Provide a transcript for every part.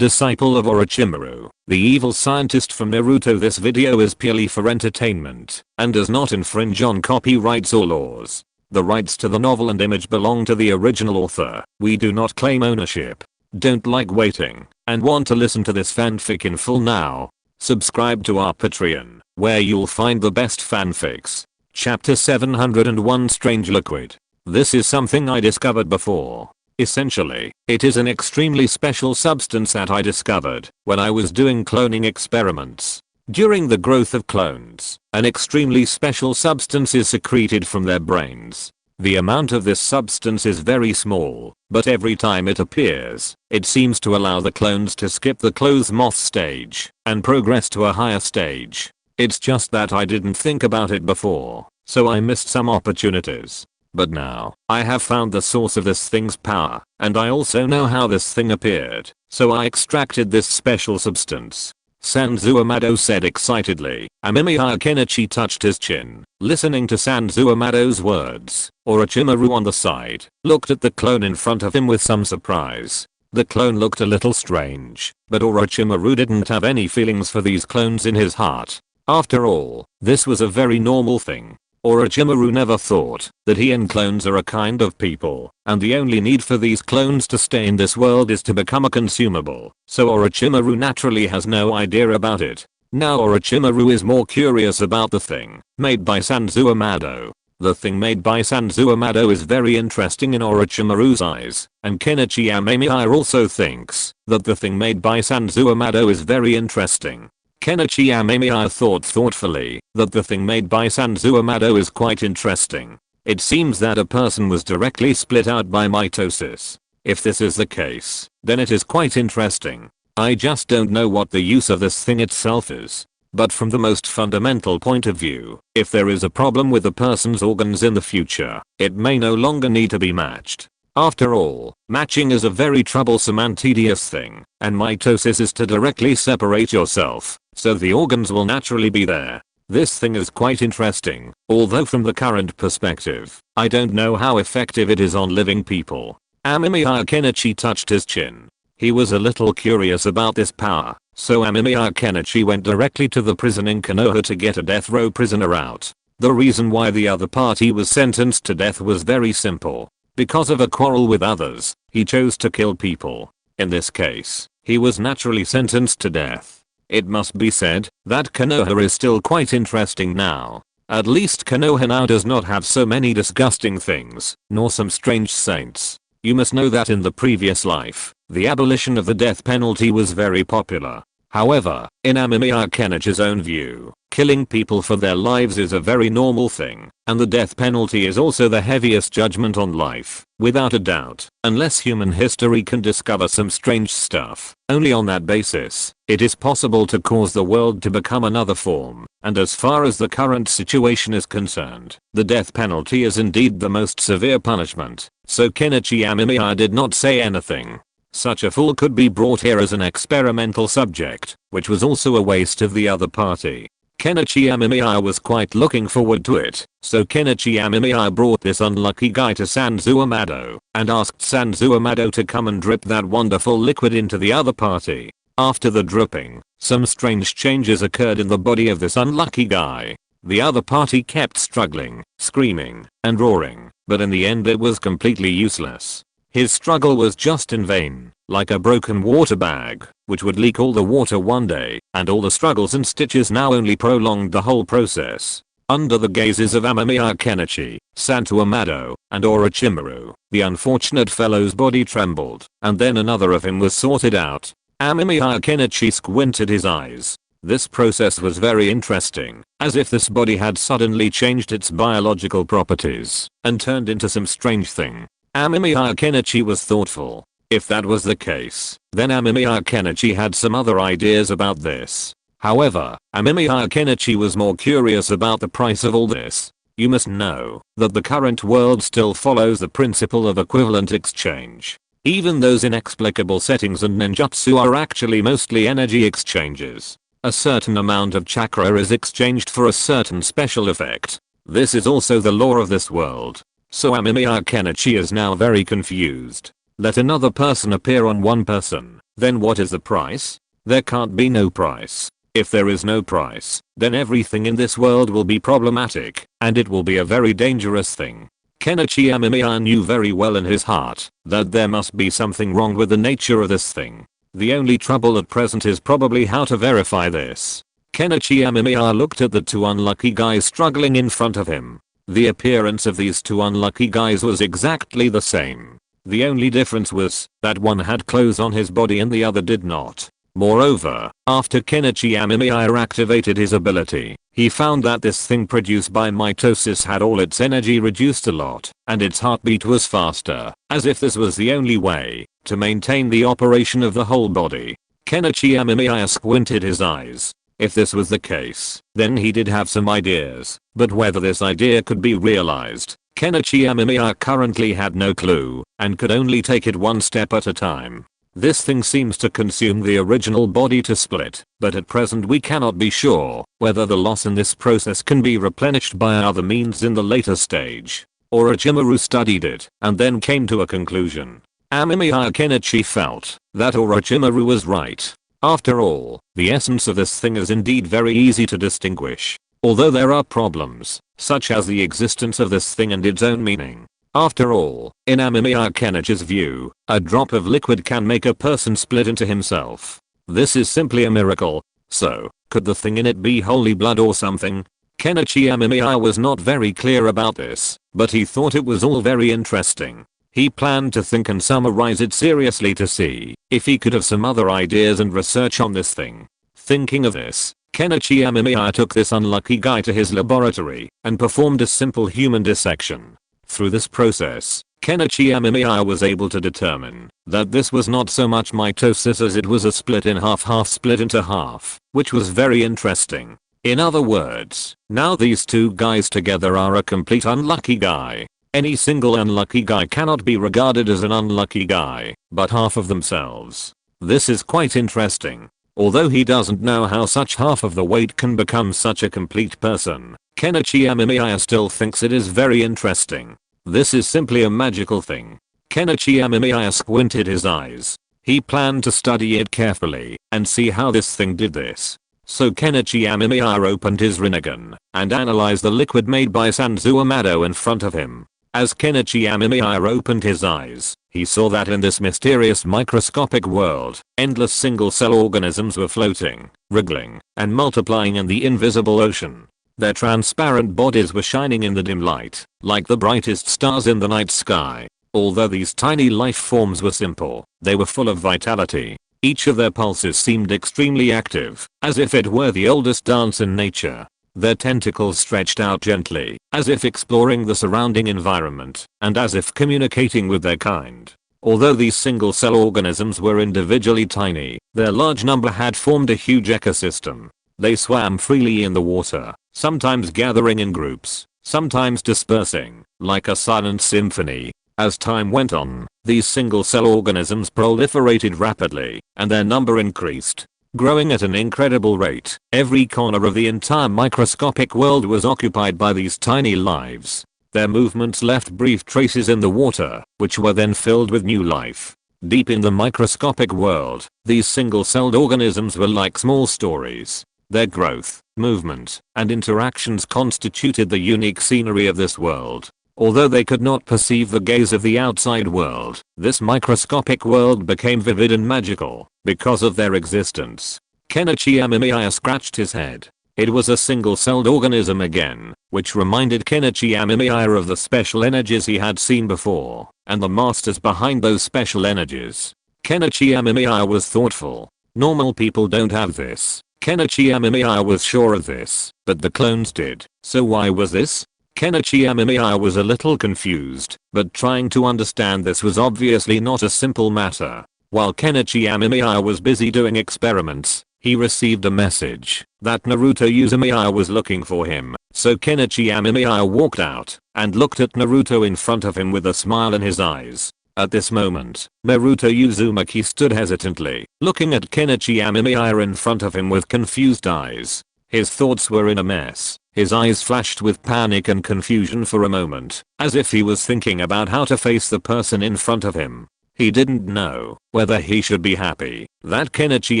disciple of Orochimaru, the evil scientist from Naruto. This video is purely for entertainment and does not infringe on copyrights or laws. The rights to the novel and image belong to the original author. We do not claim ownership. Don't like waiting and want to listen to this fanfic in full now? Subscribe to our Patreon, where you'll find the best fanfics. Chapter 701, Strange Liquid. This is something I discovered before. Essentially, it is an extremely special substance that I discovered when I was doing cloning experiments. During the growth of clones, an extremely special substance is secreted from their brains. The amount of this substance is very small, but every time it appears, it seems to allow the clones to skip the clothes moth stage and progress to a higher stage. It's just that I didn't think about it before, so I missed some opportunities. But now, I have found the source of this thing's power, and I also know how this thing appeared, so I extracted this special substance. Sanzuamado said excitedly. Amemiya Kenichi touched his chin, listening to Sanzuamado's words. Orochimaru on the side, looked at the clone in front of him with some surprise. The clone looked a little strange, but Orochimaru didn't have any feelings for these clones in his heart. After all, this was a very normal thing. Orochimaru never thought that he and clones are a kind of people, and the only need for these clones to stay in this world is to become a consumable, so Orochimaru naturally has no idea about it. Now Orochimaru is more curious about the thing made by Sanzuamado. The thing made by Sanzuamado is very interesting in Orochimaru's eyes, and Kenichi Amemiya also thinks that the thing made by Sanzuamado is very interesting. Kenichi Amemiya thought thoughtfully that the thing made by Sanzuamado is quite interesting. It seems that a person was directly split out by mitosis. If this is the case, then it is quite interesting. I just don't know what the use of this thing itself is. But from the most fundamental point of view, if there is a problem with a person's organs in the future, it may no longer need to be matched. After all, matching is a very troublesome and tedious thing, and mitosis is to directly separate yourself, so the organs will naturally be there. This thing is quite interesting, although from the current perspective, I don't know how effective it is on living people. Amemiya Kenichi touched his chin. He was a little curious about this power, so Amemiya Kenichi went directly to the prison in Konoha to get a death row prisoner out. The reason why the other party was sentenced to death was very simple. Because of a quarrel with others, he chose to kill people. In this case, he was naturally sentenced to death. It must be said that Konoha is still quite interesting now. At least Konoha now does not have so many disgusting things, nor some strange saints. You must know that in the previous life, the abolition of the death penalty was very popular. However, in Amemiya Kenichi's own view, killing people for their lives is a very normal thing, and the death penalty is also the heaviest judgment on life, without a doubt, unless human history can discover some strange stuff. Only on that basis, it is possible to cause the world to become another form, and as far as the current situation is concerned, the death penalty is indeed the most severe punishment, so Kenichi Amemiya did not say anything. Such a fool could be brought here as an experimental subject, which was also a waste of the other party. Kenichi Amemiya was quite looking forward to it, so Kenichi Amemiya brought this unlucky guy to Sanzuamado and asked Sanzuamado to come and drip that wonderful liquid into the other party. After the dripping, some strange changes occurred in the body of this unlucky guy. The other party kept struggling, screaming, and roaring, but in the end it was completely useless. His struggle was just in vain, like a broken water bag, which would leak all the water one day, and all the struggles and stitches now only prolonged the whole process. Under the gazes of Amemiya Kenichi, Sanzuamado, and Orochimaru, the unfortunate fellow's body trembled, and then another of him was sorted out. Amemiya Kenichi squinted his eyes. This process was very interesting, as if this body had suddenly changed its biological properties, and turned into some strange thing. Amemiya Kenichi was thoughtful. If that was the case, then Amemiya Kenichi had some other ideas about this. However, Amemiya Kenichi was more curious about the price of all this. You must know that the current world still follows the principle of equivalent exchange. Even those inexplicable settings and ninjutsu are actually mostly energy exchanges. A certain amount of chakra is exchanged for a certain special effect. This is also the law of this world. So Amemiya Kenichi is now very confused. Let another person appear on one person, Then what is the price? There can't be no price. If there is no price, then everything in this world will be problematic, and it will be a very dangerous thing. Kenichi Amemiya knew very well in his heart that there must be something wrong with the nature of this thing. The only trouble at present is probably how to verify this. Kenichi Amemiya looked at the two unlucky guys struggling in front of him. The appearance of these two unlucky guys was exactly the same. The only difference was that one had clothes on his body and the other did not. Moreover, after Kenichi Amemiya activated his ability, he found that this thing produced by mitosis had all its energy reduced a lot, and its heartbeat was faster, as if this was the only way to maintain the operation of the whole body. Kenichi Amemiya squinted his eyes. If this was the case, then he did have some ideas, but whether this idea could be realized, Kenichi Amemiya currently had no clue, and could only take it one step at a time. This thing seems to consume the original body to split, but at present we cannot be sure whether the loss in this process can be replenished by other means in the later stage. Orochimaru studied it, and then came to a conclusion. Amemiya Kenichi felt that Orochimaru was right. After all, the essence of this thing is indeed very easy to distinguish. Although there are problems, such as the existence of this thing and its own meaning. After all, in Amemiya Kenichi's view, a drop of liquid can make a person split into himself. This is simply a miracle. So, could the thing in it be holy blood or something? Kenichi Amemiya was not very clear about this, but he thought it was all very interesting. He planned to think and summarize it seriously to see if he could have some other ideas and research on this thing. Thinking of this, Kenichi Amemiya took this unlucky guy to his laboratory and performed a simple human dissection. Through this process, Kenichi Amemiya was able to determine that this was not so much mitosis as it was a split in half split into half, which was very interesting. In other words, now these two guys together are a complete unlucky guy. Any single unlucky guy cannot be regarded as an unlucky guy, but half of themselves. This is quite interesting. Although he doesn't know how such half of the weight can become such a complete person, Kenichi Amemiya still thinks it is very interesting. This is simply a magical thing. Kenichi Amemiya squinted his eyes. He planned to study it carefully and see how this thing did this. So Kenichi Amemiya opened his Rinnegan and analyzed the liquid made by Sanzo Amado in front of him. As Kenichi Amemiya opened his eyes, he saw that in this mysterious microscopic world, endless single-cell organisms were floating, wriggling, and multiplying in the invisible ocean. Their transparent bodies were shining in the dim light, like the brightest stars in the night sky. Although these tiny life forms were simple, they were full of vitality. Each of their pulses seemed extremely active, as if it were the oldest dance in nature. Their tentacles stretched out gently, as if exploring the surrounding environment, and as if communicating with their kind. Although these single-cell organisms were individually tiny, their large number had formed a huge ecosystem. They swam freely in the water, sometimes gathering in groups, sometimes dispersing, like a silent symphony. As time went on, these single-cell organisms proliferated rapidly, and their number increased, growing at an incredible rate. Every corner of the entire microscopic world was occupied by these tiny lives. Their movements left brief traces in the water, which were then filled with new life. Deep in the microscopic world, these single-celled organisms were like small stories. Their growth, movement, and interactions constituted the unique scenery of this world. Although they could not perceive the gaze of the outside world, this microscopic world became vivid and magical because of their existence. Kenichi Amemiya scratched his head. It was a single-celled organism again, which reminded Kenichi Amemiya of the special energies he had seen before, and the masters behind those special energies. Kenichi Amemiya was thoughtful. Normal people don't have this. Kenichi Amemiya was sure of this, but the clones did. So why was this? Kenichi Amemiya was a little confused, but trying to understand this was obviously not a simple matter. While Kenichi Amemiya was busy doing experiments, he received a message that Naruto Uzumaki was looking for him. So Kenichi Amemiya walked out and looked at Naruto in front of him with a smile in his eyes. At this moment, Naruto Uzumaki stood hesitantly, looking at Kenichi Amemiya in front of him with confused eyes. His thoughts were in a mess. His eyes flashed with panic and confusion for a moment, as if he was thinking about how to face the person in front of him. He didn't know whether he should be happy that Kenichi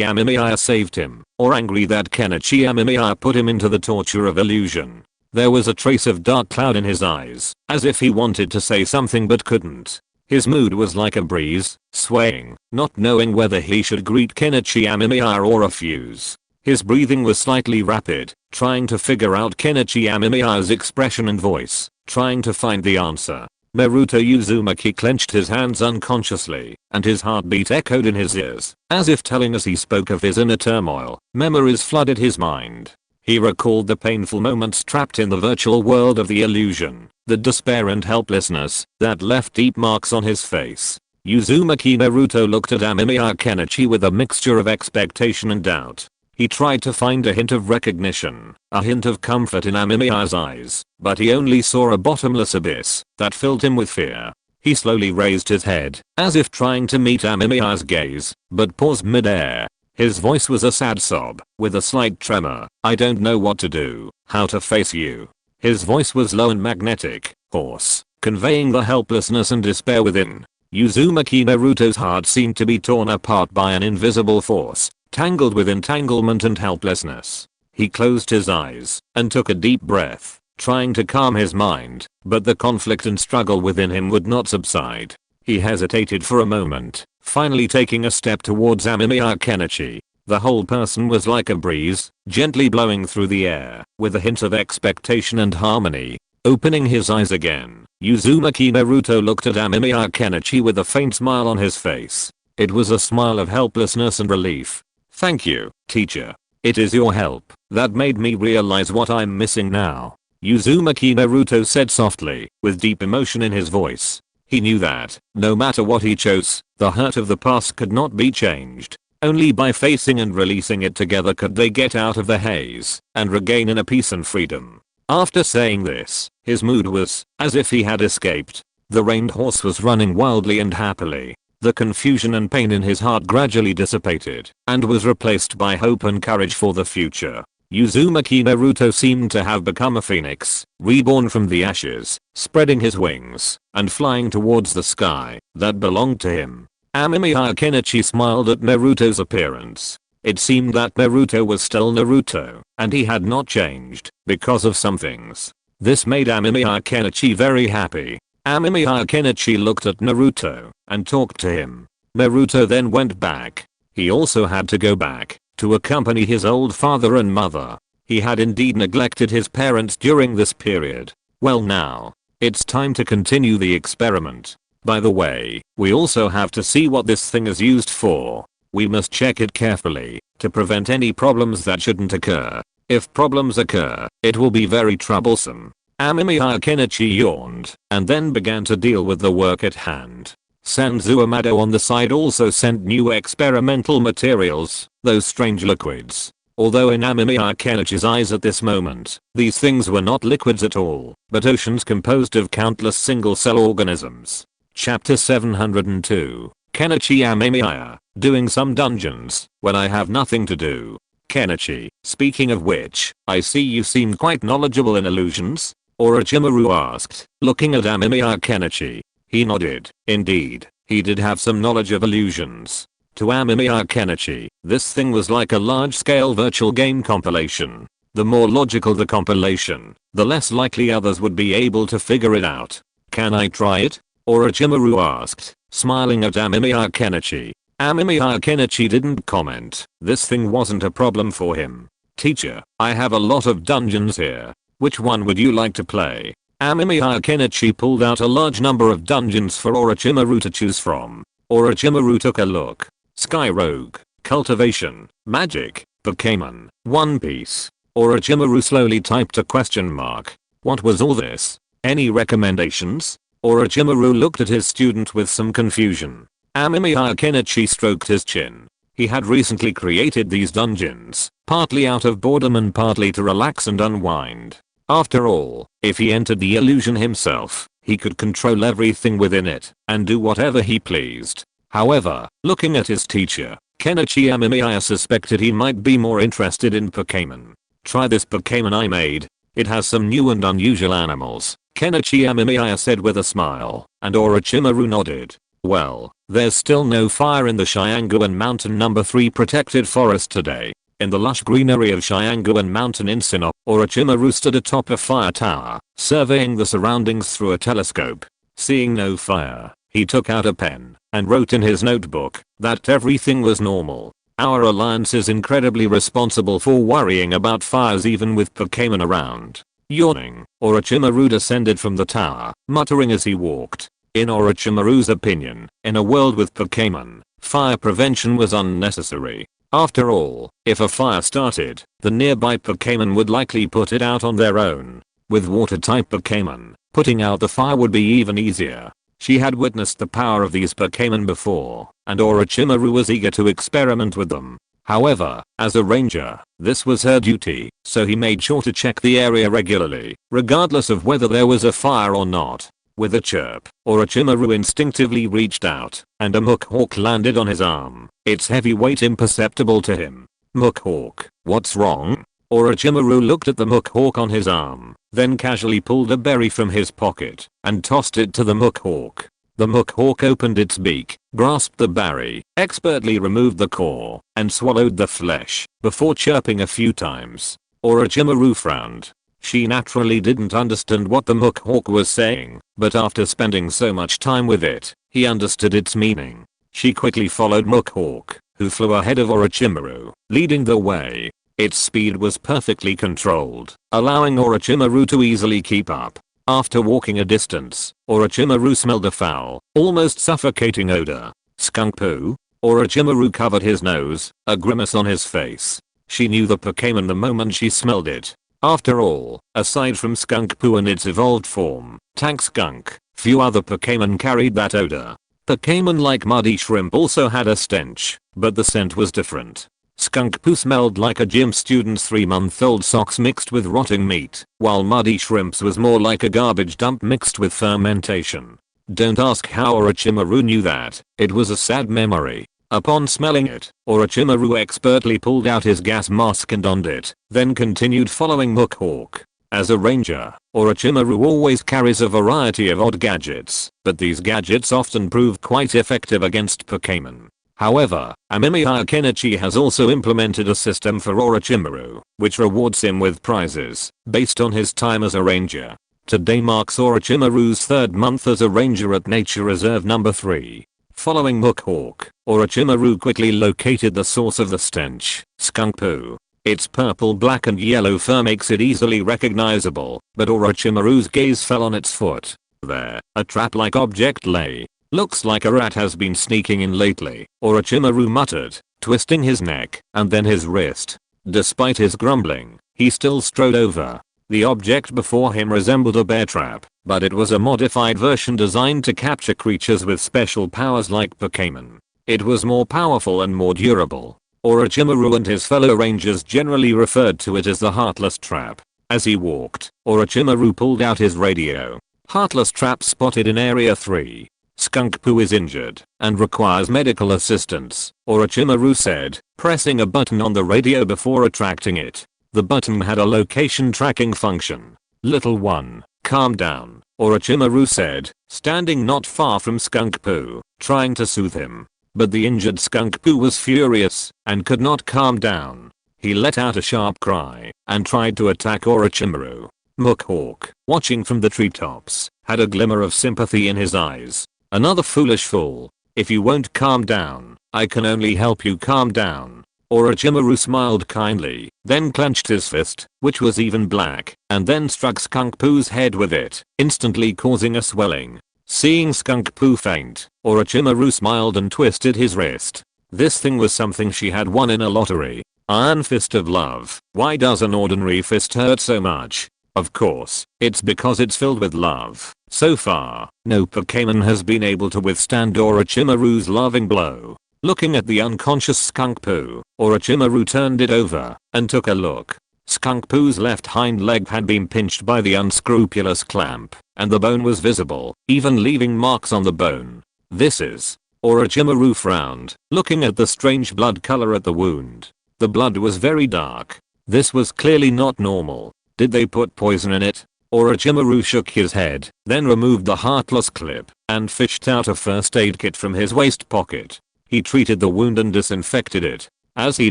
Amemiya saved him, or angry that Kenichi Amemiya put him into the torture of illusion. There was a trace of dark cloud in his eyes, as if he wanted to say something but couldn't. His mood was like a breeze, swaying, not knowing whether he should greet Kenichi Amemiya or refuse. His breathing was slightly rapid, trying to figure out Kenichi Amemiya's expression and voice, trying to find the answer. Naruto Uzumaki clenched his hands unconsciously, and his heartbeat echoed in his ears, as if telling us he spoke of his inner turmoil. Memories flooded his mind. He recalled the painful moments trapped in the virtual world of the illusion, the despair and helplessness that left deep marks on his face. Uzumaki Naruto looked at Amemiya Kenichi with a mixture of expectation and doubt. He tried to find a hint of recognition, a hint of comfort in Amemiya's eyes, but he only saw a bottomless abyss that filled him with fear. He slowly raised his head, as if trying to meet Amemiya's gaze, but paused mid-air. His voice was a sad sob, with a slight tremor. "I don't know what to do, how to face you." His voice was low and magnetic, hoarse, conveying the helplessness and despair within. Uzumaki Naruto's heart seemed to be torn apart by an invisible force, tangled with entanglement and helplessness. He closed his eyes and took a deep breath, trying to calm his mind, but the conflict and struggle within him would not subside. He hesitated for a moment, finally taking a step towards Amemiya Kenichi. The whole person was like a breeze, gently blowing through the air, with a hint of expectation and harmony. Opening his eyes again, Uzumaki Naruto looked at Amemiya Kenichi with a faint smile on his face. It was a smile of helplessness and relief. "Thank you, teacher. It is your help that made me realize what I'm missing now," Uzumaki Naruto said softly, with deep emotion in his voice. He knew that, no matter what he chose, the hurt of the past could not be changed. Only by facing and releasing it together could they get out of the haze and regain inner peace and freedom. After saying this, his mood was as if he had escaped. The reined horse was running wildly and happily. The confusion and pain in his heart gradually dissipated and was replaced by hope and courage for the future. Uzumaki Naruto seemed to have become a phoenix, reborn from the ashes, spreading his wings and flying towards the sky that belonged to him. Amemiya Kenichi smiled at Naruto's appearance. It seemed that Naruto was still Naruto, and he had not changed because of some things. This made Amemiya Kenichi very happy. Amemiya Kenichi looked at Naruto and talked to him. Naruto then went back. He also had to go back to accompany his old father and mother. He had indeed neglected his parents during this period. Well, now, it's time to continue the experiment. By the way, we also have to see what this thing is used for. We must check it carefully to prevent any problems that shouldn't occur. If problems occur, it will be very troublesome. Amemiya Kenichi yawned and then began to deal with the work at hand. Sanzu Amado on the side also sent new experimental materials, those strange liquids. Although in Amemiya Kenichi's eyes at this moment, these things were not liquids at all, but oceans composed of countless single-cell organisms. Chapter 702. Kenichi Amemiya, doing some dungeons, when I have nothing to do. Kenichi, speaking of which, I see you seem quite knowledgeable in illusions? Orochimaru asked, looking at Amemiya Kenichi. He nodded. Indeed, he did have some knowledge of illusions. To Amemiya Kenichi, this thing was like a large-scale virtual game compilation. The more logical the compilation, the less likely others would be able to figure it out. Can I try it? Orochimaru asked, smiling at Amemiya Kenichi. Amemiya Kenichi didn't comment. This thing wasn't a problem for him. Teacher, I have a lot of dungeons here. Which one would you like to play? Amemiya Kenichi pulled out a large number of dungeons for Orochimaru to choose from. Orochimaru took a look. Sky Rogue, Cultivation, Magic, Pokemon, One Piece. Orochimaru slowly typed a question mark. What was all this? Any recommendations? Orochimaru looked at his student with some confusion. Amemiya Kenichi stroked his chin. He had recently created these dungeons, partly out of boredom and partly to relax and unwind. After all, if he entered the illusion himself, he could control everything within it and do whatever he pleased. However, looking at his teacher, Kenichi Amemiya suspected he might be more interested in Pokemon. Try this Pokemon I made. It has some new and unusual animals, Kenichi Amemiya said with a smile, and Orochimaru nodded. Well, There's still no fire in the Shianguan Mountain number 3 protected forest today. In the lush greenery of Shianguan Mountain in Sinop, Orochimaru stood atop a fire tower, surveying the surroundings through a telescope. Seeing no fire, he took out a pen and wrote in his notebook that everything was normal. Our alliance is incredibly responsible for worrying about fires even with Pokemon around. Yawning, Orochimaru descended from the tower, muttering as he walked. In Orochimaru's opinion, in a world with Pokemon, fire prevention was unnecessary. After all, if a fire started, the nearby Pokemon would likely put it out on their own. With water-type Pokemon, putting out the fire would be even easier. She had witnessed the power of these Pokemon before, and Orochimaru was eager to experiment with them. However, as a ranger, this was her duty, so he made sure to check the area regularly, regardless of whether there was a fire or not. With a chirp, Orochimaru instinctively reached out, and a Mukahawk landed on his arm, its heavy weight imperceptible to him. Mukahawk, what's wrong? Orochimaru looked at the Mukahawk on his arm, then casually pulled a berry from his pocket and tossed it to the Mukahawk. The Mukahawk opened its beak, grasped the berry, expertly removed the core, and swallowed the flesh, before chirping a few times. Orochimaru frowned. She naturally didn't understand what the Mukahawk was saying, but after spending so much time with it, he understood its meaning. She quickly followed Mukahawk, who flew ahead of Orochimaru, leading the way. Its speed was perfectly controlled, allowing Orochimaru to easily keep up. After walking a distance, Orochimaru smelled a foul, almost suffocating odor. Skunk poo? Orochimaru covered his nose, a grimace on his face. She knew the Pokemon the moment she smelled it. After all, aside from skunk poo in its evolved form, tank skunk, few other Pokemon carried that odor. Pokemon like Muddy Shrimp also had a stench, but the scent was different. Skunk poo smelled like a gym student's 3-month-old socks mixed with rotting meat, while Muddy Shrimp's was more like a garbage dump mixed with fermentation. Don't ask how Orochimaru knew that, it was a sad memory. Upon smelling it, Orochimaru expertly pulled out his gas mask and donned it, then continued following Mukahawk. As a ranger, Orochimaru always carries a variety of odd gadgets, but these gadgets often prove quite effective against Pokemon. However, Amemiya Kenichi has also implemented a system for Orochimaru, which rewards him with prizes, based on his time as a ranger. Today marks Orochimaru's 3rd month as a ranger at Nature Reserve number 3. Following Mukahawk, Orochimaru quickly located the source of the stench, skunk poo. Its purple, black and yellow fur makes it easily recognizable, but Orochimaru's gaze fell on its foot. There, a trap-like object lay. Looks like a rat has been sneaking in lately, Orochimaru muttered, twisting his neck and then his wrist. Despite his grumbling, he still strode over. The object before him resembled a bear trap, but it was a modified version designed to capture creatures with special powers like Pokemon. It was more powerful and more durable. Orochimaru and his fellow rangers generally referred to it as the Heartless Trap. As he walked, Orochimaru pulled out his radio. Heartless Trap spotted in Area 3. Skunk poo is injured and requires medical assistance, Orochimaru said, pressing a button on the radio before attracting it. The button had a location tracking function. Little one, calm down, Orochimaru said, standing not far from skunk poo, trying to soothe him. But the injured skunk poo was furious and could not calm down. He let out a sharp cry and tried to attack Orochimaru. Mukahawk, watching from the treetops, had a glimmer of sympathy in his eyes. Another foolish fool. If you won't calm down, I can only help you calm down. Orochimaru smiled kindly, then clenched his fist, which was even black, and then struck skunk poo's head with it, instantly causing a swelling. Seeing skunk poo faint, Orochimaru smiled and twisted his wrist. This thing was something she had won in a lottery. Iron Fist of Love. Why does an ordinary fist hurt so much? Of course, it's because it's filled with love. So far, no Pokemon has been able to withstand Orochimaru's loving blow. Looking at the unconscious skunk poo, Orochimaru turned it over and took a look. Skunk poo's left hind leg had been pinched by the unscrupulous clamp, and the bone was visible, even leaving marks on the bone. This is... Orochimaru frowned, looking at the strange blood color at the wound. The blood was very dark. This was clearly not normal. Did they put poison in it? Orochimaru shook his head, then removed the heartless clip, and fished out a first aid kit from his waist pocket. He treated the wound and disinfected it. As he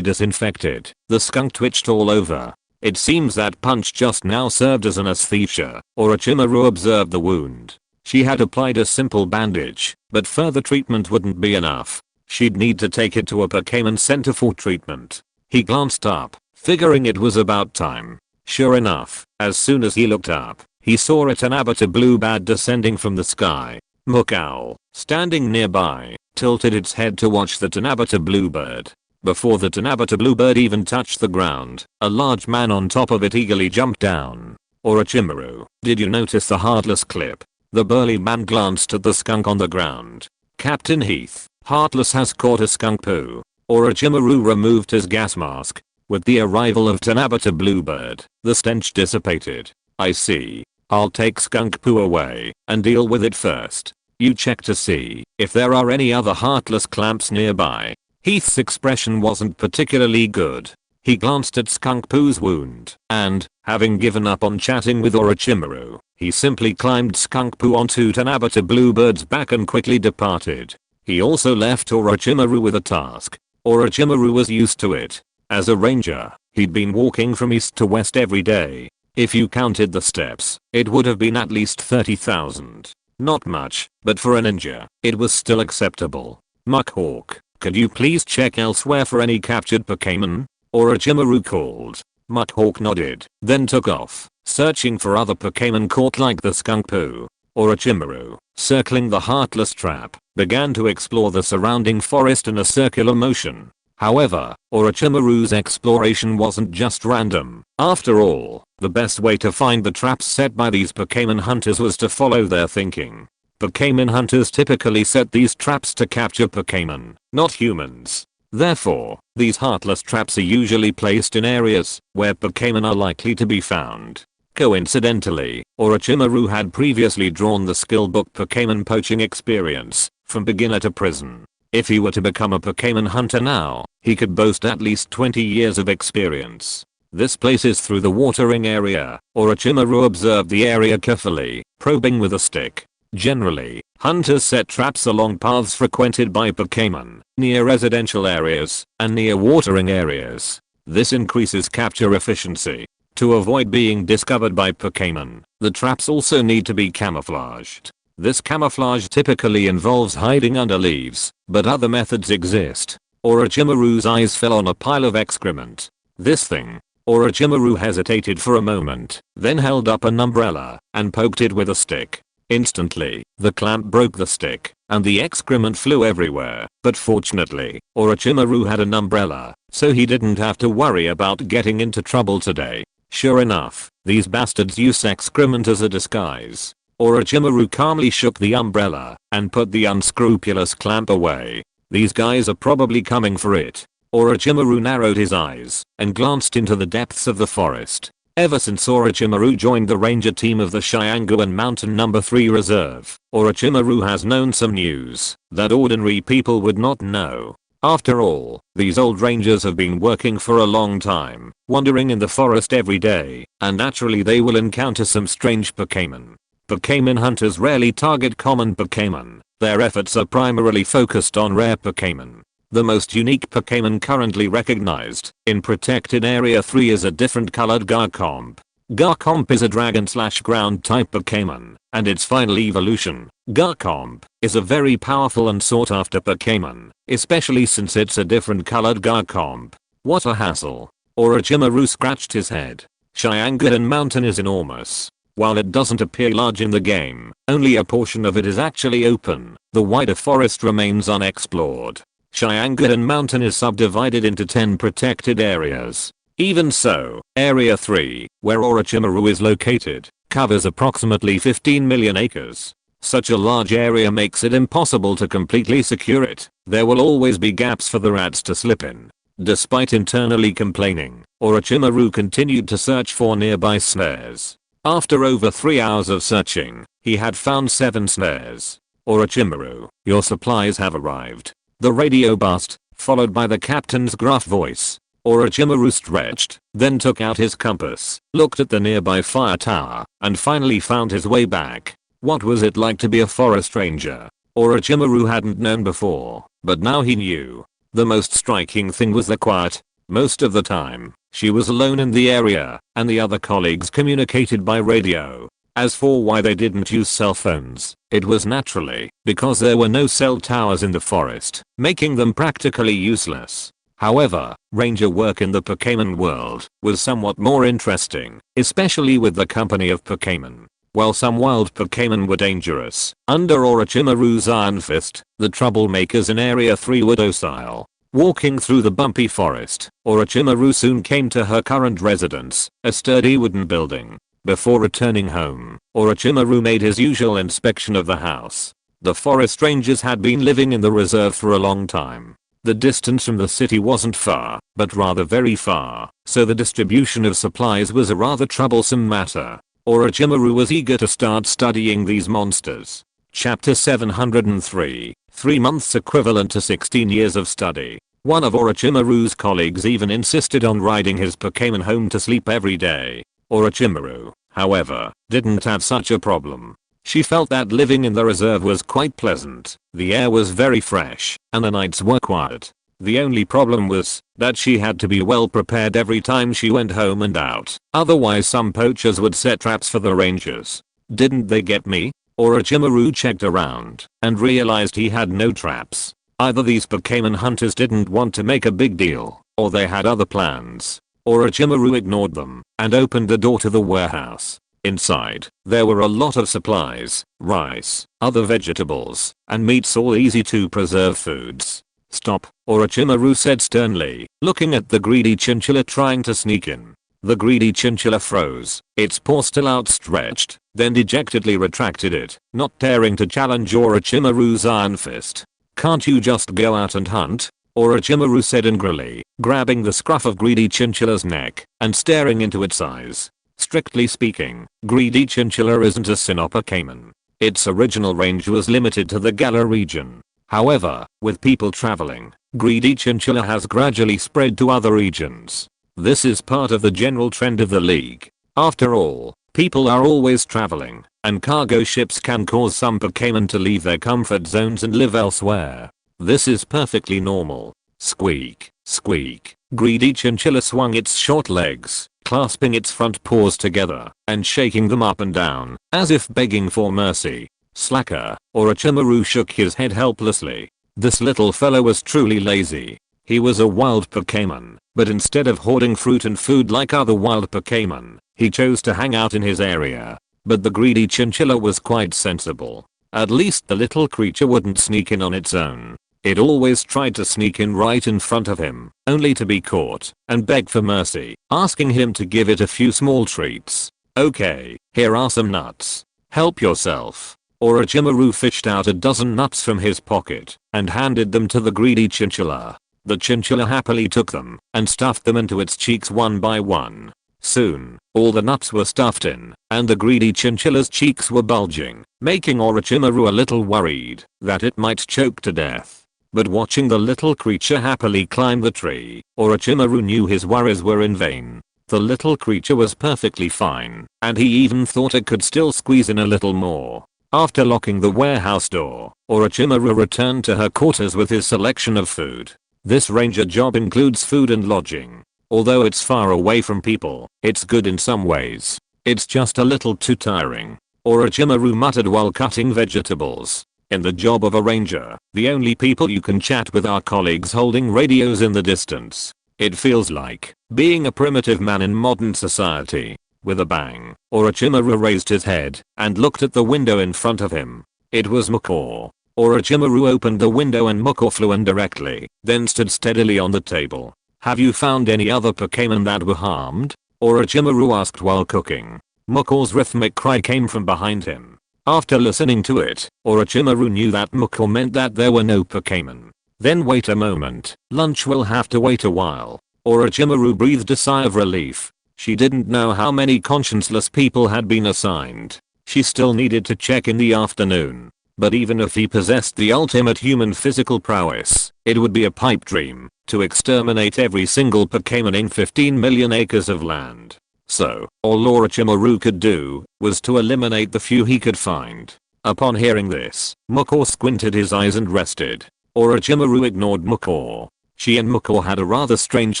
disinfected, the skunk twitched all over. It seems that punch just now served as an anesthesia. Orochimaru observed the wound. She had applied a simple bandage, but further treatment wouldn't be enough. She'd need to take it to a Pokémon Center for treatment. He glanced up, figuring it was about time. Sure enough, as soon as he looked up, he saw a Tanabata bluebird descending from the sky. Mukau, standing nearby, tilted its head to watch the Tanabata bluebird. Before the Tanabata bluebird even touched the ground, a large man on top of it eagerly jumped down. Orochimaru, did you notice the heartless clip? The burly man glanced at the skunk on the ground. Captain Heath, Heartless has caught a skunk poo. Orochimaru removed his gas mask. With the arrival of Tanabata bluebird, the stench dissipated. I see. I'll take skunk poo away and deal with it first. You check to see if there are any other heartless clamps nearby. Heath's expression wasn't particularly good. He glanced at skunk poo's wound and, having given up on chatting with Orochimaru, he simply climbed skunk poo onto Tanabata bluebird's back and quickly departed. He also left Orochimaru with a task. Orochimaru was used to it. As a ranger, he'd been walking from east to west every day. If you counted the steps, it would have been at least 30,000. Not much, but for a ninja, it was still acceptable. Muckhawk, could you please check elsewhere for any captured Pokémon? Orochimaru called. Muckhawk nodded, then took off, searching for other Pokémon caught like the skunk poo. Orochimaru, circling the heartless trap, began to explore the surrounding forest in a circular motion. However, Orochimaru's exploration wasn't just random. After all, the best way to find the traps set by these Pokémon hunters was to follow their thinking. Pokémon hunters typically set these traps to capture Pokémon, not humans. Therefore, these heartless traps are usually placed in areas where Pokémon are likely to be found. Coincidentally, Orochimaru had previously drawn the skill book Pokémon Poaching Experience from beginner to prison. If he were to become a Pokémon hunter now, he could boast at least 20 years of experience. This place is through the watering area. Orochimaru observed the area carefully, probing with a stick. Generally, hunters set traps along paths frequented by Pokémon, near residential areas, and near watering areas. This increases capture efficiency. To avoid being discovered by Pokémon, the traps also need to be camouflaged. This camouflage typically involves hiding under leaves, but other methods exist. Orochimaru's eyes fell on a pile of excrement. This thing. Orochimaru hesitated for a moment, then held up an umbrella and poked it with a stick. Instantly, the clamp broke the stick, and the excrement flew everywhere. But fortunately, Orochimaru had an umbrella, so he didn't have to worry about getting into trouble today. Sure enough, these bastards use excrement as a disguise. Orochimaru calmly shook the umbrella and put the unscrupulous clamp away. These guys are probably coming for it. Orochimaru narrowed his eyes and glanced into the depths of the forest. Ever since Orochimaru joined the ranger team of the Shianguan Mountain No. 3 Reserve, Orochimaru has known some news that ordinary people would not know. After all, these old rangers have been working for a long time, wandering in the forest every day, and naturally they will encounter some strange Pokémon. Pokémon hunters rarely target common Pokémon. Their efforts are primarily focused on rare Pokémon. The most unique Pokémon currently recognized in Protected Area 3 is a different colored Garchomp. Garchomp is a dragon/ground type Pokémon, and its final evolution, Garchomp, is a very powerful and sought after Pokémon, especially since it's a different colored Garchomp. What a hassle. Orochimaru scratched his head. Shianguan Mountain is enormous. While it doesn't appear large in the game, only a portion of it is actually open. The wider forest remains unexplored. Shianguan Mountain is subdivided into 10 protected areas. Even so, Area 3, where Orochimaru is located, covers approximately 15 million acres. Such a large area makes it impossible to completely secure it. There will always be gaps for the rats to slip in. Despite internally complaining, Orochimaru continued to search for nearby snares. After over 3 hours of searching, he had found 7 snares. Orochimaru, your supplies have arrived. The radio buzzed, followed by the captain's gruff voice. Orochimaru stretched, then took out his compass, looked at the nearby fire tower, and finally found his way back. What was it like to be a forest ranger? Orochimaru hadn't known before, but now he knew. The most striking thing was the quiet. Most of the time, she was alone in the area, and the other colleagues communicated by radio. As for why they didn't use cell phones, it was naturally because there were no cell towers in the forest, making them practically useless. However, ranger work in the Pokémon world was somewhat more interesting, especially with the company of Pokémon. While some wild Pokémon were dangerous, under Orochimaru's Iron Fist, the troublemakers in Area 3 were docile. Walking through the bumpy forest, Orochimaru soon came to her current residence, a sturdy wooden building. Before returning home, Orochimaru made his usual inspection of the house. The forest rangers had been living in the reserve for a long time. The distance from the city wasn't far, but rather very far, so the distribution of supplies was a rather troublesome matter. Orochimaru was eager to start studying these monsters. Chapter 703, 3 months equivalent to 16 years of study. One of Orochimaru's colleagues even insisted on riding his Pokémon home to sleep every day. Orochimaru, however, didn't have such a problem. She felt that living in the reserve was quite pleasant. The air was very fresh, and the nights were quiet. The only problem was that she had to be well prepared every time she went home and out. Otherwise some poachers would set traps for the rangers. Didn't they get me? Orochimaru checked around and realized he had no traps. Either these Pokémon hunters didn't want to make a big deal, or they had other plans. Orochimaru ignored them and opened the door to the warehouse. Inside, there were a lot of supplies, rice, other vegetables, and meats, all easy to preserve foods. Stop, Orochimaru said sternly, looking at the greedy chinchilla trying to sneak in. The greedy chinchilla froze, its paw still outstretched, then dejectedly retracted it, not daring to challenge Orochimaru's Iron Fist. Can't you just go out and hunt? Orochimaru said angrily, grabbing the scruff of greedy chinchilla's neck and staring into its eyes. Strictly speaking, greedy chinchilla isn't a Pokémon. Its original range was limited to the Galar region. However, with people traveling, greedy chinchilla has gradually spread to other regions. This is part of the general trend of the league. After all, people are always traveling, and cargo ships can cause some Pokémon to leave their comfort zones and live elsewhere. This is perfectly normal. Squeak, squeak. Greedy chinchilla swung its short legs, clasping its front paws together and shaking them up and down, as if begging for mercy. Slacker, Orochimaru shook his head helplessly. This little fellow was truly lazy. He was a wild Pokémon, but instead of hoarding fruit and food like other wild Pokémon, he chose to hang out in his area. But the greedy chinchilla was quite sensible. At least the little creature wouldn't sneak in on its own. It always tried to sneak in right in front of him, only to be caught and beg for mercy, asking him to give it a few small treats. Okay, here are some nuts. Help yourself. Orochimaru fished out a dozen nuts from his pocket and handed them to the greedy chinchilla. The chinchilla happily took them and stuffed them into its cheeks one by one. Soon, all the nuts were stuffed in, and the greedy chinchilla's cheeks were bulging, making Orochimaru a little worried that it might choke to death. But watching the little creature happily climb the tree, Orochimaru knew his worries were in vain. The little creature was perfectly fine, and he even thought it could still squeeze in a little more. After locking the warehouse door, Orochimaru returned to her quarters with his selection of food. This ranger job includes food and lodging. Although it's far away from people, it's good in some ways. It's just a little too tiring. Orochimaru muttered while cutting vegetables. In the job of a ranger, the only people you can chat with are colleagues holding radios in the distance. It feels like being a primitive man in modern society. With a bang, Orochimaru raised his head and looked at the window in front of him. It was Mako. Orochimaru opened the window and Mako flew in directly, then stood steadily on the table. Have you found any other Pokémon that were harmed? Orochimaru asked while cooking. Mako's rhythmic cry came from behind him. After listening to it, Orochimaru knew that Mako meant that there were no Pokémon. Then wait a moment, lunch will have to wait a while. Orochimaru breathed a sigh of relief. She didn't know how many conscienceless people had been assigned. She still needed to check in the afternoon. But even if he possessed the ultimate human physical prowess, it would be a pipe dream to exterminate every single Pokémon in 15 million acres of land. So, all Orochimaru could do was to eliminate the few he could find. Upon hearing this, Mukor squinted his eyes and rested. Orochimaru ignored Mukor. She and Mukor had a rather strange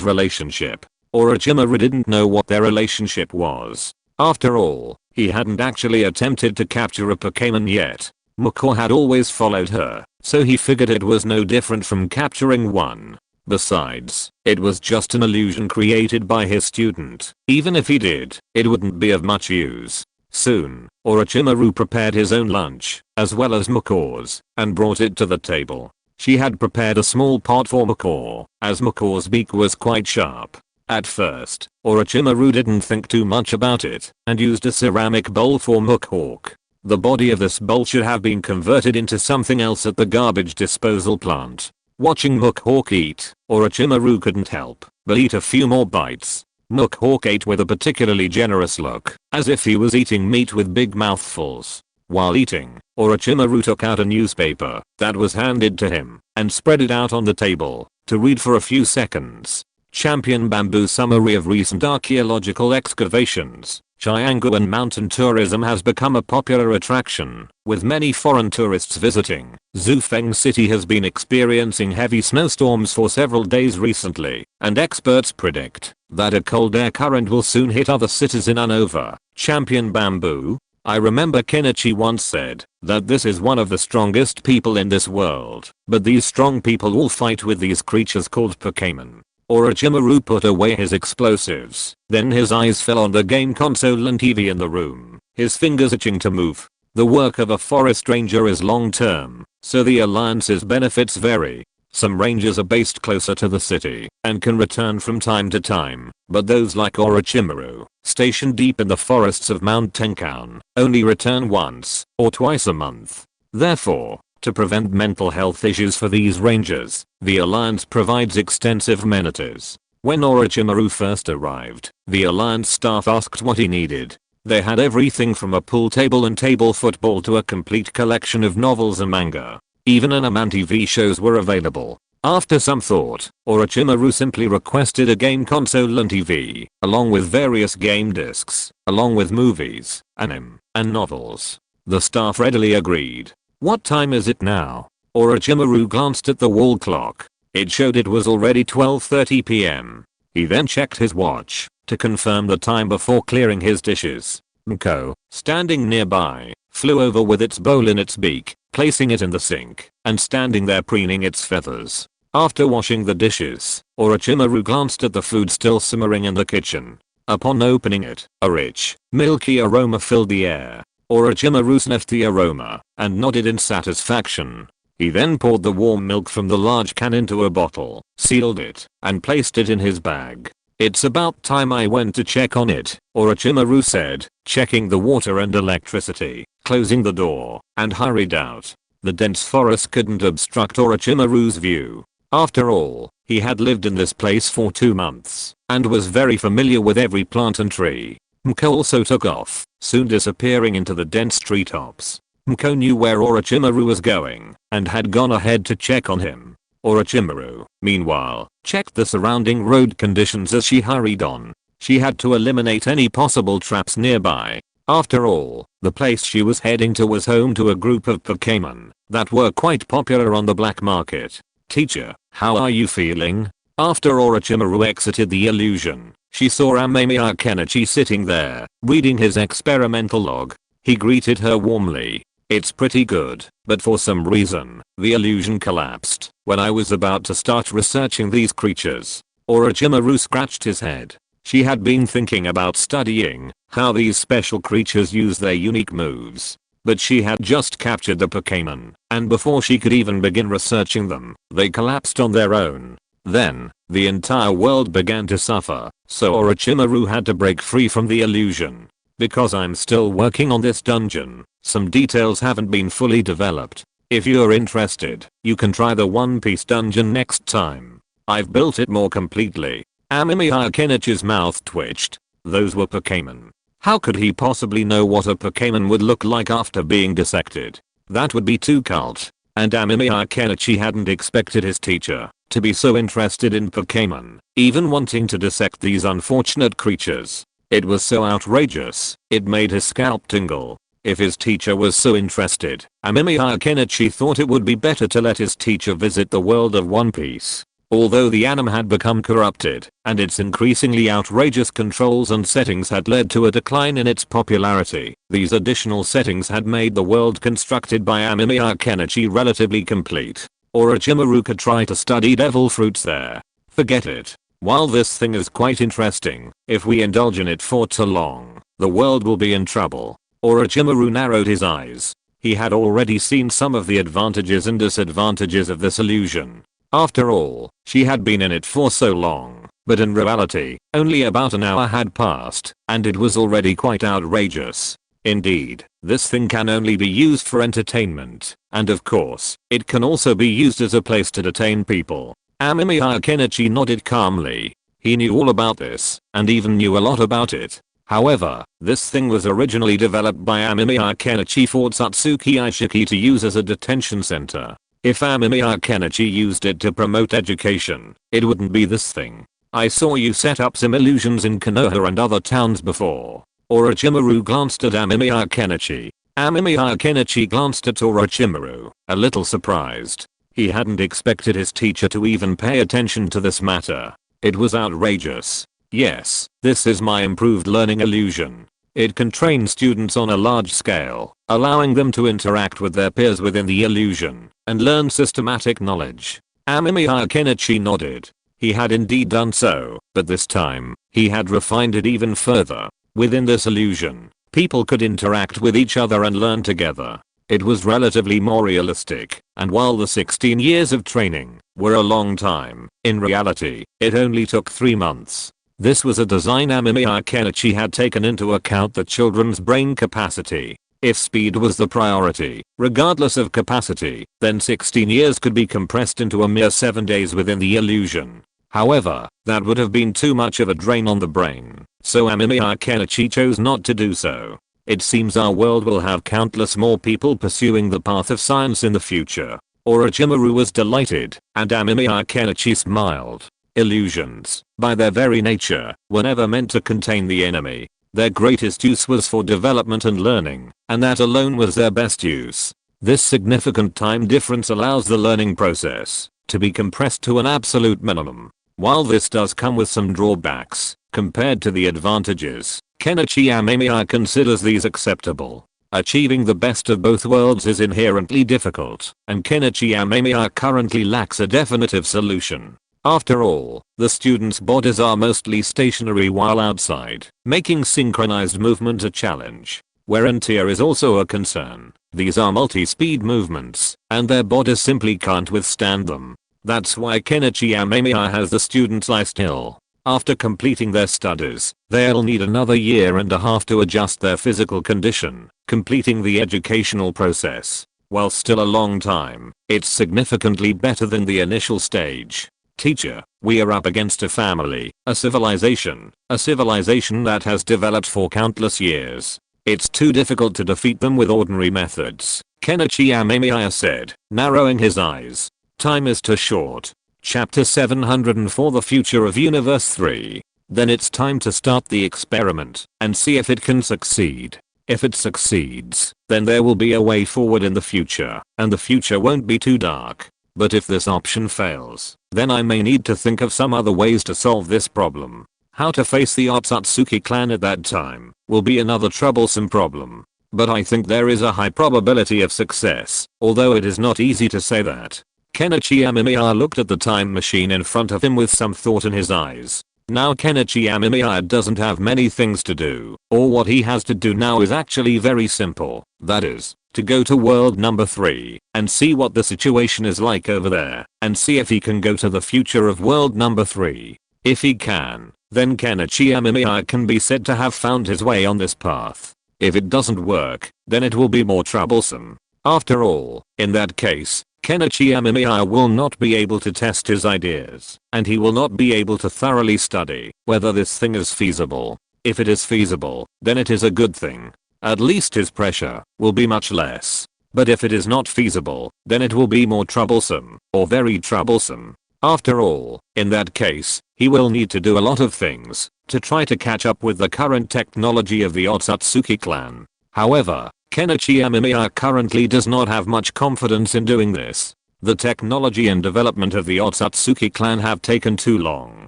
relationship. Orochimaru didn't know what their relationship was. After all, he hadn't actually attempted to capture a Pokémon yet. Mukor had always followed her, so he figured it was no different from capturing one. Besides, it was just an illusion created by his student. Even if he did, it wouldn't be of much use. Soon, Orochimaru prepared his own lunch, as well as Mukor's, and brought it to the table. She had prepared a small pot for Mukor, as Mukor's beak was quite sharp. At first, Orochimaru didn't think too much about it, and used a ceramic bowl for Mukor. The body of this bowl should have been converted into something else at the garbage disposal plant. Watching Mukor eat, Orochimaru couldn't help but eat a few more bites. Mukor ate with a particularly generous look, as if he was eating meat with big mouthfuls. While eating, Orochimaru took out a newspaper that was handed to him and spread it out on the table to read for a few seconds. Champion Bamboo summary of recent archaeological excavations. Chiangguan mountain tourism has become a popular attraction, with many foreign tourists visiting. Zufeng City has been experiencing heavy snowstorms for several days recently, and experts predict that a cold air current will soon hit other cities in Unova. Champion Bamboo. I remember Kenichi once said that this is one of the strongest people in this world, but these strong people will fight with these creatures called Pokémon. Orochimaru put away his explosives, then his eyes fell on the game console and TV in the room, his fingers itching to move. The work of a forest ranger is long term, so the alliance's benefits vary. Some rangers are based closer to the city and can return from time to time, but those like Orochimaru, stationed deep in the forests of Mount Tenkan, only return once or twice a month. Therefore, to prevent mental health issues for these rangers, the Alliance provides extensive amenities. When Orochimaru first arrived, the Alliance staff asked what he needed. They had everything from a pool table and table football to a complete collection of novels and manga. Even anime and TV shows were available. After some thought, Orochimaru simply requested a game console and TV, along with various game discs, along with movies, anime, and novels. The staff readily agreed. What time is it now? Orochimaru glanced at the wall clock. It showed it was already 12:30 p.m. He then checked his watch to confirm the time before clearing his dishes. Miko, standing nearby, flew over with its bowl in its beak, placing it in the sink, and standing there preening its feathers. After washing the dishes, Orochimaru glanced at the food still simmering in the kitchen. Upon opening it, a rich, milky aroma filled the air. Orochimaru sniffed the aroma and nodded in satisfaction. He then poured the warm milk from the large can into a bottle, sealed it, and placed it in his bag. It's about time I went to check on it, Orochimaru said, checking the water and electricity, closing the door, and hurried out. The dense forest couldn't obstruct Orochimaru's view. After all, he had lived in this place for 2 months, and was very familiar with every plant and tree. Miko also took off, soon disappearing into the dense treetops. Miko knew where Orochimaru was going, and had gone ahead to check on him. Orochimaru, meanwhile, checked the surrounding road conditions as she hurried on. She had to eliminate any possible traps nearby. After all, the place she was heading to was home to a group of Pokémon that were quite popular on the black market. Teacher, how are you feeling? After Orochimaru exited the illusion, she saw Amemiya Kenichi sitting there, reading his experimental log. He greeted her warmly. It's pretty good, but for some reason, the illusion collapsed when I was about to start researching these creatures. Orochimaru scratched his head. She had been thinking about studying how these special creatures use their unique moves. But she had just captured the Pokémon, and before she could even begin researching them, they collapsed on their own. Then, the entire world began to suffer, so Orochimaru had to break free from the illusion. Because I'm still working on this dungeon, some details haven't been fully developed. If you're interested, you can try the One Piece dungeon next time. I've built it more completely. Amemiya Kenichi's mouth twitched. Those were Pokémon. How could he possibly know what a Pokémon would look like after being dissected? That would be too cult. And Amemiya Kenichi hadn't expected his teacher to be so interested in Pokemon, even wanting to dissect these unfortunate creatures. It was so outrageous, it made his scalp tingle. If his teacher was so interested, Amemiya Kenichi thought it would be better to let his teacher visit the world of One Piece. Although the anime had become corrupted, and its increasingly outrageous controls and settings had led to a decline in its popularity, these additional settings had made the world constructed by Amemiya Kenichi relatively complete. Orochimaru could try to study devil fruits there. Forget it. While this thing is quite interesting, if we indulge in it for too long, the world will be in trouble. Orochimaru narrowed his eyes. He had already seen some of the advantages and disadvantages of this illusion. After all, she had been in it for so long, but in reality, only about an hour had passed, and it was already quite outrageous. Indeed, this thing can only be used for entertainment, and of course, it can also be used as a place to detain people. Amemiya Kenichi nodded calmly. He knew all about this, and even knew a lot about it. However, this thing was originally developed by Amemiya Kenichi for Satsuki Aishiki to use as a detention center. If Amemiya Kenichi used it to promote education, it wouldn't be this thing. I saw you set up some illusions in Konoha and other towns before. Orochimaru glanced at Amemiya Kenichi. Amemiya Kenichi glanced at Orochimaru, a little surprised. He hadn't expected his teacher to even pay attention to this matter. It was outrageous. Yes, this is my improved learning illusion. It can train students on a large scale, allowing them to interact with their peers within the illusion, and learn systematic knowledge. Amemiya Kenichi nodded. He had indeed done so, but this time, he had refined it even further. Within this illusion, people could interact with each other and learn together. It was relatively more realistic, and while the 16 years of training were a long time, in reality, it only took 3 months. This was a design Amemiya Kenichi had taken into account the children's brain capacity. If speed was the priority, regardless of capacity, then 16 years could be compressed into a mere 7 days within the illusion. However, that would have been too much of a drain on the brain, so Amemiya Kenichi chose not to do so. It seems our world will have countless more people pursuing the path of science in the future. Orochimaru was delighted, and Amemiya Kenichi smiled. Illusions, by their very nature, were never meant to contain the enemy. Their greatest use was for development and learning, and that alone was their best use. This significant time difference allows the learning process to be compressed to an absolute minimum. While this does come with some drawbacks, compared to the advantages, Kenichi Amemiya considers these acceptable. Achieving the best of both worlds is inherently difficult, and Kenichi Amemiya currently lacks a definitive solution. After all, the students' bodies are mostly stationary while outside, making synchronized movement a challenge. Wear and tear is also a concern. These are multi-speed movements, and their bodies simply can't withstand them. That's why Kenichi Amemiya has the students lie still. After completing their studies, they'll need another year and a half to adjust their physical condition, completing the educational process. While still a long time, it's significantly better than the initial stage. Teacher, we are up against a family, a civilization that has developed for countless years. It's too difficult to defeat them with ordinary methods, Kenichi Amemiya said, narrowing his eyes. Time is too short. Chapter 704 The Future of Universe 3. Then it's time to start the experiment and see if it can succeed. If it succeeds, then there will be a way forward in the future, and the future won't be too dark. But if this option fails, then I may need to think of some other ways to solve this problem. How to face the Otsutsuki clan at that time will be another troublesome problem. But I think there is a high probability of success, although it is not easy to say that. Kenichi Amemiya looked at the time machine in front of him with some thought in his eyes. Now Kenichi Amemiya doesn't have many things to do, or what he has to do now is actually very simple. That is, to go to world number 3 and see what the situation is like over there, and see if he can go to the future of world number 3. If he can, then Kenichi Amemiya can be said to have found his way on this path. If it doesn't work, then it will be more troublesome. After all, in that case, Kenichi Amemiya will not be able to test his ideas, and he will not be able to thoroughly study whether this thing is feasible. If it is feasible, then it is a good thing. At least his pressure will be much less. But if it is not feasible, then it will be more troublesome, or very troublesome. After all, in that case, he will need to do a lot of things to try to catch up with the current technology of the Otsutsuki clan. However, Kenichi Amemiya currently does not have much confidence in doing this. The technology and development of the Otsutsuki clan have taken too long.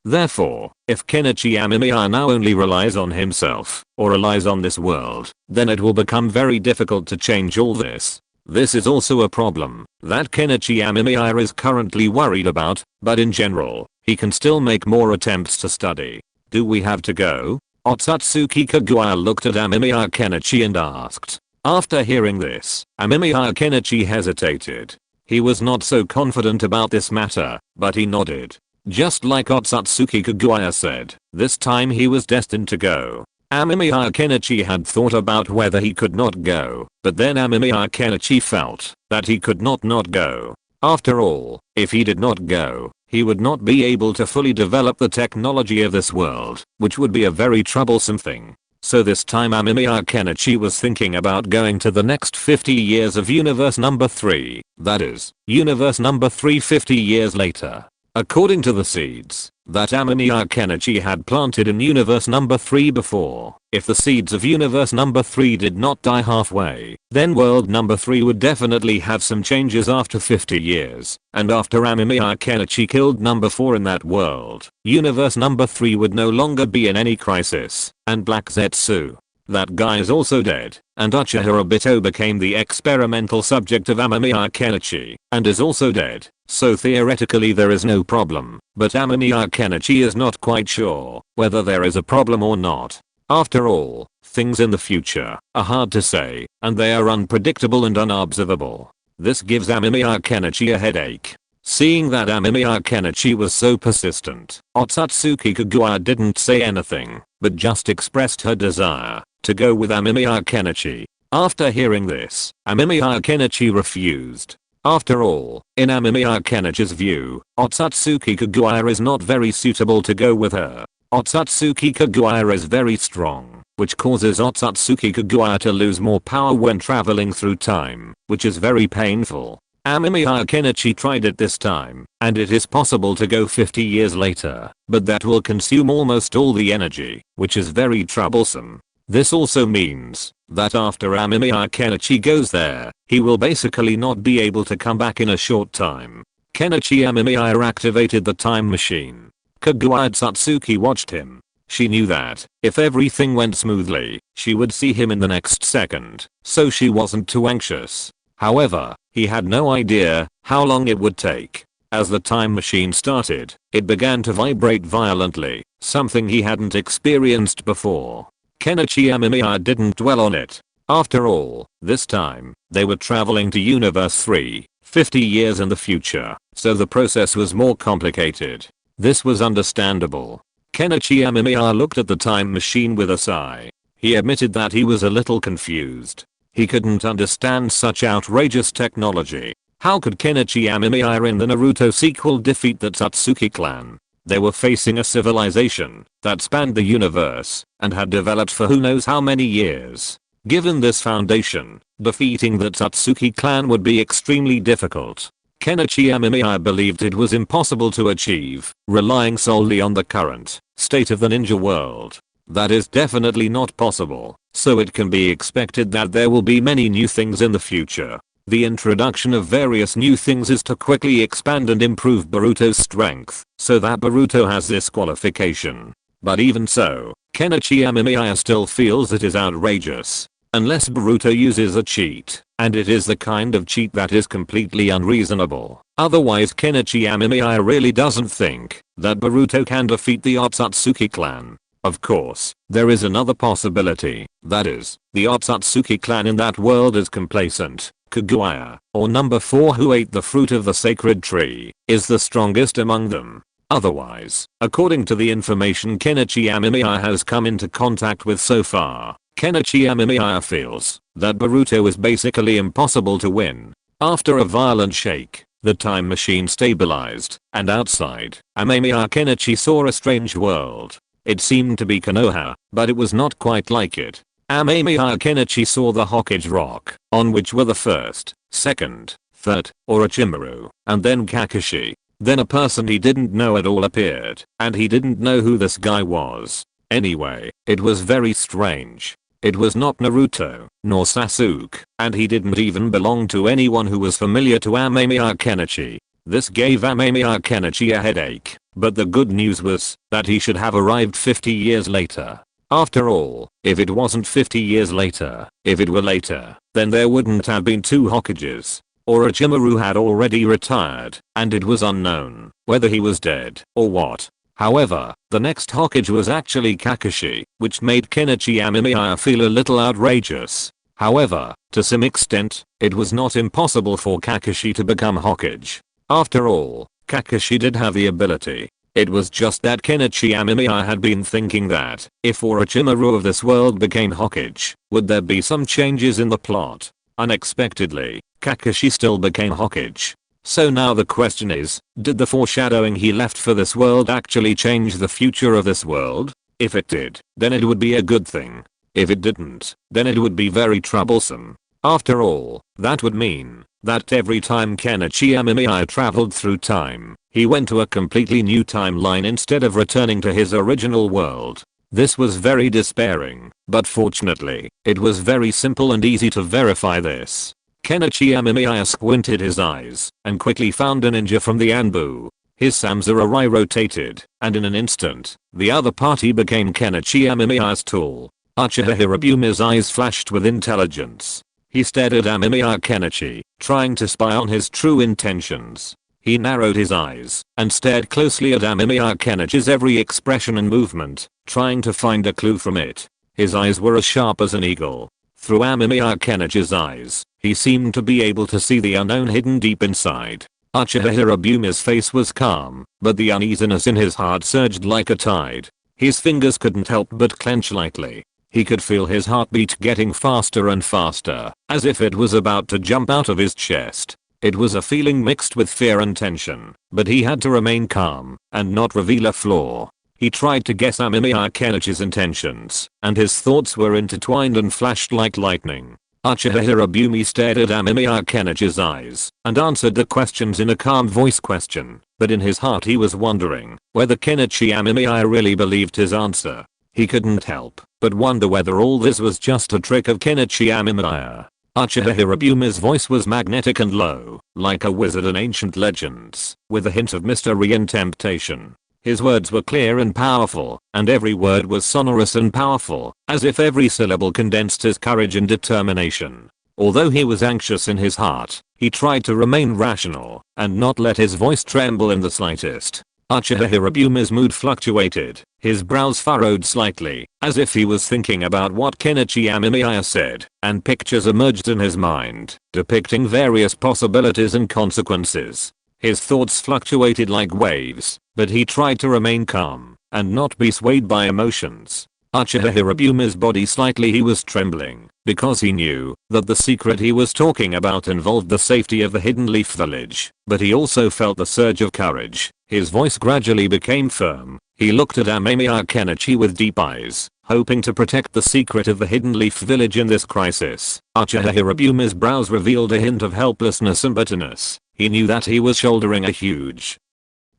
Therefore, if Kenichi Amemiya now only relies on himself, or relies on this world, then it will become very difficult to change all this. This is also a problem that Kenichi Amemiya is currently worried about, but in general, he can still make more attempts to study. Do we have to go? Otsutsuki Kagura looked at Amemiya Kenichi and asked. After hearing this, Amemiya Kenichi hesitated. He was not so confident about this matter, but he nodded. Just like Otsutsuki Kagura said, this time he was destined to go. Amemiya Kenichi had thought about whether he could not go, but then Amemiya Kenichi felt that he could not go. After all, if he did not go, he would not be able to fully develop the technology of this world, which would be a very troublesome thing. So this time Amemiya Kenichi was thinking about going to the next 50 years of universe number 3, that is, universe number 3 50 years later. According to the seeds that Amemiya Kenichi had planted in universe number 3 before, if the seeds of universe number 3 did not die halfway, then world number 3 would definitely have some changes after 50 years, and after Amemiya Kenichi killed number 4 in that world, universe number 3 would no longer be in any crisis, and Black Zetsu, that guy is also dead, and Uchiha Obito became the experimental subject of Amemiya Kenichi, and is also dead. So theoretically there is no problem, but Amemiya Kenichi is not quite sure whether there is a problem or not. After all, things in the future are hard to say, and they are unpredictable and unobservable. This gives Amemiya Kenichi a headache. Seeing that Amemiya Kenichi was so persistent, Otsutsuki Kagura didn't say anything, but just expressed her desire to go with Amemiya Kenichi. After hearing this, Amemiya Kenichi refused. After all, in Amemiya Kenichi's view, Otsutsuki Kagura is not very suitable to go with her. Otsutsuki Kagura is very strong, which causes Otsutsuki Kagura to lose more power when traveling through time, which is very painful. Amemiya Kenichi tried it this time, and it is possible to go 50 years later, but that will consume almost all the energy, which is very troublesome. This also means that after Amemiya Kenichi goes there, he will basically not be able to come back in a short time. Kenichi Amemiya activated the time machine. Kagura Otsutsuki watched him. She knew that, if everything went smoothly, she would see him in the next second, so she wasn't too anxious. However, he had no idea how long it would take. As the time machine started, it began to vibrate violently, something he hadn't experienced before. Kenichi Amemiya didn't dwell on it. After all, this time, they were traveling to Universe 3, 50 years in the future, so the process was more complicated. This was understandable. Kenichi Amemiya looked at the time machine with a sigh. He admitted that he was a little confused. He couldn't understand such outrageous technology. How could Kenichi Amemiya in the Naruto sequel defeat the Otsutsuki clan? They were facing a civilization that spanned the universe and had developed for who knows how many years. Given this foundation, defeating the Otsutsuki clan would be extremely difficult. Kenichi Amemiya believed it was impossible to achieve, relying solely on the current state of the ninja world. That is definitely not possible, so it can be expected that there will be many new things in the future. The introduction of various new things is to quickly expand and improve Boruto's strength, so that Boruto has this qualification. But even so, Kenichi Amemiya still feels it is outrageous. Unless Boruto uses a cheat, and it is the kind of cheat that is completely unreasonable. Otherwise Kenichi Amemiya really doesn't think that Boruto can defeat the Otsutsuki clan. Of course, there is another possibility, that is, the Otsutsuki clan in that world is complacent. Kagura, or number 4 who ate the fruit of the sacred tree, is the strongest among them. Otherwise, according to the information Kenichi Amemiya has come into contact with so far, Kenichi Amemiya feels that Boruto is basically impossible to win. After a violent shake, the time machine stabilized, and outside, Amemiya Kenichi saw a strange world. It seemed to be Konoha, but it was not quite like it. Amemiya Kenichi saw the Hokage rock, on which were the first, second, third, Orochimaru, and then Kakashi. Then a person he didn't know at all appeared, and he didn't know who this guy was. Anyway, it was very strange. It was not Naruto, nor Sasuke, and he didn't even belong to anyone who was familiar to Amemiya Kenichi. This gave Amemiya Kenichi a headache, but the good news was that he should have arrived 50 years later. After all, if it wasn't 50 years later, if it were later, then there wouldn't have been 2 Hokages. Orochimaru had already retired, and it was unknown whether he was dead or what. However, the next Hokage was actually Kakashi, which made Kenichi Amemiya feel a little outrageous. However, to some extent, it was not impossible for Kakashi to become Hokage. After all, Kakashi did have the ability. It was just that Kenichi Amemiya had been thinking that, if Orochimaru of this world became Hokage, would there be some changes in the plot? Unexpectedly, Kakashi still became Hokage. So now the question is, did the foreshadowing he left for this world actually change the future of this world? If it did, then it would be a good thing. If it didn't, then it would be very troublesome. After all, that would mean that every time Kenichi Amemiya traveled through time, he went to a completely new timeline instead of returning to his original world. This was very despairing, but fortunately, it was very simple and easy to verify this. Kenichi Amemiya squinted his eyes and quickly found a ninja from the ANBU. His samurai rotated, and in an instant, the other party became Kenichi Amemiya's tool. Uchiha Hirabuma's eyes flashed with intelligence. He stared at Amemiya Kenichi, trying to spy on his true intentions. He narrowed his eyes and stared closely at Amemiya Kenichi's every expression and movement, trying to find a clue from it. His eyes were as sharp as an eagle. Through Amemiya Kenichi's eyes, he seemed to be able to see the unknown hidden deep inside. Uchiha Hirabuma's face was calm, but the uneasiness in his heart surged like a tide. His fingers couldn't help but clench lightly. He could feel his heartbeat getting faster and faster, as if it was about to jump out of his chest. It was a feeling mixed with fear and tension, but he had to remain calm and not reveal a flaw. He tried to guess Amemiya Kenichi's intentions, and his thoughts were intertwined and flashed like lightning. Uchiha Hirabuma stared at Amemiya Kenichi's eyes and answered the questions in a calm voice question, but in his heart he was wondering whether Kenichi Amemiya really believed his answer. He couldn't help but wonder whether all this was just a trick of Kenichi Amemiya. Uchiha Hirabuma's voice was magnetic and low, like a wizard in ancient legends, with a hint of mystery and temptation. His words were clear and powerful, and every word was sonorous and powerful, as if every syllable condensed his courage and determination. Although he was anxious in his heart, he tried to remain rational and not let his voice tremble in the slightest. Uchiha Hirabuma's mood fluctuated, his brows furrowed slightly, as if he was thinking about what Kenichi Amemiya said, and pictures emerged in his mind, depicting various possibilities and consequences. His thoughts fluctuated like waves, but he tried to remain calm and not be swayed by emotions. Uchiha Hirabuma's body slightly he was trembling, because he knew that the secret he was talking about involved the safety of the Hidden Leaf Village, but he also felt the surge of courage. His voice gradually became firm. He looked at Amemiya Kenichi with deep eyes, hoping to protect the secret of the Hidden Leaf Village in this crisis. Uchiha Hirabuma's brows revealed a hint of helplessness and bitterness. He knew that he was shouldering a huge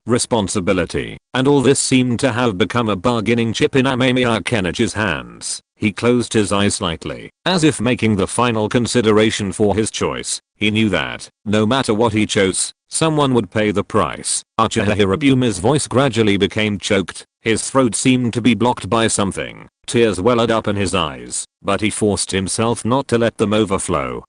responsibility, and all this seemed to have become a bargaining chip in Amemiya Kenichi's hands. He closed his eyes slightly, as if making the final consideration for his choice. He knew that, no matter what he chose, someone would pay the price. Uchiha Hirabuma's voice gradually became choked. His throat seemed to be blocked by something. Tears welled up in his eyes, but he forced himself not to let them overflow.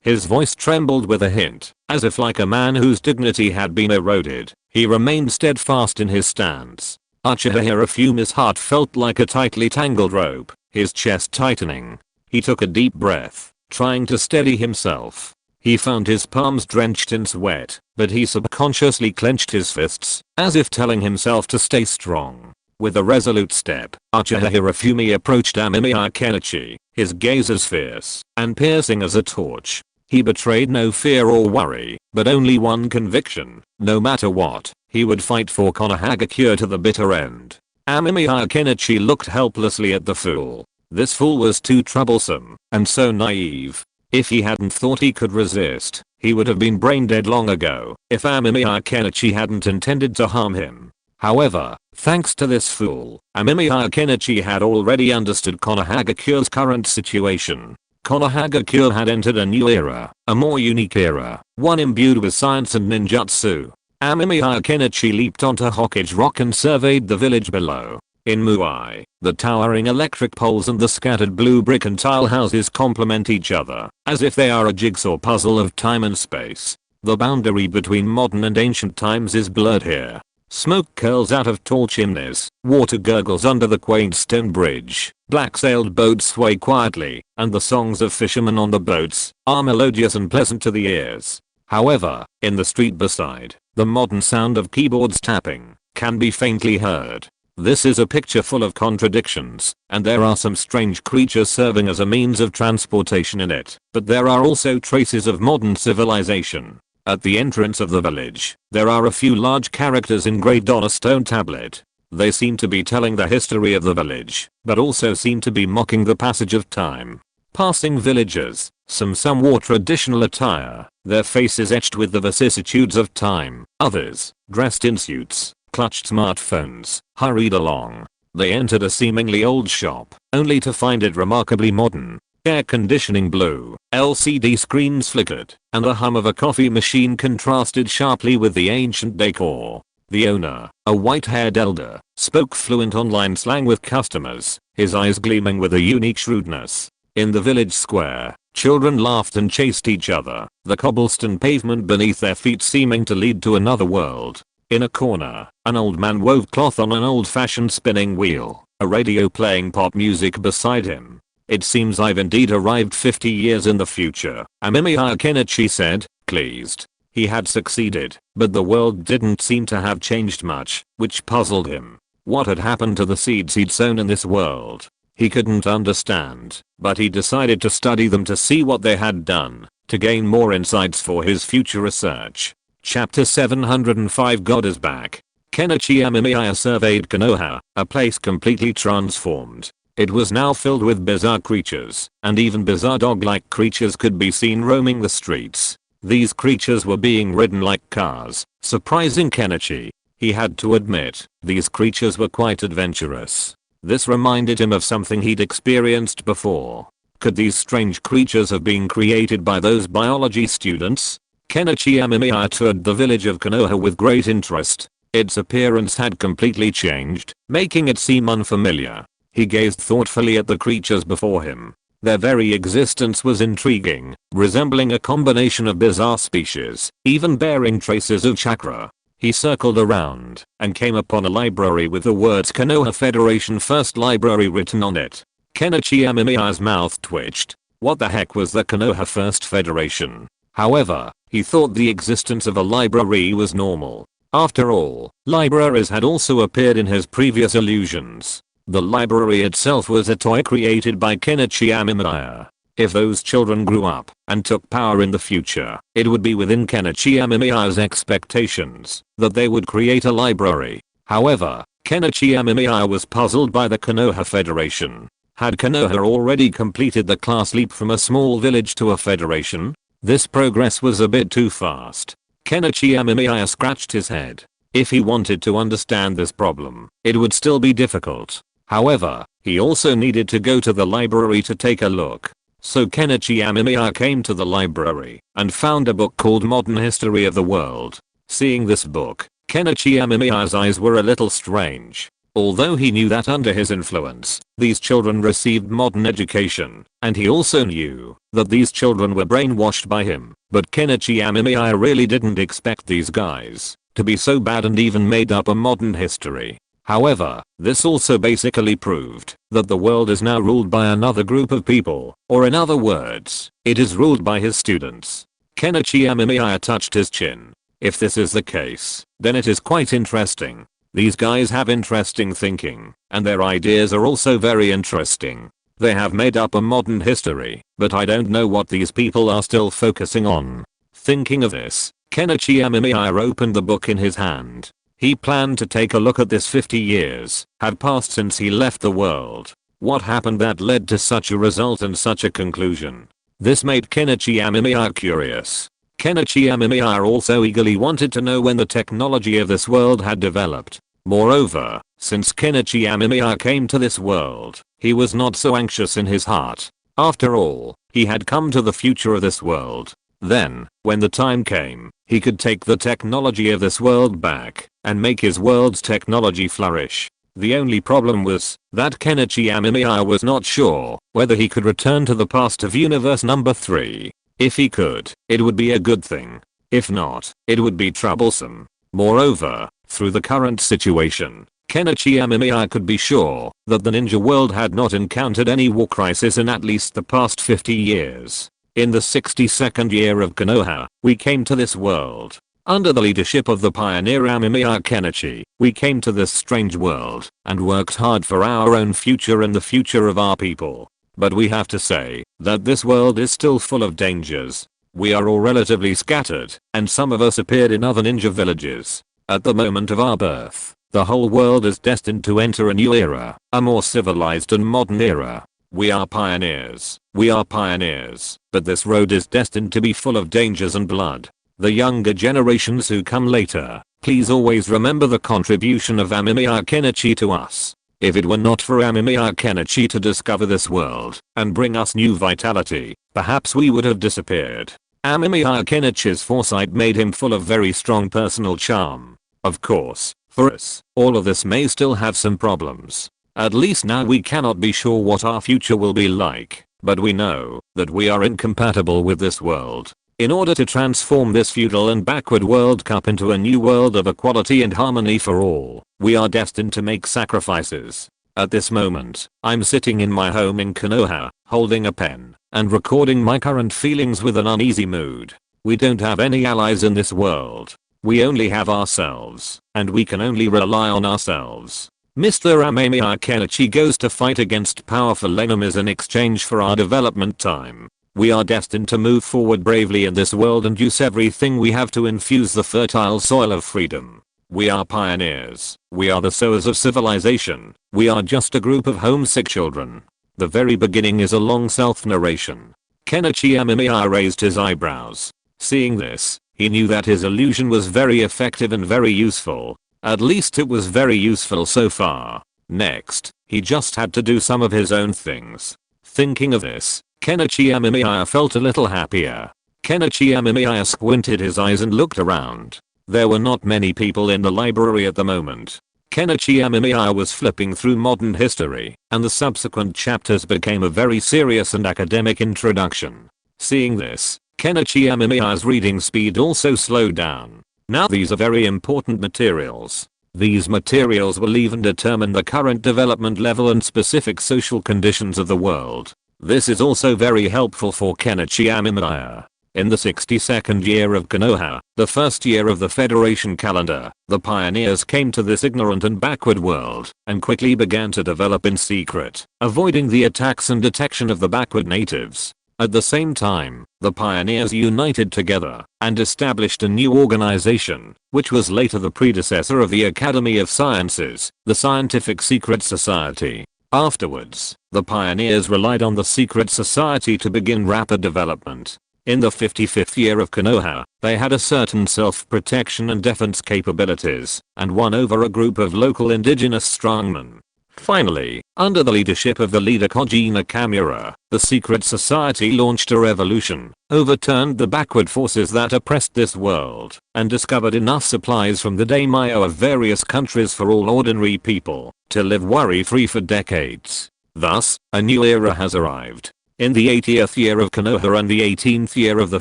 His voice trembled with a hint, as if like a man whose dignity had been eroded. He remained steadfast in his stance. Uchiha Hirabuma's heart felt like a tightly tangled rope, his chest tightening. He took a deep breath, trying to steady himself. He found his palms drenched in sweat, but he subconsciously clenched his fists, as if telling himself to stay strong. With a resolute step, Uchiha Hirabuma approached Amemiya Kenichi, his gaze as fierce and piercing as a torch. He betrayed no fear or worry, but only one conviction: no matter what, he would fight for Konohagakure to the bitter end. Amemiya Kenichi looked helplessly at the fool. This fool was too troublesome, and so naive. If he hadn't thought he could resist, He would have been brain dead long ago if Amemiya Kenichi hadn't intended to harm him. However, thanks to this fool, Amemiya Kenichi had already understood Konohagakure's current situation. Konohagakure had entered a new era, a more unique era, one imbued with science and ninjutsu. Amemiya Kenichi leaped onto Hokage Rock and surveyed the village below. In Muai, the towering electric poles and the scattered blue brick and tile houses complement each other, as if they are a jigsaw puzzle of time and space. The boundary between modern and ancient times is blurred here. Smoke curls out of tall chimneys, water gurgles under the quaint stone bridge, black-sailed boats sway quietly, and the songs of fishermen on the boats are melodious and pleasant to the ears. However, in the street beside, the modern sound of keyboards tapping can be faintly heard. This is a picture full of contradictions, and there are some strange creatures serving as a means of transportation in it, but there are also traces of modern civilization. At the entrance of the village, there are a few large characters engraved on a stone tablet. They seem to be telling the history of the village, but also seem to be mocking the passage of time. Passing villagers, some wore traditional attire, their faces etched with the vicissitudes of time. Others, dressed in suits, clutched smartphones, hurried along. They entered a seemingly old shop, only to find it remarkably modern. Air conditioning blew, LCD screens flickered, and the hum of a coffee machine contrasted sharply with the ancient decor. The owner, a white-haired elder, spoke fluent online slang with customers, his eyes gleaming with a unique shrewdness. In the village square, children laughed and chased each other, the cobblestone pavement beneath their feet seeming to lead to another world. In a corner, an old man wove cloth on an old-fashioned spinning wheel, a radio playing pop music beside him. It seems I've indeed arrived 50 years in the future, Amemiya Kenichi said, pleased. He had succeeded, but the world didn't seem to have changed much, which puzzled him. What had happened to the seeds he'd sown in this world? He couldn't understand, but he decided to study them to see what they had done, to gain more insights for his future research. Chapter 705 God is back. Kenichi Amemiya surveyed Konoha, a place completely transformed. It was now filled with bizarre creatures, and even bizarre dog-like creatures could be seen roaming the streets. These creatures were being ridden like cars, surprising Kenichi. He had to admit, these creatures were quite adventurous. This reminded him of something he'd experienced before. Could these strange creatures have been created by those biology students? Kenichi Amemiya toured the village of Konoha with great interest. Its appearance had completely changed, making it seem unfamiliar. He gazed thoughtfully at the creatures before him. Their very existence was intriguing, resembling a combination of bizarre species, even bearing traces of chakra. He circled around and came upon a library with the words Konoha Federation First Library written on it. Kenichi Amemiya's mouth twitched. What the heck was the Konoha First Federation? However, he thought the existence of a library was normal. After all, libraries had also appeared in his previous illusions. The library itself was a toy created by Kenichi Amemiya. If those children grew up and took power in the future, it would be within Kenichi Amemiya's expectations that they would create a library. However, Kenichi Amemiya was puzzled by the Konoha Federation. Had Konoha already completed the class leap from a small village to a federation? This progress was a bit too fast. Kenichi Amemiya scratched his head. If he wanted to understand this problem, it would still be difficult. However, he also needed to go to the library to take a look. So Kenichi Amemiya came to the library and found a book called Modern History of the World. Seeing this book, Kenichi Amemiya's eyes were a little strange. Although he knew that under his influence, these children received modern education, and he also knew that these children were brainwashed by him, but Kenichi Amemiya really didn't expect these guys to be so bad and even made up a modern history. However, this also basically proved that the world is now ruled by another group of people, or in other words, it is ruled by his students. Kenichi Amemiya touched his chin. If this is the case, then it is quite interesting. These guys have interesting thinking, and their ideas are also very interesting. They have made up a modern history, but I don't know what these people are still focusing on. Thinking of this, Kenichi Amemiya opened the book in his hand. He planned to take a look at this. 50 years had passed since he left the world. What happened that led to such a result and such a conclusion? This made Kenichi Amemiya curious. Kenichi Amemiya also eagerly wanted to know when the technology of this world had developed. Moreover, since Kenichi Amemiya came to this world, he was not so anxious in his heart. After all, he had come to the future of this world. Then, when the time came, he could take the technology of this world back and make his world's technology flourish. The only problem was that Kenichi Amemiya was not sure whether he could return to the past of universe number 3. If he could, it would be a good thing. If not, it would be troublesome. Moreover, through the current situation, Kenichi Amemiya could be sure that the ninja world had not encountered any war crisis in at least the past 50 years. In the 62nd year of Konoha, we came to this world. Under the leadership of the pioneer Amemiya Kenichi, we came to this strange world and worked hard for our own future and the future of our people. But we have to say that this world is still full of dangers. We are all relatively scattered, and some of us appeared in other ninja villages. At the moment of our birth, the whole world is destined to enter a new era, a more civilized and modern era. We are pioneers, but this road is destined to be full of dangers and blood. The younger generations who come later, please always remember the contribution of Amemiya Kenichi to us. If it were not for Amemiya Kenichi to discover this world and bring us new vitality, perhaps we would have disappeared. Amemiya Kenichi's foresight made him full of very strong personal charm. Of course, for us, all of this may still have some problems. At least now we cannot be sure what our future will be like, but we know that we are incompatible with this world. In order to transform this feudal and backward World Cup into a new world of equality and harmony for all, we are destined to make sacrifices. At this moment, I'm sitting in my home in Konoha, holding a pen, and recording my current feelings with an uneasy mood. We don't have any allies in this world. We only have ourselves, and we can only rely on ourselves. Mr. Amemiya Kenichi goes to fight against powerful enemies in exchange for our development time. We are destined to move forward bravely in this world and use everything we have to infuse the fertile soil of freedom. We are pioneers. We are the sowers of civilization. We are just a group of homesick children. The very beginning is a long self-narration. Kenichi Amemiya raised his eyebrows. Seeing this, he knew that his illusion was very effective and very useful. At least it was very useful so far. Next, he just had to do some of his own things. Thinking of this, Kenichi Amemiya felt a little happier. Kenichi Amemiya squinted his eyes and looked around. There were not many people in the library at the moment. Kenichi Amemiya was flipping through modern history, and the subsequent chapters became a very serious and academic introduction. Seeing this, Kenichi Amemiya's reading speed also slowed down. Now these are very important materials. These materials will even determine the current development level and specific social conditions of the world. This is also very helpful for Kenichi Amemiya. In the 62nd year of Konoha, the first year of the Federation calendar, the pioneers came to this ignorant and backward world and quickly began to develop in secret, avoiding the attacks and detection of the backward natives. At the same time, the pioneers united together and established a new organization, which was later the predecessor of the Academy of Sciences, the Scientific Secret Society. Afterwards, the pioneers relied on the secret society to begin rapid development. In the 55th year of Konoha, they had a certain self-protection and defense capabilities, and won over a group of local indigenous strongmen. Finally, under the leadership of the leader Koji Nakamura, the secret society launched a revolution, overturned the backward forces that oppressed this world, and discovered enough supplies from the daimyo of various countries for all ordinary people to live worry-free for decades. Thus, a new era has arrived. In the 80th year of Konoha and the 18th year of the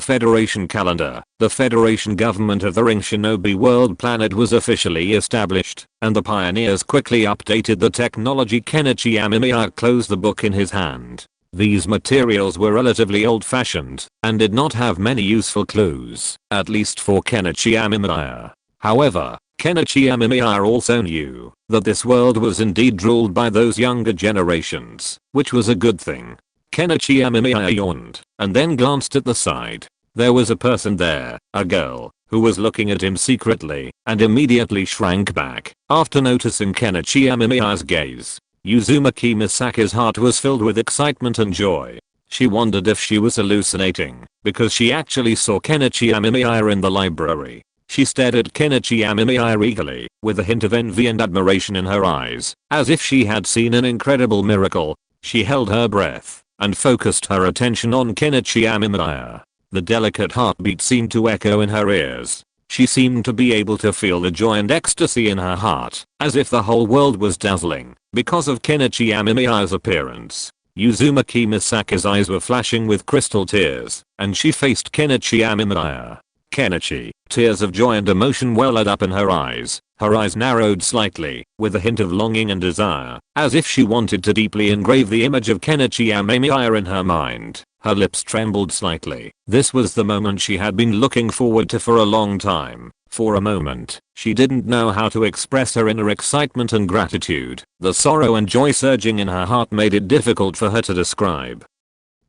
Federation calendar, the Federation government of the Ring Shinobi world planet was officially established, and the pioneers quickly updated the technology. Kenichi Amemiya closed the book in his hand. These materials were relatively old-fashioned, and did not have many useful clues, at least for Kenichi Amemiya. However, Kenichi Amemiya also knew that this world was indeed ruled by those younger generations, which was a good thing. Kenichi Amemiya yawned, and then glanced at the side. There was a person there, a girl, who was looking at him secretly, and immediately shrank back after noticing Kenichi Amemiya's gaze. Uzumaki Misaki's heart was filled with excitement and joy. She wondered if she was hallucinating, because she actually saw Kenichi Amemiya in the library. She stared at Kenichi Amemiya eagerly, with a hint of envy and admiration in her eyes, as if she had seen an incredible miracle. She held her breath, and focused her attention on Kenichi Amemiya. The delicate heartbeat seemed to echo in her ears. She seemed to be able to feel the joy and ecstasy in her heart, as if the whole world was dazzling, because of Kenichi Amemiya's appearance. Uzumaki Misaki's eyes were flashing with crystal tears, and she faced Kenichi Amemiya. Kenichi, tears of joy and emotion welled up in her eyes narrowed slightly, with a hint of longing and desire, as if she wanted to deeply engrave the image of Kenichi Amemiya in her mind. Her lips trembled slightly. This was the moment she had been looking forward to for a long time. For a moment, she didn't know how to express her inner excitement and gratitude. The sorrow and joy surging in her heart made it difficult for her to describe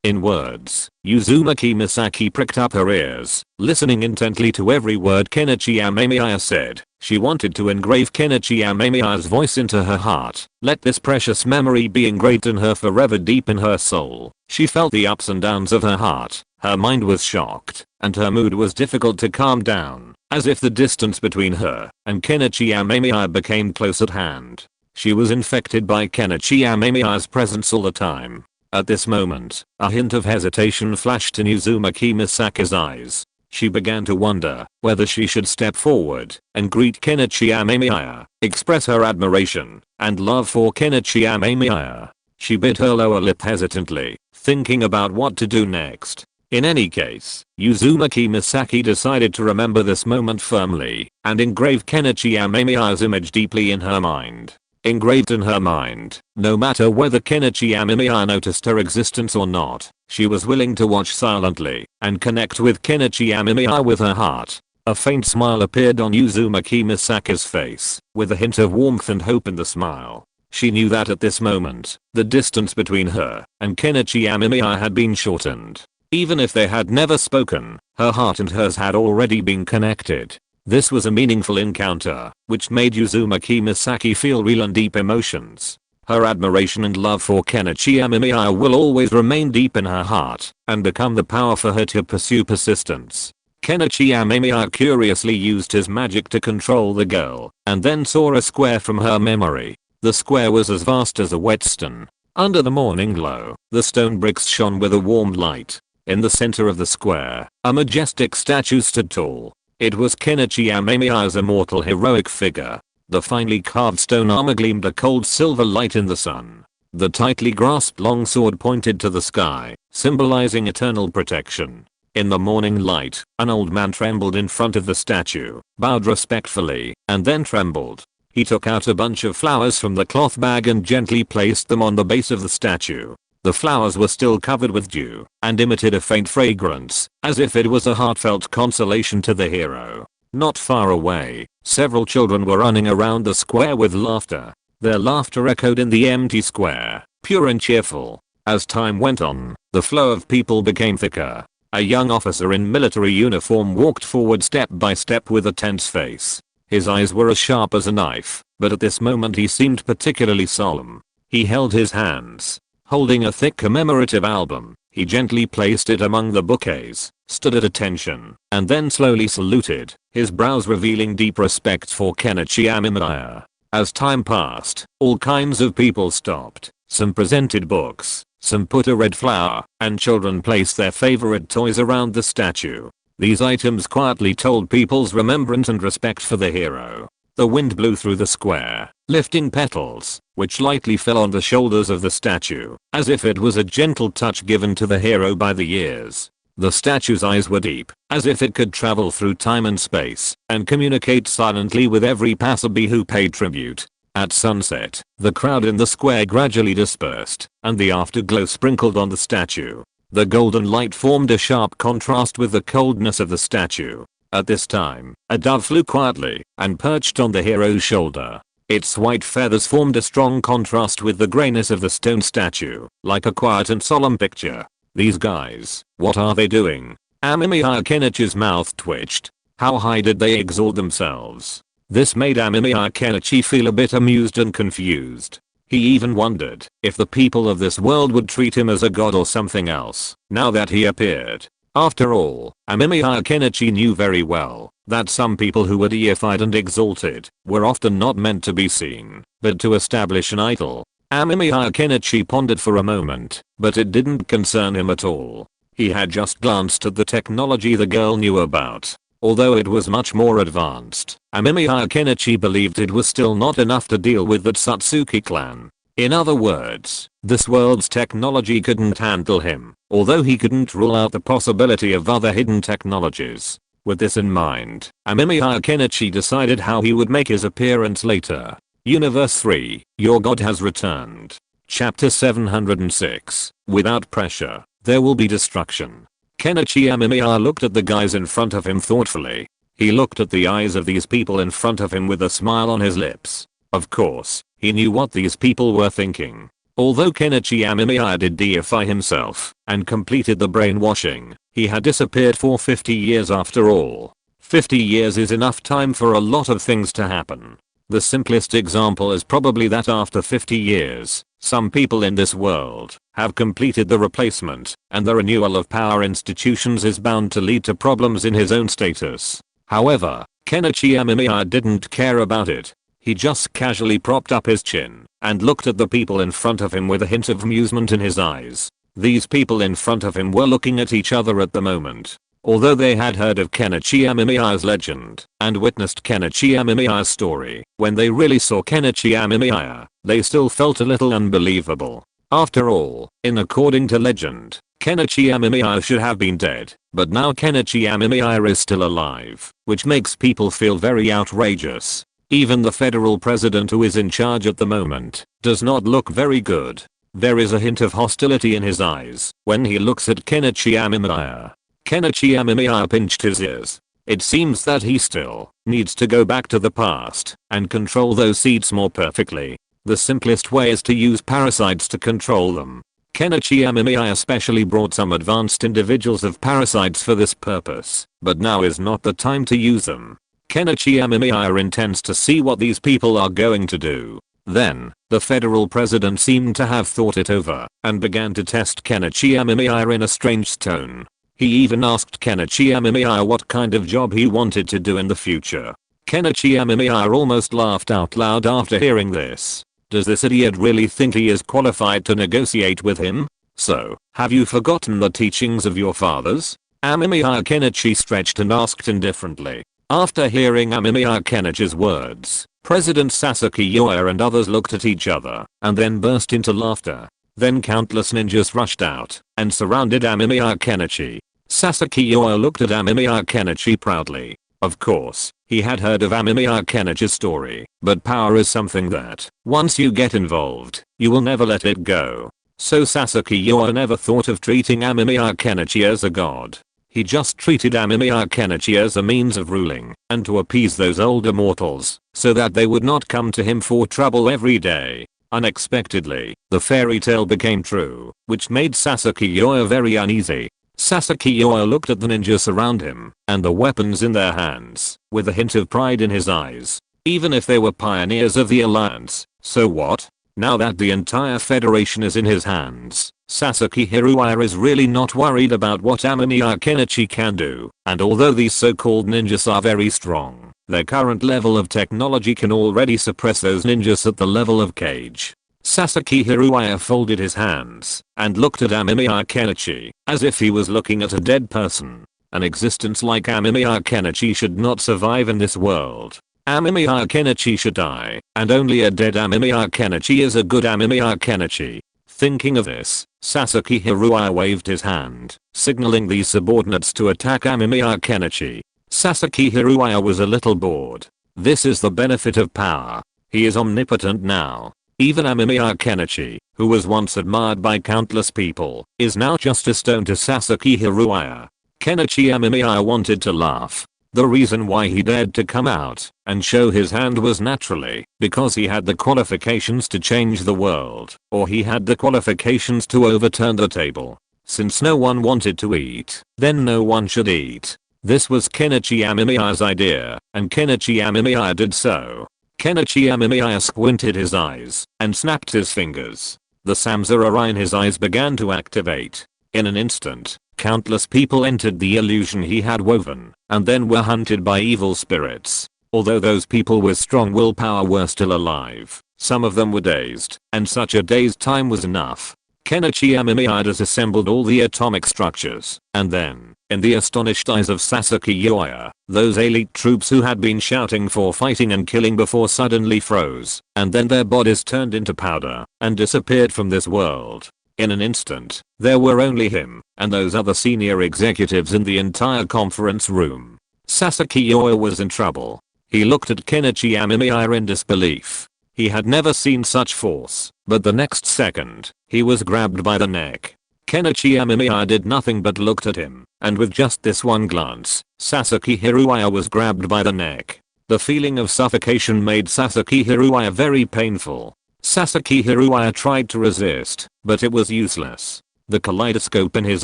in words. Uzumaki Misaki pricked up her ears, listening intently to every word Kenichi Amemiya said. She wanted to engrave Kenichi Amemiya's voice into her heart. Let this precious memory be engraved in her forever, deep in her soul. She felt the ups and downs of her heart. Her mind was shocked, and her mood was difficult to calm down, as if the distance between her and Kenichi Amemiya became close at hand. She was infected by Kenichi Amemiya's presence all the time. At this moment, a hint of hesitation flashed in Uzumaki Misaki's eyes. She began to wonder whether she should step forward and greet Kenichi Amemiya, express her admiration and love for Kenichi Amemiya. She bit her lower lip hesitantly, thinking about what to do next. In any case, Uzumaki Misaki decided to remember this moment firmly and engrave Kenichi Amemiya's image deeply in her mind. Engraved in her mind, no matter whether Kenichi Amemiya noticed her existence or not, she was willing to watch silently and connect with Kenichi Amemiya with her heart. A faint smile appeared on Uzumaki Misaki's face, with a hint of warmth and hope in the smile. She knew that at this moment, the distance between her and Kenichi Amemiya had been shortened. Even if they had never spoken, her heart and hers had already been connected. This was a meaningful encounter, which made Uzumaki Misaki feel real and deep emotions. Her admiration and love for Kenichi Amemiya will always remain deep in her heart and become the power for her to pursue persistence. Kenichi Amemiya curiously used his magic to control the girl and then saw a square from her memory. The square was as vast as a whetstone. Under the morning glow, the stone bricks shone with a warm light. In the center of the square, a majestic statue stood tall. It was Kenichi Amemiya's immortal heroic figure. The finely carved stone armor gleamed a cold silver light in the sun. The tightly grasped long sword pointed to the sky, symbolizing eternal protection. In the morning light, an old man trembled in front of the statue, bowed respectfully, and then trembled. He took out a bunch of flowers from the cloth bag and gently placed them on the base of the statue. The flowers were still covered with dew and emitted a faint fragrance, as if it was a heartfelt consolation to the hero. Not far away, several children were running around the square with laughter. Their laughter echoed in the empty square, pure and cheerful. As time went on, the flow of people became thicker. A young officer in military uniform walked forward step by step with a tense face. His eyes were as sharp as a knife, but at this moment he seemed particularly solemn. He held his hands. Holding a thick commemorative album, he gently placed it among the bouquets, stood at attention, and then slowly saluted, his brows revealing deep respect for Kenichi Amemiya. As time passed, all kinds of people stopped. Some presented books, some put a red flower, and children placed their favorite toys around the statue. These items quietly told people's remembrance and respect for the hero. The wind blew through the square, lifting petals, which lightly fell on the shoulders of the statue, as if it was a gentle touch given to the hero by the years. The statue's eyes were deep, as if it could travel through time and space, and communicate silently with every passerby who paid tribute. At sunset, the crowd in the square gradually dispersed, and the afterglow sprinkled on the statue. The golden light formed a sharp contrast with the coldness of the statue. At this time, a dove flew quietly and perched on the hero's shoulder. Its white feathers formed a strong contrast with the grayness of the stone statue, like a quiet and solemn picture. These guys, what are they doing? Amemiya Kenichi's mouth twitched. How high did they exalt themselves? This made Amemiya Kenichi feel a bit amused and confused. He even wondered if the people of this world would treat him as a god or something else now that he appeared. After all, Amemiya Kenichi knew very well that some people who were deified and exalted were often not meant to be seen, but to establish an idol. Amemiya Kenichi pondered for a moment, but it didn't concern him at all. He had just glanced at the technology the girl knew about. Although it was much more advanced, Amemiya Kenichi believed it was still not enough to deal with the Satsuki clan. In other words, this world's technology couldn't handle him, although he couldn't rule out the possibility of other hidden technologies. With this in mind, Amemiya Kenichi decided how he would make his appearance later. Universe 3, Your God has returned. Chapter 706, Without pressure, there will be destruction. Kenichi Amemiya looked at the guys in front of him thoughtfully. He looked at the eyes of these people in front of him with a smile on his lips. Of course, he knew what these people were thinking. Although Kenichi Amemiya did deify himself and completed the brainwashing, he had disappeared for 50 years after all. 50 years is enough time for a lot of things to happen. The simplest example is probably that after 50 years, some people in this world have completed the replacement, and the renewal of power institutions is bound to lead to problems in his own status. However, Kenichi Amemiya didn't care about it. He just casually propped up his chin and looked at the people in front of him with a hint of amusement in his eyes. These people in front of him were looking at each other at the moment. Although they had heard of Kenichi Amemiya's legend and witnessed Kenichi Amemiya's story, when they really saw Kenichi Amemiya, they still felt a little unbelievable. After all, according to legend, Kenichi Amemiya should have been dead, but now Kenichi Amemiya is still alive, which makes people feel very outrageous. Even the federal president who is in charge at the moment does not look very good. There is a hint of hostility in his eyes when he looks at Kenichi Amemiya. Kenichi Amemiya pinched his ears. It seems that he still needs to go back to the past and control those seeds more perfectly. The simplest way is to use parasites to control them. Kenichi Amemiya especially brought some advanced individuals of parasites for this purpose, but now is not the time to use them. Kenichi Amemiya intends to see what these people are going to do. Then, the federal president seemed to have thought it over and began to test Kenichi Amemiya in a strange tone. He even asked Kenichi Amemiya what kind of job he wanted to do in the future. Kenichi Amemiya almost laughed out loud after hearing this. Does this idiot really think he is qualified to negotiate with him? So, have you forgotten the teachings of your fathers? Amemiya Kenichi stretched and asked indifferently. After hearing Amemiya Kenichi's words, President Sasuke Yoya and others looked at each other and then burst into laughter. Then countless ninjas rushed out and surrounded Amemiya Kenichi. Sasuke Yoya looked at Amemiya Kenichi proudly. Of course, he had heard of Amemiya Kenichi's story, but power is something that, once you get involved, you will never let it go. So Sasuke Yoya never thought of treating Amemiya Kenichi as a god. He just treated Amemiya Kenichi as a means of ruling and to appease those older mortals so that they would not come to him for trouble every day. Unexpectedly, the fairy tale became true, which made Sasuke Yoya very uneasy. Sasuke Yoya looked at the ninjas around him and the weapons in their hands with a hint of pride in his eyes. Even if they were pioneers of the alliance, so what? Now that the entire federation is in his hands, Sasuke Hiruya is really not worried about what Amemiya Kenichi can do, and although these so-called ninjas are very strong, their current level of technology can already suppress those ninjas at the level of Cage. Sasuke Hiruya folded his hands and looked at Amemiya Kenichi as if he was looking at a dead person. An existence like Amemiya Kenichi should not survive in this world. Amemiya Kenichi should die, and only a dead Amemiya Kenichi is a good Amemiya Kenichi. Thinking of this, Sasuke Hiruya waved his hand, signaling these subordinates to attack Amemiya Kenichi. Sasuke Hiruya was a little bored. This is the benefit of power. He is omnipotent now. Even Amemiya Kenichi, who was once admired by countless people, is now just a stone to Sasuke Hiruya. Kenichi Amemiya wanted to laugh. The reason why he dared to come out and show his hand was naturally because he had the qualifications to change the world, or he had the qualifications to overturn the table. Since no one wanted to eat, then no one should eat. This was Kenichi Amemiya's idea, and Kenichi Amemiya did so. Kenichi Amemiya squinted his eyes and snapped his fingers. The samsara in his eyes began to activate. In an instant, countless people entered the illusion he had woven and then were hunted by evil spirits. Although those people with strong willpower were still alive, some of them were dazed, and such a dazed time was enough. Kenichi Amemiya disassembled all the atomic structures, and then, in the astonished eyes of Sasaki Yoya, those elite troops who had been shouting for fighting and killing before suddenly froze, and then their bodies turned into powder and disappeared from this world. In an instant, there were only him and those other senior executives in the entire conference room. Sasaki Yoya was in trouble. He looked at Kenichi Amemiya in disbelief. He had never seen such force, but the next second, he was grabbed by the neck. Kenichi Amemiya did nothing but looked at him, and with just this one glance, Sasaki Hiruya was grabbed by the neck. The feeling of suffocation made Sasaki Hiruya very painful. Sasaki Hiruya tried to resist, but it was useless. The kaleidoscope in his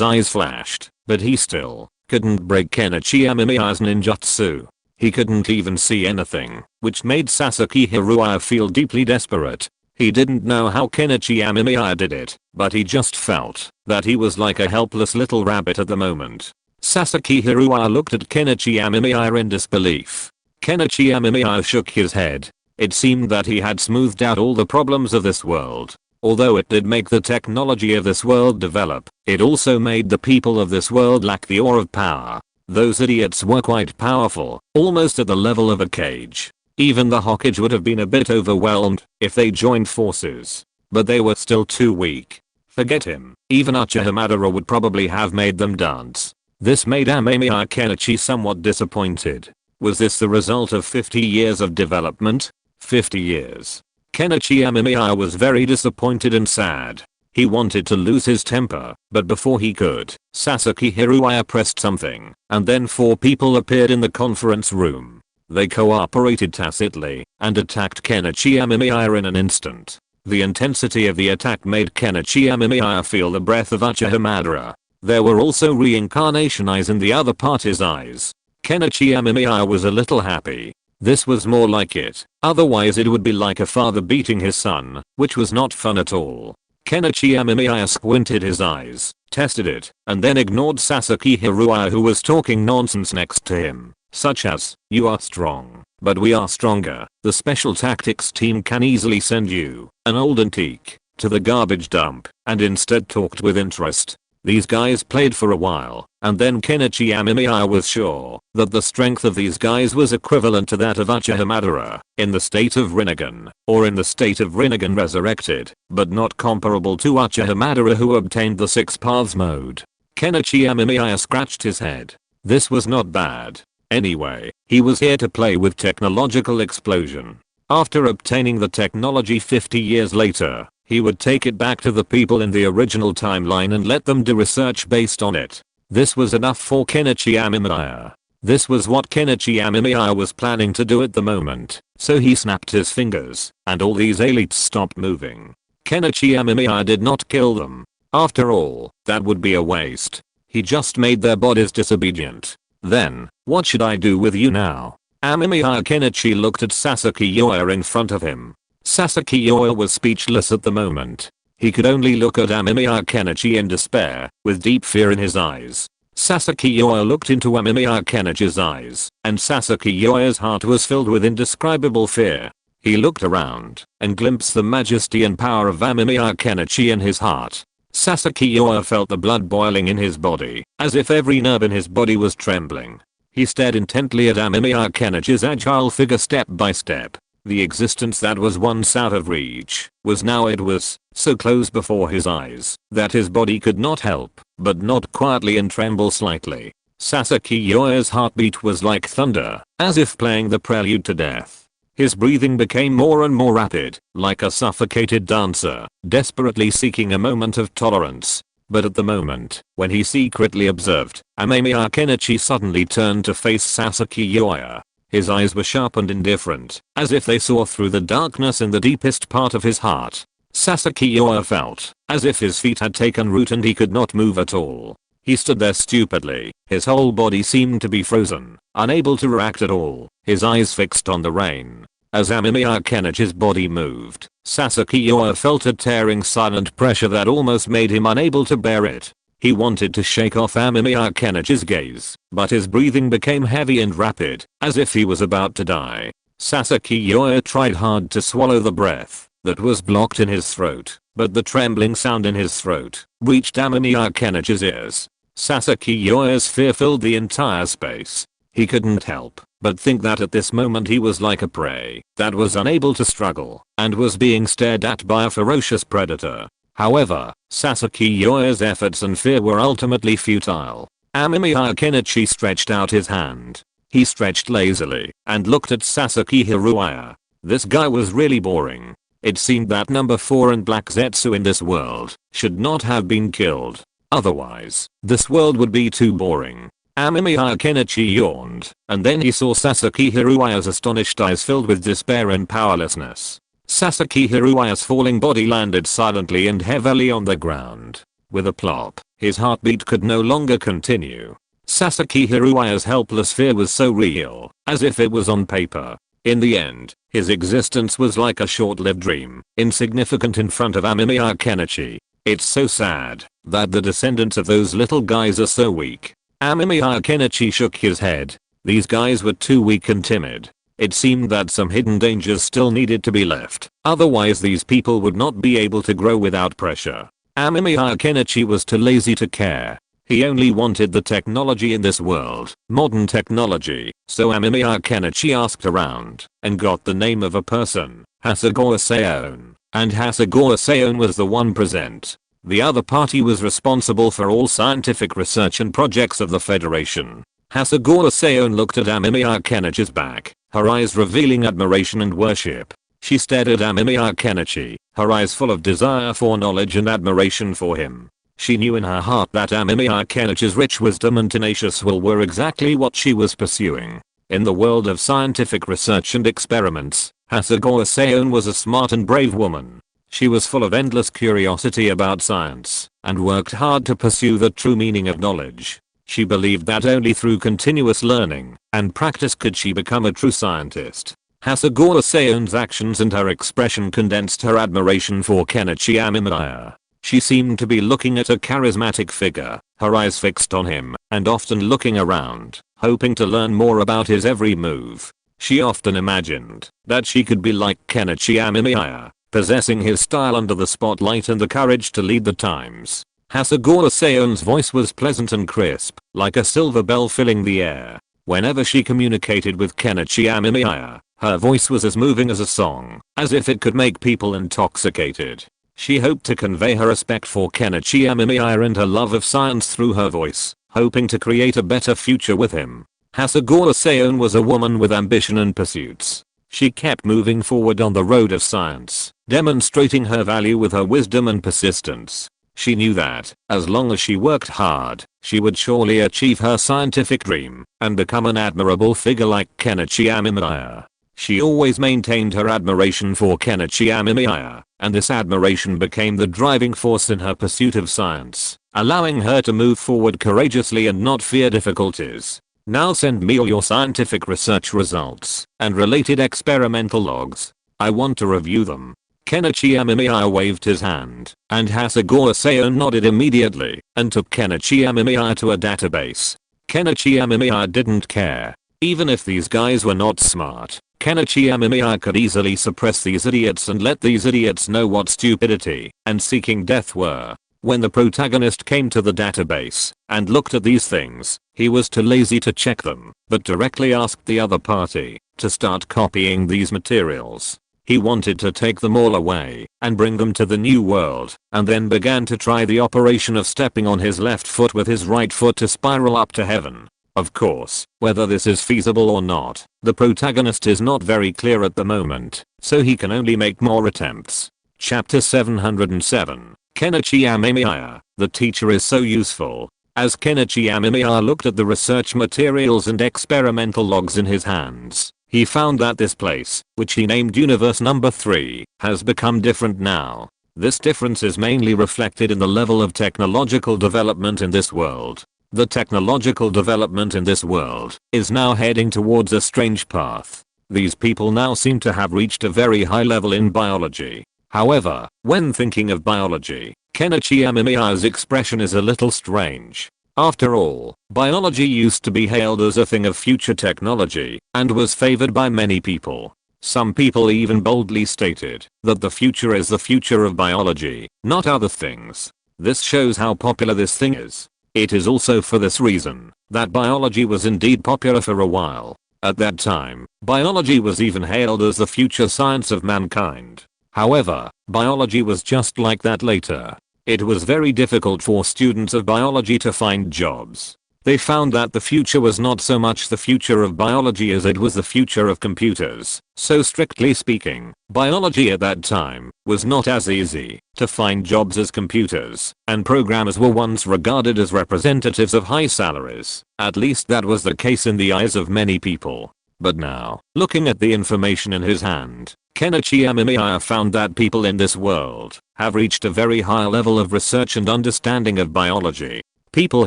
eyes flashed, but he still couldn't break Kenichi Amemiya's ninjutsu. He couldn't even see anything, which made Sasaki Hiruya feel deeply desperate. He didn't know how Kenichi Amemiya did it, but he just felt that he was like a helpless little rabbit at the moment. Sasaki Hiruya looked at Kenichi Amemiya in disbelief. Kenichi Amemiya shook his head. It seemed that he had smoothed out all the problems of this world. Although it did make the technology of this world develop, it also made the people of this world lack the awe of power. Those idiots were quite powerful, almost at the level of a cage. Even the Hokage would have been a bit overwhelmed if they joined forces. But they were still too weak. Forget him, even Uchiha Madara would probably have made them dance. This made Amemiya Kenichi somewhat disappointed. Was this the result of 50 years of development? 50 years. Kenichi Amemiya was very disappointed and sad. He wanted to lose his temper, but before he could, Sasaki Hiruya pressed something, and then 4 people appeared in the conference room. They cooperated tacitly and attacked Kenichi Amemiya in an instant. The intensity of the attack made Kenichi Amemiya feel the breath of Uchiha Madara. There were also reincarnation eyes in the other party's eyes. Kenichi Amemiya was a little happy. This was more like it, otherwise it would be like a father beating his son, which was not fun at all. Kenichi Amemiya squinted his eyes, tested it, and then ignored Sasaki Hiruya who was talking nonsense next to him, such as, "You are strong, but we are stronger. The special tactics team can easily send you, an old antique, to the garbage dump," and instead talked with interest. These guys played for a while, and then Kenichi Amemiya was sure that the strength of these guys was equivalent to that of Uchiha Madara in the state of Rinnegan, or in the state of Rinnegan resurrected, but not comparable to Uchiha Madara who obtained the 6 paths mode. Kenichi Amemiya scratched his head. This was not bad. Anyway, he was here to play with technological explosion. After obtaining the technology 50 years later, he would take it back to the people in the original timeline and let them do research based on it. This was enough for Kenichi Amemiya. This was what Kenichi Amemiya was planning to do at the moment, so he snapped his fingers, and all these elites stopped moving. Kenichi Amemiya did not kill them. After all, that would be a waste. He just made their bodies disobedient. Then, what should I do with you now? Amemiya Kenichi looked at Sasaki Yoya in front of him. Sasaki Yoya was speechless at the moment. He could only look at Amemiya Kenichi in despair, with deep fear in his eyes. Sasaki Yoya looked into Amemiya Kenichi's eyes, and Sasaki Yoya's heart was filled with indescribable fear. He looked around, and glimpsed the majesty and power of Amemiya Kenichi in his heart. Sasaki Yoya felt the blood boiling in his body, as if every nerve in his body was trembling. He stared intently at Amemiya Kenichi's agile figure step by step. The existence that was once out of reach was now it was so close before his eyes that his body could not help but nod quietly and tremble slightly. Sasaki Yoya's heartbeat was like thunder, as if playing the prelude to death. His breathing became more and more rapid, like a suffocated dancer, desperately seeking a moment of tolerance. But at the moment, when he secretly observed, Amemiya Kenichi suddenly turned to face Sasaki Yoya. His eyes were sharp and indifferent, as if they saw through the darkness in the deepest part of his heart. Sasaki Yoya felt as if his feet had taken root and he could not move at all. He stood there stupidly, his whole body seemed to be frozen, unable to react at all, his eyes fixed on the rain. As Amemiya Kenichi's body moved, Sasaki Ua felt a tearing silent pressure that almost made him unable to bear it. He wanted to shake off Amemiya Kenichi's gaze, but his breathing became heavy and rapid, as if he was about to die. Sasaki Ua tried hard to swallow the breath that was blocked in his throat, but the trembling sound in his throat reached Amemiya Kenichi's ears. Sasaki Ua's fear filled the entire space. He couldn't help but think that at this moment he was like a prey that was unable to struggle and was being stared at by a ferocious predator. However, Sasaki Ua's efforts and fear were ultimately futile. Amemiya Kenichi stretched out his hand. He stretched lazily and looked at Sasaki Hiruaya. This guy was really boring. It seemed that number 4 and Black Zetsu in this world should not have been killed. Otherwise, this world would be too boring. Amemiya Kenichi yawned, and then he saw Sasaki Hiruaya's astonished eyes filled with despair and powerlessness. Sasaki Hiruaya's falling body landed silently and heavily on the ground. With a plop, his heartbeat could no longer continue. Sasaki Hiruaya's helpless fear was so real, as if it was on paper. In the end, his existence was like a short-lived dream, insignificant in front of Amemiya Kenichi. It's so sad that the descendants of those little guys are so weak. Amemiya Kenichi shook his head. These guys were too weak and timid. It seemed that some hidden dangers still needed to be left, otherwise these people would not be able to grow without pressure. Amemiya Kenichi was too lazy to care. He only wanted the technology in this world, modern technology, so Amemiya Kenichi asked around and got the name of a person, Hasegawa Seon, and Hasegawa Seon was the one present. The other party was responsible for all scientific research and projects of the Federation. Hasegawa Seon looked at Amemiya Kenichi's back, her eyes revealing admiration and worship. She stared at Amemiya Kenichi, her eyes full of desire for knowledge and admiration for him. She knew in her heart that Amemiya Kenichi's rich wisdom and tenacious will were exactly what she was pursuing. In the world of scientific research and experiments, Hasegawa Seon was a smart and brave woman. She was full of endless curiosity about science and worked hard to pursue the true meaning of knowledge. She believed that only through continuous learning and practice could she become a true scientist. Hasegawa Seon's actions and her expression condensed her admiration for Kenichi Amemiya. She seemed to be looking at a charismatic figure, her eyes fixed on him, and often looking around, hoping to learn more about his every move. She often imagined that she could be like Kenichi Amemiya, possessing his style under the spotlight and the courage to lead the times. Hasegawa Seon's voice was pleasant and crisp, like a silver bell filling the air. Whenever she communicated with Kenichi Amemiya, her voice was as moving as a song, as if it could make people intoxicated. She hoped to convey her respect for Kenichi Amemiya and her love of science through her voice, hoping to create a better future with him. Hasegawa Seon was a woman with ambition and pursuits. She kept moving forward on the road of science, demonstrating her value with her wisdom and persistence. She knew that, as long as she worked hard, she would surely achieve her scientific dream and become an admirable figure like Kenichi Amemiya. She always maintained her admiration for Kenichi Amemiya, and this admiration became the driving force in her pursuit of science, allowing her to move forward courageously and not fear difficulties. Now send me all your scientific research results and related experimental logs. I want to review them. Kenichi Amemiya waved his hand, and Hasegawa Seon nodded immediately and took Kenichi Amemiya to a database. Kenichi Amemiya didn't care. Even if these guys were not smart, Kenichi Amemiya could easily suppress these idiots and let these idiots know what stupidity and seeking death were. When the protagonist came to the database and looked at these things, he was too lazy to check them, but directly asked the other party to start copying these materials. He wanted to take them all away and bring them to the new world, and then began to try the operation of stepping on his left foot with his right foot to spiral up to heaven. Of course, whether this is feasible or not, the protagonist is not very clear at the moment, so he can only make more attempts. Chapter 707. Kenichi Amemiya, the teacher is so useful. As Kenichi Amemiya looked at the research materials and experimental logs in his hands, he found that this place, which he named Universe Number 3, has become different now. This difference is mainly reflected in the level of technological development in this world. The technological development in this world is now heading towards a strange path. These people now seem to have reached a very high level in biology. However, when thinking of biology, Kenichi Amemiya's expression is a little strange. After all, biology used to be hailed as a thing of future technology and was favored by many people. Some people even boldly stated that the future is the future of biology, not other things. This shows how popular this thing is. It is also for this reason that biology was indeed popular for a while. At that time, biology was even hailed as the future science of mankind. However, biology was just like that later. It was very difficult for students of biology to find jobs. They found that the future was not so much the future of biology as it was the future of computers. So strictly speaking, biology at that time was not as easy to find jobs as computers, and programmers were once regarded as representatives of high salaries. At least that was the case in the eyes of many people. But now, looking at the information in his hand, Kenichi Amemiya found that people in this world have reached a very high level of research and understanding of biology. People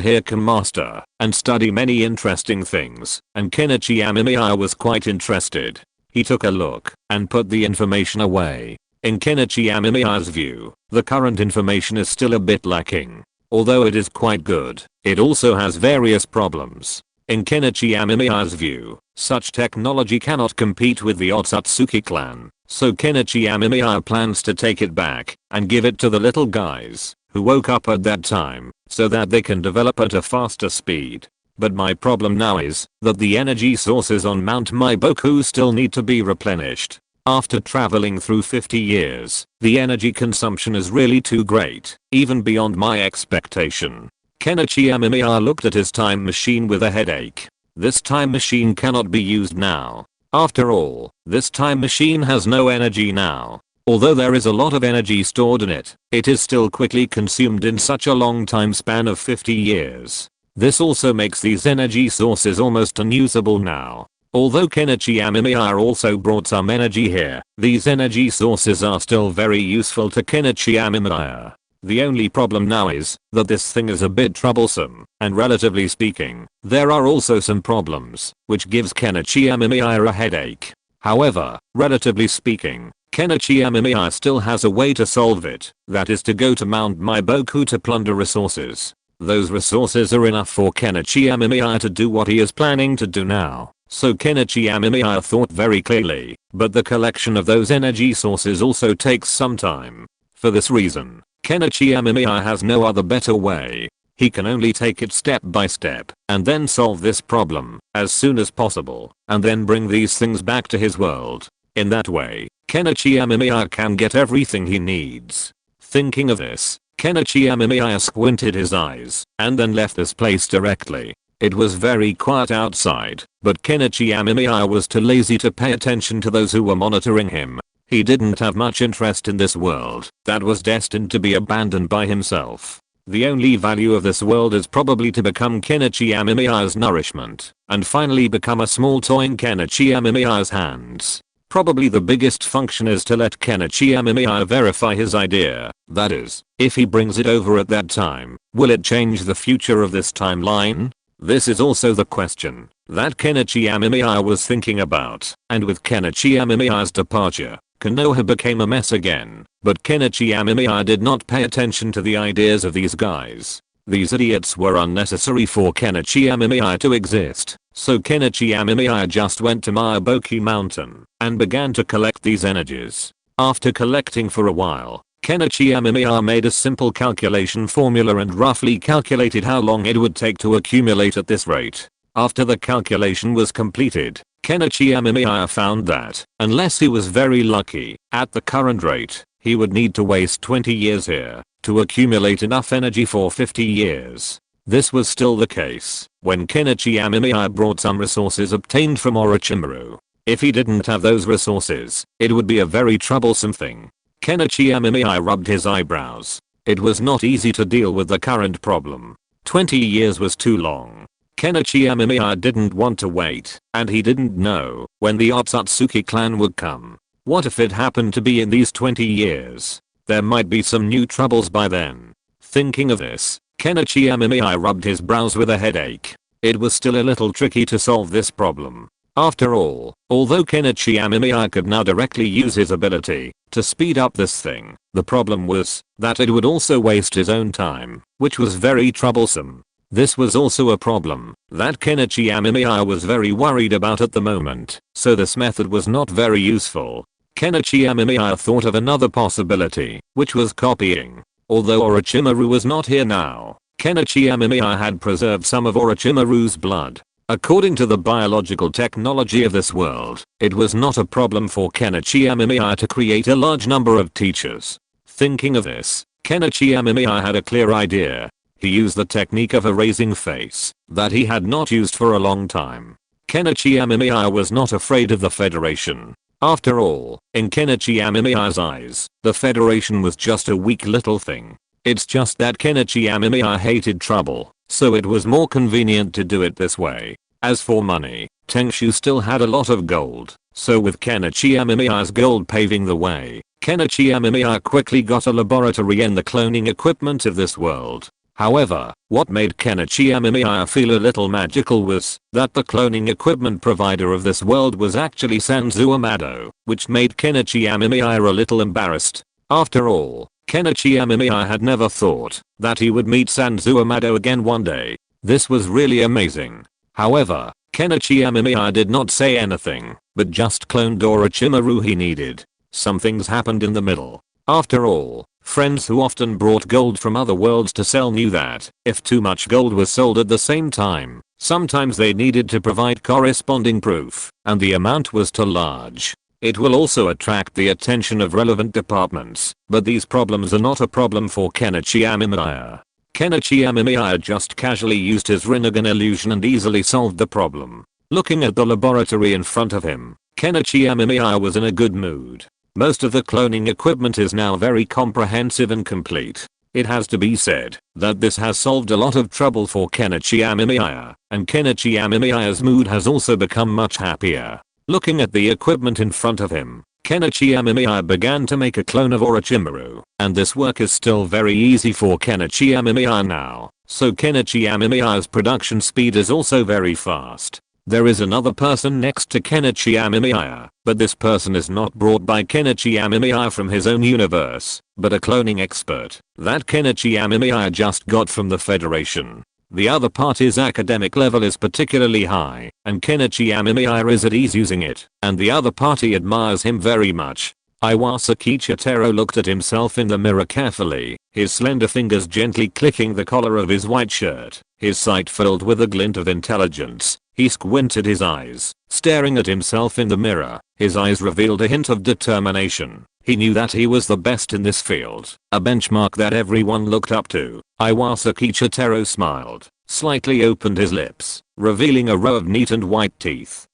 here can master and study many interesting things, and Kenichi Amemiya was quite interested. He took a look and put the information away. In Kenichi Amemiya's view, the current information is still a bit lacking. Although it is quite good, it also has various problems. In Kenichi Amemiya's view, such technology cannot compete with the Otsutsuki clan, so Kenichi Amemiya plans to take it back and give it to the little guys who woke up at that time, so that they can develop at a faster speed. But my problem now is that the energy sources on Mount Maiboku still need to be replenished. After traveling through 50 years, the energy consumption is really too great, even beyond my expectation. Kenichi Amemiya looked at his time machine with a headache. This time machine cannot be used now. After all, this time machine has no energy now. Although there is a lot of energy stored in it, it is still quickly consumed in such a long time span of 50 years. This also makes these energy sources almost unusable now. Although Kenichi Amemiya also brought some energy here, these energy sources are still very useful to Kenichi Amemiya. The only problem now is that this thing is a bit troublesome, and relatively speaking, there are also some problems, which gives Kenichi Amemiya a headache. However, relatively speaking, Kenichi Amemiya still has a way to solve it, that is to go to Mount Maiboku to plunder resources. Those resources are enough for Kenichi Amemiya to do what he is planning to do now. So Kenichi Amemiya thought very clearly, but the collection of those energy sources also takes some time. For this reason, Kenichi Amemiya has no other better way. He can only take it step by step, and then solve this problem as soon as possible, and then bring these things back to his world. In that way, Kenichi Amemiya can get everything he needs. Thinking of this, Kenichi Amemiya squinted his eyes, and then left this place directly. It was very quiet outside, but Kenichi Amemiya was too lazy to pay attention to those who were monitoring him. He didn't have much interest in this world that was destined to be abandoned by himself. The only value of this world is probably to become Kenichi Amemiya's nourishment, and finally become a small toy in Kenichi Amemiya's hands. Probably the biggest function is to let Kenichi Amemiya verify his idea. That is, if he brings it over at that time, will it change the future of this timeline? This is also the question that Kenichi Amemiya was thinking about, and with Kenichi Amemiya's departure, Konoha became a mess again. But Kenichi Amemiya did not pay attention to the ideas of these guys. These idiots were unnecessary for Kenichi Amemiya to exist. So Kenichi Amemiya just went to Maiboku Mountain and began to collect these energies. After collecting for a while, Kenichi Amemiya made a simple calculation formula and roughly calculated how long it would take to accumulate at this rate. After the calculation was completed, Kenichi Amemiya found that, unless he was very lucky, at the current rate, he would need to waste 20 years here to accumulate enough energy for 50 years. This was still the case when Kenichi Amemiya brought some resources obtained from Orochimaru. If he didn't have those resources, it would be a very troublesome thing. Kenichi Amemiya rubbed his eyebrows. It was not easy to deal with the current problem. 20 years was too long. Kenichi Amemiya didn't want to wait, and he didn't know when the Otsutsuki clan would come. What if it happened to be in these 20 years? There might be some new troubles by then. Thinking of this, Kenichi Amemiya rubbed his brows with a headache. It was still a little tricky to solve this problem. After all, although Kenichi Amemiya could now directly use his ability to speed up this thing, the problem was that it would also waste his own time, which was very troublesome. This was also a problem that Kenichi Amemiya was very worried about at the moment, so this method was not very useful. Kenichi Amemiya thought of another possibility, which was copying. Although Orochimaru was not here now, Kenichi Amemiya had preserved some of Orochimaru's blood. According to the biological technology of this world, it was not a problem for Kenichi Amemiya to create a large number of teachers. Thinking of this, Kenichi Amemiya had a clear idea. He used the technique of erasing face that he had not used for a long time. Kenichi Amemiya was not afraid of the Federation. After all, in Kenichi Amemiya's eyes, the Federation was just a weak little thing. It's just that Kenichi Amemiya hated trouble, so it was more convenient to do it this way. As for money, Tenchu still had a lot of gold, so with Kenichi Amemiya's gold paving the way, Kenichi Amemiya quickly got a laboratory in the cloning equipment of this world. However, what made Kenichi Amemiya feel a little magical was that the cloning equipment provider of this world was actually Sanzo Amado, which made Kenichi Amemiya a little embarrassed. After all, Kenichi Amemiya had never thought that he would meet Sanzo Amado again one day. This was really amazing. However, Kenichi Amemiya did not say anything, but just cloned Orochimaru he needed. Some things happened in the middle. After all, friends who often brought gold from other worlds to sell knew that if too much gold was sold at the same time, sometimes they needed to provide corresponding proof, and the amount was too large. It will also attract the attention of relevant departments, but these problems are not a problem for Kenichi Amemiya. Kenichi Amemiya just casually used his Rinnegan illusion and easily solved the problem. Looking at the laboratory in front of him, Kenichi Amemiya was in a good mood. Most of the cloning equipment is now very comprehensive and complete. It has to be said that this has solved a lot of trouble for Kenichi Amemiya, and Kenichi Amemiya's mood has also become much happier. Looking at the equipment in front of him, Kenichi Amemiya began to make a clone of Orochimaru, and this work is still very easy for Kenichi Amemiya now, so Kenichi Amemiya's production speed is also very fast. There is another person next to Kenichi Amemiya, but this person is not brought by Kenichi Amemiya from his own universe, but a cloning expert that Kenichi Amemiya just got from the Federation. The other party's academic level is particularly high, and Kenichi Amemiya is at ease using it, and the other party admires him very much. Iwasaki Chitaro looked at himself in the mirror carefully, his slender fingers gently clicking the collar of his white shirt, his sight filled with a glint of intelligence. He squinted his eyes, staring at himself in the mirror. His eyes revealed a hint of determination. He knew that he was the best in this field, a benchmark that everyone looked up to. Iwasaki Chitaro smiled, slightly opened his lips, revealing a row of neat and white teeth.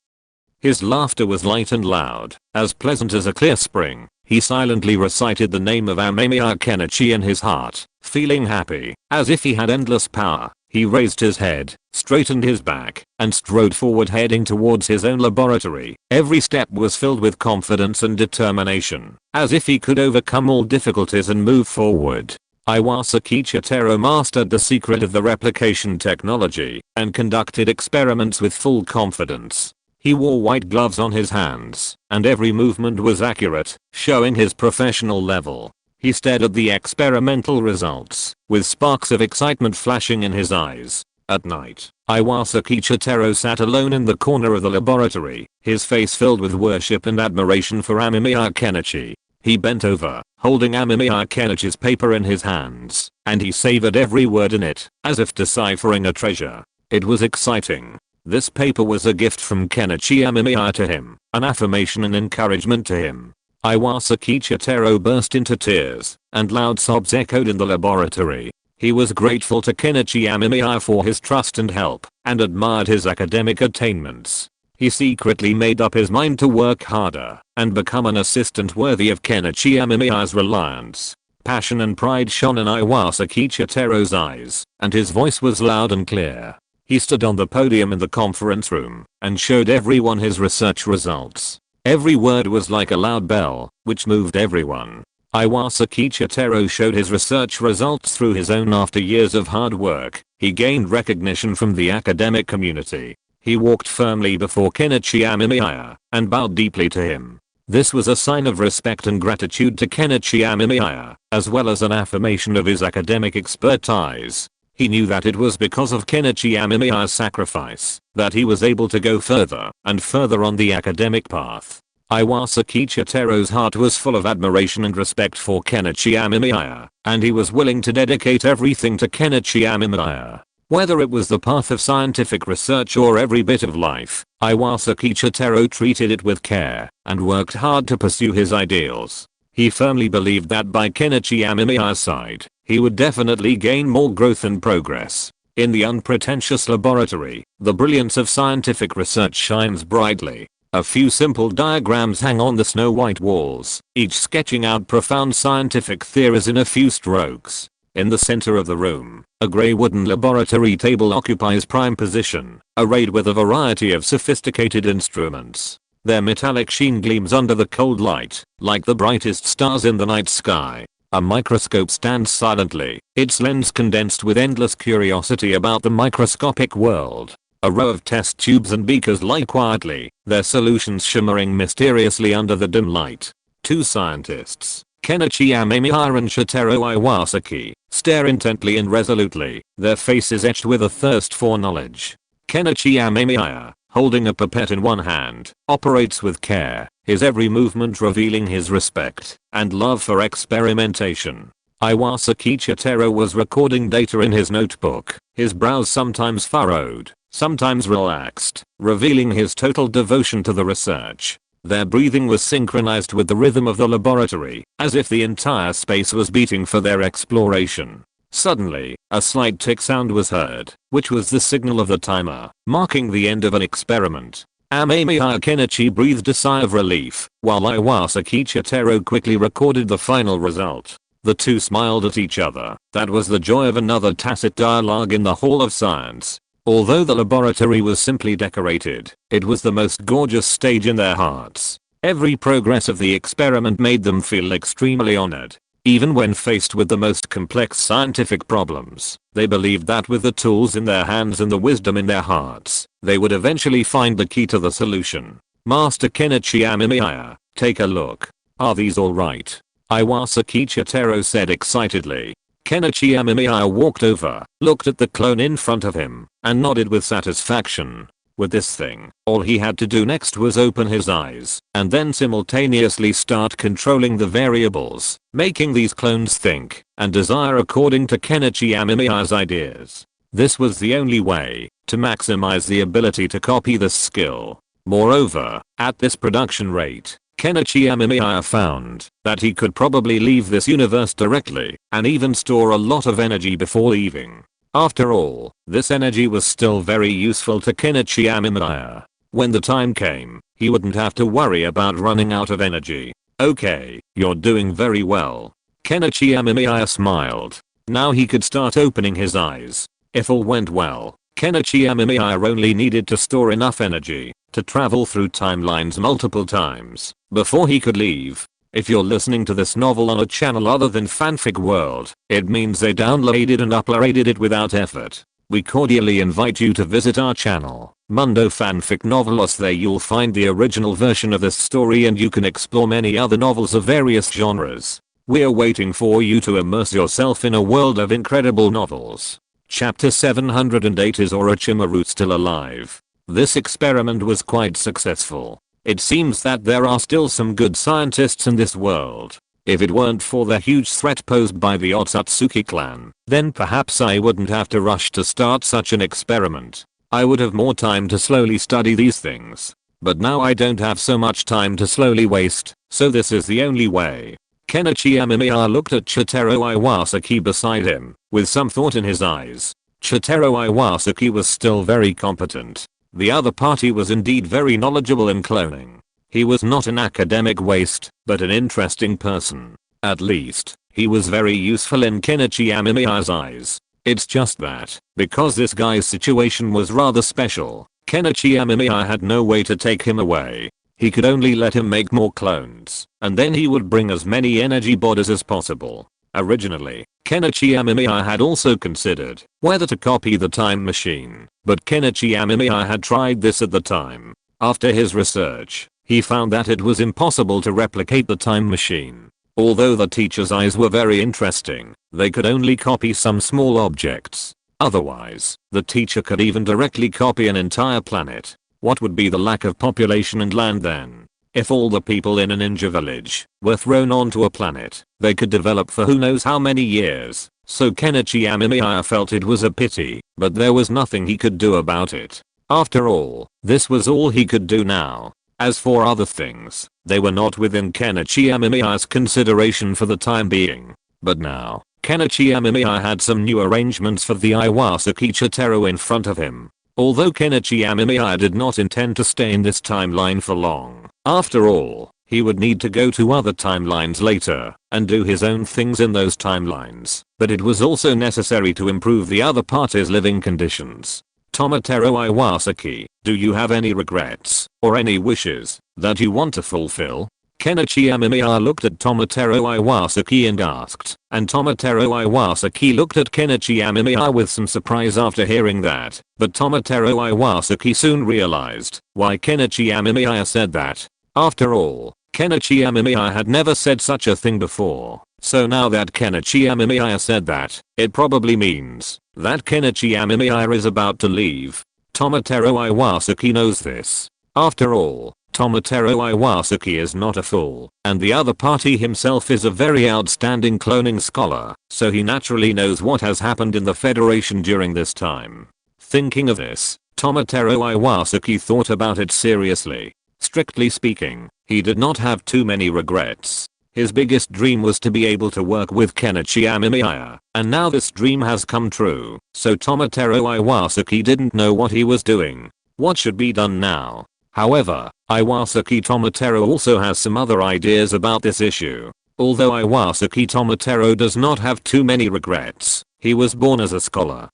His laughter was light and loud, as pleasant as a clear spring. He silently recited the name of Amemiya Kenichi in his heart, feeling happy, as if he had endless power. He raised his head, straightened his back, and strode forward heading towards his own laboratory. Every step was filled with confidence and determination, as if he could overcome all difficulties and move forward. Iwasaki Chitaro mastered the secret of the replication technology, and conducted experiments with full confidence. He wore white gloves on his hands, and every movement was accurate, showing his professional level. He stared at the experimental results, with sparks of excitement flashing in his eyes. At night, Iwasaki Chitaro sat alone in the corner of the laboratory, his face filled with worship and admiration for Amemiya Kenichi. He bent over, holding Amemiya Kenichi's paper in his hands, and he savored every word in it, as if deciphering a treasure. It was exciting. This paper was a gift from Kenichi Amemiya to him, an affirmation and encouragement to him. Iwasaki Chitaro burst into tears, and loud sobs echoed in the laboratory. He was grateful to Kenichi Amemiya for his trust and help, and admired his academic attainments. He secretly made up his mind to work harder, and become an assistant worthy of Kenichi Amemiya's reliance. Passion and pride shone in Iwasaki Chitaro's eyes, and his voice was loud and clear. He stood on the podium in the conference room, and showed everyone his research results. Every word was like a loud bell, which moved everyone. Iwasaki Chitaro showed his research results through his own after years of hard work. He gained recognition from the academic community. He walked firmly before Kenichi Amemiya and bowed deeply to him. This was a sign of respect and gratitude to Kenichi Amemiya, as well as an affirmation of his academic expertise. He knew that it was because of Kenichi Amemiya's sacrifice that he was able to go further and further on the academic path. Iwasaki Chitero's heart was full of admiration and respect for Kenichi Amemiya, and he was willing to dedicate everything to Kenichi Amemiya. Whether it was the path of scientific research or every bit of life, Iwasaki Chitero treated it with care and worked hard to pursue his ideals. He firmly believed that by Kenichi Amemiya's side, he would definitely gain more growth and progress. In the unpretentious laboratory, the brilliance of scientific research shines brightly. A few simple diagrams hang on the snow-white walls, each sketching out profound scientific theories in a few strokes. In the center of the room, a gray wooden laboratory table occupies prime position, arrayed with a variety of sophisticated instruments. Their metallic sheen gleams under the cold light, like the brightest stars in the night sky. A microscope stands silently, its lens condensed with endless curiosity about the microscopic world. A row of test tubes and beakers lie quietly, their solutions shimmering mysteriously under the dim light. Two scientists, Kenichi Amemiya and Shitaro Iwasaki, stare intently and resolutely, their faces etched with a thirst for knowledge. Kenichi Amemiya, holding a pipette in one hand, operates with care, his every movement revealing his respect and love for experimentation. Iwasaki Chitero was recording data in his notebook, his brows sometimes furrowed, sometimes relaxed, revealing his total devotion to the research. Their breathing was synchronized with the rhythm of the laboratory, as if the entire space was beating for their exploration. Suddenly, a slight tick sound was heard, which was the signal of the timer, marking the end of an experiment. Amemiya Kenichi breathed a sigh of relief, while Iwasaki Chitero quickly recorded the final result. The two smiled at each other. That was the joy of another tacit dialogue in the Hall of Science. Although the laboratory was simply decorated, it was the most gorgeous stage in their hearts. Every progress of the experiment made them feel extremely honored. Even when faced with the most complex scientific problems, they believed that with the tools in their hands and the wisdom in their hearts, they would eventually find the key to the solution. Master Kenichi Amemiya, take a look. Are these alright? Iwasaki Chitero said excitedly. Kenichi Amemiya walked over, looked at the clone in front of him, and nodded with satisfaction. With this thing, all he had to do next was open his eyes, and then simultaneously start controlling the variables, making these clones think and desire according to Kenichi Amemiya's ideas. This was the only way to maximize the ability to copy this skill. Moreover, at this production rate, Kenichi Amemiya found that he could probably leave this universe directly and even store a lot of energy before leaving. After all, this energy was still very useful to Kenichi Amemiya. When the time came, he wouldn't have to worry about running out of energy. Okay, you're doing very well. Kenichi Amemiya smiled. Now he could start opening his eyes. If all went well, Kenichi Amemiya only needed to store enough energy to travel through timelines multiple times before he could leave. If you're listening to this novel on a channel other than Fanfic World, it means they downloaded and uploaded it without effort. We cordially invite you to visit our channel, Mundo Fanfic Novelos. There you'll find the original version of this story and you can explore many other novels of various genres. We're waiting for you to immerse yourself in a world of incredible novels. Chapter 708 Is Orochimaru still alive? This experiment was quite successful. It seems that there are still some good scientists in this world. If it weren't for the huge threat posed by the Otsutsuki clan, then perhaps I wouldn't have to rush to start such an experiment. I would have more time to slowly study these things. But now I don't have so much time to slowly waste, so this is the only way. Kenichi Amemiya looked at Chitaro Iwasaki beside him, with some thought in his eyes. Chitaro Iwasaki was still very competent. The other party was indeed very knowledgeable in cloning. He was not an academic waste, but an interesting person. At least, he was very useful in Kenichi Amemiya's eyes. It's just that, because this guy's situation was rather special, Kenichi Amemiya had no way to take him away. He could only let him make more clones, and then he would bring as many energy bodies as possible. Originally, Kenichi Amemiya had also considered whether to copy the time machine, but Kenichi Amemiya had tried this at the time. After his research, he found that it was impossible to replicate the time machine. Although the teacher's eyes were very interesting, they could only copy some small objects. Otherwise, the teacher could even directly copy an entire planet. What would be the lack of population and land then? If all the people in a ninja village were thrown onto a planet, they could develop for who knows how many years. So Kenichi Amemiya felt it was a pity, but there was nothing he could do about it. After all, this was all he could do now. As for other things, they were not within Kenichi Amemiya's consideration for the time being. But now, Kenichi Amemiya had some new arrangements for the Iwasaki Chotaro in front of him. Although Kenichi Amemiya did not intend to stay in this timeline for long, after all, he would need to go to other timelines later and do his own things in those timelines. But it was also necessary to improve the other party's living conditions. Tomoteru Iwasaki, do you have any regrets or any wishes that you want to fulfill? Kenichi Amemiya looked at Tomoteru Iwasaki and asked, and Tomoteru Iwasaki looked at Kenichi Amemiya with some surprise after hearing that, but Tomoteru Iwasaki soon realized why Kenichi Amemiya said that. After all, Kenichi Amemiya had never said such a thing before, so now that Kenichi Amemiya said that, it probably means that Kenichi Amemiya is about to leave. Tomoteru Iwasaki knows this. After all, Tomoteru Iwasaki is not a fool, and the other party himself is a very outstanding cloning scholar, so he naturally knows what has happened in the Federation during this time. Thinking of this, Tomoteru Iwasaki thought about it seriously. Strictly speaking, he did not have too many regrets. His biggest dream was to be able to work with Kenichi Amemiya, and now this dream has come true, so Tomoteru Iwasaki didn't know what he was doing. What should be done now? However, Iwasaki Tomoteru also has some other ideas about this issue. Although Iwasaki Tomoteru does not have too many regrets, he was born as a scholar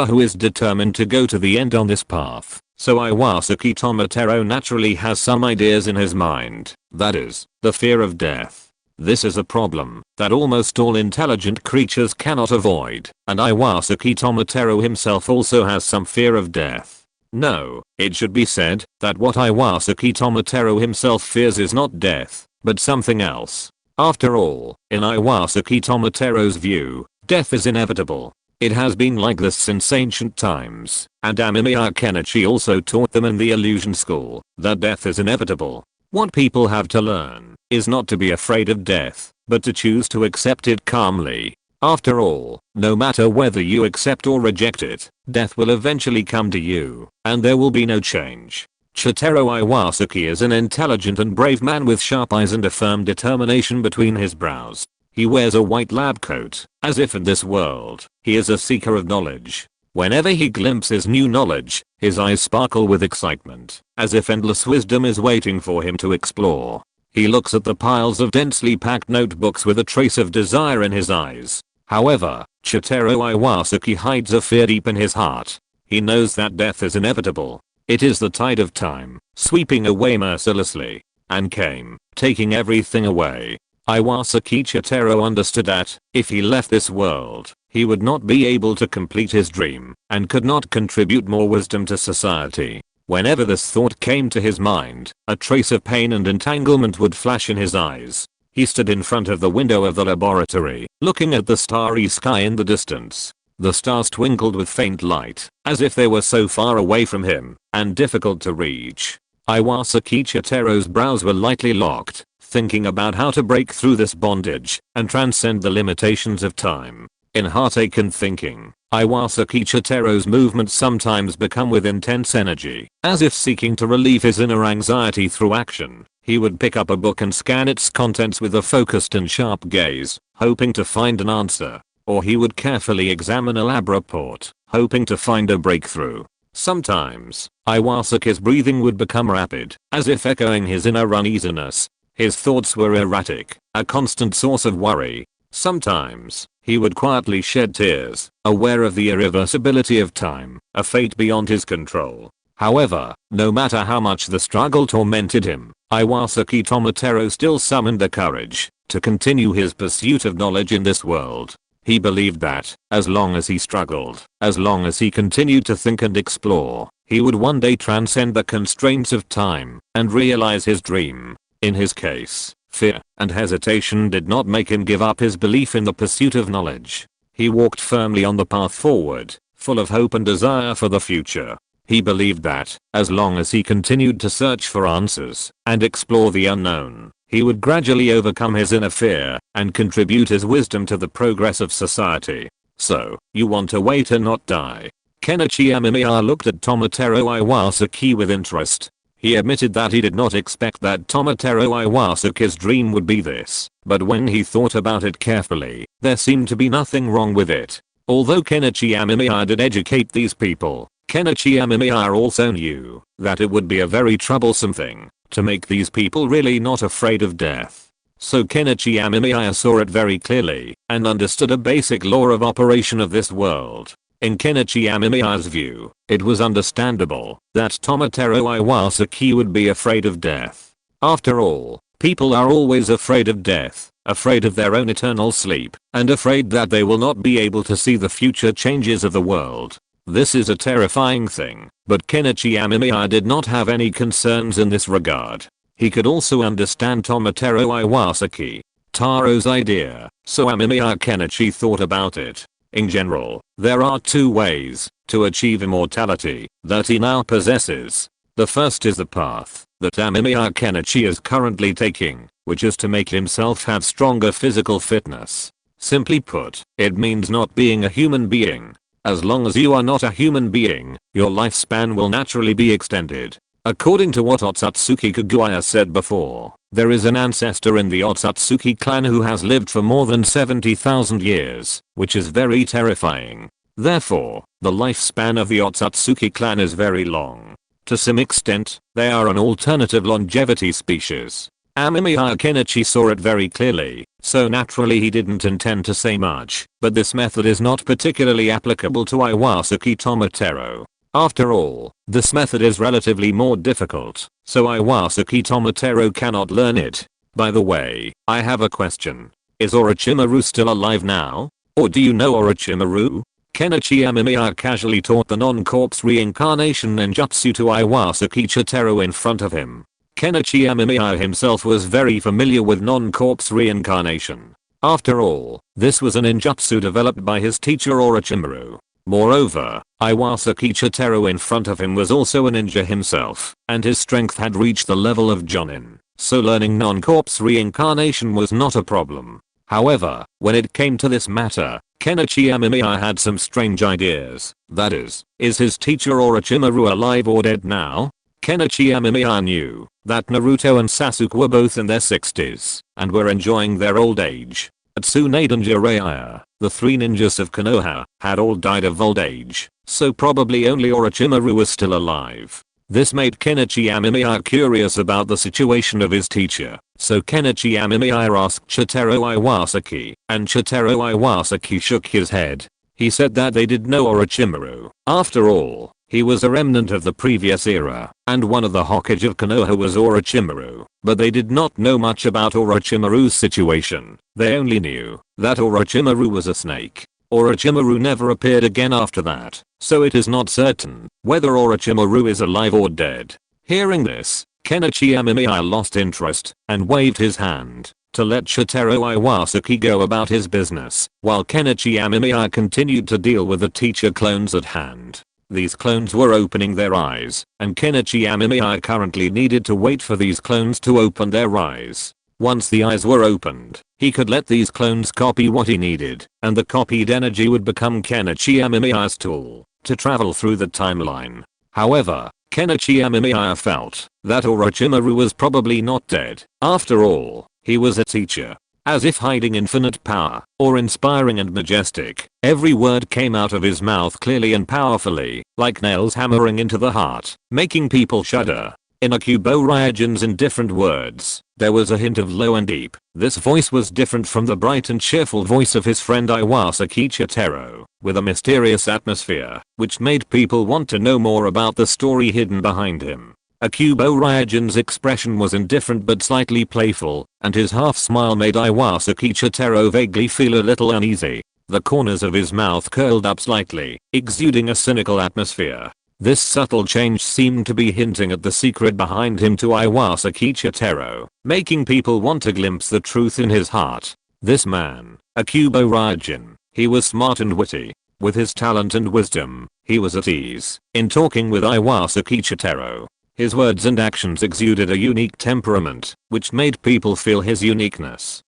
who is determined to go to the end on this path. So Iwasaki Tomoteru naturally has some ideas in his mind, that is, the fear of death. This is a problem that almost all intelligent creatures cannot avoid, and Iwasaki Tomoteru himself also has some fear of death. No, it should be said that what Iwasaki Tomoteru himself fears is not death, but something else. After all, in Iwasaki Tomoteru's view, death is inevitable. It has been like this since ancient times, and Amemiya Kenichi also taught them in the illusion school that death is inevitable. What people have to learn is not to be afraid of death, but to choose to accept it calmly. After all, no matter whether you accept or reject it, death will eventually come to you, and there will be no change. Chotaro Iwasaki is an intelligent and brave man with sharp eyes and a firm determination between his brows. He wears a white lab coat, as if in this world, he is a seeker of knowledge. Whenever he glimpses new knowledge, his eyes sparkle with excitement, as if endless wisdom is waiting for him to explore. He looks at the piles of densely packed notebooks with a trace of desire in his eyes. However, Chotaro Iwasaki hides a fear deep in his heart. He knows that death is inevitable. It is the tide of time, sweeping away mercilessly, and came, taking everything away. Iwasaki Chotaro understood that, if he left this world, he would not be able to complete his dream, and could not contribute more wisdom to society. Whenever this thought came to his mind, a trace of pain and entanglement would flash in his eyes. He stood in front of the window of the laboratory, looking at the starry sky in the distance. The stars twinkled with faint light, as if they were so far away from him, and difficult to reach. Iwasaki Chotaro's brows were lightly locked, thinking about how to break through this bondage, and transcend the limitations of time. In heartache and thinking, Iwasaki Chotaro's movements sometimes become with intense energy, as if seeking to relieve his inner anxiety through action. He would pick up a book and scan its contents with a focused and sharp gaze, hoping to find an answer. Or he would carefully examine a lab report, hoping to find a breakthrough. Sometimes, Iwasaki's breathing would become rapid, as if echoing his inner uneasiness. His thoughts were erratic, a constant source of worry. Sometimes, he would quietly shed tears, aware of the irreversibility of time, a fate beyond his control. However, no matter how much the struggle tormented him, Iwasaki Tomotaro still summoned the courage to continue his pursuit of knowledge in this world. He believed that, as long as he struggled, as long as he continued to think and explore, he would one day transcend the constraints of time and realize his dream. In his case, fear and hesitation did not make him give up his belief in the pursuit of knowledge. He walked firmly on the path forward, full of hope and desire for the future. He believed that, as long as he continued to search for answers and explore the unknown, he would gradually overcome his inner fear and contribute his wisdom to the progress of society. So, you want a way to not die? Kenichi Amemiya looked at Tomotaro Iwasaki with interest. He admitted that he did not expect that Tomotaro Iwasaki's dream would be this, but when he thought about it carefully, there seemed to be nothing wrong with it. Although Kenichi Amemiya did educate these people, Kenichi Amemiya also knew that it would be a very troublesome thing to make these people really not afraid of death. So Kenichi Amemiya saw it very clearly and understood a basic law of operation of this world. In Kenichi Amemiya's view, it was understandable that Tomotaro Iwasaki would be afraid of death. After all, people are always afraid of death, afraid of their own eternal sleep, and afraid that they will not be able to see the future changes of the world. This is a terrifying thing, but Kenichi Amemiya did not have any concerns in this regard. He could also understand Tomotaro Iwasaki Taro's idea, so Amemiya Kenichi thought about it. In general, there are two ways to achieve immortality that he now possesses. The first is the path that Amemiya Kenichi is currently taking, which is to make himself have stronger physical fitness. Simply put, it means not being a human being. As long as you are not a human being, your lifespan will naturally be extended. According to what Otsutsuki Kaguya said before, there is an ancestor in the Otsutsuki clan who has lived for more than 70,000 years, which is very terrifying. Therefore, the lifespan of the Otsutsuki clan is very long. To some extent, they are an alternative longevity species. Amemiya Kenichi saw it very clearly, so naturally he didn't intend to say much, but this method is not particularly applicable to Iwasaki Tomotaro. After all, this method is relatively more difficult, so Iwasaki Tomotaro cannot learn it. By the way, I have a question. Is Orochimaru still alive now? Or do you know Orochimaru? Kenichi Amemiya casually taught the non-corpse reincarnation ninjutsu to Iwasaki Chitaro in front of him. Kenichi Amemiya himself was very familiar with non-corpse reincarnation. After all, this was a ninjutsu developed by his teacher Orochimaru. Moreover, Iwasaki Chitaro in front of him was also a ninja himself, and his strength had reached the level of Jonin, so learning non-corpse reincarnation was not a problem. However, when it came to this matter, Kenichi Amemiya had some strange ideas. That is his teacher Orochimaru alive or dead now? Kenichi Amemiya knew that Naruto and Sasuke were both in their 60s and were enjoying their old age. Tsunade and Jiraiya, the three ninjas of Konoha, had all died of old age, so probably only Orochimaru was still alive. This made Kenichi Amemiya curious about the situation of his teacher, so Kenichi Amemiya asked Chitaro Iwasaki, and Chitaro Iwasaki shook his head. He said that they did know Orochimaru. After all, he was a remnant of the previous era, and one of the Hokage of Konoha was Orochimaru, but they did not know much about Orochimaru's situation. They only knew that Orochimaru was a snake. Orochimaru never appeared again after that, so it is not certain whether Orochimaru is alive or dead. Hearing this, Kenichi Amemiya lost interest and waved his hand to let Chitaro Iwasaki go about his business, while Kenichi Amemiya continued to deal with the teacher clones at hand. These clones were opening their eyes, and Kenichi Amemiya currently needed to wait for these clones to open their eyes. Once the eyes were opened, he could let these clones copy what he needed, and the copied energy would become Kenichi Amemiya's tool to travel through the timeline. However, Kenichi Amemiya felt that Orochimaru was probably not dead. After all, he was a teacher. As if hiding infinite power, or inspiring and majestic, every word came out of his mouth clearly and powerfully, like nails hammering into the heart, making people shudder. In Akubo Ryujin's in different words, There was a hint of low and deep. This voice was different from the bright and cheerful voice of his friend Iwasaki Chitaro, with a mysterious atmosphere, which made people want to know more about the story hidden behind him. Akubo Ryujin's expression was indifferent but slightly playful, and his half-smile made Iwasaki Chitaro vaguely feel a little uneasy. The corners of his mouth curled up slightly, exuding a cynical atmosphere. This subtle change seemed to be hinting at the secret behind him to Iwasaki Chitaro, making people want to glimpse the truth in his heart. This man, Akubo Ryujin, he was smart and witty. With his talent and wisdom, he was at ease in talking with Iwasaki Chitaro. His words and actions exuded a unique temperament, which made people feel his uniqueness.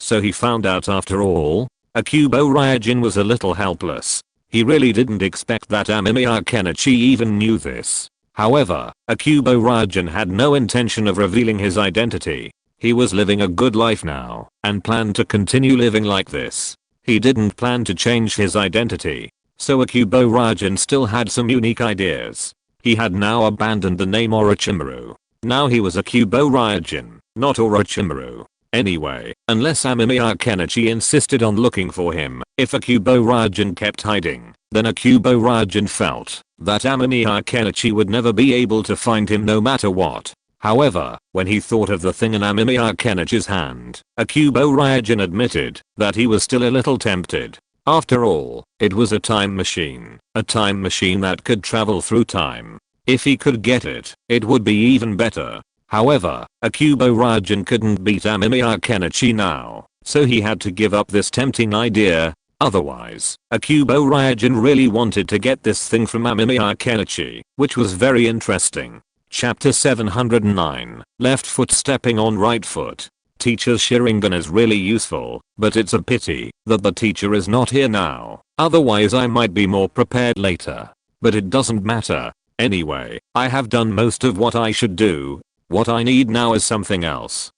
So he found out after all? Akubo Ryujin was a little helpless. He really didn't expect that Amemiya Kenichi even knew this. However, Akubo Ryujin had no intention of revealing his identity. He was living a good life now, and planned to continue living like this. He didn't plan to change his identity. So Akubo Ryujin still had some unique ideas. He had now abandoned the name Orochimaru. Now he was Akubo Ryujin, not Orochimaru. Anyway, unless Amemiya Kenichi insisted on looking for him, if Akubo Ryujin kept hiding, then Akubo Ryujin felt that Amemiya Kenichi would never be able to find him no matter what. However, when he thought of the thing in Amemiya Kenichi's hand, Akubo Ryujin admitted that he was still a little tempted. After all, it was a time machine that could travel through time. If he could get it, it would be even better. However, Akubo Ryujin couldn't beat Amemiya Kenichi now, so he had to give up this tempting idea. Otherwise, Akubo Ryujin really wanted to get this thing from Amemiya Kenichi, which was very interesting. Chapter 709, Left Foot Stepping on Right Foot. Teacher's Sharingan is really useful, but it's a pity that the teacher is not here now, otherwise I might be more prepared later. But it doesn't matter. Anyway, I have done most of what I should do. What I need now is something else.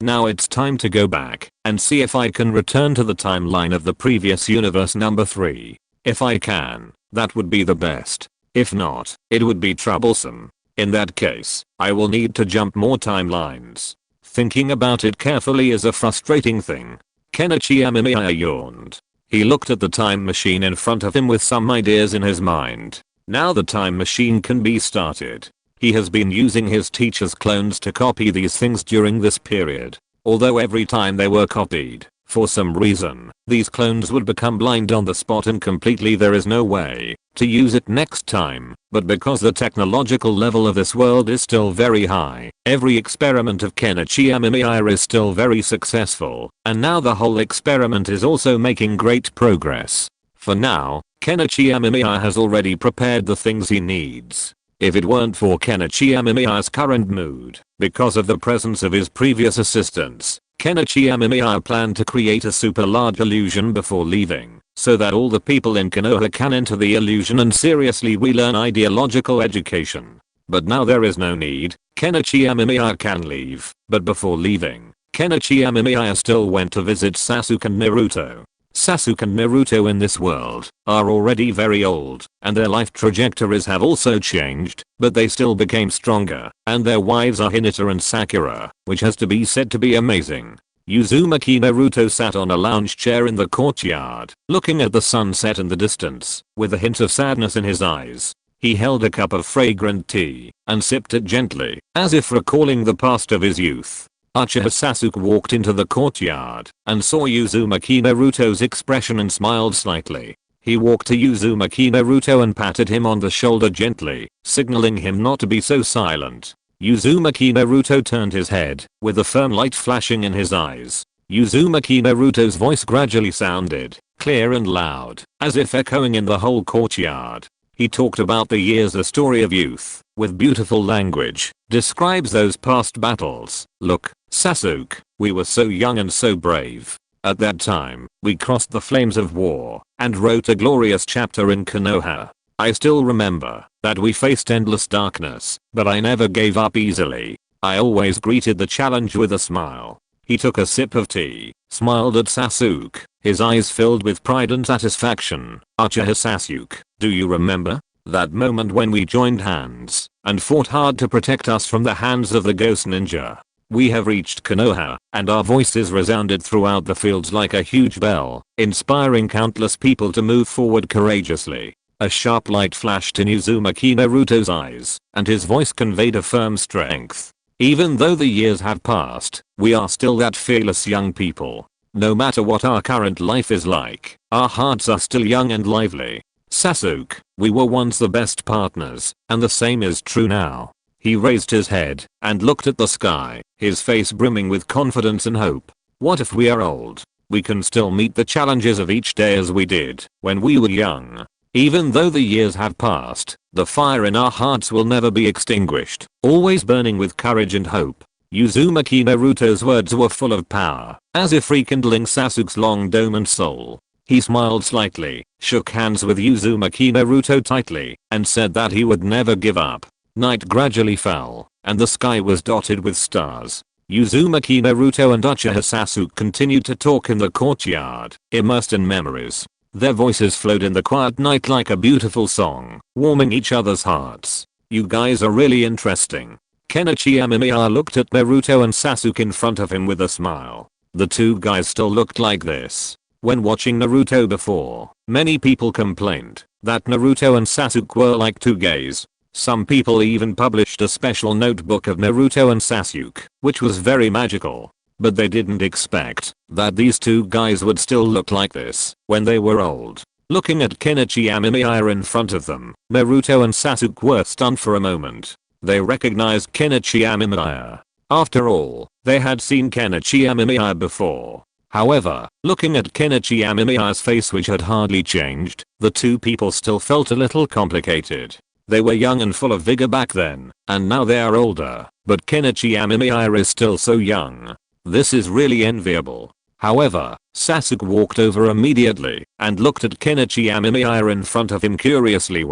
Now it's time to go back and see if I can return to the timeline of the previous universe number 3. If I can, that would be the best. If not, it would be troublesome. In that case, I will need to jump more timelines. Thinking about it carefully is a frustrating thing. Kenichi Amemiya yawned. He looked at the time machine in front of him with some ideas in his mind. Now the time machine can be started. He has been using his teacher's clones to copy these things during this period. Although every time they were copied, for some reason, these clones would become blind on the spot and completely there is no way to use it next time. But because the technological level of this world is still very high, every experiment of Kenichi Amemiya is still very successful, and now the whole experiment is also making great progress. For now, Kenichi Amemiya has already prepared the things he needs. If it weren't for Kenichi Amemiya's current mood, because of the presence of his previous assistants, Kenichi Amemiya planned to create a super large illusion before leaving, so that all the people in Konoha can enter the illusion and seriously relearn ideological education. But now there is no need. Kenichi Amemiya can leave, but before leaving, Kenichi Amemiya still went to visit Sasuke and Naruto. Sasuke and Naruto in this world are already very old, and their life trajectories have also changed, but they still became stronger, and their wives are Hinata and Sakura, which has to be said to be amazing. Uzumaki Naruto sat on a lounge chair in the courtyard, looking at the sunset in the distance, with a hint of sadness in his eyes. He held a cup of fragrant tea, and sipped it gently, as if recalling the past of his youth. Uchiha Sasuke walked into the courtyard and saw Uzumaki Naruto's expression and smiled slightly. He walked to Uzumaki Naruto and patted him on the shoulder gently, signaling him not to be so silent. Uzumaki Naruto turned his head, with a firm light flashing in his eyes. Uzumaki Naruto's voice gradually sounded clear and loud, as if echoing in the whole courtyard. He talked about the years, a story of youth, with beautiful language, describes those past battles. Look, Sasuke, we were so young and so brave. At that time, we crossed the flames of war, and wrote a glorious chapter in Konoha. I still remember that we faced endless darkness, but I never gave up easily. I always greeted the challenge with a smile. He took a sip of tea, smiled at Sasuke, his eyes filled with pride and satisfaction. Uchiha Sasuke, do you remember? That moment when we joined hands and fought hard to protect us from the hands of the ghost ninja. We have reached Konoha, and our voices resounded throughout the fields like a huge bell, inspiring countless people to move forward courageously. A sharp light flashed in Uzumaki Naruto's eyes, and his voice conveyed a firm strength. Even though the years have passed, we are still that fearless young people. No matter what our current life is like, our hearts are still young and lively. Sasuke, we were once the best partners, and the same is true now. He raised his head and looked at the sky, his face brimming with confidence and hope. What if we are old? We can still meet the challenges of each day as we did when we were young. Even though the years have passed, the fire in our hearts will never be extinguished, always burning with courage and hope. Uzumaki Naruto's words were full of power, as if rekindling Sasuke's long dormant soul. He smiled slightly, shook hands with Uzumaki Naruto tightly, and said that he would never give up. Night gradually fell, and the sky was dotted with stars. Uzumaki Naruto and Uchiha Sasuke continued to talk in the courtyard, immersed in memories. Their voices flowed in the quiet night like a beautiful song, warming each other's hearts. You guys are really interesting. Kenichi Amemiya looked at Naruto and Sasuke in front of him with a smile. The two guys still looked like this. When watching Naruto before, many people complained that Naruto and Sasuke were like two gays. Some people even published a special notebook of Naruto and Sasuke, which was very magical. But they didn't expect that these two guys would still look like this when they were old. Looking at Kenichi Amemiya in front of them, Naruto and Sasuke were stunned for a moment. They recognized Kenichi Amemiya. After all, they had seen Kenichi Amemiya before. However, looking at Kenichi Amemiya's face, which had hardly changed, the two people still felt a little complicated. They were young and full of vigor back then, and now they are older, but Kenichi Amemiya is still so young. This is really enviable. However, Sasuke walked over immediately and looked at Kenichi Amemiya in front of him curiously.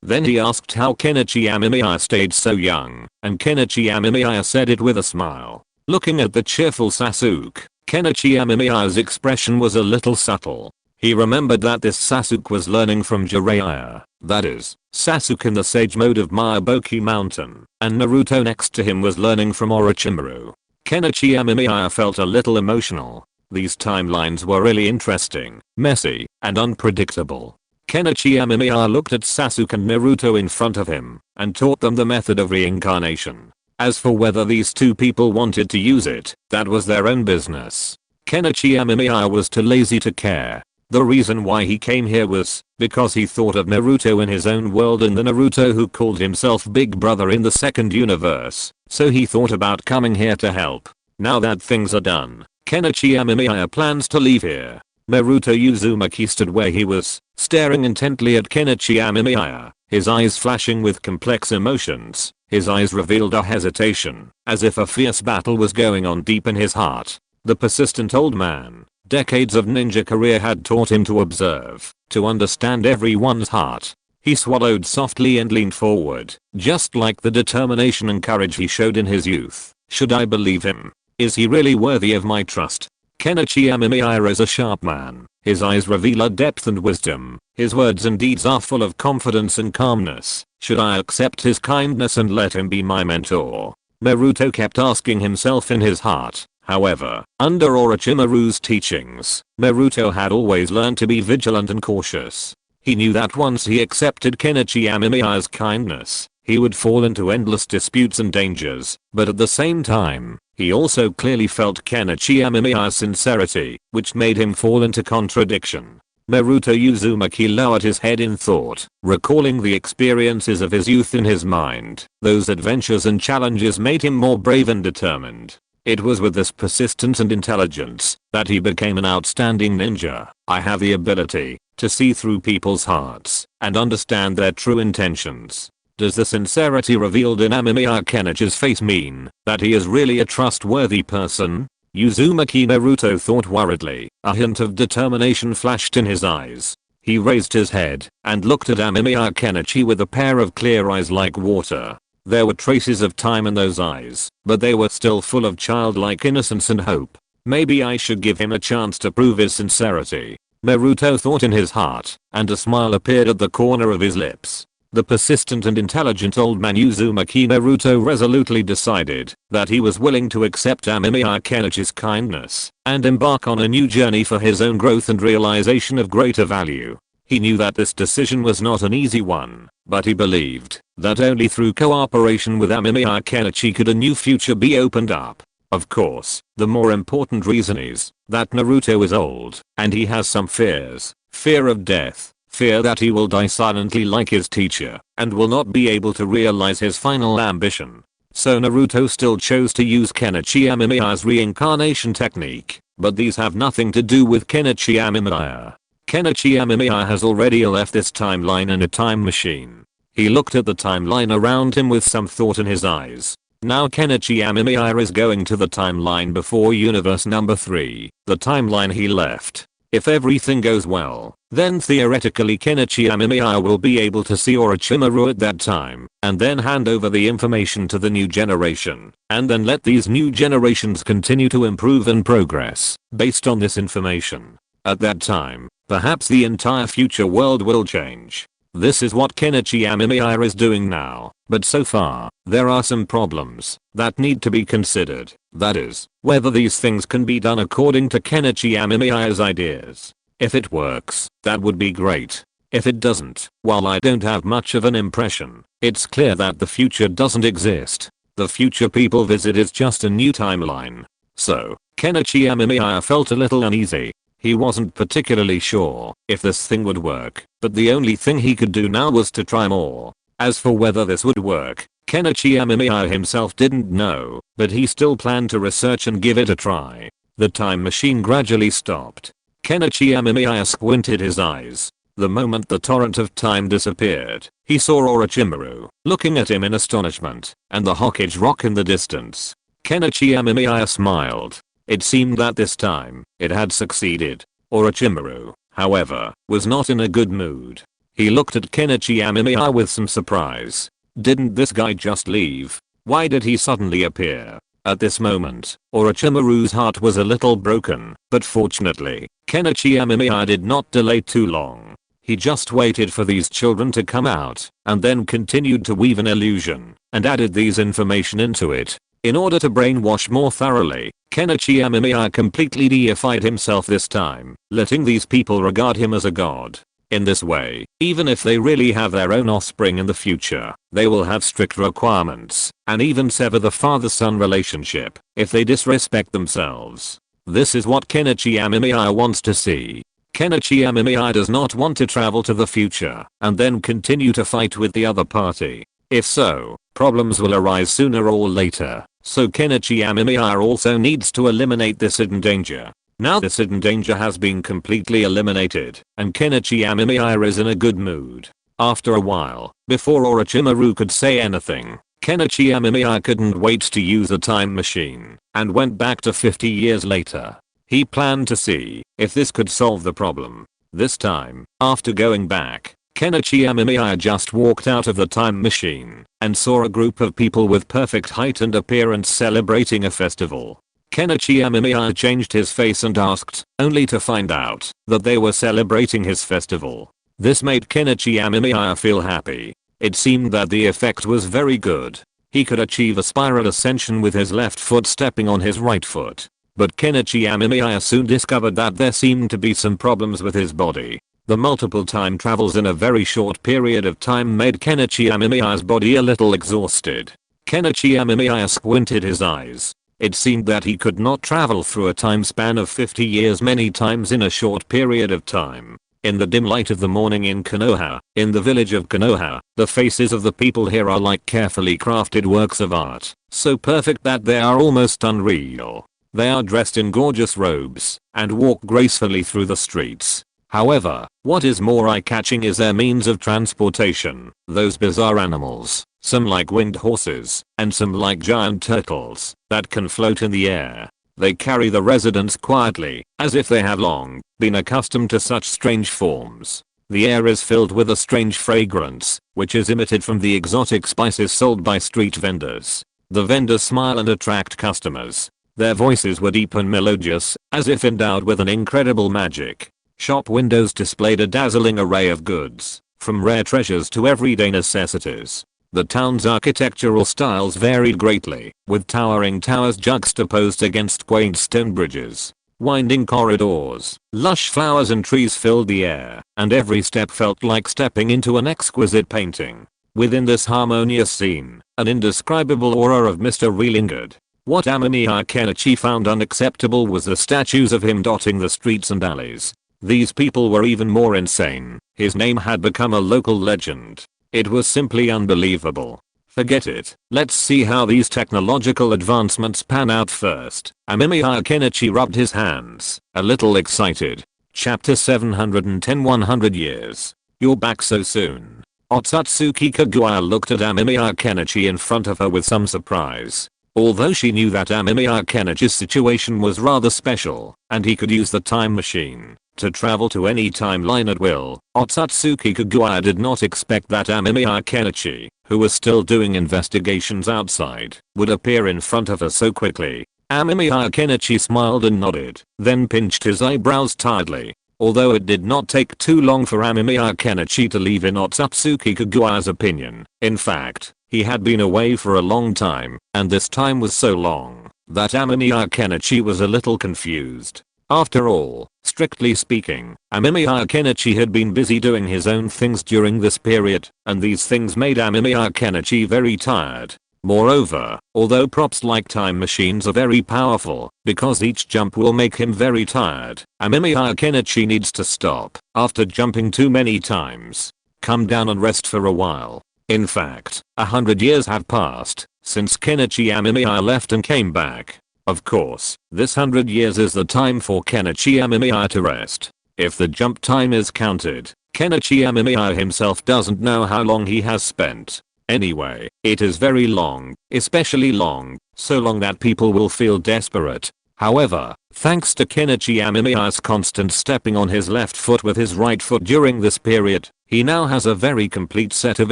Then he asked how Kenichi Amemiya stayed so young, and Kenichi Amemiya said it with a smile. Looking at the cheerful Sasuke, Kenichi Amemiya's expression was a little subtle. He remembered that this Sasuke was learning from Jiraiya, that is, Sasuke in the sage mode of Myaboki Mountain, and Naruto next to him was learning from Orochimaru. Kenichi Amemiya felt a little emotional. These timelines were really interesting, messy, and unpredictable. Kenichi Amemiya looked at Sasuke and Naruto in front of him and taught them the method of reincarnation. As for whether these two people wanted to use it, that was their own business. Kenichi Amemiya was too lazy to care. The reason why he came here was because he thought of Naruto in his own world and the Naruto who called himself Big Brother in the second universe, so he thought about coming here to help. Now that things are done, Kenichi Amemiya plans to leave here. Naruto Uzumaki stood where he was, staring intently at Kenichi Amemiya, his eyes flashing with complex emotions. His eyes revealed a hesitation, as if a fierce battle was going on deep in his heart. The persistent old man, decades of ninja career had taught him to observe, to understand everyone's heart. He swallowed softly and leaned forward, just like the determination and courage he showed in his youth. Should I believe him? Is he really worthy of my trust? Kenichi Amemiya is a sharp man. His eyes reveal a depth and wisdom. His words and deeds are full of confidence and calmness. Should I accept his kindness and let him be my mentor? Naruto kept asking himself in his heart. However, under Orochimaru's teachings, Naruto had always learned to be vigilant and cautious. He knew that once he accepted Kenichi Amemiya's kindness, he would fall into endless disputes and dangers, but at the same time, he also clearly felt Kenichi Amemiya's sincerity, which made him fall into contradiction. Naruto Uzumaki lowered his head in thought, recalling the experiences of his youth in his mind. Those adventures and challenges made him more brave and determined. It was with this persistence and intelligence that he became an outstanding ninja. I have the ability to see through people's hearts and understand their true intentions. Does the sincerity revealed in Amemiya Kenichi's face mean that he is really a trustworthy person? Uzumaki Naruto thought worriedly. A hint of determination flashed in his eyes. He raised his head and looked at Amemiya Kenichi with a pair of clear eyes like water. There were traces of time in those eyes, but they were still full of childlike innocence and hope. Maybe I should give him a chance to prove his sincerity. Naruto thought in his heart, and a smile appeared at the corner of his lips. The persistent and intelligent old man Uzumaki Naruto resolutely decided that he was willing to accept Amemiya Kenichi's kindness and embark on a new journey for his own growth and realization of greater value. He knew that this decision was not an easy one, but he believed that only through cooperation with Amemiya Kenichi could a new future be opened up. Of course, the more important reason is that Naruto is old and he has some fears. Fear of death, fear that he will die silently like his teacher and will not be able to realize his final ambition. So Naruto still chose to use Kenichi Amemiya's reincarnation technique, but these have nothing to do with Kenichi Amemiya. Kenichi Amemiya has already left this timeline in a time machine. He looked at the timeline around him with some thought in his eyes. Now Kenichi Amemiya is going to the timeline before universe number 3, the timeline he left. If everything goes well, then theoretically Kenichi Amemiya will be able to see Orochimaru at that time, and then hand over the information to the new generation, and then let these new generations continue to improve and progress based on this information. At that time, perhaps the entire future world will change. This is what Kenichi Amemiya is doing now, but so far, there are some problems that need to be considered. That is, whether these things can be done according to Kenichi Amemiya's ideas. If it works, that would be great. If it doesn't, while I don't have much of an impression, it's clear that the future doesn't exist. The future people visit is just a new timeline. So, Kenichi Amemiya felt a little uneasy. He wasn't particularly sure if this thing would work, but the only thing he could do now was to try more. As for whether this would work, Kenichi Amemiya himself didn't know, but he still planned to research and give it a try. The time machine gradually stopped. Kenichi Amemiya squinted his eyes. The moment the torrent of time disappeared, he saw Orochimaru looking at him in astonishment, and the Hokage rock in the distance. Kenichi Amemiya smiled. It seemed that this time, it had succeeded. Orochimaru, however, was not in a good mood. He looked at Kenichi Amemiya with some surprise. Didn't this guy just leave? Why did he suddenly appear? At this moment, Orochimaru's heart was a little broken, but fortunately, Kenichi Amemiya did not delay too long. He just waited for these children to come out, and then continued to weave an illusion, and added these information into it. In order to brainwash more thoroughly, Kenichi Amemiya completely deified himself this time, letting these people regard him as a god. In this way, even if they really have their own offspring in the future, they will have strict requirements, and even sever the father-son relationship if they disrespect themselves. This is what Kenichi Amemiya wants to see. Kenichi Amemiya does not want to travel to the future and then continue to fight with the other party. If so, problems will arise sooner or later. So Kenichi Amemiya also needs to eliminate this hidden danger. Now this hidden danger has been completely eliminated, and Kenichi Amemiya is in a good mood. After a while, before Orochimaru could say anything, Kenichi Amemiya couldn't wait to use a time machine, and went back to 50 years later. He planned to see if this could solve the problem. This time, after going back, Kenichi Amemiya just walked out of the time machine and saw a group of people with perfect height and appearance celebrating a festival. Kenichi Amemiya changed his face and asked, only to find out that they were celebrating his festival. This made Kenichi Amemiya feel happy. It seemed that the effect was very good. He could achieve a spiral ascension with his left foot stepping on his right foot. But Kenichi Amemiya soon discovered that there seemed to be some problems with his body. The multiple time travels in a very short period of time made Kenichi Amemiya's body a little exhausted. Kenichi Amemiya squinted his eyes. It seemed that he could not travel through a time span of 50 years many times in a short period of time. In the dim light of the morning in Konoha, in the village of Konoha, the faces of the people here are like carefully crafted works of art, so perfect that they are almost unreal. They are dressed in gorgeous robes and walk gracefully through the streets. However, what is more eye-catching is their means of transportation. Those bizarre animals, some like winged horses, and some like giant turtles, that can float in the air. They carry the residents quietly, as if they have long been accustomed to such strange forms. The air is filled with a strange fragrance, which is emitted from the exotic spices sold by street vendors. The vendors smile and attract customers. Their voices were deep and melodious, as if endowed with an incredible magic. Shop windows displayed a dazzling array of goods, from rare treasures to everyday necessities. The town's architectural styles varied greatly, with towering towers juxtaposed against quaint stone bridges. Winding corridors, lush flowers and trees filled the air, and every step felt like stepping into an exquisite painting. Within this harmonious scene, an indescribable aura of mystery lingered. What Amemiya Kenichi found unacceptable was the statues of him dotting the streets and alleys. These people were even more insane. His name had become a local legend. It was simply unbelievable. Forget it. Let's see how these technological advancements pan out first. Amemiya Kenichi rubbed his hands, a little excited. Chapter 710 100 years. You're back so soon. Otsutsuki Kagura looked at Amemiya Kenichi in front of her with some surprise. Although she knew that Amemiya Kenichi's situation was rather special, and he could use the time machine to travel to any timeline at will, Otsutsuki Kagura did not expect that Amemiya Kenichi, who was still doing investigations outside, would appear in front of her so quickly. Amemiya Kenichi smiled and nodded, then pinched his eyebrows tiredly. Although it did not take too long for Amemiya Kenichi to leave in Otsutsuki Kagura's opinion. In fact, he had been away for a long time, and this time was so long that Amemiya Kenichi was a little confused. After all, strictly speaking, Amemiya Kenichi had been busy doing his own things during this period, and these things made Amemiya Kenichi very tired. Moreover, although props like time machines are very powerful, because each jump will make him very tired, Amemiya Kenichi needs to stop after jumping too many times. Come down and rest for a while. In fact, 100 years have passed since Kenichi Amemiya left and came back. Of course, this 100 years is the time for Kenichi Amemiya to rest. If the jump time is counted, Kenichi Amemiya himself doesn't know how long he has spent. Anyway, it is very long, especially long, so long that people will feel desperate. However, thanks to Kenichi Amemiya's constant stepping on his left foot with his right foot during this period, he now has a very complete set of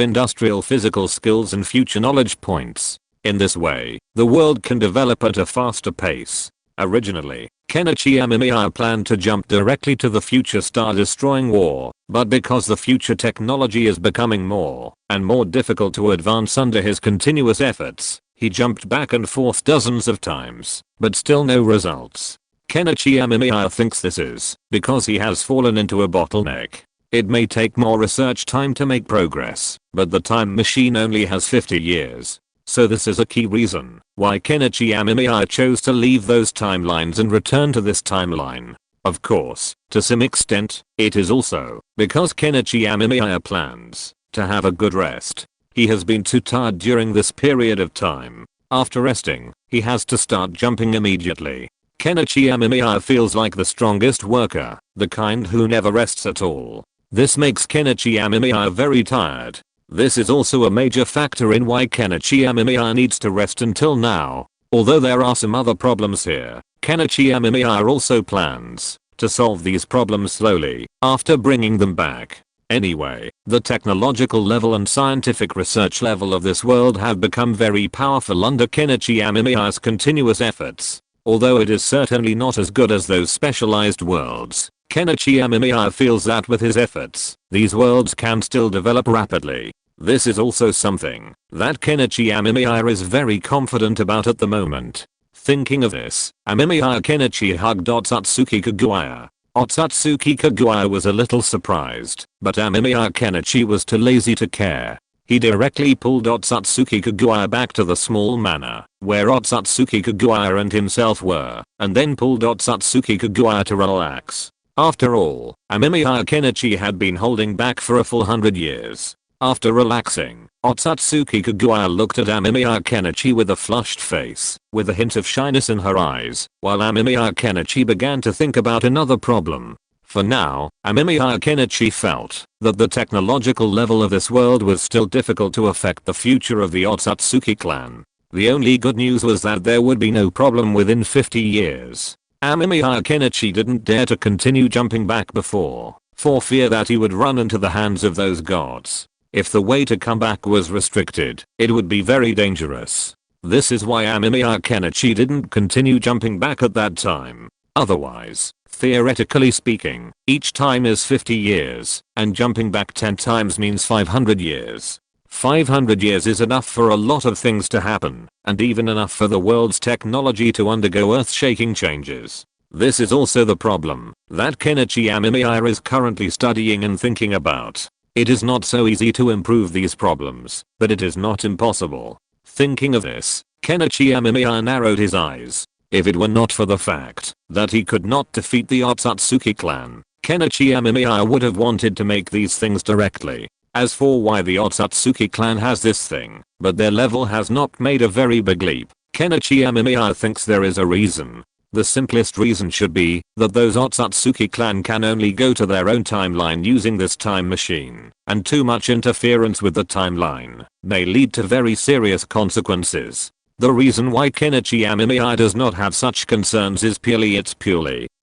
industrial physical skills and future knowledge points. In this way, the world can develop at a faster pace. Originally, Kenichi Amemiya planned to jump directly to the future star-destroying war, but because the future technology is becoming more and more difficult to advance under his continuous efforts, he jumped back and forth dozens of times, but still no results. Kenichi Amemiya thinks this is because he has fallen into a bottleneck. It may take more research time to make progress, but the time machine only has 50 years. So this is a key reason why Kenichi Amemiya chose to leave those timelines and return to this timeline. Of course, to some extent, it is also because Kenichi Amemiya plans to have a good rest. He has been too tired during this period of time. After resting, he has to start jumping immediately. Kenichi Amemiya feels like the strongest worker, the kind who never rests at all. This makes Kenichi Amemiya very tired. This is also a major factor in why Kenichi Amemiya needs to rest until now. Although there are some other problems here, Kenichi Amemiya also plans to solve these problems slowly after bringing them back. Anyway, the technological level and scientific research level of this world have become very powerful under Kenichi Amemiya's continuous efforts. Although it is certainly not as good as those specialized worlds, Kenichi Amemiya feels that with his efforts, these worlds can still develop rapidly. This is also something that Kenichi Amemiya is very confident about at the moment. Thinking of this, Amemiya Kenichi hugged Otsutsuki Kagura. Otsutsuki Kagura was a little surprised, but Amemiya Kenichi was too lazy to care. He directly pulled Otsutsuki Kagura back to the small manor, where Otsutsuki Kagura and himself were, and then pulled Otsutsuki Kagura to relax. After all, Amemiya Kenichi had been holding back for a full 100 years. After relaxing, Otsutsuki Kagura looked at Amemiya Kenichi with a flushed face, with a hint of shyness in her eyes, while Amemiya Kenichi began to think about another problem. For now, Amemiya Kenichi felt that the technological level of this world was still difficult to affect the future of the Otsutsuki clan. The only good news was that there would be no problem within 50 years. Amemiya Kenichi didn't dare to continue jumping back before, for fear that he would run into the hands of those gods. If the way to come back was restricted, it would be very dangerous. This is why Amemiya Kenichi didn't continue jumping back at that time. Otherwise, Theoretically speaking, each time is 50 years, and jumping back 10 times means 500 years. 500 years is enough for a lot of things to happen, and even enough for the world's technology to undergo earth-shaking changes. This is also the problem that Kenichi Amemiya is currently studying and thinking about. It is not so easy to improve these problems, but it is not impossible. Thinking of this, Kenichi Amemiya narrowed his eyes. If it were not for the fact that he could not defeat the Otsutsuki clan, Kenichi Amemiya would have wanted to make these things directly. As for why the Otsutsuki clan has this thing, but their level has not made a very big leap, Kenichi Amemiya thinks there is a reason. The simplest reason should be that those Otsutsuki clan can only go to their own timeline using this time machine, and too much interference with the timeline may lead to very serious consequences. The reason why Kenichi Amemiya does not have such concerns is purely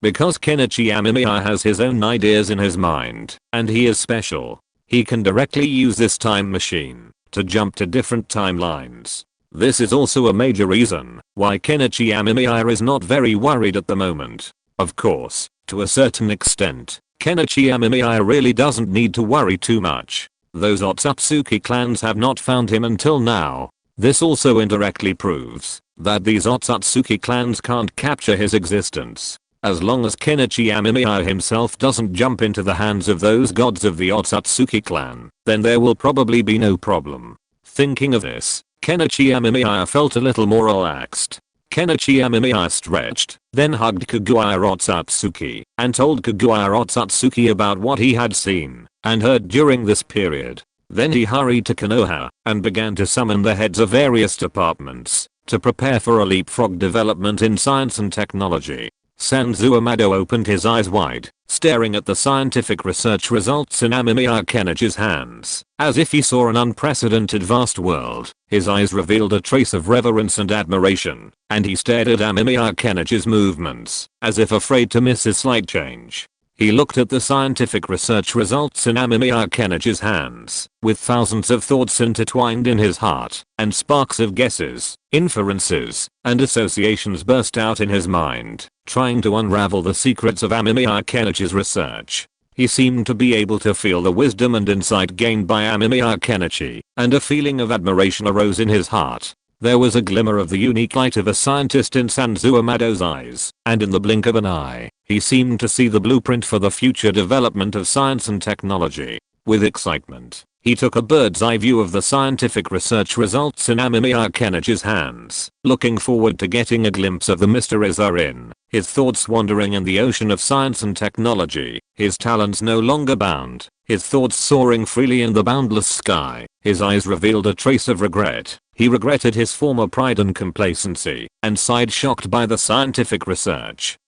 because Kenichi Amemiya has his own ideas in his mind, and he is special. He can directly use this time machine to jump to different timelines. This is also a major reason why Kenichi Amemiya is not very worried at the moment. Of course, to a certain extent, Kenichi Amemiya really doesn't need to worry too much. Those Otsutsuki clans have not found him until now. This also indirectly proves that these Otsutsuki clans can't capture his existence. As long as Kenichi Amemiya himself doesn't jump into the hands of those gods of the Otsutsuki clan, then there will probably be no problem. Thinking of this, Kenichi Amemiya felt a little more relaxed. Kenichi Amemiya stretched, then hugged Kaguya Otsutsuki, and told Kaguya Otsutsuki about what he had seen and heard during this period. Then he hurried to Konoha and began to summon the heads of various departments to prepare for a leapfrog development in science and technology. Sanzo Amado opened his eyes wide, staring at the scientific research results in Amemiya Kenichi's hands, as if he saw an unprecedented vast world. His eyes revealed a trace of reverence and admiration, and he stared at Amemiya Kenichi's movements, as if afraid to miss a slight change. He looked at the scientific research results in Amemiya Kenichi's hands, with thousands of thoughts intertwined in his heart, and sparks of guesses, inferences, and associations burst out in his mind, trying to unravel the secrets of Amemiya Kenichi's research. He seemed to be able to feel the wisdom and insight gained by Amemiya Kenichi, and a feeling of admiration arose in his heart. There was a glimmer of the unique light of a scientist in Sanzo Amado's eyes, and in the blink of an eye, he seemed to see the blueprint for the future development of science and technology. With excitement, he took a bird's eye view of the scientific research results in Amemiya Kenichi's hands, looking forward to getting a glimpse of the mysteries therein. His thoughts wandering in the ocean of science and technology, his talents no longer bound, his thoughts soaring freely in the boundless sky. His eyes revealed a trace of regret. He regretted his former pride and complacency, and sighed shocked by the scientific research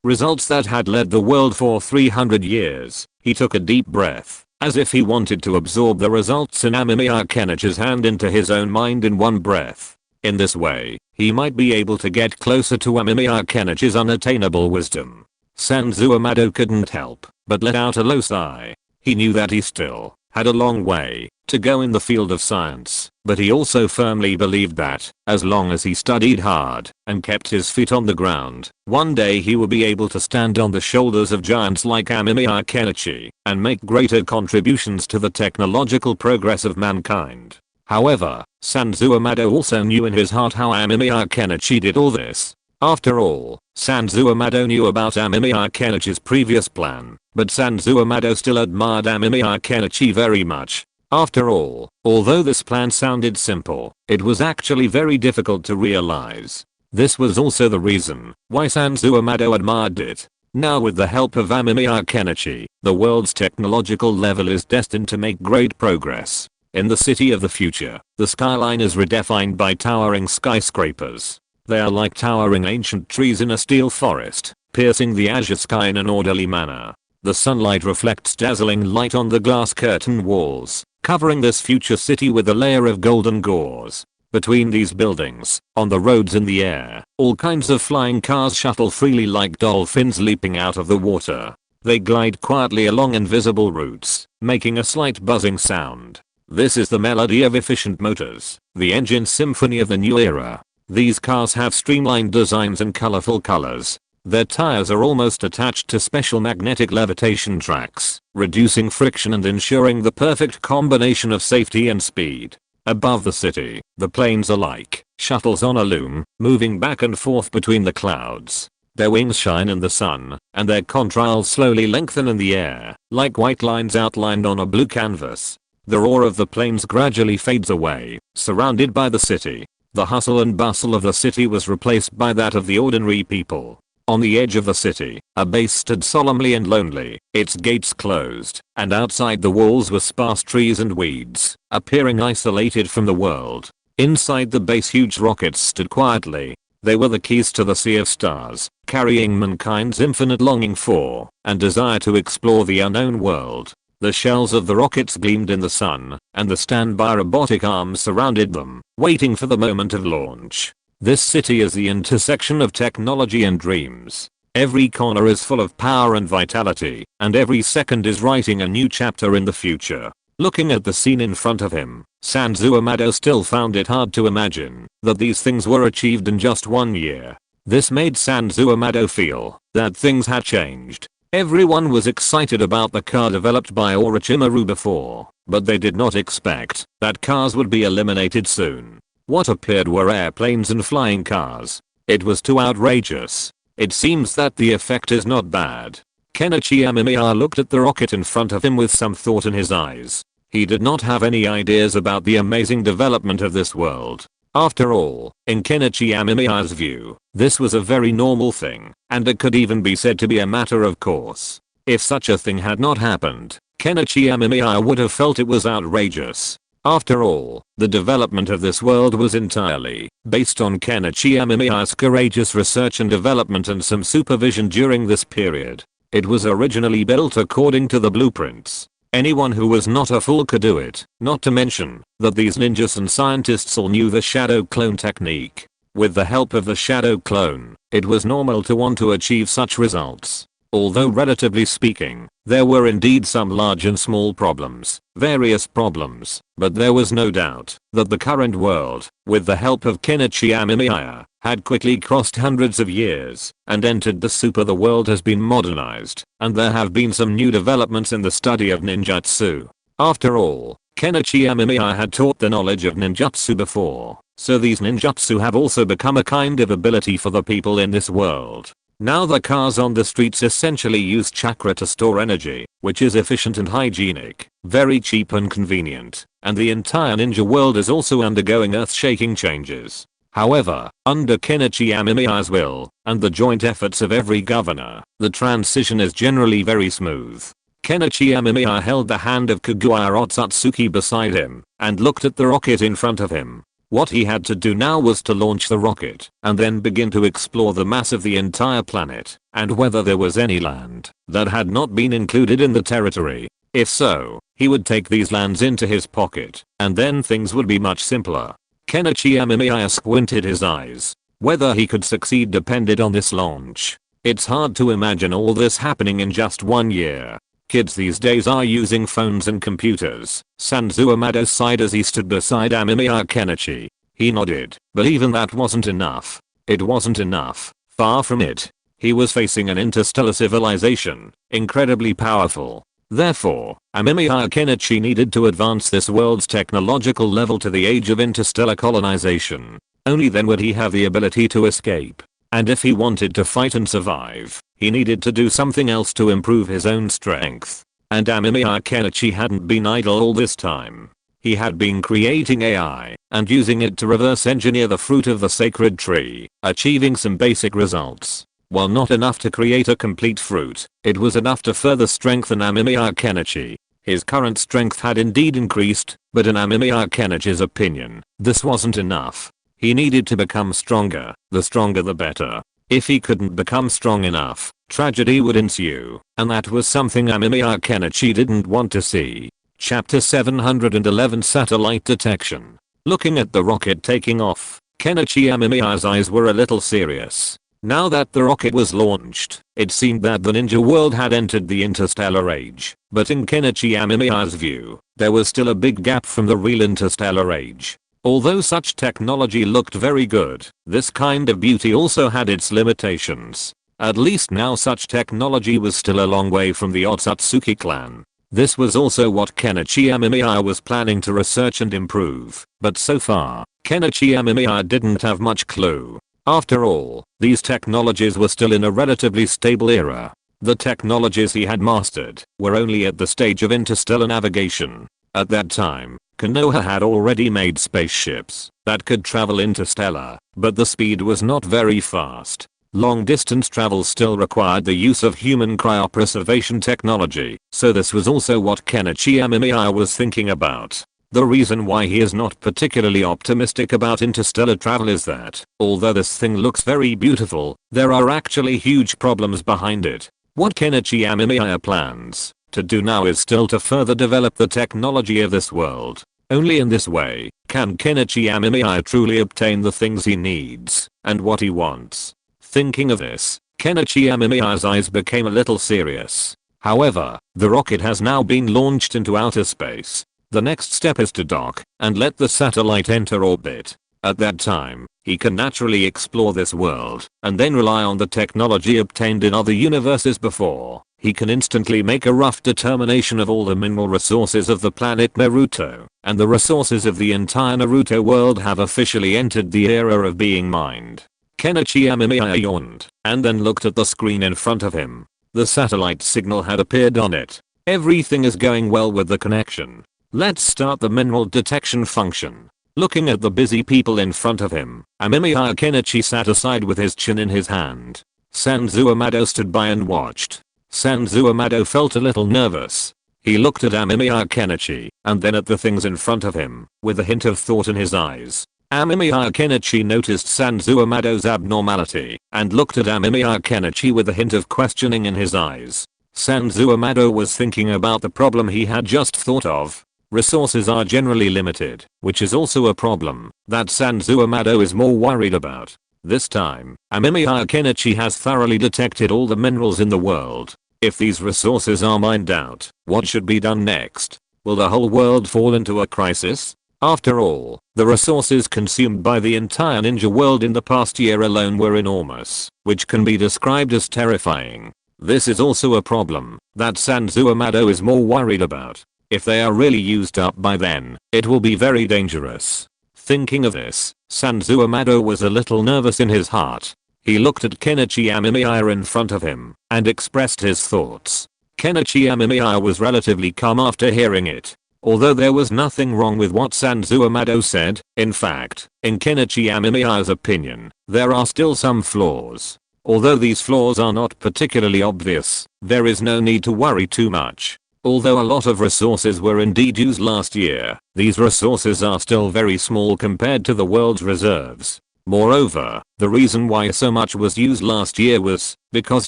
results that had led the world for 300 years. He took a deep breath, as if he wanted to absorb the results in Amemiya Kenichi's hand into his own mind in one breath. In this way, he might be able to get closer to Amemiya Kenichi's unattainable wisdom. Sanzo Amado couldn't help but let out a low sigh. He knew that he still had a long way to go in the field of science, but he also firmly believed that, as long as he studied hard and kept his feet on the ground, one day he would be able to stand on the shoulders of giants like Amemiya Kenichi and make greater contributions to the technological progress of mankind. However, Sanzo Amado also knew in his heart how Amemiya Kenichi did all this. After all, Sanzo Amado knew about Amemiya Kenichi's previous plan, but Sanzo Amado still admired Amemiya Kenichi very much. After all, although this plan sounded simple, it was actually very difficult to realize. This was also the reason why Sanzo Amado admired it. Now with the help of Amemiya Kenichi, the world's technological level is destined to make great progress. In the city of the future, the skyline is redefined by towering skyscrapers. They are like towering ancient trees in a steel forest, piercing the azure sky in an orderly manner. The sunlight reflects dazzling light on the glass curtain walls, covering this future city with a layer of golden gauze. Between these buildings, on the roads in the air, all kinds of flying cars shuttle freely like dolphins leaping out of the water. They glide quietly along invisible routes, making a slight buzzing sound. This is the melody of efficient motors, the engine symphony of the new era. These cars have streamlined designs and colorful colors. Their tires are almost attached to special magnetic levitation tracks, reducing friction and ensuring the perfect combination of safety and speed. Above the city, the planes are like shuttles on a loom, moving back and forth between the clouds. Their wings shine in the sun, and their contrails slowly lengthen in the air, like white lines outlined on a blue canvas. The roar of the planes gradually fades away, surrounded by the city. The hustle and bustle of the city was replaced by that of the ordinary people. On the edge of the city, a base stood solemnly and lonely, its gates closed, and outside the walls were sparse trees and weeds, appearing isolated from the world. Inside the base huge rockets stood quietly. They were the keys to the sea of stars, carrying mankind's infinite longing for and desire to explore the unknown world. The shells of the rockets gleamed in the sun, and the standby robotic arms surrounded them, waiting for the moment of launch. This city is the intersection of technology and dreams. Every corner is full of power and vitality, and every second is writing a new chapter in the future. Looking at the scene in front of him, Sanzuamado still found it hard to imagine that these things were achieved in just 1 year. This made Sanzuamado feel that things had changed. Everyone was excited about the car developed by Orochimaru before, but they did not expect that cars would be eliminated soon. What appeared were airplanes and flying cars. It was too outrageous. It seems that the effect is not bad. Kenichi Amemiya looked at the rocket in front of him with some thought in his eyes. He did not have any ideas about the amazing development of this world. After all, in Kenichi Amemiya's view, this was a very normal thing, and it could even be said to be a matter of course. If such a thing had not happened, Kenichi Amemiya would have felt it was outrageous. After all, the development of this world was entirely based on Kenichi Amemiya's courageous research and development and some supervision during this period. It was originally built according to the blueprints. Anyone who was not a fool could do it, not to mention that these ninjas and scientists all knew the shadow clone technique. With the help of the shadow clone, it was normal to want to achieve such results. Although relatively speaking, there were indeed some large and small problems, various problems, but there was no doubt that the current world, with the help of Kenichi Amemiya, had quickly crossed hundreds of years and entered the super. The world has been modernized, and there have been some new developments in the study of ninjutsu. After all, Kenichi Amemiya had taught the knowledge of ninjutsu before, so these ninjutsu have also become a kind of ability for the people in this world. Now the cars on the streets essentially use chakra to store energy, which is efficient and hygienic, very cheap and convenient, and the entire ninja world is also undergoing earth-shaking changes. However, under Kenichi Amemiya's will, and the joint efforts of every governor, the transition is generally very smooth. Kenichi Amemiya held the hand of Kagura Otsutsuki beside him, and looked at the rocket in front of him. What he had to do now was to launch the rocket, and then begin to explore the mass of the entire planet, and whether there was any land that had not been included in the territory. If so, he would take these lands into his pocket, and then things would be much simpler. Kenichi Amemiya squinted his eyes. Whether he could succeed depended on this launch. It's hard to imagine all this happening in just 1 year. Kids these days are using phones and computers. Sanzuamado sighed as he stood beside Amemiya. Kenichi. He nodded, but even that wasn't enough. It wasn't enough. Far from it. He was facing an interstellar civilization, incredibly powerful. Therefore, Amemiya Kenichi needed to advance this world's technological level to the age of interstellar colonization. Only then would he have the ability to escape. And if he wanted to fight and survive, he needed to do something else to improve his own strength. And Amemiya Kenichi hadn't been idle all this time. He had been creating AI and using it to reverse engineer the fruit of the sacred tree, achieving some basic results. While not enough to create a complete fruit, it was enough to further strengthen Amemiya Kenichi. His current strength had indeed increased, but in Amemiya Kenichi's opinion, this wasn't enough. He needed to become stronger, the stronger the better. If he couldn't become strong enough, tragedy would ensue, and that was something Amemiya Kenichi didn't want to see. Chapter 711 Satellite Detection. Looking at the rocket taking off, Kenichi Amemiya's eyes were a little serious. Now that the rocket was launched, it seemed that the ninja world had entered the interstellar age, but in Kenichi Amemiya's view, there was still a big gap from the real interstellar age. Although such technology looked very good, this kind of beauty also had its limitations. At least now such technology was still a long way from the Otsutsuki clan. This was also what Kenichi Amemiya was planning to research and improve, but so far, Kenichi Amemiya didn't have much clue. After all, these technologies were still in a relatively stable era. The technologies he had mastered were only at the stage of interstellar navigation. At that time, Konoha had already made spaceships that could travel interstellar, but the speed was not very fast. Long distance travel still required the use of human cryopreservation technology, so this was also what Kenichi Amemiya was thinking about. The reason why he is not particularly optimistic about interstellar travel is that, although this thing looks very beautiful, there are actually huge problems behind it. What Kenichi Amemiya plans to do now is still to further develop the technology of this world. Only in this way can Kenichi Amemiya truly obtain the things he needs and what he wants. Thinking of this, Kenichi Amemiya's eyes became a little serious. However, the rocket has now been launched into outer space. The next step is to dock and let the satellite enter orbit. At that time, he can naturally explore this world and then rely on the technology obtained in other universes before. He can instantly make a rough determination of all the mineral resources of the planet Naruto, and the resources of the entire Naruto world have officially entered the era of being mined. Kenichi Amemiya yawned and then looked at the screen in front of him. The satellite signal had appeared on it. Everything is going well with the connection. Let's start the mineral detection function. Looking at the busy people in front of him, Amemiya Kenichi sat aside with his chin in his hand. Sanzu Amado stood by and watched. Sanzu Amado felt a little nervous. He looked at Amemiya Kenichi and then at the things in front of him, with a hint of thought in his eyes. Amemiya Kenichi noticed Sanzu Amado's abnormality and looked at Amemiya Kenichi with a hint of questioning in his eyes. Sanzu Amado was thinking about the problem he had just thought of. Resources are generally limited, which is also a problem that Sanzu Amado is more worried about. This time, Amemiya Kenichi has thoroughly detected all the minerals in the world. If these resources are mined out, what should be done next? Will the whole world fall into a crisis? After all, the resources consumed by the entire ninja world in the past year alone were enormous, which can be described as terrifying. This is also a problem that Sanzu Amado is more worried about. If they are really used up by then, it will be very dangerous. Thinking of this, Sanzu Amado was a little nervous in his heart. He looked at Kenichi Amemiya in front of him and expressed his thoughts. Kenichi Amemiya was relatively calm after hearing it. Although there was nothing wrong with what Sanzu Amado said, in fact, in Kenichi Amemiya's opinion, there are still some flaws. Although these flaws are not particularly obvious, there is no need to worry too much. Although a lot of resources were indeed used last year, these resources are still very small compared to the world's reserves. Moreover, the reason why so much was used last year was because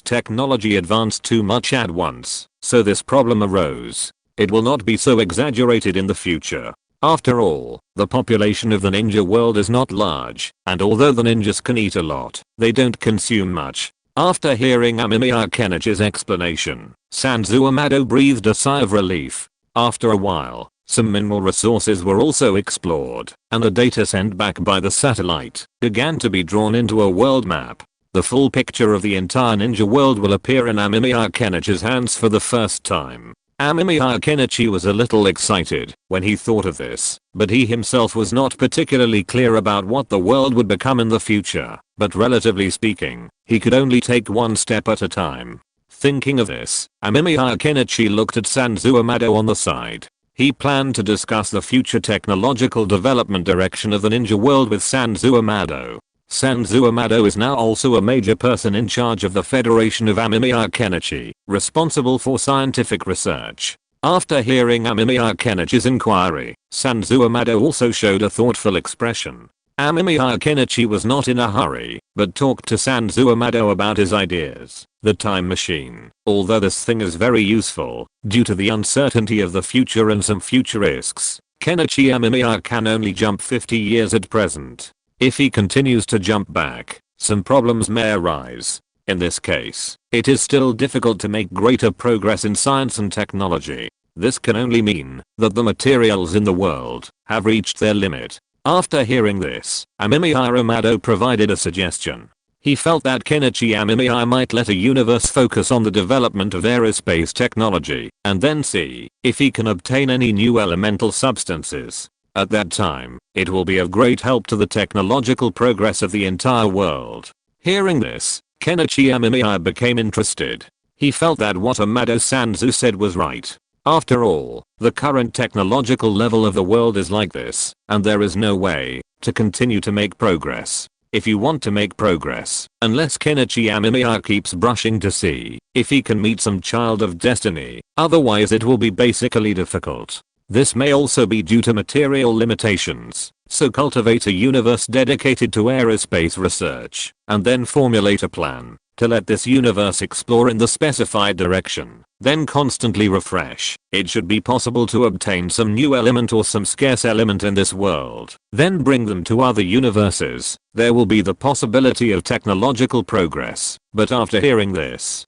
technology advanced too much at once, so this problem arose. It will not be so exaggerated in the future. After all, the population of the ninja world is not large, and although the ninjas can eat a lot, they don't consume much. After hearing Amemiya Kenichi's explanation, Sanzu Amado breathed a sigh of relief. After a while, some mineral resources were also explored, and the data sent back by the satellite began to be drawn into a world map. The full picture of the entire ninja world will appear in Amemiya Kenichi's hands for the first time. Amemiya Kenichi was a little excited when he thought of this, but he himself was not particularly clear about what the world would become in the future, but relatively speaking, he could only take one step at a time. Thinking of this, Amemiya Kenichi looked at Sanzu Amado on the side. He planned to discuss the future technological development direction of the ninja world with Sanzu Amado. Sanzu Amado is now also a major person in charge of the Federation of Amemiya Kenichi, responsible for scientific research. After hearing Amemiya Kenichi's inquiry, Sanzu Amado also showed a thoughtful expression. Amemiya Kenichi was not in a hurry, but talked to Sanzu Amado about his ideas. The time machine. Although this thing is very useful, due to the uncertainty of the future and some future risks, Kenichi Amemiya can only jump 50 years at present. If he continues to jump back, some problems may arise. In this case, it is still difficult to make greater progress in science and technology. This can only mean that the materials in the world have reached their limit. After hearing this, Amemiya Amado provided a suggestion. He felt that Kenichi Amemiya might let a universe focus on the development of aerospace technology and then see if he can obtain any new elemental substances. At that time, it will be of great help to the technological progress of the entire world. Hearing this, Kenichi Amemiya became interested. He felt that what Amado Sanzu said was right. After all, the current technological level of the world is like this, and there is no way to continue to make progress. If you want to make progress, unless Kenichi Amemiya keeps brushing to see if he can meet some child of destiny, otherwise it will be basically difficult. This may also be due to material limitations, so cultivate a universe dedicated to aerospace research, and then formulate a plan to let this universe explore in the specified direction. Then constantly refresh. It should be possible to obtain some new element or some scarce element in this world. Then bring them to other universes. There will be the possibility of technological progress. But after hearing this,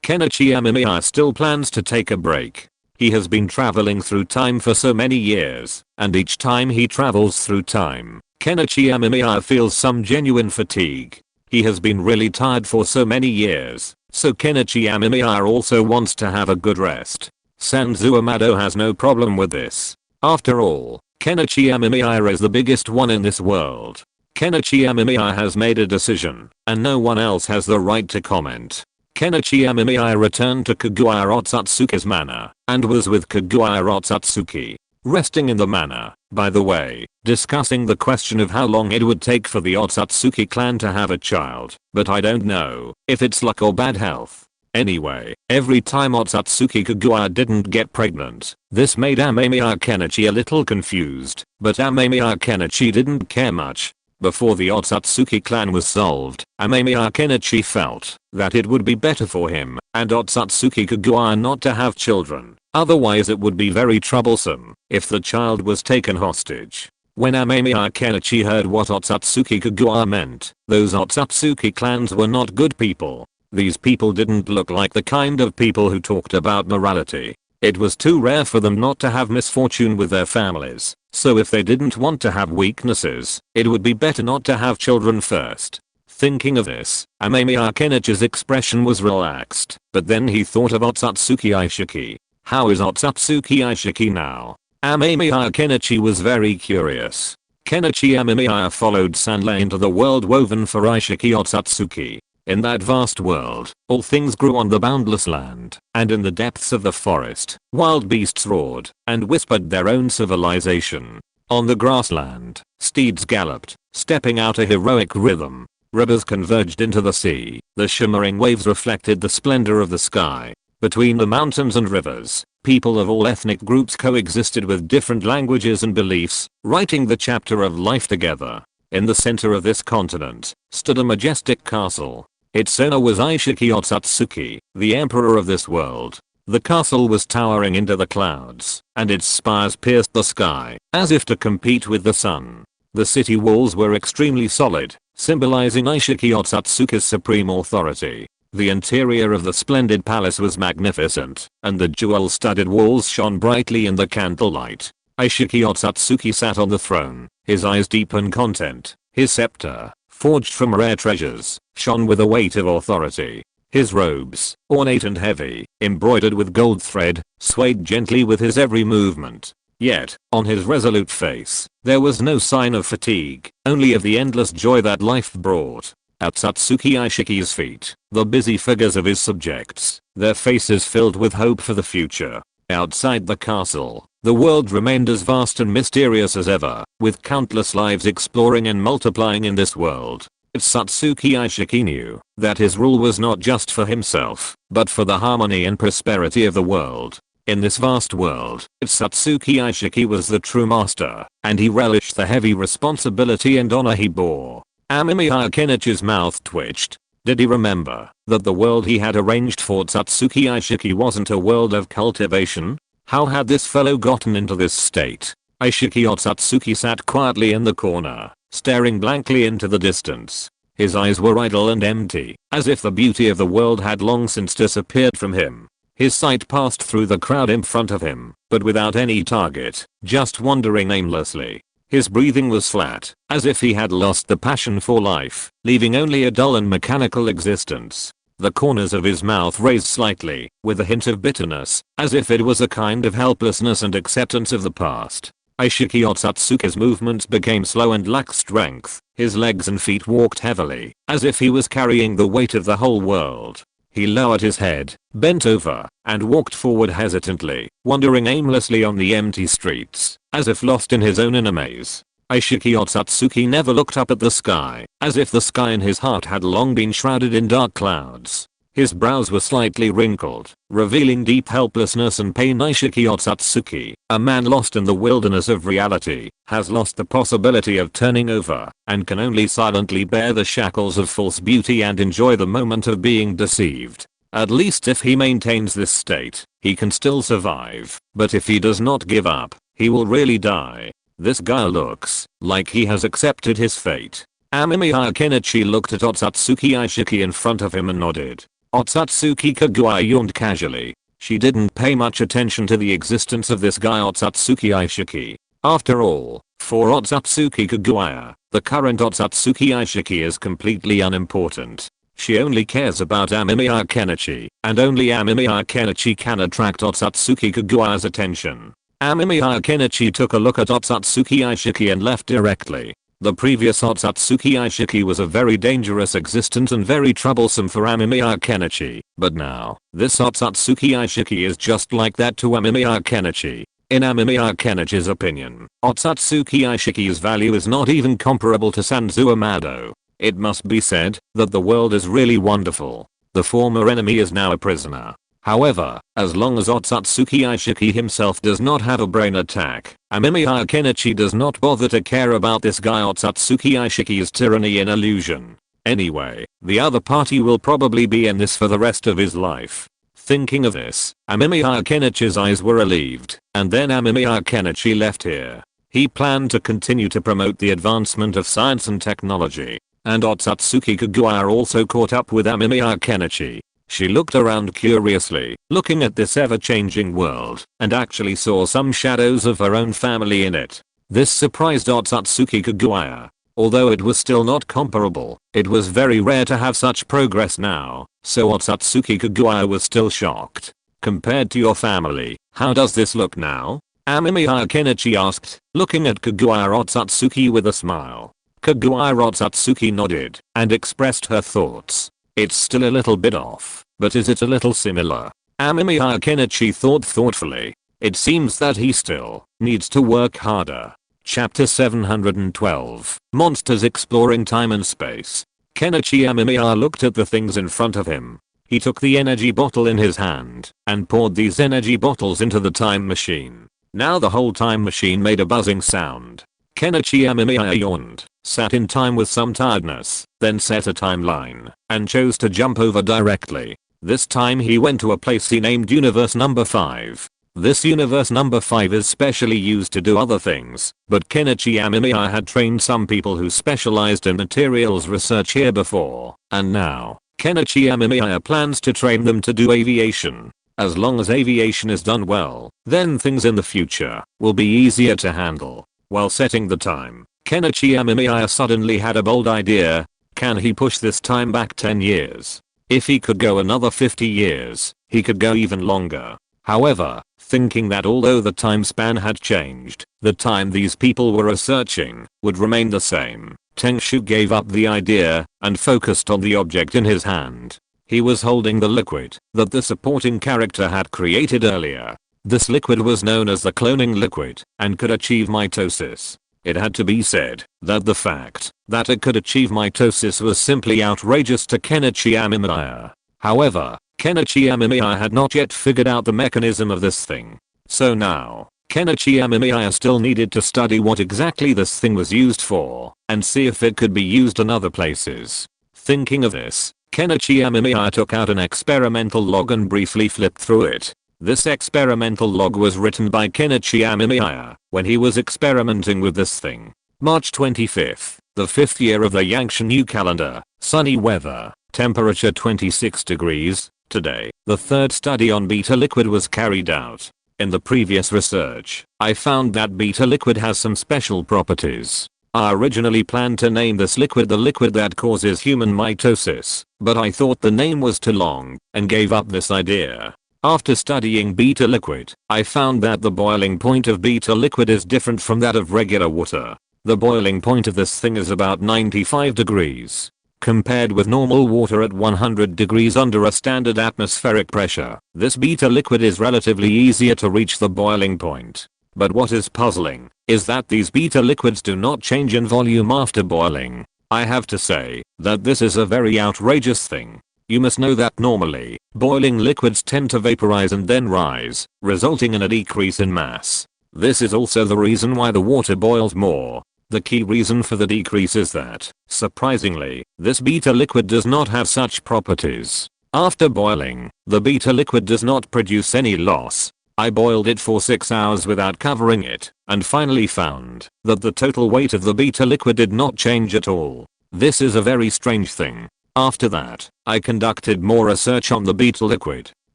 Kenichi Amemiya still plans to take a break. He has been traveling through time for so many years, and each time he travels through time, Kenichi Amemiya feels some genuine fatigue. He has been really tired for so many years, so Kenichi Amemiya also wants to have a good rest. Sanzu Amado has no problem with this. After all, Kenichi Amemiya is the biggest one in this world. Kenichi Amemiya has made a decision, and no one else has the right to comment. Kenichi Amemiya returned to Kaguya Otsutsuki's manor, and was with Kaguya Otsutsuki, resting in the manor, by the way, discussing the question of how long it would take for the Otsutsuki clan to have a child, but I don't know if it's luck or bad health. Anyway, every time Otsutsuki Kaguya didn't get pregnant, this made Amemiya Kenichi a little confused, but Amemiya Kenichi didn't care much. Before the Otsutsuki clan was solved, Amemiya Kenichi felt that it would be better for him and Otsutsuki Kaguya not to have children. Otherwise it would be very troublesome if the child was taken hostage. When Amemiya Kenichi heard what Otsutsuki Kaguya meant, those Otsutsuki clans were not good people. These people didn't look like the kind of people who talked about morality. It was too rare for them not to have misfortune with their families, so if they didn't want to have weaknesses, it would be better not to have children first. Thinking of this, Amemiya Kenichi's expression was relaxed, but then he thought of Otsutsuki Ishiki. How is Otsutsuki Ishiki now? Amemiya Kenichi was very curious. Kenichi Amemiya followed Sannin into the world woven for Ishiki Otsutsuki. In that vast world, all things grew on the boundless land, and in the depths of the forest, wild beasts roared and whispered their own civilization. On the grassland, steeds galloped, stepping out a heroic rhythm. Rivers converged into the sea. The shimmering waves reflected the splendor of the sky. Between the mountains and rivers, people of all ethnic groups coexisted with different languages and beliefs, writing the chapter of life together. In the center of this continent, stood a majestic castle. Its owner was Ishiki Otsutsuki, the emperor of this world. The castle was towering into the clouds, and its spires pierced the sky, as if to compete with the sun. The city walls were extremely solid, symbolizing Ishiki Otsutsuki's supreme authority. The interior of the splendid palace was magnificent, and the jewel-studded walls shone brightly in the candlelight. Ishiki Otsutsuki sat on the throne, his eyes deep in content. His scepter, forged from rare treasures, shone with a weight of authority. His robes, ornate and heavy, embroidered with gold thread, swayed gently with his every movement. Yet, on his resolute face, there was no sign of fatigue, only of the endless joy that life brought. At Otsutsuki Ishiki's feet, the busy figures of his subjects, their faces filled with hope for the future. Outside the castle, the world remained as vast and mysterious as ever, with countless lives exploring and multiplying in this world. Otsutsuki Ishiki knew that his rule was not just for himself, but for the harmony and prosperity of the world. In this vast world, Otsutsuki Ishiki was the true master, and he relished the heavy responsibility and honor he bore. Amemiya Kenichi's mouth twitched. Did he remember that the world he had arranged for Otsutsuki Ishiki wasn't a world of cultivation? How had this fellow gotten into this state? Ishiki Otsutsuki sat quietly in the corner, staring blankly into the distance. His eyes were idle and empty, as if the beauty of the world had long since disappeared from him. His sight passed through the crowd in front of him, but without any target, just wandering aimlessly. His breathing was flat, as if he had lost the passion for life, leaving only a dull and mechanical existence. The corners of his mouth raised slightly, with a hint of bitterness, as if it was a kind of helplessness and acceptance of the past. Aishiki Otsutsuki's movements became slow and lacked strength. His legs and feet walked heavily, as if he was carrying the weight of the whole world. He lowered his head, bent over, and walked forward hesitantly, wandering aimlessly on the empty streets, as if lost in his own inner maze. Aishiki Otsutsuki never looked up at the sky, as if the sky in his heart had long been shrouded in dark clouds. His brows were slightly wrinkled, revealing deep helplessness and pain. Aishiki Otsutsuki, a man lost in the wilderness of reality, has lost the possibility of turning over, and can only silently bear the shackles of false beauty and enjoy the moment of being deceived. At least if he maintains this state, he can still survive, but if he does not give up, he will really die. This guy looks like he has accepted his fate. Amemiya Kenichi looked at Otsutsuki Aishiki in front of him and nodded. Otsutsuki Kagura yawned casually. She didn't pay much attention to the existence of this guy Otsutsuki Aishiki. After all, for Otsutsuki Kagura, the current Otsutsuki Aishiki is completely unimportant. She only cares about Amemiya Kenichi, and only Amemiya Kenichi can attract Otsutsuki Kagura's attention. Amemiya Kenichi took a look at Otsutsuki Aishiki and left directly. The previous Otsutsuki Aishiki was a very dangerous existence and very troublesome for Amemiya Kenichi, but now, this Otsutsuki Aishiki is just like that to Amemiya Kenichi. In Amemiya Kenichi's opinion, Otsutsuki Aishiki's value is not even comparable to Sanzo Amado. It must be said that the world is really wonderful. The former enemy is now a prisoner. However, as long as Otsutsuki Aishiki himself does not have a brain attack, Amemiya Kenichi does not bother to care about this guy Otsutsuki Aishiki's tyranny and illusion. Anyway, the other party will probably be in this for the rest of his life. Thinking of this, Amemiya Kenichi's eyes were relieved, and then Amemiya Kenichi left here. He planned to continue to promote the advancement of science and technology, and Otsutsuki Kagura also caught up with Amemiya Kenichi. She looked around curiously, looking at this ever-changing world, and actually saw some shadows of her own family in it. This surprised Otsutsuki Kagura. Although it was still not comparable, it was very rare to have such progress now, so Otsutsuki Kagura was still shocked. Compared to your family, how does this look now? Amemiya Kenichi asked, looking at Kagura Otsutsuki with a smile. Kagura Otsutsuki nodded, and expressed her thoughts. It's still a little bit off, but is it a little similar? Amemiya Kenichi thought thoughtfully. It seems that he still needs to work harder. Chapter 712, Monsters Exploring Time and Space. Kenichi Amemiya looked at the things in front of him. He took the energy bottle in his hand, and poured these energy bottles into the time machine. Now the whole time machine made a buzzing sound. Kenichi Amemiya yawned, sat in time with some tiredness, then set a timeline, and chose to jump over directly. This time he went to a place he named Universe Number 5. This Universe Number 5 is specially used to do other things, but Kenichi Amemiya had trained some people who specialized in materials research here before, and now, Kenichi Amemiya plans to train them to do aviation. As long as aviation is done well, then things in the future will be easier to handle. While setting the time, Kenichi Amemiya suddenly had a bold idea. Can he push this time back 10 years? If he could go another 50 years, he could go even longer. However, thinking that although the time span had changed, the time these people were researching would remain the same, Tengshu gave up the idea and focused on the object in his hand. He was holding the liquid that the supporting character had created earlier. This liquid was known as the cloning liquid and could achieve mitosis. It had to be said that the fact that it could achieve mitosis was simply outrageous to Kenichi Amemiya. However, Kenichi Amemiya had not yet figured out the mechanism of this thing. So now, Kenichi Amemiya still needed to study what exactly this thing was used for, and see if it could be used in other places. Thinking of this, Kenichi Amemiya took out an experimental log and briefly flipped through it. This experimental log was written by Kenichi Amemiya when he was experimenting with this thing. March 25th, the 5th year of the Yangshan New Calendar, sunny weather, temperature 26 degrees. Today, the third study on beta liquid was carried out. In the previous research, I found that beta liquid has some special properties. I originally planned to name this liquid the liquid that causes human mitosis, but I thought the name was too long and gave up this idea. After studying beta liquid, I found that the boiling point of beta liquid is different from that of regular water. The boiling point of this thing is about 95 degrees. Compared with normal water at 100 degrees under a standard atmospheric pressure, this beta liquid is relatively easier to reach the boiling point. But what is puzzling is that these beta liquids do not change in volume after boiling. I have to say that this is a very outrageous thing. You must know that normally, boiling liquids tend to vaporize and then rise, resulting in a decrease in mass. This is also the reason why the water boils more. The key reason for the decrease is that, surprisingly, this beta liquid does not have such properties. After boiling, the beta liquid does not produce any loss. I boiled it for 6 hours without covering it, and finally found that the total weight of the beta liquid did not change at all. This is a very strange thing. After that, I conducted more research on the beta liquid.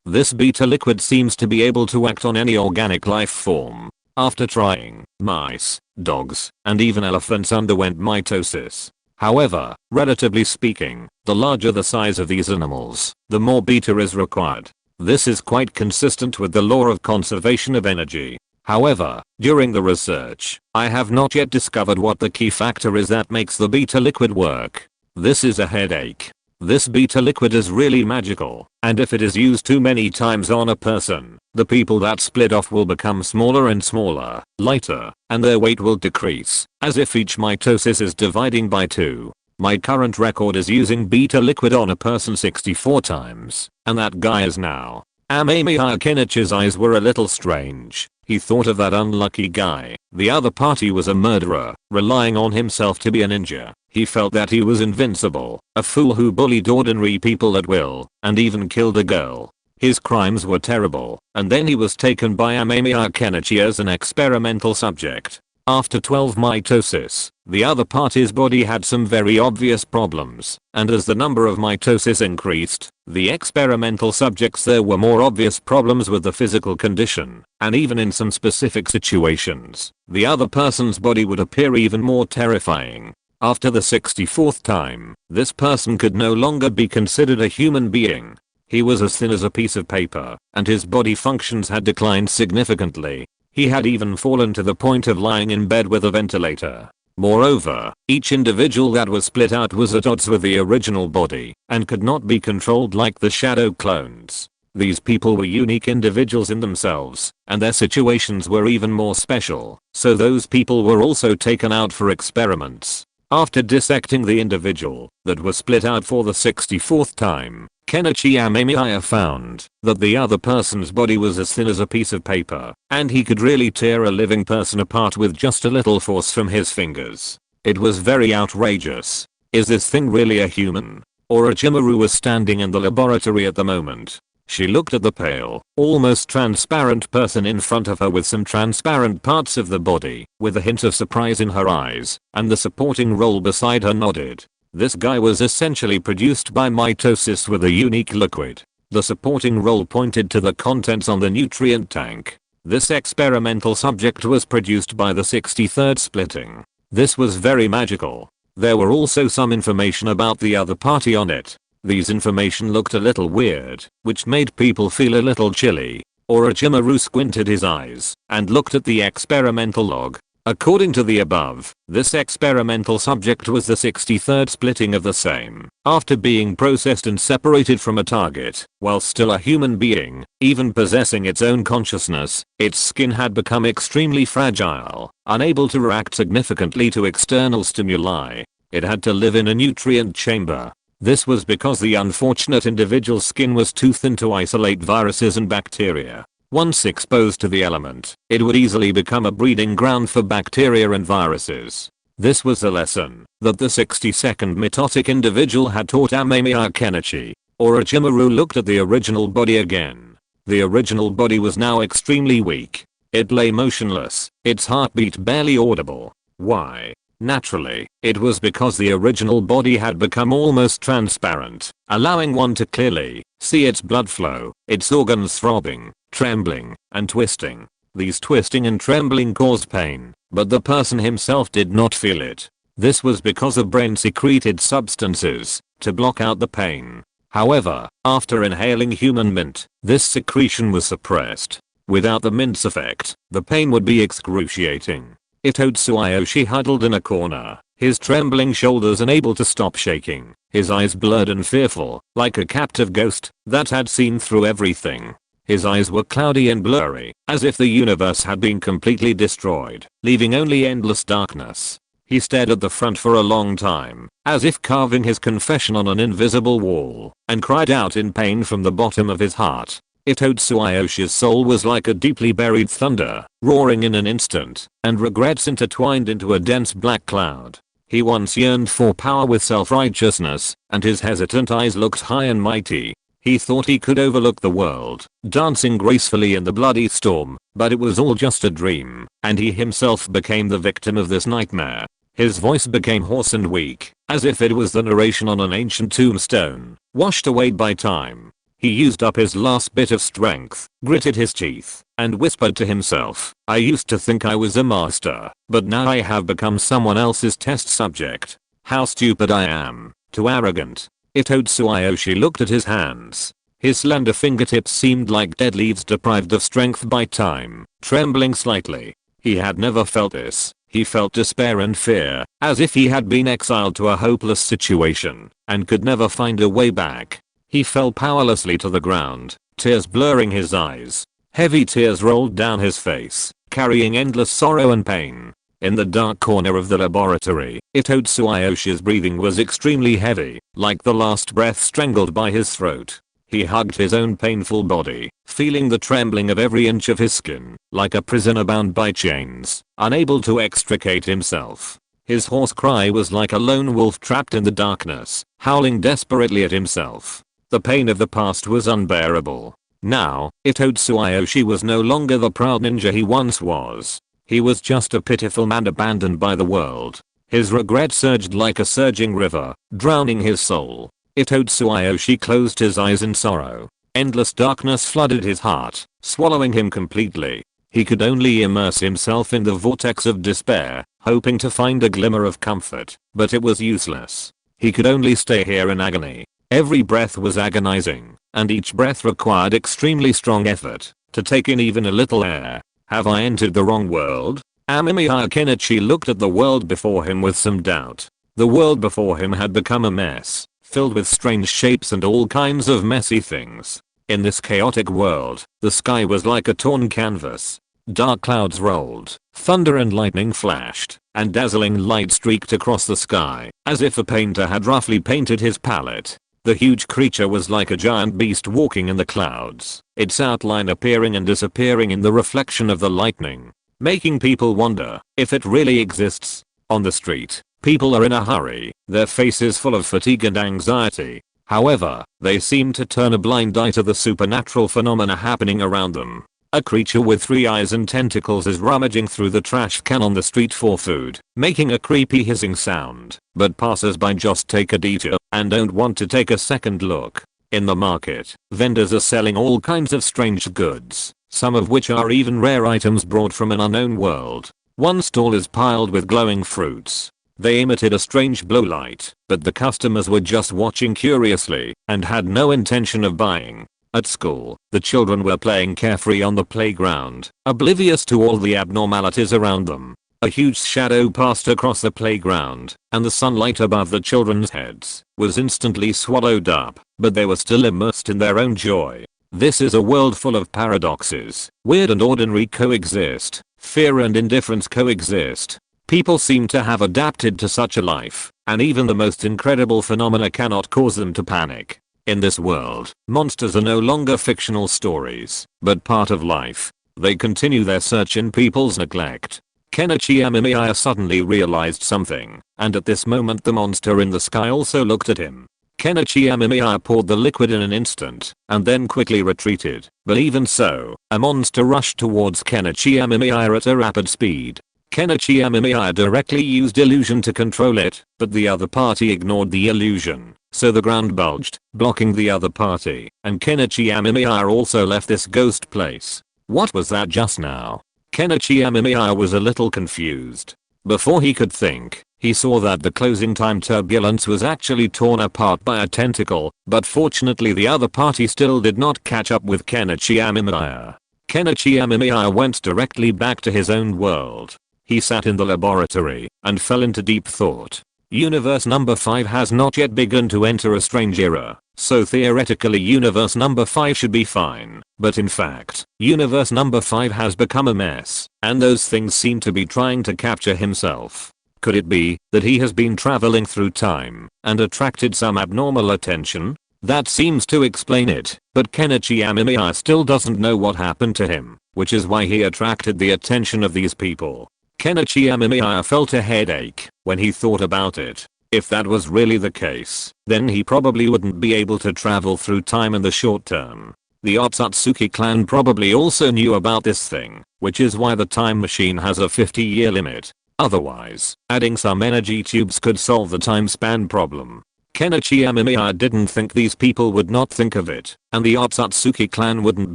This beta liquid seems to be able to act on any organic life form. After trying, mice, dogs, and even elephants underwent mitosis. However, relatively speaking, the larger the size of these animals, the more beta is required. This is quite consistent with the law of conservation of energy. However, during the research, I have not yet discovered what the key factor is that makes the beta liquid work. This is a headache. This beta liquid is really magical, and if it is used too many times on a person, the people that split off will become smaller and smaller, lighter, and their weight will decrease, as if each mitosis is dividing by 2. My current record is using beta liquid on a person 64 times, and that guy is now. Amemiya. Kenichi's eyes were a little strange. He thought of that unlucky guy. The other party was a murderer, relying on himself to be a ninja. He felt that he was invincible, a fool who bullied ordinary people at will, and even killed a girl. His crimes were terrible, and then he was taken by Amemiya Kenichi as an experimental subject. After 12 mitosis, the other party's body had some very obvious problems, and as the number of mitosis increased, the experimental subjects there were more obvious problems with the physical condition, and even in some specific situations, the other person's body would appear even more terrifying. After the 64th time, this person could no longer be considered a human being. He was as thin as a piece of paper, and his body functions had declined significantly. He had even fallen to the point of lying in bed with a ventilator. Moreover, each individual that was split out was at odds with the original body, and could not be controlled like the shadow clones. These people were unique individuals in themselves, and their situations were even more special, so those people were also taken out for experiments. After dissecting the individual that was split out for the 64th time, Kenichi Amemiya found that the other person's body was as thin as a piece of paper, and he could really tear a living person apart with just a little force from his fingers. It was very outrageous. Is this thing really a human? Orochimaru was standing in the laboratory at the moment. She looked at the pale, almost transparent person in front of her with some transparent parts of the body, with a hint of surprise in her eyes, and the supporting role beside her nodded. This guy was essentially produced by mitosis with a unique liquid. The supporting role pointed to the contents on the nutrient tank. This experimental subject was produced by the 63rd splitting. This was very magical. There were also some information about the other party on it. These information looked a little weird, which made people feel a little chilly. Orochimaru squinted his eyes and looked at the experimental log. According to the above, this experimental subject was the 63rd splitting of the same. After being processed and separated from a target, while still a human being, even possessing its own consciousness, its skin had become extremely fragile, unable to react significantly to external stimuli. It had to live in a nutrient chamber. This was because the unfortunate individual's skin was too thin to isolate viruses and bacteria. Once exposed to the element, it would easily become a breeding ground for bacteria and viruses. This was a lesson that the 62nd mitotic individual had taught Amemiya Kenichi. Orochimaru looked at the original body again. The original body was now extremely weak. It lay motionless, its heartbeat barely audible. Why? Naturally, it was because the original body had become almost transparent, allowing one to clearly see its blood flow, its organs throbbing, trembling, and twisting. These twisting and trembling caused pain, but the person himself did not feel it. This was because the brain secreted substances to block out the pain. However, after inhaling human mint, this secretion was suppressed. Without the mint's effect, the pain would be excruciating. Tsuayoshi huddled in a corner, his trembling shoulders unable to stop shaking, his eyes blurred and fearful, like a captive ghost that had seen through everything. His eyes were cloudy and blurry, as if the universe had been completely destroyed, leaving only endless darkness. He stared at the front for a long time, as if carving his confession on an invisible wall, and cried out in pain from the bottom of his heart. Tsuyoshi's soul was like a deeply buried thunder, roaring in an instant, and regrets intertwined into a dense black cloud. He once yearned for power with self-righteousness, and his hesitant eyes looked high and mighty. He thought he could overlook the world, dancing gracefully in the bloody storm, but it was all just a dream, and he himself became the victim of this nightmare. His voice became hoarse and weak, as if it was the narration on an ancient tombstone, washed away by time. He used up his last bit of strength, gritted his teeth, and whispered to himself, "I used to think I was a master, but now I have become someone else's test subject. How stupid I am, too arrogant." Tsuayoshi looked at his hands. His slender fingertips seemed like dead leaves deprived of strength by time, trembling slightly. He had never felt this. He felt despair and fear, as if he had been exiled to a hopeless situation, and could never find a way back. He fell powerlessly to the ground, tears blurring his eyes. Heavy tears rolled down his face, carrying endless sorrow and pain. In the dark corner of the laboratory, Tsuyoshi's breathing was extremely heavy, like the last breath strangled by his throat. He hugged his own painful body, feeling the trembling of every inch of his skin, like a prisoner bound by chains, unable to extricate himself. His hoarse cry was like a lone wolf trapped in the darkness, howling desperately at himself. The pain of the past was unbearable. Now, Tsuayoshi was no longer the proud ninja he once was. He was just a pitiful man abandoned by the world. His regret surged like a surging river, drowning his soul. Tsuayoshi closed his eyes in sorrow. Endless darkness flooded his heart, swallowing him completely. He could only immerse himself in the vortex of despair, hoping to find a glimmer of comfort, but it was useless. He could only stay here in agony. Every breath was agonizing, and each breath required extremely strong effort to take in even a little air. Have I entered the wrong world? Amemiya Kenichi looked at the world before him with some doubt. The world before him had become a mess, filled with strange shapes and all kinds of messy things. In this chaotic world, the sky was like a torn canvas. Dark clouds rolled, thunder and lightning flashed, and dazzling light streaked across the sky, as if a painter had roughly painted his palette. The huge creature was like a giant beast walking in the clouds, its outline appearing and disappearing in the reflection of the lightning, making people wonder if it really exists. On the street, people are in a hurry, their faces full of fatigue and anxiety. However, they seem to turn a blind eye to the supernatural phenomena happening around them. A creature with 3 eyes and tentacles is rummaging through the trash can on the street for food, making a creepy hissing sound, but passers-by just take a detour and don't want to take a second look. In the market, vendors are selling all kinds of strange goods, some of which are even rare items brought from an unknown world. One stall is piled with glowing fruits. They emitted a strange blue light, but the customers were just watching curiously and had no intention of buying. At school, the children were playing carefree on the playground, oblivious to all the abnormalities around them. A huge shadow passed across the playground, and the sunlight above the children's heads was instantly swallowed up, but they were still immersed in their own joy. This is a world full of paradoxes. Weird and ordinary coexist. Fear and indifference coexist. People seem to have adapted to such a life, and even the most incredible phenomena cannot cause them to panic. In this world, monsters are no longer fictional stories, but part of life. They continue their search in people's neglect. Kenichi Amemiya suddenly realized something, and at this moment the monster in the sky also looked at him. Kenichi Amemiya poured the liquid in an instant, and then quickly retreated, but even so, a monster rushed towards Kenichi Amemiya at a rapid speed. Kenichi Amemiya directly used illusion to control it, but the other party ignored the illusion, so the ground bulged, blocking the other party, and Kenichi Amemiya also left this ghost place. What was that just now? Kenichi Amemiya was a little confused. Before he could think, he saw that the closing time turbulence was actually torn apart by a tentacle, but fortunately the other party still did not catch up with Kenichi Amemiya. Kenichi Amemiya went directly back to his own world. He sat in the laboratory and fell into deep thought. Universe number 5 has not yet begun to enter a strange era, so theoretically universe number 5 should be fine, but in fact, universe number 5 has become a mess, and those things seem to be trying to capture himself. Could it be that he has been traveling through time and attracted some abnormal attention? That seems to explain it, but Kenichi Amemiya still doesn't know what happened to him, which is why he attracted the attention of these people. Kenichi Amemiya felt a headache when he thought about it. If that was really the case, then he probably wouldn't be able to travel through time in the short term. The Otsutsuki clan probably also knew about this thing, which is why the time machine has a 50-year limit. Otherwise, adding some energy tubes could solve the time span problem. Kenichi Amemiya didn't think these people would not think of it, and the Otsutsuki clan wouldn't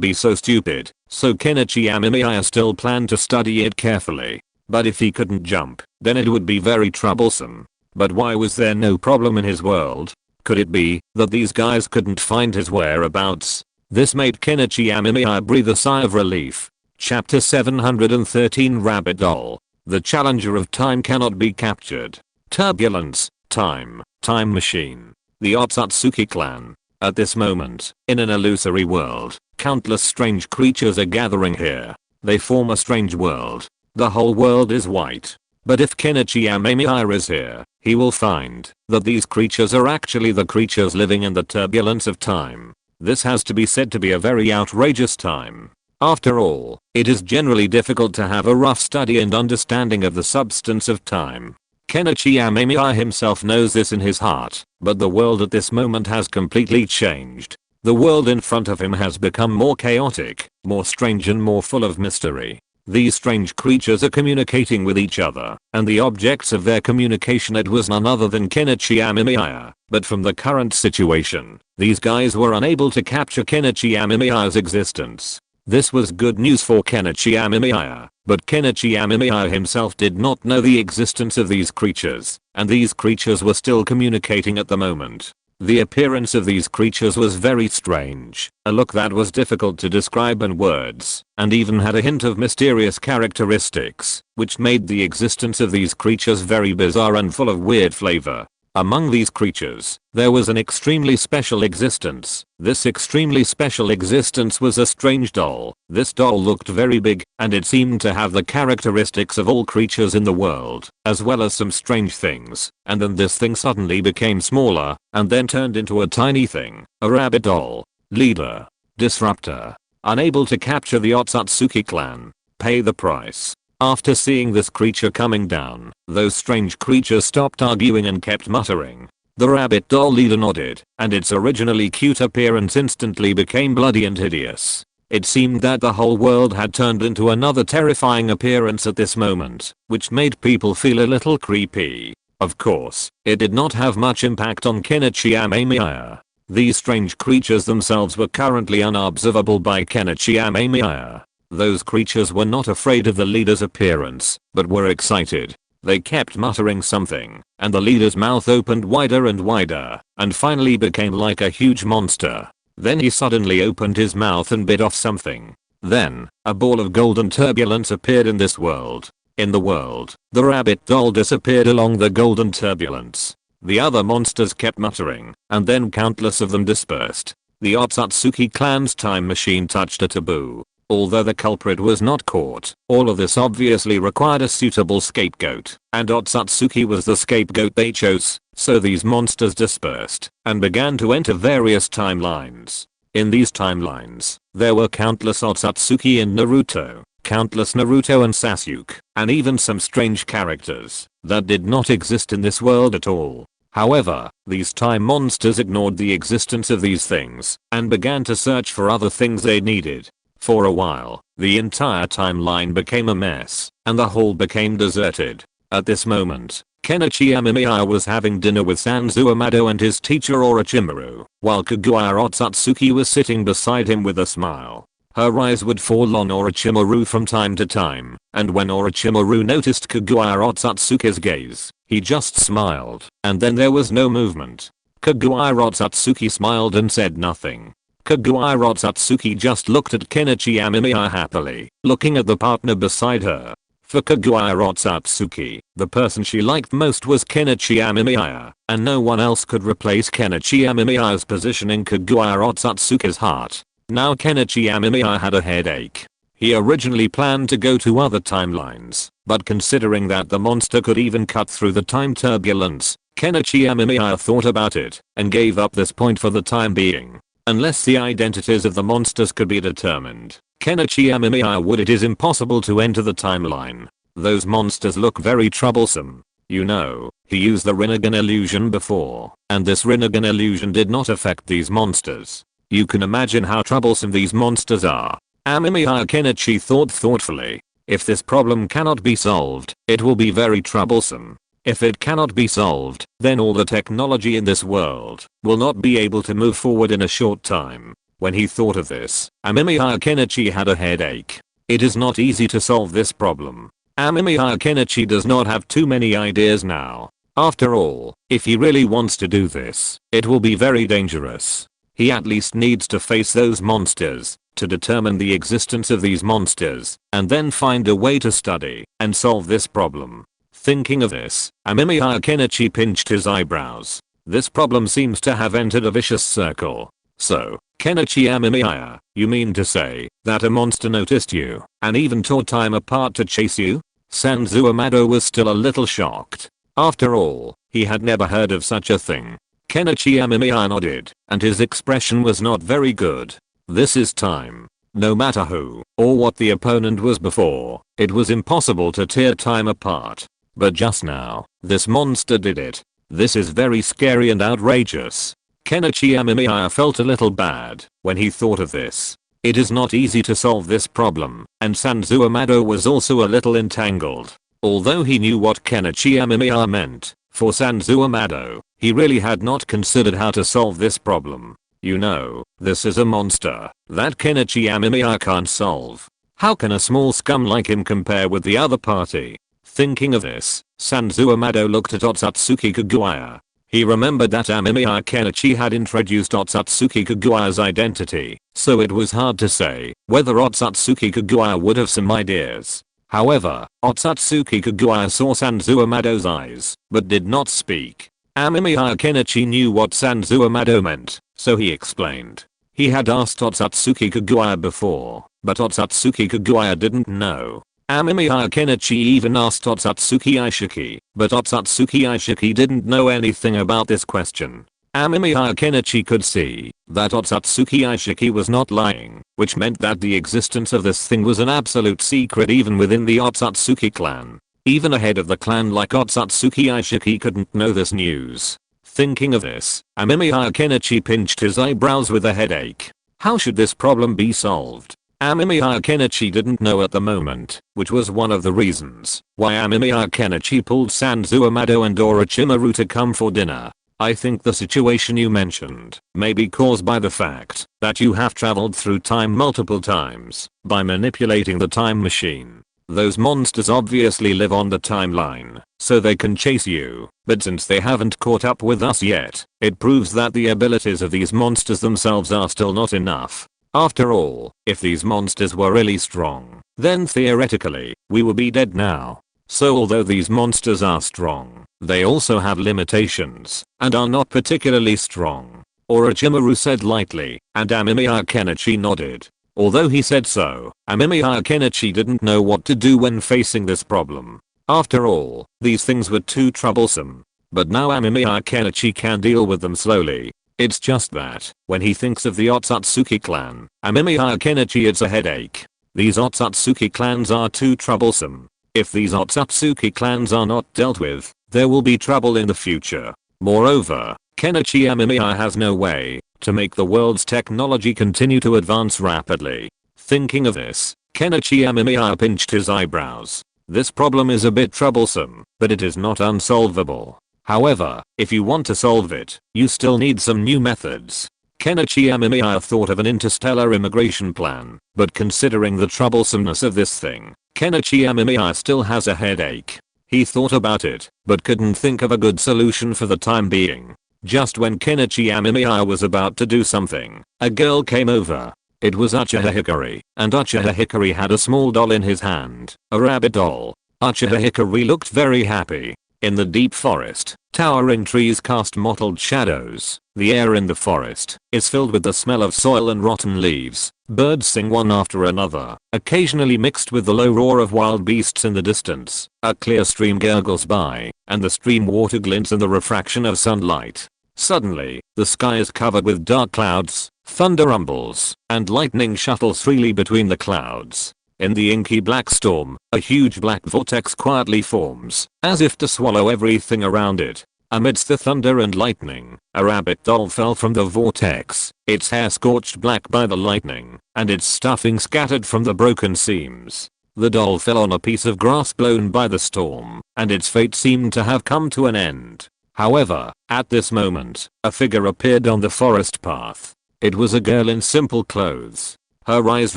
be so stupid, so Kenichi Amemiya still planned to study it carefully. But if he couldn't jump, then it would be very troublesome. But why was there no problem in his world? Could it be that these guys couldn't find his whereabouts? This made Kenichi Amemiya breathe a sigh of relief. Chapter 713 Rabbit Doll. The Challenger of Time cannot be captured. Turbulence, time machine. The Otsutsuki clan. At this moment, in an illusory world, countless strange creatures are gathering here. They form a strange world. The whole world is white. But if Kenichi Amemiya is here, he will find that these creatures are actually the creatures living in the turbulence of time. This has to be said to be a very outrageous time. After all, it is generally difficult to have a rough study and understanding of the substance of time. Kenichi Amemiya himself knows this in his heart, but the world at this moment has completely changed. The world in front of him has become more chaotic, more strange and more full of mystery. These strange creatures are communicating with each other, and the objects of their communication it was none other than Kenichi Amemiya. But from the current situation, these guys were unable to capture Kenichi Amemiya's existence. This was good news for Kenichi Amemiya, but Kenichi Amemiya himself did not know the existence of these creatures, and these creatures were still communicating at the moment. The appearance of these creatures was very strange, a look that was difficult to describe in words, and even had a hint of mysterious characteristics, which made the existence of these creatures very bizarre and full of weird flavor. Among these creatures, there was an extremely special existence. This extremely special existence was a strange doll. This doll looked very big, and it seemed to have the characteristics of all creatures in the world, as well as some strange things. And then this thing suddenly became smaller, and then turned into a tiny thing. A rabbit doll. Leader. Disruptor. Unable to capture the Otsutsuki clan. Pay the price. After seeing this creature coming down, those strange creatures stopped arguing and kept muttering. The rabbit doll leader nodded, and its originally cute appearance instantly became bloody and hideous. It seemed that the whole world had turned into another terrifying appearance at this moment, which made people feel a little creepy. Of course, it did not have much impact on Kenichi Amemiya. These strange creatures themselves were currently unobservable by Kenichi Amemiya. Those creatures were not afraid of the leader's appearance, but were excited. They kept muttering something, and the leader's mouth opened wider and wider, and finally became like a huge monster. Then he suddenly opened his mouth and bit off something. Then, a ball of golden turbulence appeared in this world. In the world, the rabbit doll disappeared along the golden turbulence. The other monsters kept muttering, and then countless of them dispersed. The Otsutsuki clan's time machine touched a taboo. Although the culprit was not caught, all of this obviously required a suitable scapegoat, and Otsutsuki was the scapegoat they chose, so these monsters dispersed and began to enter various timelines. In these timelines, there were countless Otsutsuki in Naruto, countless Naruto and Sasuke, and even some strange characters that did not exist in this world at all. However, these time monsters ignored the existence of these things and began to search for other things they needed. For a while, the entire timeline became a mess, and the whole became deserted. At this moment, Kenichi Amemiya was having dinner with Sanzo Amado and his teacher Orochimaru, while Kaguya Otsutsuki was sitting beside him with a smile. Her eyes would fall on Orochimaru from time to time, and when Orochimaru noticed Kaguya Otsutsuki's gaze, he just smiled, and then there was no movement. Kaguya Otsutsuki smiled and said nothing. Kaguya Otsutsuki just looked at Kenichi Amemiya happily, looking at the partner beside her. For Kaguya Otsutsuki, the person she liked most was Kenichi Amemiya, and no one else could replace Kenichi Amemiya's position in Kaguya Otsutsuki's heart. Now Kenichi Amemiya had a headache. He originally planned to go to other timelines, but considering that the monster could even cut through the time turbulence, Kenichi Amemiya thought about it and gave up this point for the time being. Unless the identities of the monsters could be determined, Kenichi Amemiya would. It is impossible to enter the timeline. Those monsters look very troublesome. You know, he used the Rinnegan illusion before, and this Rinnegan illusion did not affect these monsters. You can imagine how troublesome these monsters are. Amemiya Kenichi thought thoughtfully. If this problem cannot be solved, it will be very troublesome. If it cannot be solved, then all the technology in this world will not be able to move forward in a short time. When he thought of this, Amemiya Kenichi had a headache. It is not easy to solve this problem. Amemiya Kenichi does not have too many ideas now. After all, if he really wants to do this, it will be very dangerous. He at least needs to face those monsters, to determine the existence of these monsters, and then find a way to study and solve this problem. Thinking of this, Amemiya Kenichi pinched his eyebrows. This problem seems to have entered a vicious circle. So, Kenichi Amemiya, you mean to say that a monster noticed you and even tore time apart to chase you? Sanzo Amado was still a little shocked. After all, he had never heard of such a thing. Kenichi Amemiya nodded, and his expression was not very good. This is time. No matter who or what the opponent was before, it was impossible to tear time apart. But just now, this monster did it. This is very scary and outrageous. Kenichi Amemiya felt a little bad when he thought of this. It is not easy to solve this problem, and Sanzo Amado was also a little entangled. Although he knew what Kenichi Amemiya meant, for Sanzo Amado, he really had not considered how to solve this problem. You know, this is a monster that Kenichi Amemiya can't solve. How can a small scum like him compare with the other party? Thinking of this, Sanzo Amado looked at Otsutsuki Kaguya. He remembered that Amemiya Kenichi had introduced Otsutsuki Kaguya's identity, so it was hard to say whether Otsutsuki Kaguya would have some ideas. However, Otsutsuki Kaguya saw Sanzo Amado's eyes, but did not speak. Amemiya Kenichi knew what Sanzo Amado meant, so he explained. He had asked Otsutsuki Kaguya before, but Otsutsuki Kaguya didn't know. Amemiya Kenichi even asked Otsutsuki Ishiki, but Otsutsuki Ishiki didn't know anything about this question. Amemiya Kenichi could see that Otsutsuki Ishiki was not lying, which meant that the existence of this thing was an absolute secret even within the Otsutsuki clan. Even a head of the clan like Otsutsuki Ishiki couldn't know this news. Thinking of this, Amemiya Kenichi pinched his eyebrows with a headache. How should this problem be solved? Amemiya Kenichi didn't know at the moment, which was one of the reasons why Amemiya Kenichi pulled Sanzo Amado and Orochimaru to come for dinner. I think the situation you mentioned may be caused by the fact that you have traveled through time multiple times by manipulating the time machine. Those monsters obviously live on the timeline, so they can chase you, but since they haven't caught up with us yet, it proves that the abilities of these monsters themselves are still not enough. After all, if these monsters were really strong, then theoretically, we would be dead now. So although these monsters are strong, they also have limitations, and are not particularly strong. Orochimaru said lightly, and Amemiya Kenichi nodded. Although he said so, Amemiya Kenichi didn't know what to do when facing this problem. After all, these things were too troublesome. But now Amemiya Kenichi can deal with them slowly. It's just that, when he thinks of the Otsutsuki clan, Amemiya Kenichi it's a headache. These Otsutsuki clans are too troublesome. If these Otsutsuki clans are not dealt with, there will be trouble in the future. Moreover, Kenichi Amemiya has no way to make the world's technology continue to advance rapidly. Thinking of this, Kenichi Amemiya pinched his eyebrows. This problem is a bit troublesome, but it is not unsolvable. However, if you want to solve it, you still need some new methods. Kenichi Amemiya thought of an interstellar immigration plan, but considering the troublesomeness of this thing, Kenichi Amemiya still has a headache. He thought about it, but couldn't think of a good solution for the time being. Just when Kenichi Amemiya was about to do something, a girl came over. It was Uchiha Hikari, and Uchiha Hikari had a small doll in his hand, a rabbit doll. Uchiha Hikari looked very happy. In the deep forest, towering trees cast mottled shadows. The air in the forest is filled with the smell of soil and rotten leaves. Birds sing one after another, occasionally mixed with the low roar of wild beasts in the distance. A clear stream gurgles by, and the stream water glints in the refraction of sunlight. Suddenly, the sky is covered with dark clouds, thunder rumbles, and lightning shuttles freely between the clouds. In the inky black storm, a huge black vortex quietly forms, as if to swallow everything around it. Amidst the thunder and lightning, a rabbit doll fell from the vortex, its hair scorched black by the lightning, and its stuffing scattered from the broken seams. The doll fell on a piece of grass blown by the storm, and its fate seemed to have come to an end. However, at this moment, a figure appeared on the forest path. It was a girl in simple clothes. Her eyes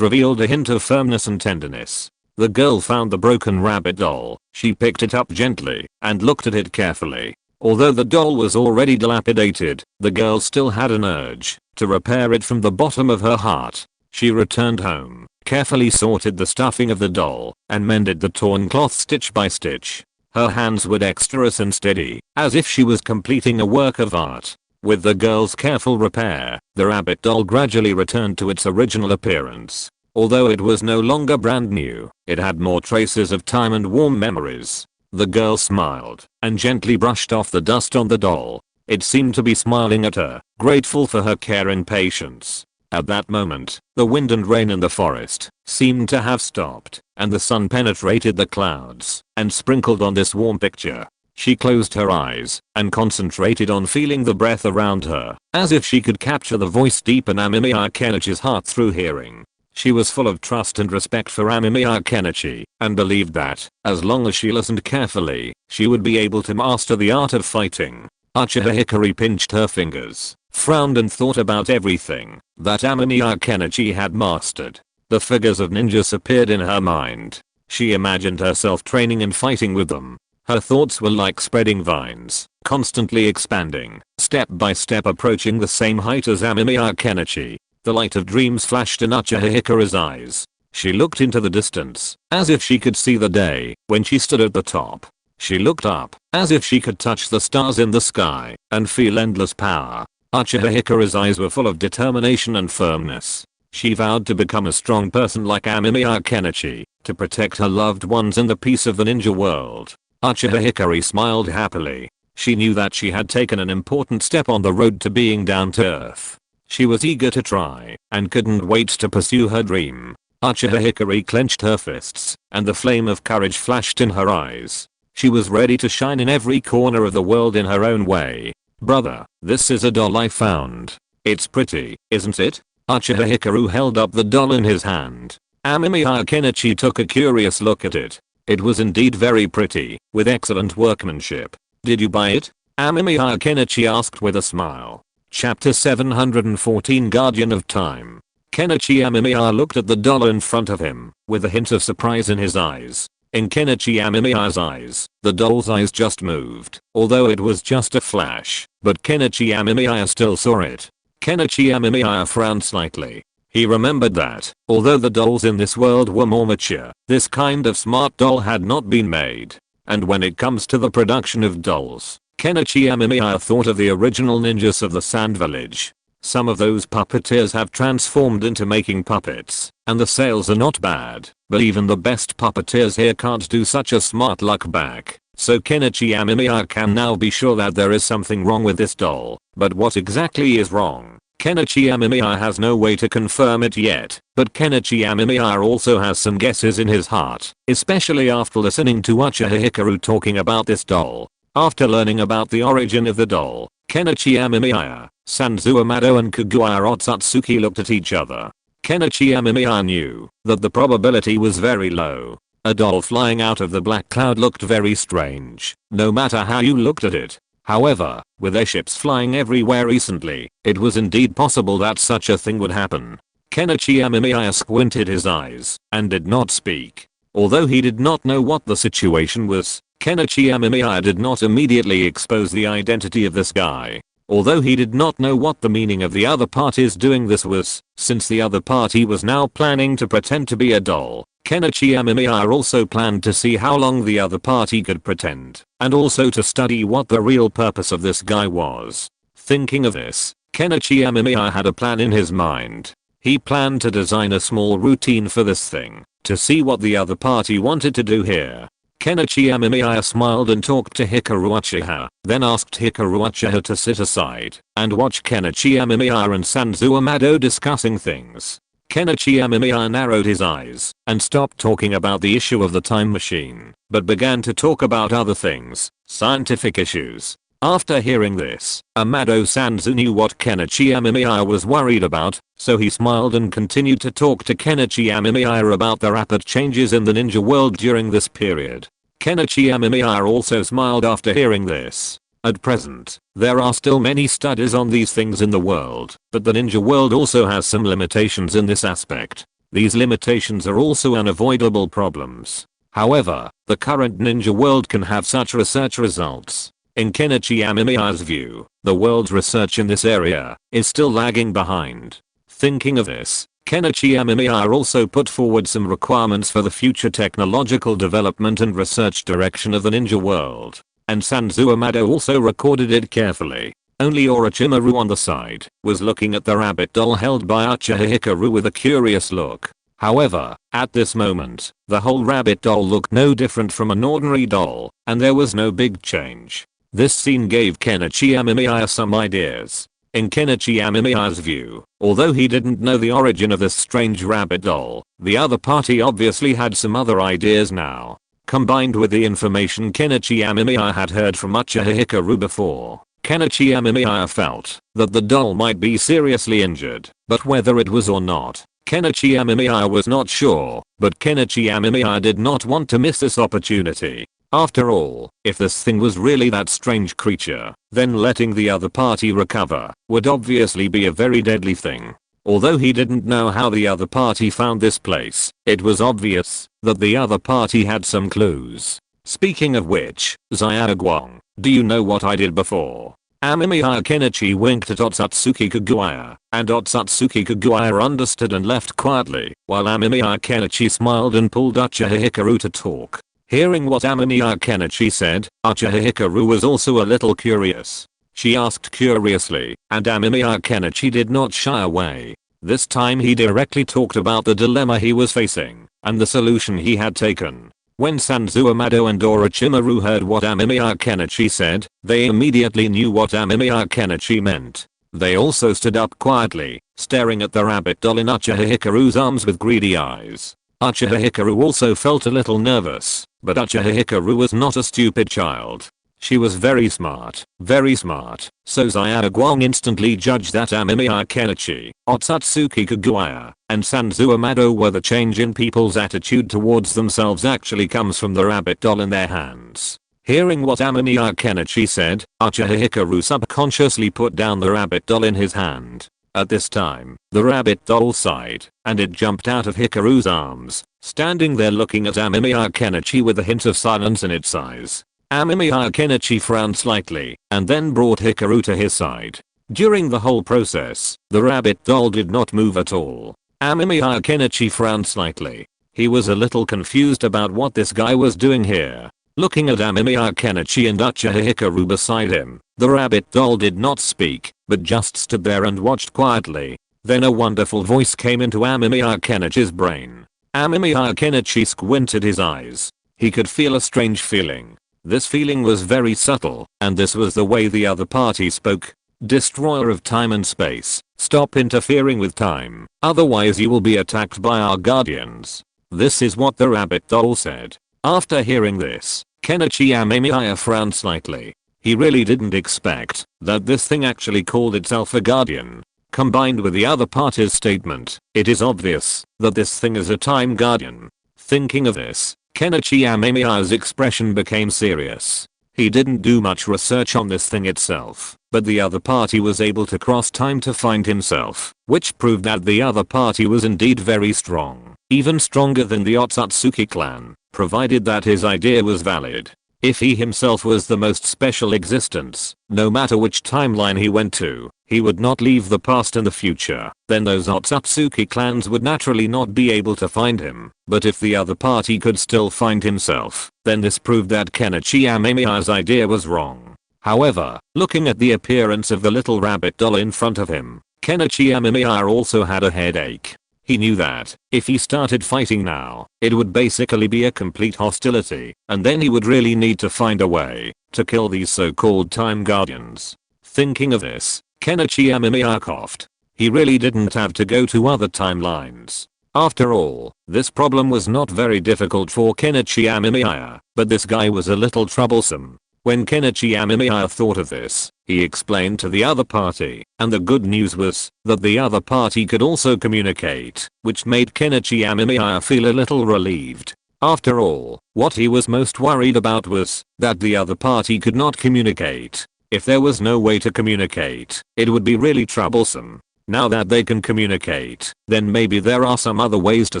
revealed a hint of firmness and tenderness. The girl found the broken rabbit doll. She picked it up gently and looked at it carefully. Although the doll was already dilapidated, the girl still had an urge to repair it from the bottom of her heart. She returned home, carefully sorted the stuffing of the doll, and mended the torn cloth stitch by stitch. Her hands were dexterous and steady, as if she was completing a work of art. With the girl's careful repair, the rabbit doll gradually returned to its original appearance. Although it was no longer brand new, it had more traces of time and warm memories. The girl smiled and gently brushed off the dust on the doll. It seemed to be smiling at her, grateful for her care and patience. At that moment, the wind and rain in the forest seemed to have stopped, and the sun penetrated the clouds and sprinkled on this warm picture. She closed her eyes and concentrated on feeling the breath around her, as if she could capture the voice deep in Amemiya Kenichi's heart through hearing. She was full of trust and respect for Amemiya Kenichi, and believed that, as long as she listened carefully, she would be able to master the art of fighting. Uchiha Hikari pinched her fingers, frowned and thought about everything that Amemiya Kenichi had mastered. The figures of ninjas appeared in her mind. She imagined herself training and fighting with them. Her thoughts were like spreading vines, constantly expanding, step by step approaching the same height as Amemiya Kenichi. The light of dreams flashed in Uchiha Hikari's eyes. She looked into the distance, as if she could see the day when she stood at the top. She looked up, as if she could touch the stars in the sky and feel endless power. Uchiha Hikari's eyes were full of determination and firmness. She vowed to become a strong person like Amemiya Kenichi, to protect her loved ones and the peace of the ninja world. Uchiha Hikari smiled happily. She knew that she had taken an important step on the road to being down to earth. She was eager to try, and couldn't wait to pursue her dream. Uchiha Hikari clenched her fists, and the flame of courage flashed in her eyes. She was ready to shine in every corner of the world in her own way. Brother, this is a doll I found. It's pretty, isn't it? Uchiha Hikaru held up the doll in his hand. Amemiya Kenichi took a curious look at it. It was indeed very pretty, with excellent workmanship. Did you buy it? Amemiya Kenichi asked with a smile. Chapter 714 Guardian of Time. Kenichi Amemiya looked at the doll in front of him, with a hint of surprise in his eyes. In Kenichi Amemiya's eyes, the doll's eyes just moved, although it was just a flash, but Kenichi Amemiya still saw it. Kenichi Amemiya frowned slightly. He remembered that, although the dolls in this world were more mature, this kind of smart doll had not been made. And when it comes to the production of dolls, Kenichi Amemiya thought of the original ninjas of the Sand Village. Some of those puppeteers have transformed into making puppets, and the sales are not bad, but even the best puppeteers here can't do such a smart luck back. So Kenichi Amemiya can now be sure that there is something wrong with this doll, but what exactly is wrong? Kenichi Amemiya has no way to confirm it yet, but Kenichi Amemiya also has some guesses in his heart, especially after listening to Uchiha Hikaru talking about this doll. After learning about the origin of the doll, Kenichi Amemiya, Sanzu Amado and Kaguya Otsutsuki looked at each other. Kenichi Amemiya knew that the probability was very low. A doll flying out of the black cloud looked very strange, no matter how you looked at it. However, with airships flying everywhere recently, it was indeed possible that such a thing would happen. Kenichi Amemiya squinted his eyes and did not speak. Although he did not know what the situation was, Kenichi Amemiya did not immediately expose the identity of this guy. Although he did not know what the meaning of the other party's doing this was, since the other party was now planning to pretend to be a doll, Kenichi Amemiya also planned to see how long the other party could pretend, and also to study what the real purpose of this guy was. Thinking of this, Kenichi Amemiya had a plan in his mind. He planned to design a small routine for this thing, to see what the other party wanted to do here. Kenichi Amemiya smiled and talked to Hikaru Uchiha, then asked Hikaru Uchiha to sit aside and watch Kenichi Amemiya and Sanzo Amado discussing things. Kenichi Amemiya narrowed his eyes and stopped talking about the issue of the time machine, but began to talk about other things, scientific issues. After hearing this, Amado Sanzo knew what Kenichi Amemiya was worried about, so he smiled and continued to talk to Kenichi Amemiya about the rapid changes in the ninja world during this period. Kenichi Amemiya also smiled after hearing this. At present, there are still many studies on these things in the world, but the ninja world also has some limitations in this aspect. These limitations are also unavoidable problems. However, the current ninja world can have such research results. In Kenichi Amemiya's view, the world's research in this area is still lagging behind. Thinking of this, Kenichi Amemiya also put forward some requirements for the future technological development and research direction of the ninja world. And Sanzo Amado also recorded it carefully. Only Orochimaru on the side was looking at the rabbit doll held by Uchiha Hikaru with a curious look. However, at this moment, the whole rabbit doll looked no different from an ordinary doll, and there was no big change. This scene gave Kenichi Amemiya some ideas. In Kenichi Amemiya's view, although he didn't know the origin of this strange rabbit doll, the other party obviously had some other ideas now. Combined with the information Kenichi Amemiya had heard from Uchiha Hikaru before, Kenichi Amemiya felt that the doll might be seriously injured, but whether it was or not, Kenichi Amemiya was not sure, but Kenichi Amemiya did not want to miss this opportunity. After all, if this thing was really that strange creature, then letting the other party recover would obviously be a very deadly thing. Although he didn't know how the other party found this place, it was obvious that the other party had some clues. Speaking of which, Xiaoguang, do you know what I did before? Amemiya Kenichi winked at Otsutsuki Kaguya, and Otsutsuki Kaguya understood and left quietly, while Amemiya Kenichi smiled and pulled Uchiha Hikaru to talk. Hearing what Amemiya Kenichi said, Uchiha Hikaru was also a little curious. She asked curiously, and Amemiya Kenichi did not shy away. This time he directly talked about the dilemma he was facing, and the solution he had taken. When Sanzo Amado and Orochimaru heard what Amemiya Kenichi said, they immediately knew what Amemiya Kenichi meant. They also stood up quietly, staring at the rabbit doll in Uchiha Hikaru's arms with greedy eyes. Uchiha Hikaru also felt a little nervous, but Uchiha Hikaru was not a stupid child. She was very smart, so Xiaoguang instantly judged that Amemiya Kenichi, Otsutsuki Kaguya, and Sanzo Amado were the change in people's attitude towards themselves actually comes from the rabbit doll in their hands. Hearing what Amemiya Kenichi said, Uchiha Hikaru subconsciously put down the rabbit doll in his hand. At this time, the rabbit doll sighed, and it jumped out of Hikaru's arms, standing there looking at Amemiya Kenichi with a hint of silence in its eyes. Amemiya Kenichi frowned slightly, and then brought Hikaru to his side. During the whole process, the rabbit doll did not move at all. Amemiya Kenichi frowned slightly. He was a little confused about what this guy was doing here. Looking at Amemiya Kenichi and Uchiha Hikaru beside him, the rabbit doll did not speak, but just stood there and watched quietly. Then a wonderful voice came into Amemiya Kenichi's brain. Amemiya Kenichi squinted his eyes. He could feel a strange feeling. This feeling was very subtle, and this was the way the other party spoke. Destroyer of time and space, stop interfering with time, otherwise you will be attacked by our guardians. This is what the rabbit doll said. After hearing this, Kenichi Amemiya frowned slightly. He really didn't expect that this thing actually called itself a guardian. Combined with the other party's statement, it is obvious that this thing is a time guardian. Thinking of this, Kenichi Amemiya's expression became serious. He didn't do much research on this thing itself, but the other party was able to cross time to find himself, which proved that the other party was indeed very strong, even stronger than the Otsutsuki clan, provided that his idea was valid. If he himself was the most special existence, no matter which timeline he went to, he would not leave the past and the future, then those Otsutsuki clans would naturally not be able to find him. But if the other party could still find himself, then this proved that Kenichi Amemiya's idea was wrong. However, looking at the appearance of the little rabbit doll in front of him, Kenichi Amemiya also had a headache. He knew that, if he started fighting now, it would basically be a complete hostility, and then he would really need to find a way to kill these so-called time guardians. Thinking of this, Kenichi Amemiya coughed. He really didn't have to go to other timelines. After all, this problem was not very difficult for Kenichi Amemiya, but this guy was a little troublesome. When Kenichi Amemiya thought of this, he explained to the other party, and the good news was that the other party could also communicate, which made Kenichi Amemiya feel a little relieved. After all, what he was most worried about was that the other party could not communicate. If there was no way to communicate, it would be really troublesome. Now that they can communicate, then maybe there are some other ways to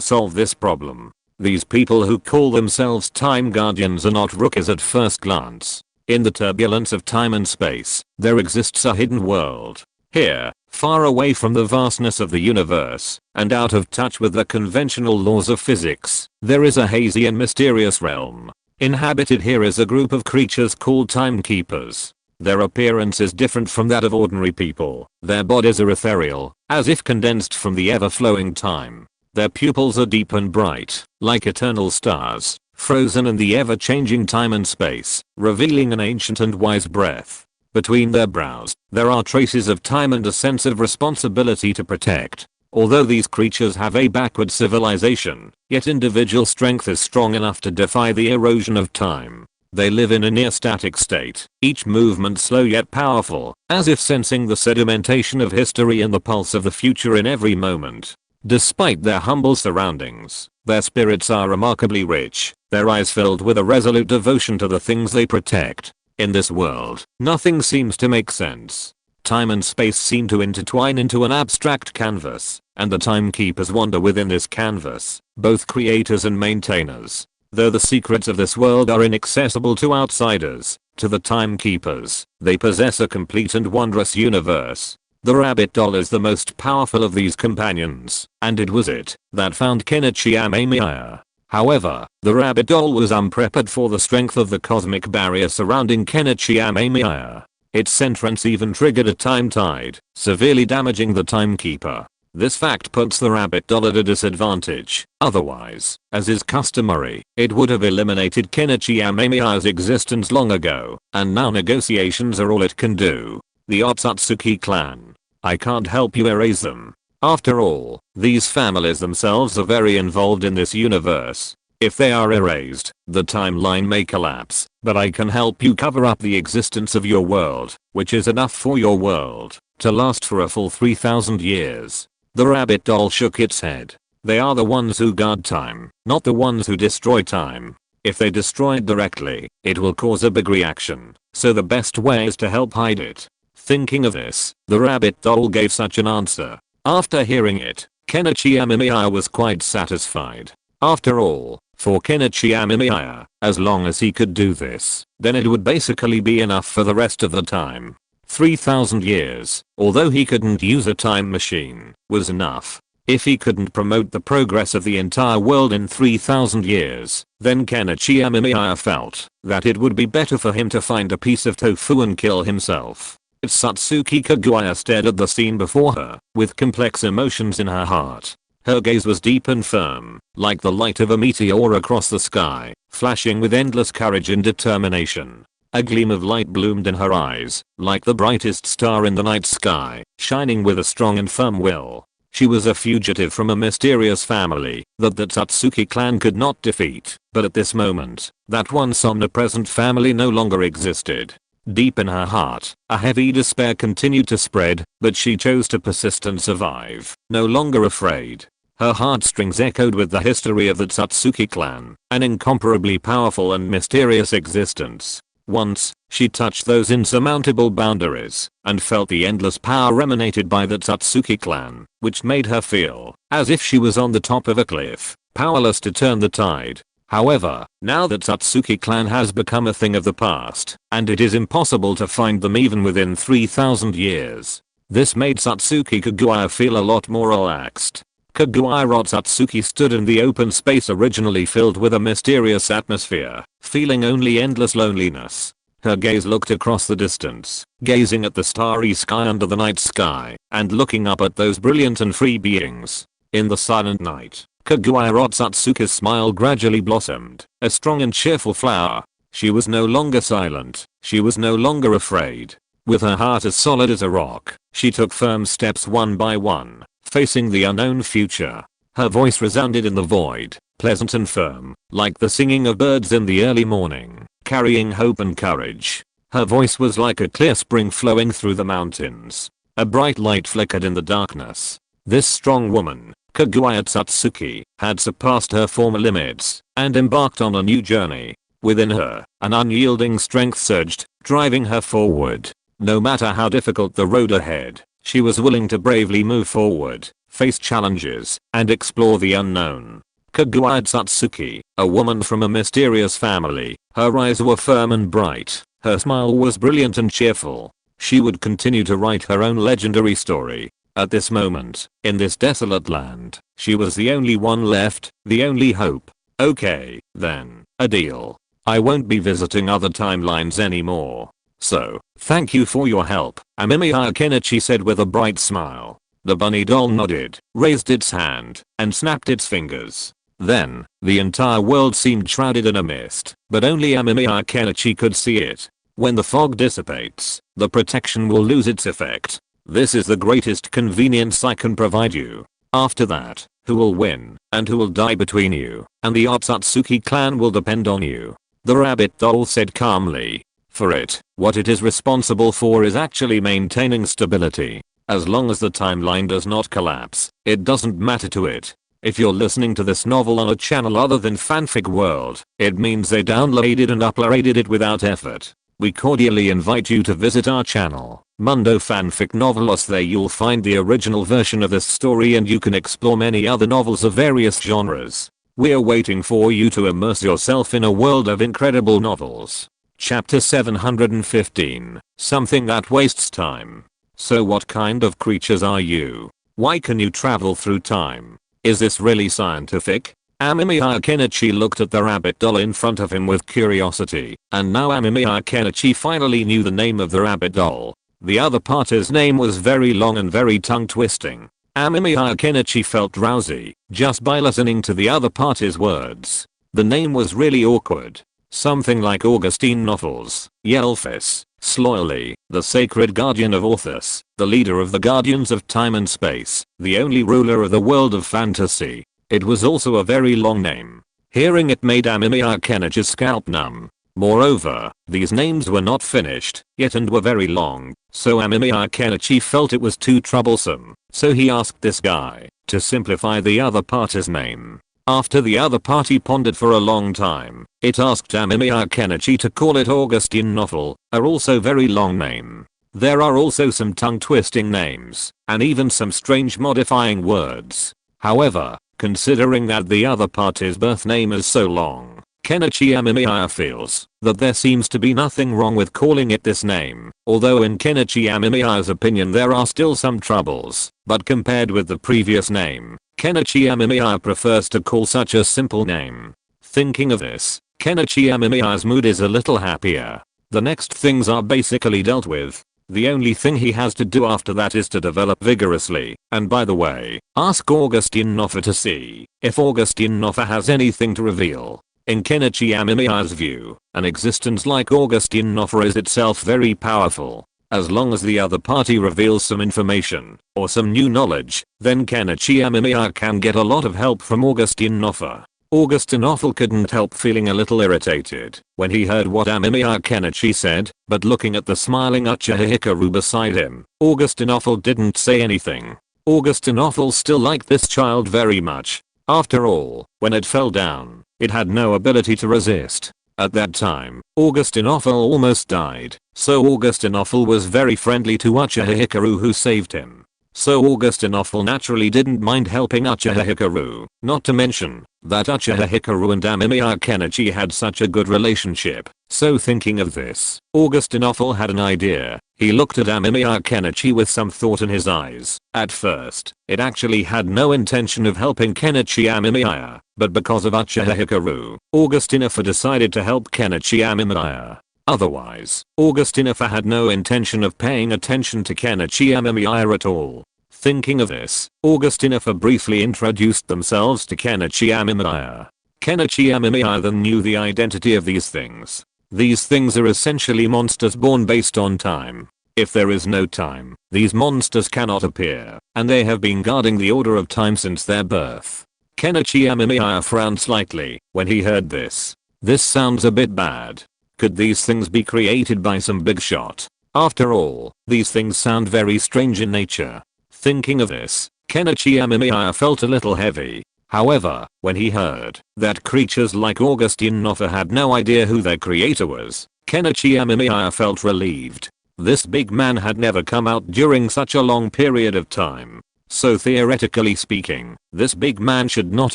solve this problem. These people who call themselves time guardians are not rookies at first glance. In the turbulence of time and space, there exists a hidden world. Here, far away from the vastness of the universe, and out of touch with the conventional laws of physics, there is a hazy and mysterious realm. Inhabited here is a group of creatures called timekeepers. Their appearance is different from that of ordinary people. Their bodies are ethereal, as if condensed from the ever-flowing time. Their pupils are deep and bright, like eternal stars, frozen in the ever-changing time and space, revealing an ancient and wise breath. Between their brows, there are traces of time and a sense of responsibility to protect. Although these creatures have a backward civilization, yet individual strength is strong enough to defy the erosion of time. They live in a near-static state, each movement slow yet powerful, as if sensing the sedimentation of history and the pulse of the future in every moment. Despite their humble surroundings, their spirits are remarkably rich, their eyes filled with a resolute devotion to the things they protect. In this world, nothing seems to make sense. Time and space seem to intertwine into an abstract canvas, and the timekeepers wander within this canvas, both creators and maintainers. Though the secrets of this world are inaccessible to outsiders, to the timekeepers, they possess a complete and wondrous universe. The rabbit doll is the most powerful of these companions, and it was it that found Kenichi Amemiya. However, the rabbit doll was unprepared for the strength of the cosmic barrier surrounding Kenichi Amemiya. Its entrance even triggered a time tide, severely damaging the timekeeper. This fact puts the rabbit doll at a disadvantage. Otherwise, as is customary, it would have eliminated Kenichi Amemiya's existence long ago, and now negotiations are all it can do. The Otsutsuki clan. I can't help you erase them. After all, these families themselves are very involved in this universe. If they are erased, the timeline may collapse, but I can help you cover up the existence of your world, which is enough for your world to last for a full 3,000 years. The rabbit doll shook its head. They are the ones who guard time, not the ones who destroy time. If they destroy it directly, it will cause a big reaction, so the best way is to help hide it. Thinking of this, the rabbit doll gave such an answer. After hearing it, Kenichi Amemiya was quite satisfied. After all, for Kenichi Amemiya, as long as he could do this, then it would basically be enough for the rest of the time. 3,000 years, although he couldn't use a time machine, was enough. If he couldn't promote the progress of the entire world in 3,000 years, then Kenichi Amemiya felt that it would be better for him to find a piece of tofu and kill himself. Satsuki Kaguya stared at the scene before her, with complex emotions in her heart. Her gaze was deep and firm, like the light of a meteor across the sky, flashing with endless courage and determination. A gleam of light bloomed in her eyes, like the brightest star in the night sky, shining with a strong and firm will. She was a fugitive from a mysterious family that the Satsuki clan could not defeat, but at this moment, that once omnipresent family no longer existed. Deep in her heart, a heavy despair continued to spread, but she chose to persist and survive, no longer afraid. Her heartstrings echoed with the history of the Satsuki clan, an incomparably powerful and mysterious existence. Once, she touched those insurmountable boundaries, and felt the endless power emanated by the Satsuki clan, which made her feel as if she was on the top of a cliff, powerless to turn the tide. However, now that Satsuki clan has become a thing of the past, and it is impossible to find them even within 3,000 years, this made Satsuki Kaguya feel a lot more relaxed. Kaguya Satsuki stood in the open space originally filled with a mysterious atmosphere, feeling only endless loneliness. Her gaze looked across the distance, gazing at the starry sky under the night sky, and looking up at those brilliant and free beings. In the silent night, Kaguya Satsuki's smile gradually blossomed, a strong and cheerful flower. She was no longer silent, she was no longer afraid. With her heart as solid as a rock, she took firm steps one by one, facing the unknown future. Her voice resounded in the void, pleasant and firm, like the singing of birds in the early morning, carrying hope and courage. Her voice was like a clear spring flowing through the mountains. A bright light flickered in the darkness. This strong woman, Kaguya Satsuki, had surpassed her former limits, and embarked on a new journey. Within her, an unyielding strength surged, driving her forward. No matter how difficult the road ahead, she was willing to bravely move forward, face challenges, and explore the unknown. Kaguya Satsuki, a woman from a mysterious family, her eyes were firm and bright, her smile was brilliant and cheerful. She would continue to write her own legendary story. At this moment, in this desolate land, she was the only one left, the only hope. Okay, then, a deal. I won't be visiting other timelines anymore. So, thank you for your help, Amemiya, Kenichi said with a bright smile. The bunny doll nodded, raised its hand, and snapped its fingers. Then, the entire world seemed shrouded in a mist, but only Amemiya Kenichi could see it. When the fog dissipates, the protection will lose its effect. This is the greatest convenience I can provide you. After that, who will win, and who will die between you, and the Otsutsuki clan will depend on you. The rabbit doll said calmly. For it, what it is responsible for is actually maintaining stability. As long as the timeline does not collapse, it doesn't matter to it. If you're listening to this novel on a channel other than Fanfic World, it means they downloaded and uploaded it without effort. We cordially invite you to visit our channel, Mundo Fanfic Novelos. There you'll find the original version of this story and you can explore many other novels of various genres. We're waiting for you to immerse yourself in a world of incredible novels. Chapter 715, Something That Wastes Time. So what kind of creatures are you? Why can you travel through time? Is this really scientific? Amemiya Kenichi looked at the rabbit doll in front of him with curiosity, and now Amemiya Kenichi finally knew the name of the rabbit doll. The other party's name was very long and very tongue-twisting. Amemiya Kenichi felt drowsy just by listening to the other party's words. The name was really awkward. Something like Augustine Novels, Yelphis, Sloyly, the sacred guardian of Orthus, the leader of the guardians of time and space, the only ruler of the world of fantasy. It was also a very long name. Hearing it made Amemiya Kenichi's scalp numb. Moreover, these names were not finished yet and were very long, so Amemiya Kenichi felt it was too troublesome, so he asked this guy to simplify the other party's name. After the other party pondered for a long time, it asked Amemiya Kenichi to call it Augustine Novel, a also very long name. There are also some tongue-twisting names, and even some strange modifying words. However, considering that the other party's birth name is so long, Kenichi Amemiya feels that there seems to be nothing wrong with calling it this name, although in Kenichi Amemiya's opinion there are still some troubles, but compared with the previous name, Kenichi Amemiya prefers to call such a simple name. Thinking of this, Kenichi Amemiya's mood is a little happier. The next things are basically dealt with. The only thing he has to do after that is to develop vigorously, and by the way, ask Augustine Noffa to see if Augustine Noffa has anything to reveal. In Kenichi Amemiya's view, an existence like Augustine Noffa is itself very powerful. As long as the other party reveals some information, or some new knowledge, then Kenichi Amemiya can get a lot of help from Augustine Noffa. Augustine Noffa couldn't help feeling a little irritated when he heard what Amemiya Kenichi said, but looking at the smiling Uchiha Hikaru beside him, Augustine Noffa didn't say anything. Augustine Offal still liked this child very much. After all, when it fell down, it had no ability to resist. At that time, Augustine Offal almost died, so Augustine Offal was very friendly to Uchiha Hikaru, who saved him. So Augustine Offal naturally didn't mind helping Uchiha Hikaru, not to mention that Uchiha Hikaru and Amemiya Kenichi had such a good relationship. So thinking of this, Augustine Offal had an idea. He looked at Amemiya Kenichi with some thought in his eyes. At first, it actually had no intention of helping Kenichi Amemiya, but because of Uchiha Hikaru, Augustine Offal decided to help Kenichi Amemiya. Otherwise, Augustine Offal had no intention of paying attention to Kenichi Amemiya at all. Thinking of this, Augustine Offal briefly introduced themselves to Kenichi Amemiya. Kenichi Amemiya then knew the identity of these things. These things are essentially monsters born based on time. If there is no time, these monsters cannot appear, and they have been guarding the order of time since their birth. Kenichi Amemiya frowned slightly when he heard this. This sounds a bit bad. Could these things be created by some big shot? After all, these things sound very strange in nature. Thinking of this, Kenichi Amemiya felt a little heavy. However, when he heard that creatures like Augustine Offal had no idea who their creator was, Kenichi Amemiya felt relieved. This big man had never come out during such a long period of time. So theoretically speaking, this big man should not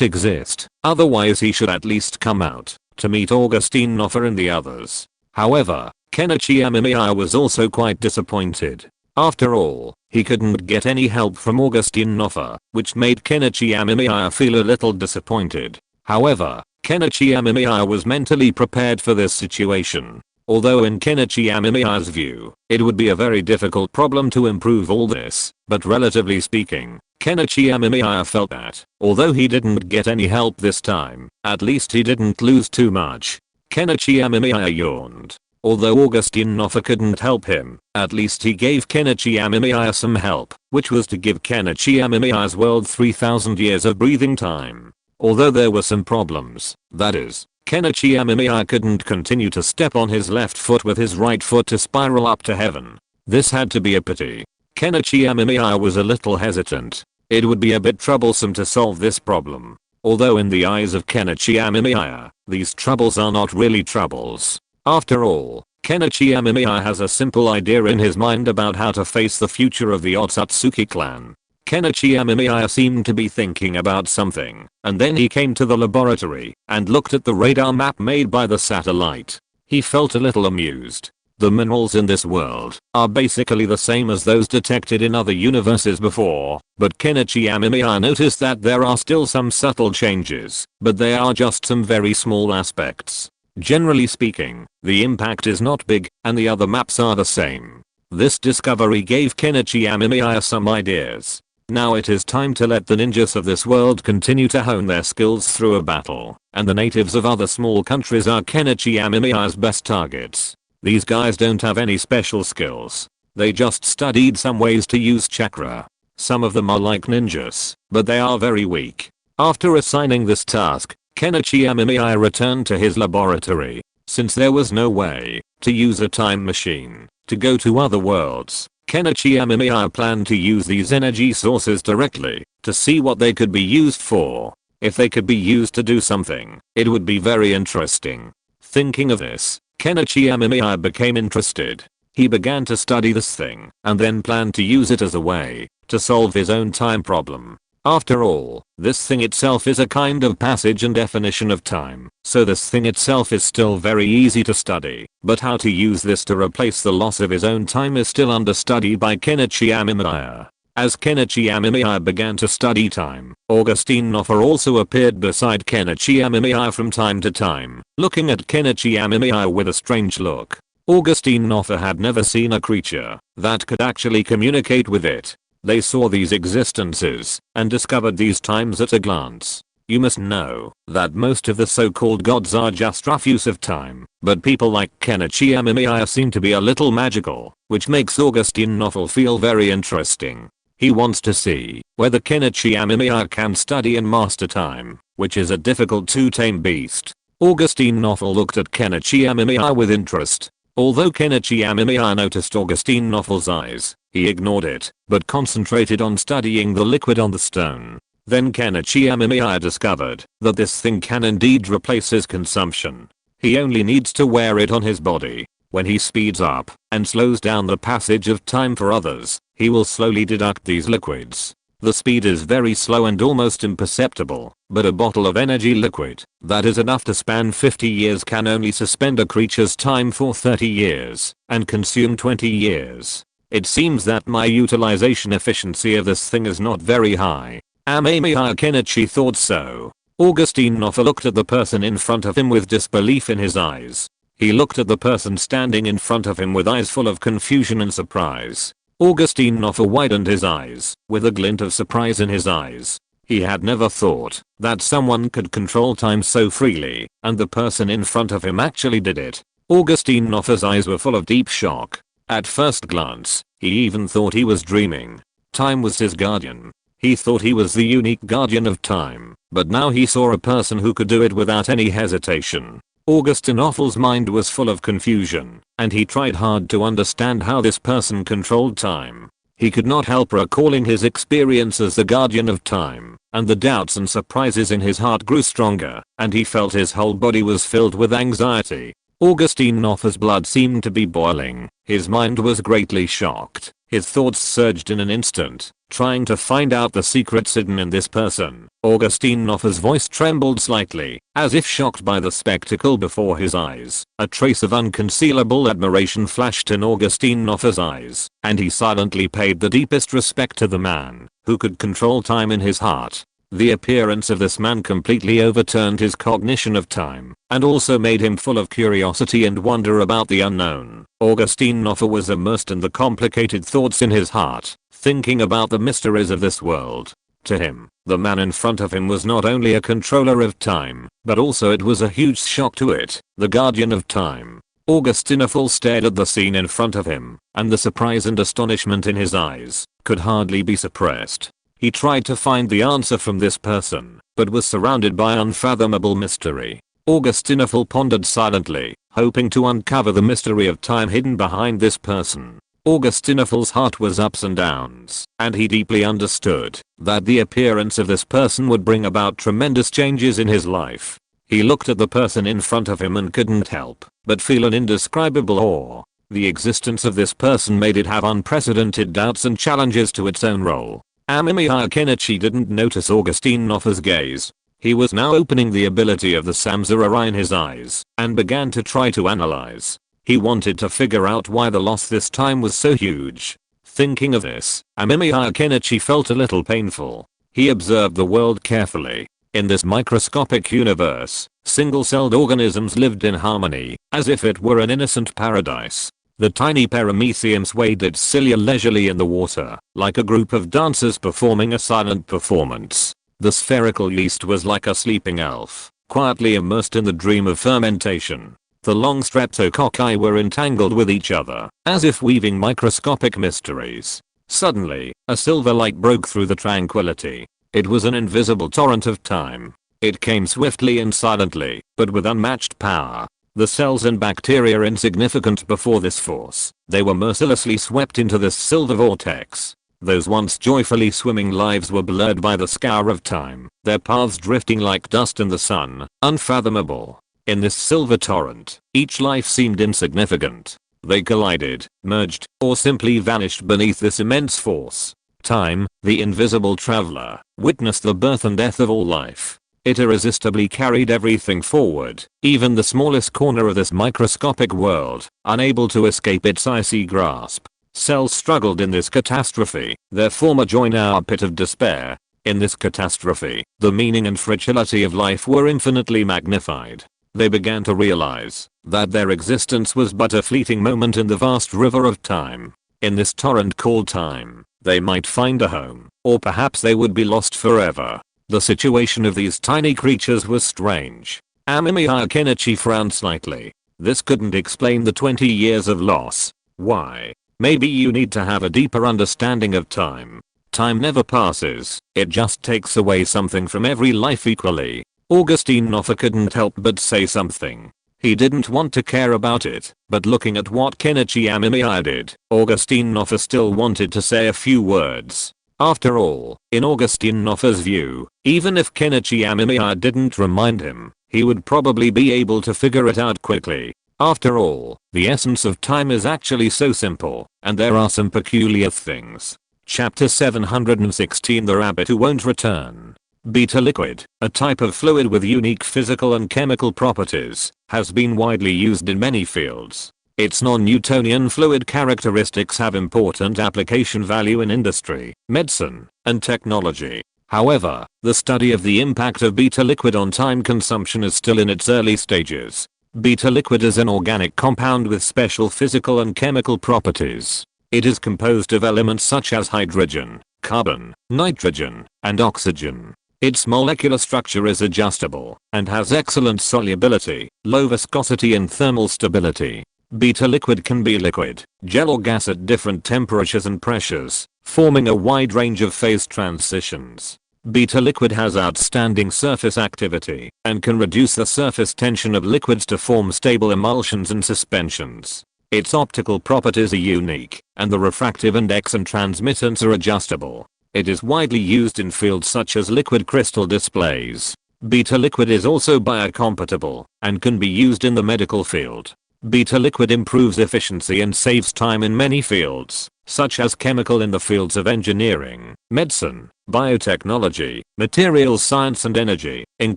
exist. Otherwise he should at least come out to meet Augustine Offal and the others. However, Kenichi Amemiya was also quite disappointed. After all, he couldn't get any help from Augustine Offal, which made Kenichi Amemiya feel a little disappointed. However, Kenichi Amemiya was mentally prepared for this situation. Although in Kenichi Amemiya's view, it would be a very difficult problem to improve all this, but relatively speaking, Kenichi Amemiya felt that, although he didn't get any help this time, at least he didn't lose too much. Kenichi Amemiya yawned. Although Augustine Offal couldn't help him, at least he gave Kenichi Amemiya some help, which was to give Kenichi Amemiya's world 3000 years of breathing time. Although there were some problems, that is, Kenichi Amemiya couldn't continue to step on his left foot with his right foot to spiral up to heaven. This had to be a pity. Kenichi Amemiya was a little hesitant. It would be a bit troublesome to solve this problem. Although in the eyes of Kenichi Amemiya, these troubles are not really troubles. After all, Kenichi Amemiya has a simple idea in his mind about how to face the future of the Otsutsuki clan. Kenichi Amemiya seemed to be thinking about something, and then he came to the laboratory and looked at the radar map made by the satellite. He felt a little amused. The minerals in this world are basically the same as those detected in other universes before, but Kenichi Amemiya noticed that there are still some subtle changes, but they are just some very small aspects. Generally speaking, the impact is not big, and the other maps are the same. This discovery gave Kenichi Amemiya some ideas. Now it is time to let the ninjas of this world continue to hone their skills through a battle, and the natives of other small countries are Kenichi Amemiya's best targets. These guys don't have any special skills. They just studied some ways to use chakra. Some of them are like ninjas, but they are very weak. After assigning this task, Kenichi Amemiya returned to his laboratory. Since there was no way to use a time machine to go to other worlds, Kenichi Amemiya planned to use these energy sources directly to see what they could be used for. If they could be used to do something, it would be very interesting. Thinking of this, Kenichi Amemiya became interested. He began to study this thing and then planned to use it as a way to solve his own time problem. After all, this thing itself is a kind of passage and definition of time, so this thing itself is still very easy to study, but how to use this to replace the loss of his own time is still under study by Kenichi Amemiya. As Kenichi Amemiya began to study time, Augustine Offal also appeared beside Kenichi Amemiya from time to time, looking at Kenichi Amemiya with a strange look. Augustine Offal had never seen a creature that could actually communicate with it. They saw these existences and discovered these times at a glance. You must know that most of the so-called gods are just rough use of time, but people like Kenichi Amemiya seem to be a little magical, which makes Augustine Offal feel very interesting. He wants to see whether Kenichi Amemiya can study and master time, which is a difficult to tame beast. Augustine Offal looked at Kenichi Amemiya with interest. Although Kenichi Amemiya noticed Augustine Noffel's eyes, he ignored it, but concentrated on studying the liquid on the stone. Then Kenichi Amemiya discovered that this thing can indeed replace his consumption. He only needs to wear it on his body. When he speeds up and slows down the passage of time for others, he will slowly deduct these liquids. The speed is very slow and almost imperceptible, but a bottle of energy liquid that is enough to span 50 years can only suspend a creature's time for 30 years and consume 20 years. It seems that my utilization efficiency of this thing is not very high. Amemiya Kenichi thought so. Augustine Noffel looked at the person in front of him with disbelief in his eyes. He looked at the person standing in front of him with eyes full of confusion and surprise. Augustine Noffel widened his eyes, with a glint of surprise in his eyes. He had never thought that someone could control time so freely, and the person in front of him actually did it. Augustine Noffel's eyes were full of deep shock. At first glance, he even thought he was dreaming. Time was his guardian. He thought he was the unique guardian of time, but now he saw a person who could do it without any hesitation. Augustine Noffel's mind was full of confusion, and he tried hard to understand how this person controlled time. He could not help recalling his experience as the guardian of time, and the doubts and surprises in his heart grew stronger, and he felt his whole body was filled with anxiety. Augustine Noffel's blood seemed to be boiling. His mind was greatly shocked. His thoughts surged in an instant, trying to find out the secrets hidden in this person. Augustine Noffel's voice trembled slightly, as if shocked by the spectacle before his eyes. A trace of unconcealable admiration flashed in Augustine Noffel's eyes, and he silently paid the deepest respect to the man who could control time in his heart. The appearance of this man completely overturned his cognition of time, and also made him full of curiosity and wonder about the unknown. Augustine Noffel was immersed in the complicated thoughts in his heart, thinking about the mysteries of this world. To him, the man in front of him was not only a controller of time, but also it was a huge shock to it, the guardian of time. Augustine Noffel stared at the scene in front of him, and the surprise and astonishment in his eyes could hardly be suppressed. He tried to find the answer from this person, but was surrounded by unfathomable mystery. Augustine Noffel pondered silently, hoping to uncover the mystery of time hidden behind this person. Augustine Noffel's heart was ups and downs, and he deeply understood that the appearance of this person would bring about tremendous changes in his life. He looked at the person in front of him and couldn't help but feel an indescribable awe. The existence of this person made it have unprecedented doubts and challenges to its own role. Amemiya Kenichi didn't notice Augustine Noffel's gaze. He was now opening the ability of the Samsara in his eyes, and began to try to analyze. He wanted to figure out why the loss this time was so huge. Thinking of this, Amemiya Kenichi felt a little painful. He observed the world carefully. In this microscopic universe, single-celled organisms lived in harmony, as if it were an innocent paradise. The tiny paramecium swayed its cilia leisurely in the water, like a group of dancers performing a silent performance. The spherical yeast was like a sleeping elf, quietly immersed in the dream of fermentation. The long streptococci were entangled with each other, as if weaving microscopic mysteries. Suddenly, a silver light broke through the tranquility. It was an invisible torrent of time. It came swiftly and silently, but with unmatched power. The cells and bacteria insignificant before this force, they were mercilessly swept into this silver vortex. Those once joyfully swimming lives were blurred by the scour of time, their paths drifting like dust in the sun, unfathomable. In this silver torrent, each life seemed insignificant. They collided, merged, or simply vanished beneath this immense force. Time, the invisible traveler, witnessed the birth and death of all life. It irresistibly carried everything forward, even the smallest corner of this microscopic world, unable to escape its icy grasp. Cells struggled in this catastrophe, their former joy now a pit of despair. In this catastrophe, the meaning and fragility of life were infinitely magnified. They began to realize that their existence was but a fleeting moment in the vast river of time. In this torrent called time, they might find a home, or perhaps they would be lost forever. The situation of these tiny creatures was strange. Amemiya Kenichi frowned slightly. This couldn't explain the 20 years of loss. Why? Maybe you need to have a deeper understanding of time. Time never passes, it just takes away something from every life equally. Augustine Noffel couldn't help but say something. He didn't want to care about it, but looking at what Kenichi Amemiya did, Augustine Noffa still wanted to say a few words. After all, in Augustine Noffa's view, even if Kenichi Amemiya didn't remind him, he would probably be able to figure it out quickly. After all, the essence of time is actually so simple, and there are some peculiar things. Chapter 716 The Rabbit Who Won't Return. Beta liquid, a type of fluid with unique physical and chemical properties, has been widely used in many fields. Its non-Newtonian fluid characteristics have important application value in industry, medicine, and technology. However, the study of the impact of beta liquid on time consumption is still in its early stages. Beta liquid is an organic compound with special physical and chemical properties. It is composed of elements such as hydrogen, carbon, nitrogen, and oxygen. Its molecular structure is adjustable and has excellent solubility, low viscosity and thermal stability. Beta liquid can be liquid, gel or gas at different temperatures and pressures, forming a wide range of phase transitions. Beta liquid has outstanding surface activity and can reduce the surface tension of liquids to form stable emulsions and suspensions. Its optical properties are unique, and the refractive index and transmittance are adjustable. It is widely used in fields such as liquid crystal displays. Beta liquid is also biocompatible and can be used in the medical field. Beta liquid improves efficiency and saves time in many fields, such as chemical in the fields of engineering, medicine, biotechnology, materials science and energy. In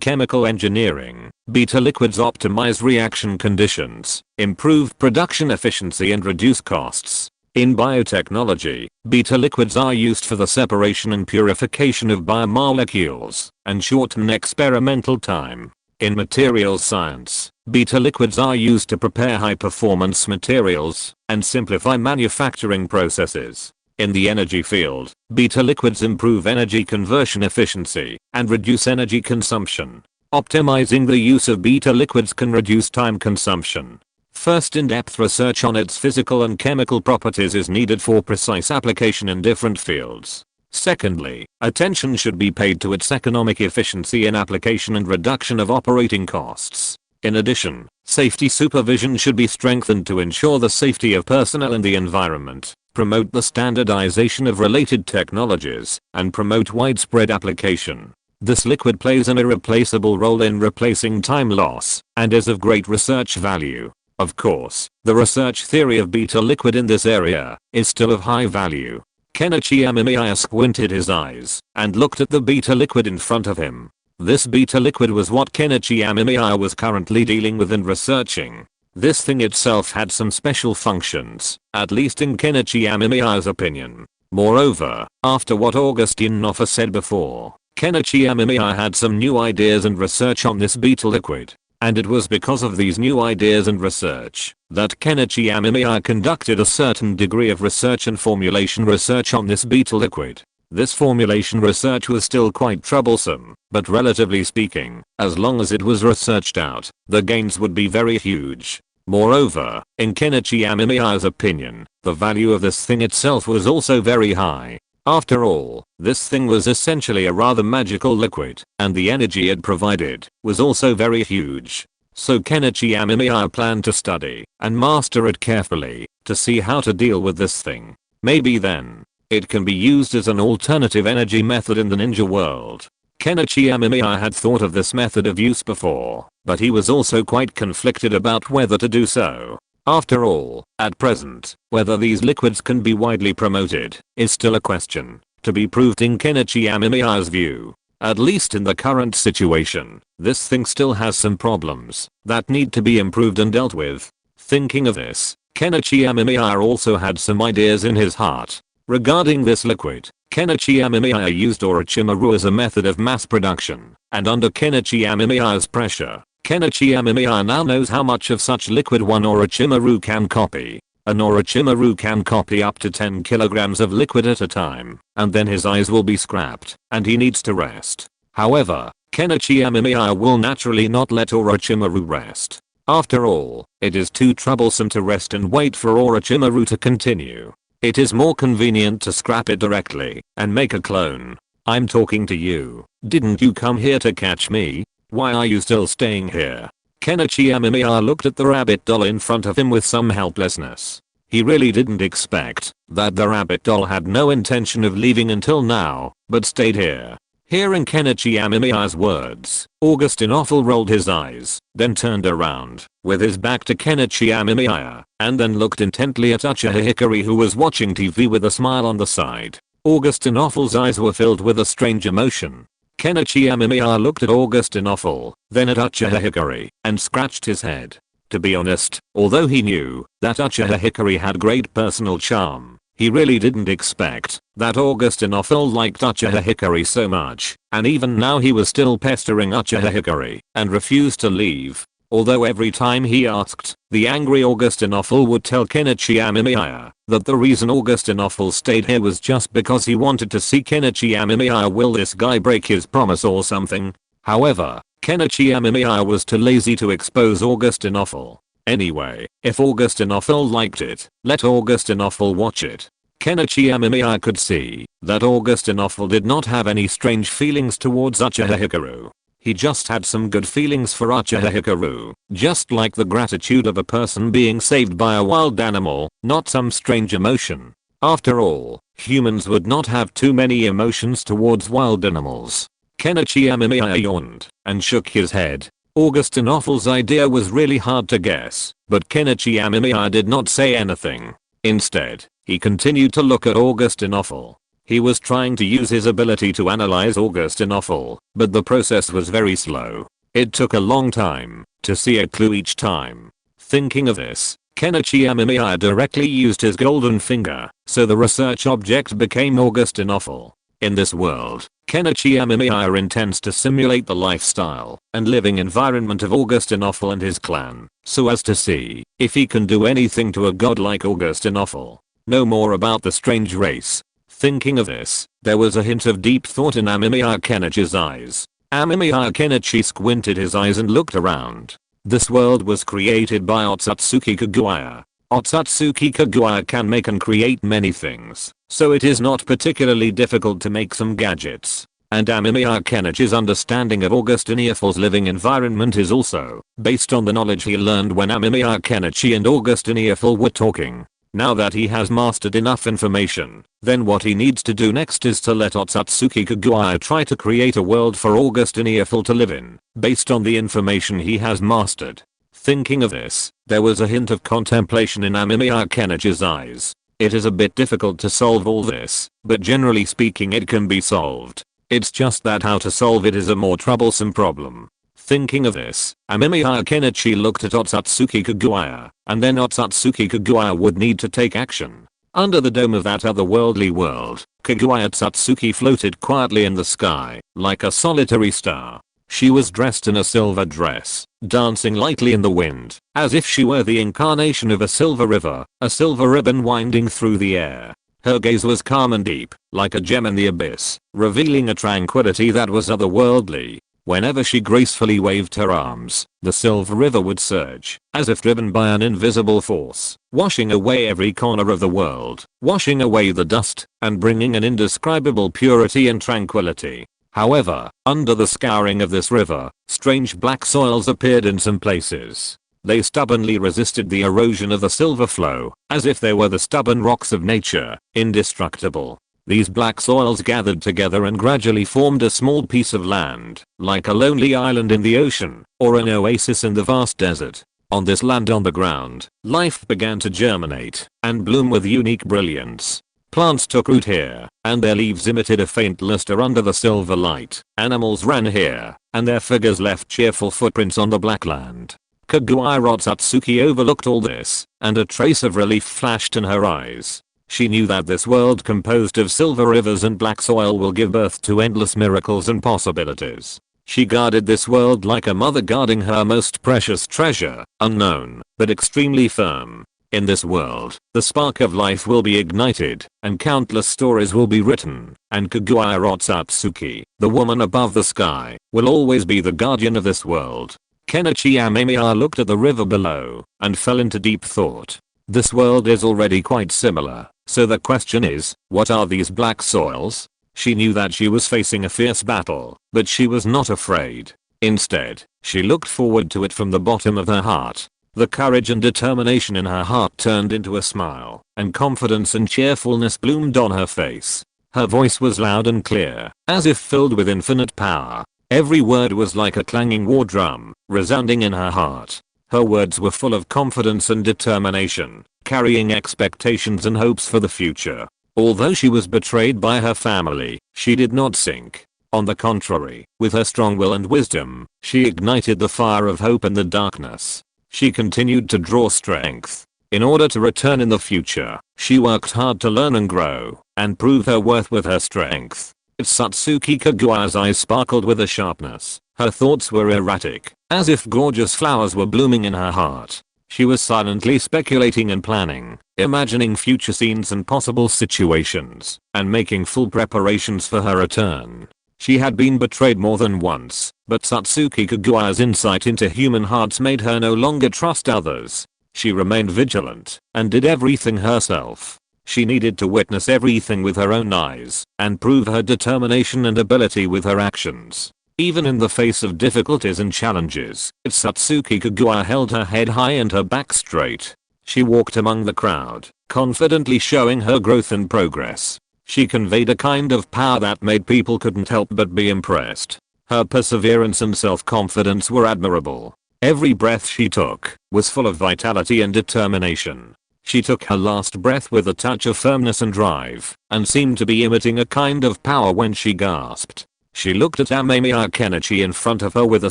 chemical engineering, beta liquids optimize reaction conditions, improve production efficiency and reduce costs. In biotechnology, beta liquids are used for the separation and purification of biomolecules and shorten experimental time. In materials science, beta liquids are used to prepare high-performance materials and simplify manufacturing processes. In the energy field, beta liquids improve energy conversion efficiency and reduce energy consumption. Optimizing the use of beta liquids can reduce time consumption. First, in-depth research on its physical and chemical properties is needed for precise application in different fields. Secondly, attention should be paid to its economic efficiency in application and reduction of operating costs. In addition, safety supervision should be strengthened to ensure the safety of personnel and the environment, promote the standardization of related technologies, and promote widespread application. This liquid plays an irreplaceable role in replacing time loss and is of great research value. Of course, the research theory of beta liquid in this area is still of high value. Kenichi Amemiya squinted his eyes and looked at the beta liquid in front of him. This beta liquid was what Kenichi Amemiya was currently dealing with and researching. This thing itself had some special functions, at least in Kenichi Amemiya's opinion. Moreover, after what Augustine Noffa said before, Kenichi Amemiya had some new ideas and research on this beta liquid. And it was because of these new ideas and research that Kenichi Amemiya conducted a certain degree of research and formulation research on this beta liquid. This formulation research was still quite troublesome, but relatively speaking, as long as it was researched out, the gains would be very huge. Moreover, in Kenichi Amemiya's opinion, the value of this thing itself was also very high. After all, this thing was essentially a rather magical liquid, and the energy it provided was also very huge. So Kenichi Amemiya planned to study and master it carefully to see how to deal with this thing. Maybe then, it can be used as an alternative energy method in the ninja world. Kenichi Amemiya had thought of this method of use before, but he was also quite conflicted about whether to do so. After all, at present, whether these liquids can be widely promoted is still a question to be proved in Kenichi Amemiya's view. At least in the current situation, this thing still has some problems that need to be improved and dealt with. Thinking of this, Kenichi Amemiya also had some ideas in his heart. Regarding this liquid, Kenichi Amemiya used Orochimaru as a method of mass production, and under Kenichi Amemiya's pressure, Kenichi Amemiya now knows how much of such liquid one Orochimaru can copy. An Orochimaru can copy up to 10 kilograms of liquid at a time, and then his eyes will be scrapped, and he needs to rest. However, Kenichi Amemiya will naturally not let Orochimaru rest. After all, it is too troublesome to rest and wait for Orochimaru to continue. It is more convenient to scrap it directly and make a clone. I'm talking to you. Didn't you come here to catch me? Why are you still staying here? Kenichi Amemiya looked at the rabbit doll in front of him with some helplessness. He really didn't expect that the rabbit doll had no intention of leaving until now, but stayed here. Hearing Kenichi Amemiya's words, Augustin Offal rolled his eyes, then turned around, with his back to Kenichi Amemiya, and then looked intently at Uchiha Hikari, who was watching TV with a smile on the side. Augustin Offal's eyes were filled with a strange emotion. Kenichi Amemiya looked at Augustin Offal, then at Uchiha Hikari, and scratched his head. To be honest, although he knew that Uchiha Hikari had great personal charm, he really didn't expect that Augustin Offal liked Uchiha Hikari so much, and even now he was still pestering Uchiha Hikari and refused to leave. Although every time he asked, the angry Augustin Offal would tell Kenichi Amemiya that the reason Augustin Offal stayed here was just because he wanted to see Kenichi Amemiya will this guy break his promise or something. However, Kenichi Amemiya was too lazy to expose Augustin Offal. Anyway, if Augustin Offal liked it, let Augustin Offal watch it. Kenichi Amemiya could see that Augustin Offal did not have any strange feelings towards Uchiha Hikaru. He just had some good feelings for Uchiha Hikaru, just like the gratitude of a person being saved by a wild animal, not some strange emotion. After all, humans would not have too many emotions towards wild animals. Kenichi Amemiya yawned and shook his head. Augustin Offal's idea was really hard to guess, but Kenichi Amemiya did not say anything. Instead, he continued to look at Augustin Offal. He was trying to use his ability to analyze Augustin Offal, but the process was very slow. It took a long time to see a clue each time. Thinking of this, Kenichi Amemiya directly used his golden finger, so the research object became Augustin Offal. In this world, Kenichi Amemiya intends to simulate the lifestyle and living environment of Augustin Offal and his clan, so as to see if he can do anything to a god like Augustin Offal. Know more about the strange race. Thinking of this, there was a hint of deep thought in Amemiya Kenichi's eyes. Amemiya Kenichi squinted his eyes and looked around. This world was created by Otsutsuki Kaguya. Otsutsuki Kaguya can make and create many things, so it is not particularly difficult to make some gadgets. And Amemiya Kenichi's understanding of Augustin Offal's living environment is also based on the knowledge he learned when Amemiya Kenichi and Augustin Offal were talking. Now that he has mastered enough information, then what he needs to do next is to let Otsutsuki Kaguya try to create a world for Augustin Offal to live in, based on the information he has mastered. Thinking of this, there was a hint of contemplation in Amemiya Kenichi's eyes. It is a bit difficult to solve all this, but generally speaking it can be solved. It's just that how to solve it is a more troublesome problem. Thinking of this, Amemiya Kenichi looked at Otsutsuki Kaguya, and then Otsutsuki Kaguya would need to take action. Under the dome of that otherworldly world, Kaguya Otsutsuki floated quietly in the sky, like a solitary star. She was dressed in a silver dress, dancing lightly in the wind, as if she were the incarnation of a silver river, a silver ribbon winding through the air. Her gaze was calm and deep, like a gem in the abyss, revealing a tranquility that was otherworldly. Whenever she gracefully waved her arms, the silver river would surge, as if driven by an invisible force, washing away every corner of the world, washing away the dust, and bringing an indescribable purity and tranquility. However, under the scouring of this river, strange black soils appeared in some places. They stubbornly resisted the erosion of the silver flow, as if they were the stubborn rocks of nature, indestructible. These black soils gathered together and gradually formed a small piece of land, like a lonely island in the ocean, or an oasis in the vast desert. On this land on the ground, life began to germinate and bloom with unique brilliance. Plants took root here, and their leaves emitted a faint luster under the silver light. Animals ran here, and their figures left cheerful footprints on the black land. Kaguya Otsutsuki overlooked all this, and a trace of relief flashed in her eyes. She knew that this world composed of silver rivers and black soil will give birth to endless miracles and possibilities. She guarded this world like a mother guarding her most precious treasure, unknown, but extremely firm. In this world, the spark of life will be ignited, and countless stories will be written, and Kaguya Otsutsuki, the woman above the sky, will always be the guardian of this world. Kenichi Amemiya looked at the river below, and fell into deep thought. This world is already quite similar, so the question is, what are these black soils? She knew that she was facing a fierce battle, but she was not afraid. Instead, she looked forward to it from the bottom of her heart. The courage and determination in her heart turned into a smile, and confidence and cheerfulness bloomed on her face. Her voice was loud and clear, as if filled with infinite power. Every word was like a clanging war drum, resounding in her heart. Her words were full of confidence and determination, carrying expectations and hopes for the future. Although she was betrayed by her family, she did not sink. On the contrary, with her strong will and wisdom, she ignited the fire of hope in the darkness. She continued to draw strength. In order to return in the future, she worked hard to learn and grow, and prove her worth with her strength. Satsuki Kagawa's eyes sparkled with a sharpness. Her thoughts were erratic, as if gorgeous flowers were blooming in her heart. She was silently speculating and planning, imagining future scenes and possible situations, and making full preparations for her return. She had been betrayed more than once, but Satsuki Kagawa's insight into human hearts made her no longer trust others. She remained vigilant, and did everything herself. She needed to witness everything with her own eyes, and prove her determination and ability with her actions. Even in the face of difficulties and challenges, Satsuki Kagawa held her head high and her back straight. She walked among the crowd, confidently showing her growth and progress. She conveyed a kind of power that made people couldn't help but be impressed. Her perseverance and self-confidence were admirable. Every breath she took was full of vitality and determination. She took her last breath with a touch of firmness and drive, and seemed to be emitting a kind of power when she gasped. She looked at Amemiya Kenichi in front of her with a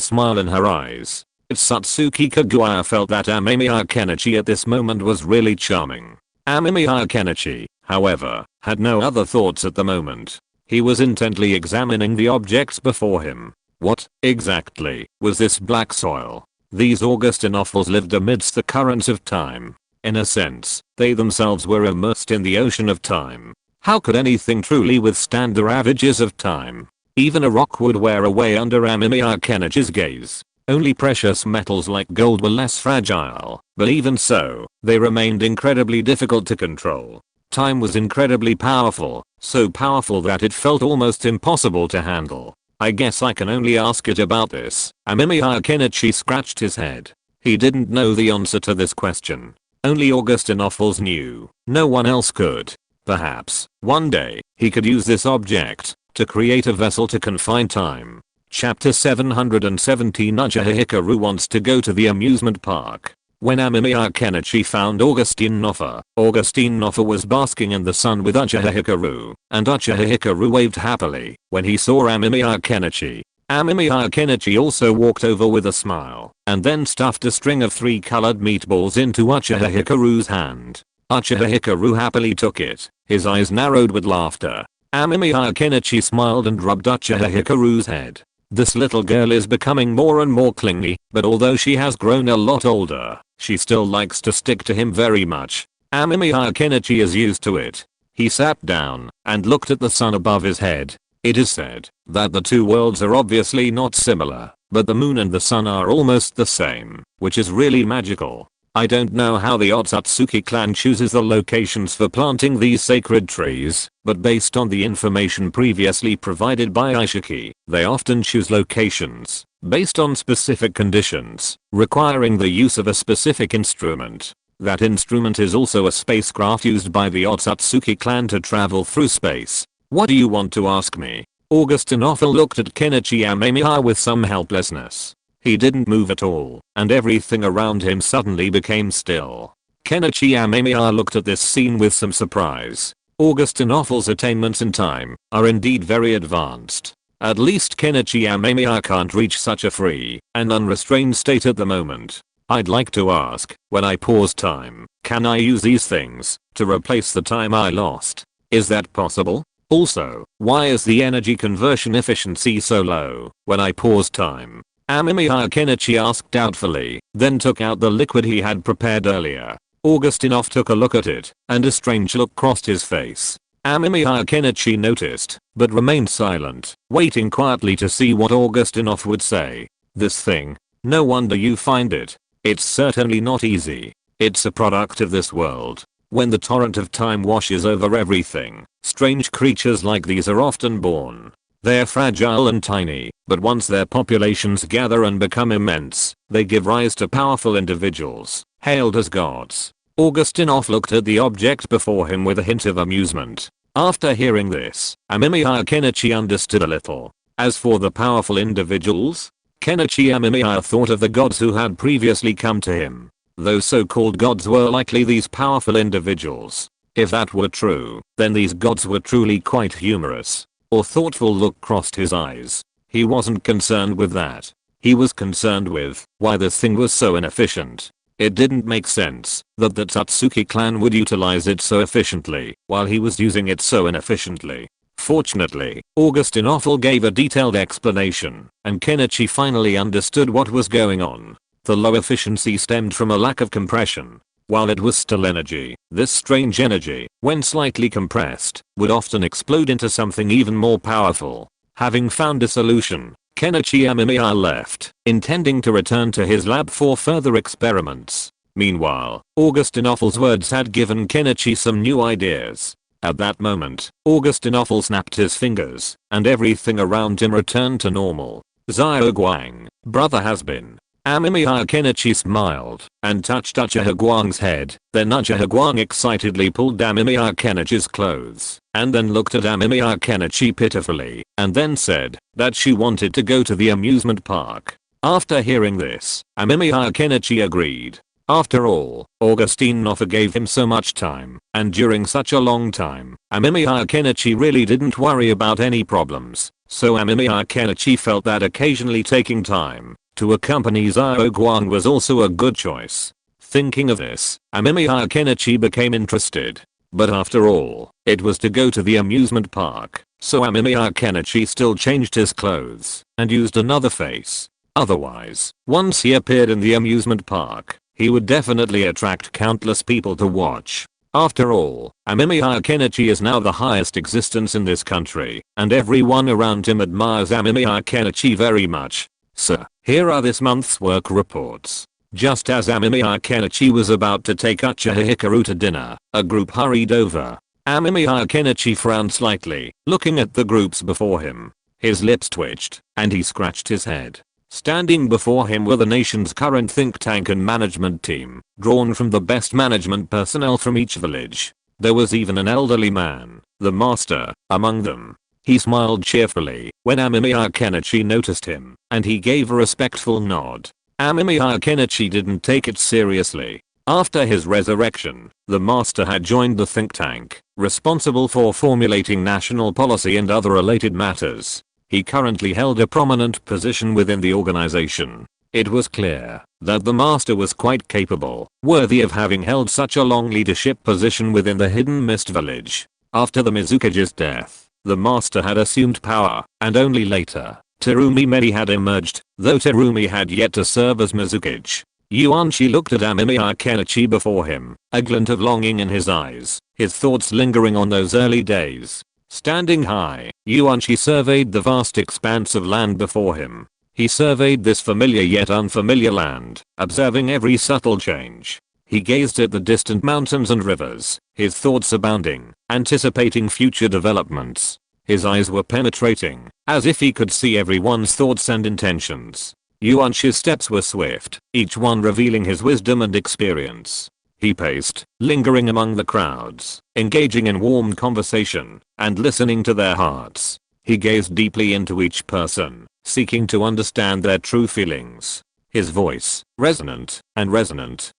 smile in her eyes. Satsuki Kagawa felt that Amemiya Kenichi at this moment was really charming. Amemiya Kenichi, however, had no other thoughts at the moment. He was intently examining the objects before him. What, exactly, was this black soil? These Augustan offals lived amidst the currents of time. In a sense, they themselves were immersed in the ocean of time. How could anything truly withstand the ravages of time? Even a rock would wear away under Amemiya Kenichi's gaze. Only precious metals like gold were less fragile, but even so, they remained incredibly difficult to control. Time was incredibly powerful, so powerful that it felt almost impossible to handle. I guess I can only ask it about this. Amemiya Kenichi scratched his head. He didn't know the answer to this question. Only Augustan offals knew. No one else could. Perhaps, one day, he could use this object to create a vessel to confine time. Chapter 717 Uchiha Hikaru wants to go to the amusement park. When Amemiya Kenichi found Augustine Noffa was basking in the sun with Uchiha Hikaru, and Uchiha Hikaru waved happily when he saw Amemiya Kenichi. Amemiya Kenichi also walked over with a smile, and then stuffed a string of 3 colored meatballs into Uchiha Hikaru's hand. Uchiha Hikaru happily took it, his eyes narrowed with laughter. Amemiya Kenichi smiled and rubbed Uchiha Hikaru's head. This little girl is becoming more and more clingy, but although she has grown a lot older, she still likes to stick to him very much. Amemiya Kenichi is used to it. He sat down and looked at the sun above his head. It is said that the two worlds are obviously not similar, but the moon and the sun are almost the same, which is really magical. I don't know how the Otsutsuki clan chooses the locations for planting these sacred trees, but based on the information previously provided by Ishiki, they often choose locations based on specific conditions, requiring the use of a specific instrument. That instrument is also a spacecraft used by the Otsutsuki clan to travel through space. What do you want to ask me? Augustin Offal looked at Kenichi Amemiya with some helplessness. He didn't move at all, and everything around him suddenly became still. Kenichi Amemiya looked at this scene with some surprise. Augustin Offal's attainments in time are indeed very advanced. At least Kenichi Amemiya can't reach such a free and unrestrained state at the moment. I'd like to ask, when I pause time, can I use these things to replace the time I lost? Is that possible? Also, why is the energy conversion efficiency so low when I pause time? Amemiya Kenichi asked doubtfully, then took out the liquid he had prepared earlier. Augustinov took a look at it, and a strange look crossed his face. Amemiya Kenichi noticed, but remained silent, waiting quietly to see what Augustinov would say. This thing. No wonder you find it. It's certainly not easy. It's a product of this world. When the torrent of time washes over everything, strange creatures like these are often born. They're fragile and tiny, but once their populations gather and become immense, they give rise to powerful individuals, hailed as gods. Augustinov looked at the object before him with a hint of amusement. After hearing this, Amemiya Kenichi understood a little. As for the powerful individuals, Kenichi Amemiya thought of the gods who had previously come to him. Those so-called gods were likely these powerful individuals. If that were true, then these gods were truly quite humorous. A thoughtful look crossed his eyes. He wasn't concerned with that. He was concerned with why this thing was so inefficient. It didn't make sense that the Tatsuki clan would utilize it so efficiently while he was using it so inefficiently. Fortunately, Augustinov gave a detailed explanation, and Kenichi finally understood what was going on. The low efficiency stemmed from a lack of compression. While it was still energy, this strange energy, when slightly compressed, would often explode into something even more powerful. Having found a solution, Kenichi Amemiya left, intending to return to his lab for further experiments. Meanwhile, Augustinov's words had given Kenichi some new ideas. At that moment, Augustinov snapped his fingers, and everything around him returned to normal. Xiao Guang, brother has been. Amemiya Kenichi smiled and touched Uchiha Guang's head. Then Uchiha Guang excitedly pulled Amemiya Kenichi's clothes and then looked at Amemiya Kenichi pitifully and then said that she wanted to go to the amusement park. After hearing this, Amemiya Kenichi agreed. After all, Augustinov gave him so much time, and during such a long time, Amemiya Kenichi really didn't worry about any problems. So Amemiya Kenichi felt that occasionally taking time to accompany Xiao Guang was also a good choice. Thinking of this, Amemiya Kenichi became interested. But after all, it was to go to the amusement park, so Amemiya Kenichi still changed his clothes and used another face. Otherwise, once he appeared in the amusement park, he would definitely attract countless people to watch. After all, Amemiya Kenichi is now the highest existence in this country, and everyone around him admires Amemiya Kenichi very much. Sir, here are this month's work reports. Just as Amemiya Kenichi was about to take Uchiha Hikaru to dinner, a group hurried over. Amemiya Kenichi frowned slightly, looking at the groups before him. His lips twitched, and he scratched his head. Standing before him were the nation's current think tank and management team, drawn from the best management personnel from each village. There was even an elderly man, the master, among them. He smiled cheerfully when Amemiya Kenichi noticed him, and he gave a respectful nod. Amemiya Kenichi didn't take it seriously. After his resurrection, the master had joined the think tank, responsible for formulating national policy and other related matters. He currently held a prominent position within the organization. It was clear that the master was quite capable, worthy of having held such a long leadership position within the Hidden Mist village. After the Mizukage's death, the master had assumed power, and only later, Terumi Mei had emerged, though Terumi had yet to serve as Mizukage. Yuanchi looked at Amemiya Kenichi before him, a glint of longing in his eyes, his thoughts lingering on those early days. Standing high, Yuanchi surveyed the vast expanse of land before him. He surveyed this familiar yet unfamiliar land, observing every subtle change. He gazed at the distant mountains and rivers, his thoughts abounding, anticipating future developments. His eyes were penetrating, as if he could see everyone's thoughts and intentions. Yuanchi's steps were swift, each one revealing his wisdom and experience. He paced, lingering among the crowds, engaging in warm conversation, and listening to their hearts. He gazed deeply into each person, seeking to understand their true feelings. His voice, resonant,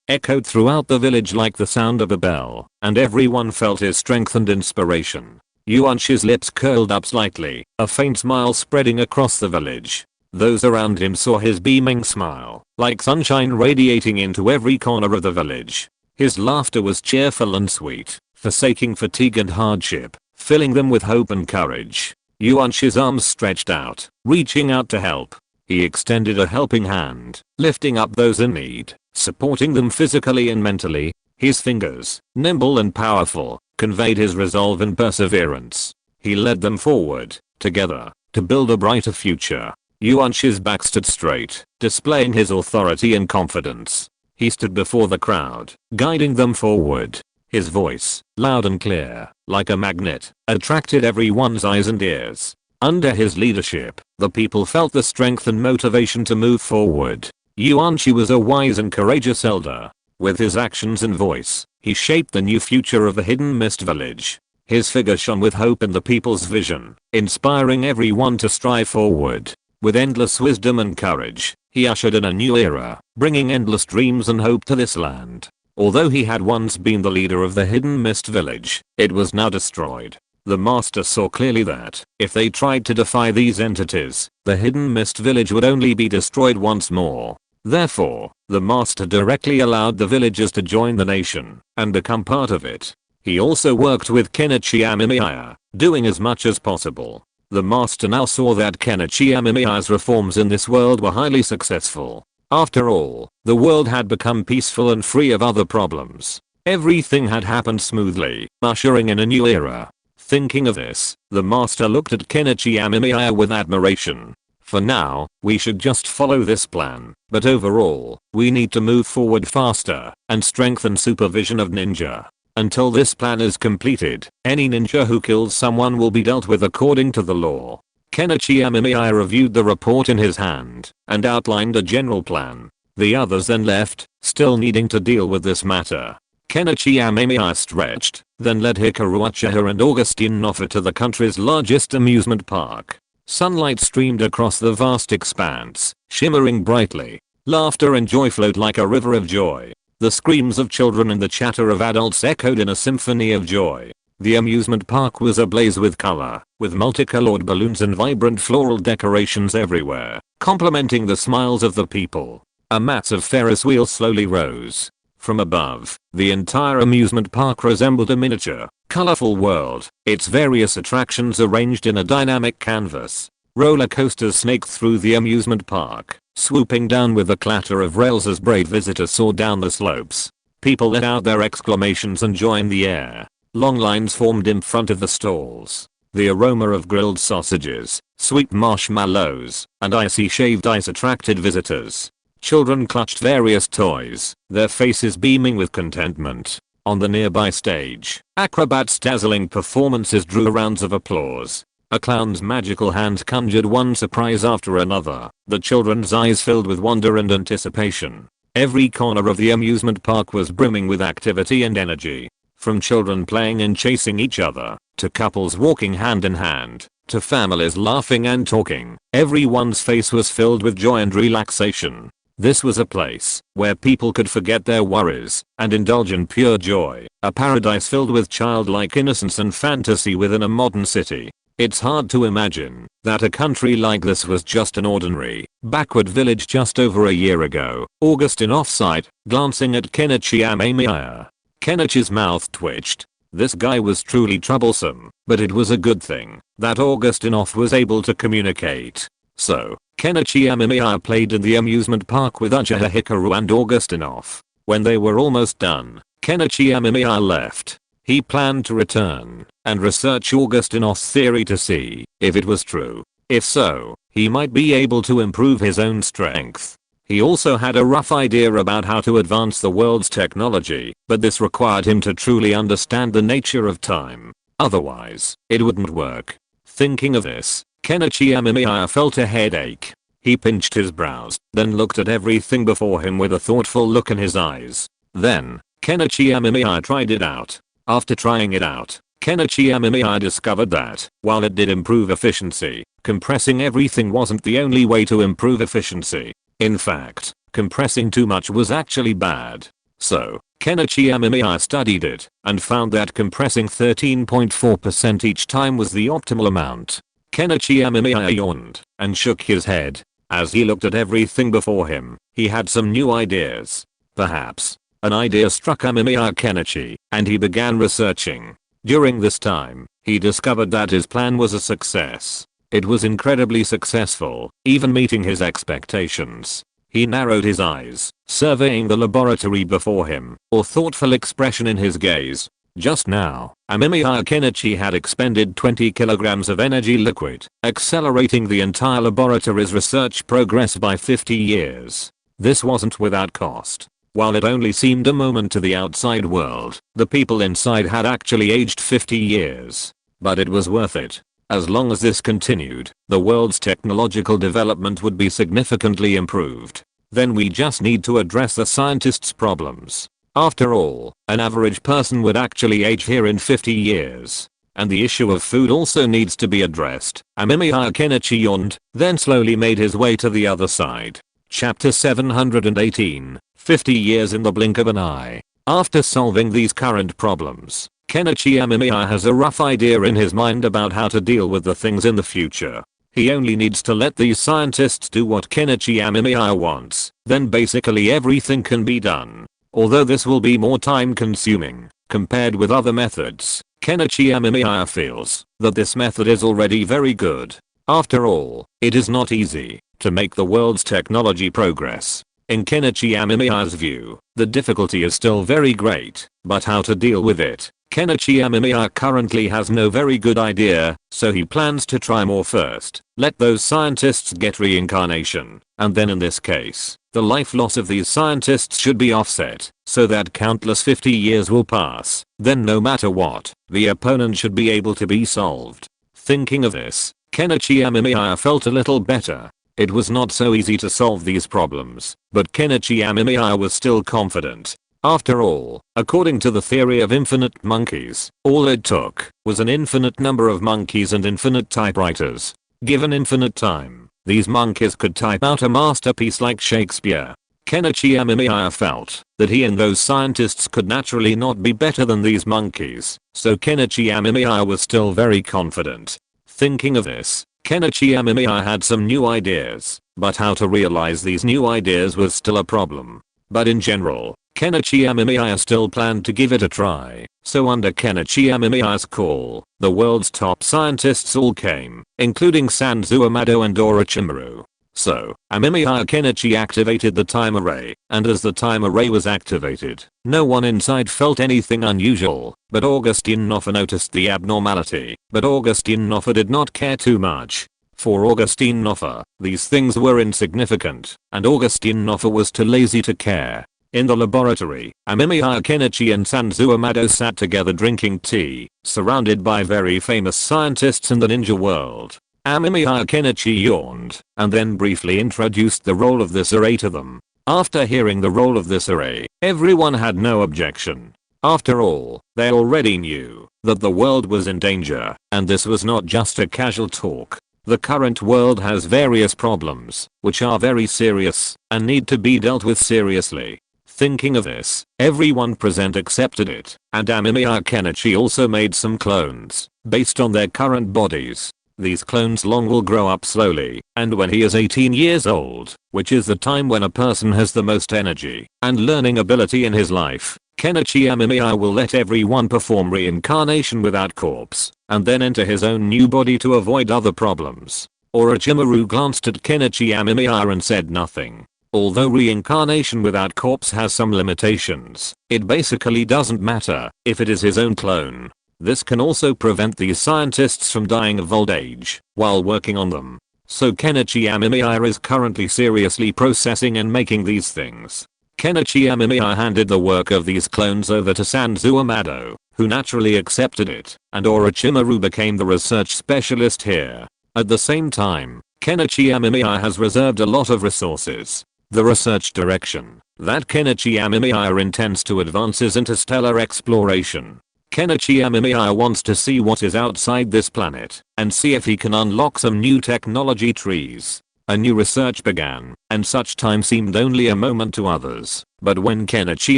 echoed throughout the village like the sound of a bell, and everyone felt his strength and inspiration. Yuanchi's lips curled up slightly, a faint smile spreading across the village. Those around him saw his beaming smile, like sunshine radiating into every corner of the village. His laughter was cheerful and sweet, forsaking fatigue and hardship, filling them with hope and courage. Yuanchi's arms stretched out, reaching out to help. He extended a helping hand, lifting up those in need, supporting them physically and mentally. His fingers, nimble and powerful, conveyed his resolve and perseverance. He led them forward, together, to build a brighter future. Yuanchi's back stood straight, displaying his authority and confidence. He stood before the crowd, guiding them forward. His voice, loud and clear, like a magnet, attracted everyone's eyes and ears. Under his leadership, the people felt the strength and motivation to move forward. Yuanchi was a wise and courageous elder. With his actions and voice, he shaped the new future of the Hidden Mist Village. His figure shone with hope in the people's vision, inspiring everyone to strive forward. With endless wisdom and courage, he ushered in a new era, bringing endless dreams and hope to this land. Although he had once been the leader of the Hidden Mist Village, it was now destroyed. The master saw clearly that, if they tried to defy these entities, the Hidden Mist Village would only be destroyed once more. Therefore, the master directly allowed the villagers to join the nation and become part of it. He also worked with Kenichi Amemiya, doing as much as possible. The master now saw that Kenichi Amemiya's reforms in this world were highly successful. After all, the world had become peaceful and free of other problems. Everything had happened smoothly, ushering in a new era. Thinking of this, the master looked at Kenichi Amemiya with admiration. For now, we should just follow this plan, but overall, we need to move forward faster and strengthen supervision of ninja. Until this plan is completed, any ninja who kills someone will be dealt with according to the law. Kenichi Amemiya reviewed the report in his hand and outlined a general plan. The others then left, still needing to deal with this matter. Kenichi Amemiya stretched, then led Hikaru Uchiha and Augustine Noffa to the country's largest amusement park. Sunlight streamed across the vast expanse, shimmering brightly. Laughter and joy flowed like a river of joy. The screams of children and the chatter of adults echoed in a symphony of joy. The amusement park was ablaze with color, with multicolored balloons and vibrant floral decorations everywhere, complementing the smiles of the people. A massive Ferris wheel slowly rose. From above, the entire amusement park resembled a miniature, colorful world, its various attractions arranged in a dynamic canvas. Roller coasters snaked through the amusement park, swooping down with a clatter of rails as brave visitors soared down the slopes. People let out their exclamations and joy in the air. Long lines formed in front of the stalls. The aroma of grilled sausages, sweet marshmallows, and icy shaved ice attracted visitors. Children clutched various toys, their faces beaming with contentment. On the nearby stage, acrobats' dazzling performances drew rounds of applause. A clown's magical hand conjured one surprise after another, the children's eyes filled with wonder and anticipation. Every corner of the amusement park was brimming with activity and energy. From children playing and chasing each other, to couples walking hand in hand, to families laughing and talking, everyone's face was filled with joy and relaxation. This was a place where people could forget their worries and indulge in pure joy, a paradise filled with childlike innocence and fantasy within a modern city. It's hard to imagine that a country like this was just an ordinary, backward village just over a year ago. Augustine off-site, glancing at Kenichi Amemiya. Kenichi's mouth twitched. This guy was truly troublesome, but it was a good thing that Augustine off was able to communicate. So, Kenichi Amemiya played in the amusement park with Uchiha Hikaru and Augustine off. When they were almost done, Kenichi Amemiya left. He planned to return and research Augustine off's theory to see if it was true. If so, he might be able to improve his own strength. He also had a rough idea about how to advance the world's technology, but this required him to truly understand the nature of time. Otherwise, it wouldn't work. Thinking of this, Kenichi Amemiya felt a headache. He pinched his brows, then looked at everything before him with a thoughtful look in his eyes. Then, Kenichi Amemiya tried it out. After trying it out, Kenichi Amemiya discovered that, while it did improve efficiency, compressing everything wasn't the only way to improve efficiency. In fact, compressing too much was actually bad. So, Kenichi Amemiya studied it and found that compressing 13.4% each time was the optimal amount. Kenichi Amemiya yawned and shook his head. As he looked at everything before him, he had some new ideas. Perhaps an idea struck Amemiya Kenichi, and he began researching. During this time, he discovered that his plan was a success. It was incredibly successful, even meeting his expectations. He narrowed his eyes, surveying the laboratory before him, a thoughtful expression in his gaze. Just now, Amemiya Kenichi had expended 20 kilograms of energy liquid, accelerating the entire laboratory's research progress by 50 years. This wasn't without cost. While it only seemed a moment to the outside world, the people inside had actually aged 50 years. But it was worth it. As long as this continued, the world's technological development would be significantly improved. Then we just need to address the scientists' problems. After all, an average person would actually age here in 50 years. And the issue of food also needs to be addressed. Amemiya Kenichi yawned, then slowly made his way to the other side. Chapter 718, 50 years in the blink of an eye. After solving these current problems, Kenichi Amemiya has a rough idea in his mind about how to deal with the things in the future. He only needs to let these scientists do what Kenichi Amemiya wants, then basically everything can be done. Although this will be more time consuming compared with other methods, Kenichi Amemiya feels that this method is already very good. After all, it is not easy to make the world's technology progress. In Kenichi Amemiya's view, the difficulty is still very great, but how to deal with it, Kenichi Amemiya currently has no very good idea, so he plans to try more first. Let those scientists get reincarnation, and then in this case, the life loss of these scientists should be offset, so that countless 50 years will pass. Then no matter what, the opponent should be able to be solved. Thinking of this, Kenichi Amemiya felt a little better. It was not so easy to solve these problems, but Kenichi Amemiya was still confident. After all, according to the theory of infinite monkeys, all it took was an infinite number of monkeys and infinite typewriters. Given infinite time, these monkeys could type out a masterpiece like Shakespeare. Kenichi Amemiya felt that he and those scientists could naturally not be better than these monkeys, so Kenichi Amemiya was still very confident. Thinking of this, Kenichi Amemiya had some new ideas, but how to realize these new ideas was still a problem. But in general, Kenichi Amemiya still planned to give it a try, so under Kenichi Amemiya's call, the world's top scientists all came, including Sanzo Amado and Orochimaru. So, Amemiya Kenichi activated the time array, and as the time array was activated, no one inside felt anything unusual, but Augustine Noffa noticed the abnormality, but Augustine Noffa did not care too much. For Augustine Noffa, these things were insignificant, and Augustine Noffa was too lazy to care. In the laboratory, Amemiya Kenichi and Sanzo Amado sat together drinking tea, surrounded by very famous scientists in the ninja world. Amemiya Kenichi yawned, and then briefly introduced the role of this array to them. After hearing the role of this array, everyone had no objection. After all, they already knew that the world was in danger, and this was not just a casual talk. The current world has various problems, which are very serious, and need to be dealt with seriously. Thinking of this, everyone present accepted it, and Amemiya Kenichi also made some clones, based on their current bodies. These clones long will grow up slowly, and when he is 18 years old, which is the time when a person has the most energy and learning ability in his life, Kenichi Amemiya will let everyone perform reincarnation without corpse, and then enter his own new body to avoid other problems. Orochimaru glanced at Kenichi Amemiya and said nothing. Although reincarnation without corpse has some limitations, it basically doesn't matter if it is his own clone. This can also prevent these scientists from dying of old age while working on them. So Kenichi Amemiya is currently seriously processing and making these things. Kenichi Amemiya handed the work of these clones over to Sanzo Amado, who naturally accepted it, and Orochimaru became the research specialist here. At the same time, Kenichi Amemiya has reserved a lot of resources. The research direction that Kenichi Amemiya intends to advance is interstellar exploration. Kenichi Amemiya wants to see what is outside this planet and see if he can unlock some new technology trees. A new research began, and such time seemed only a moment to others. But when Kenichi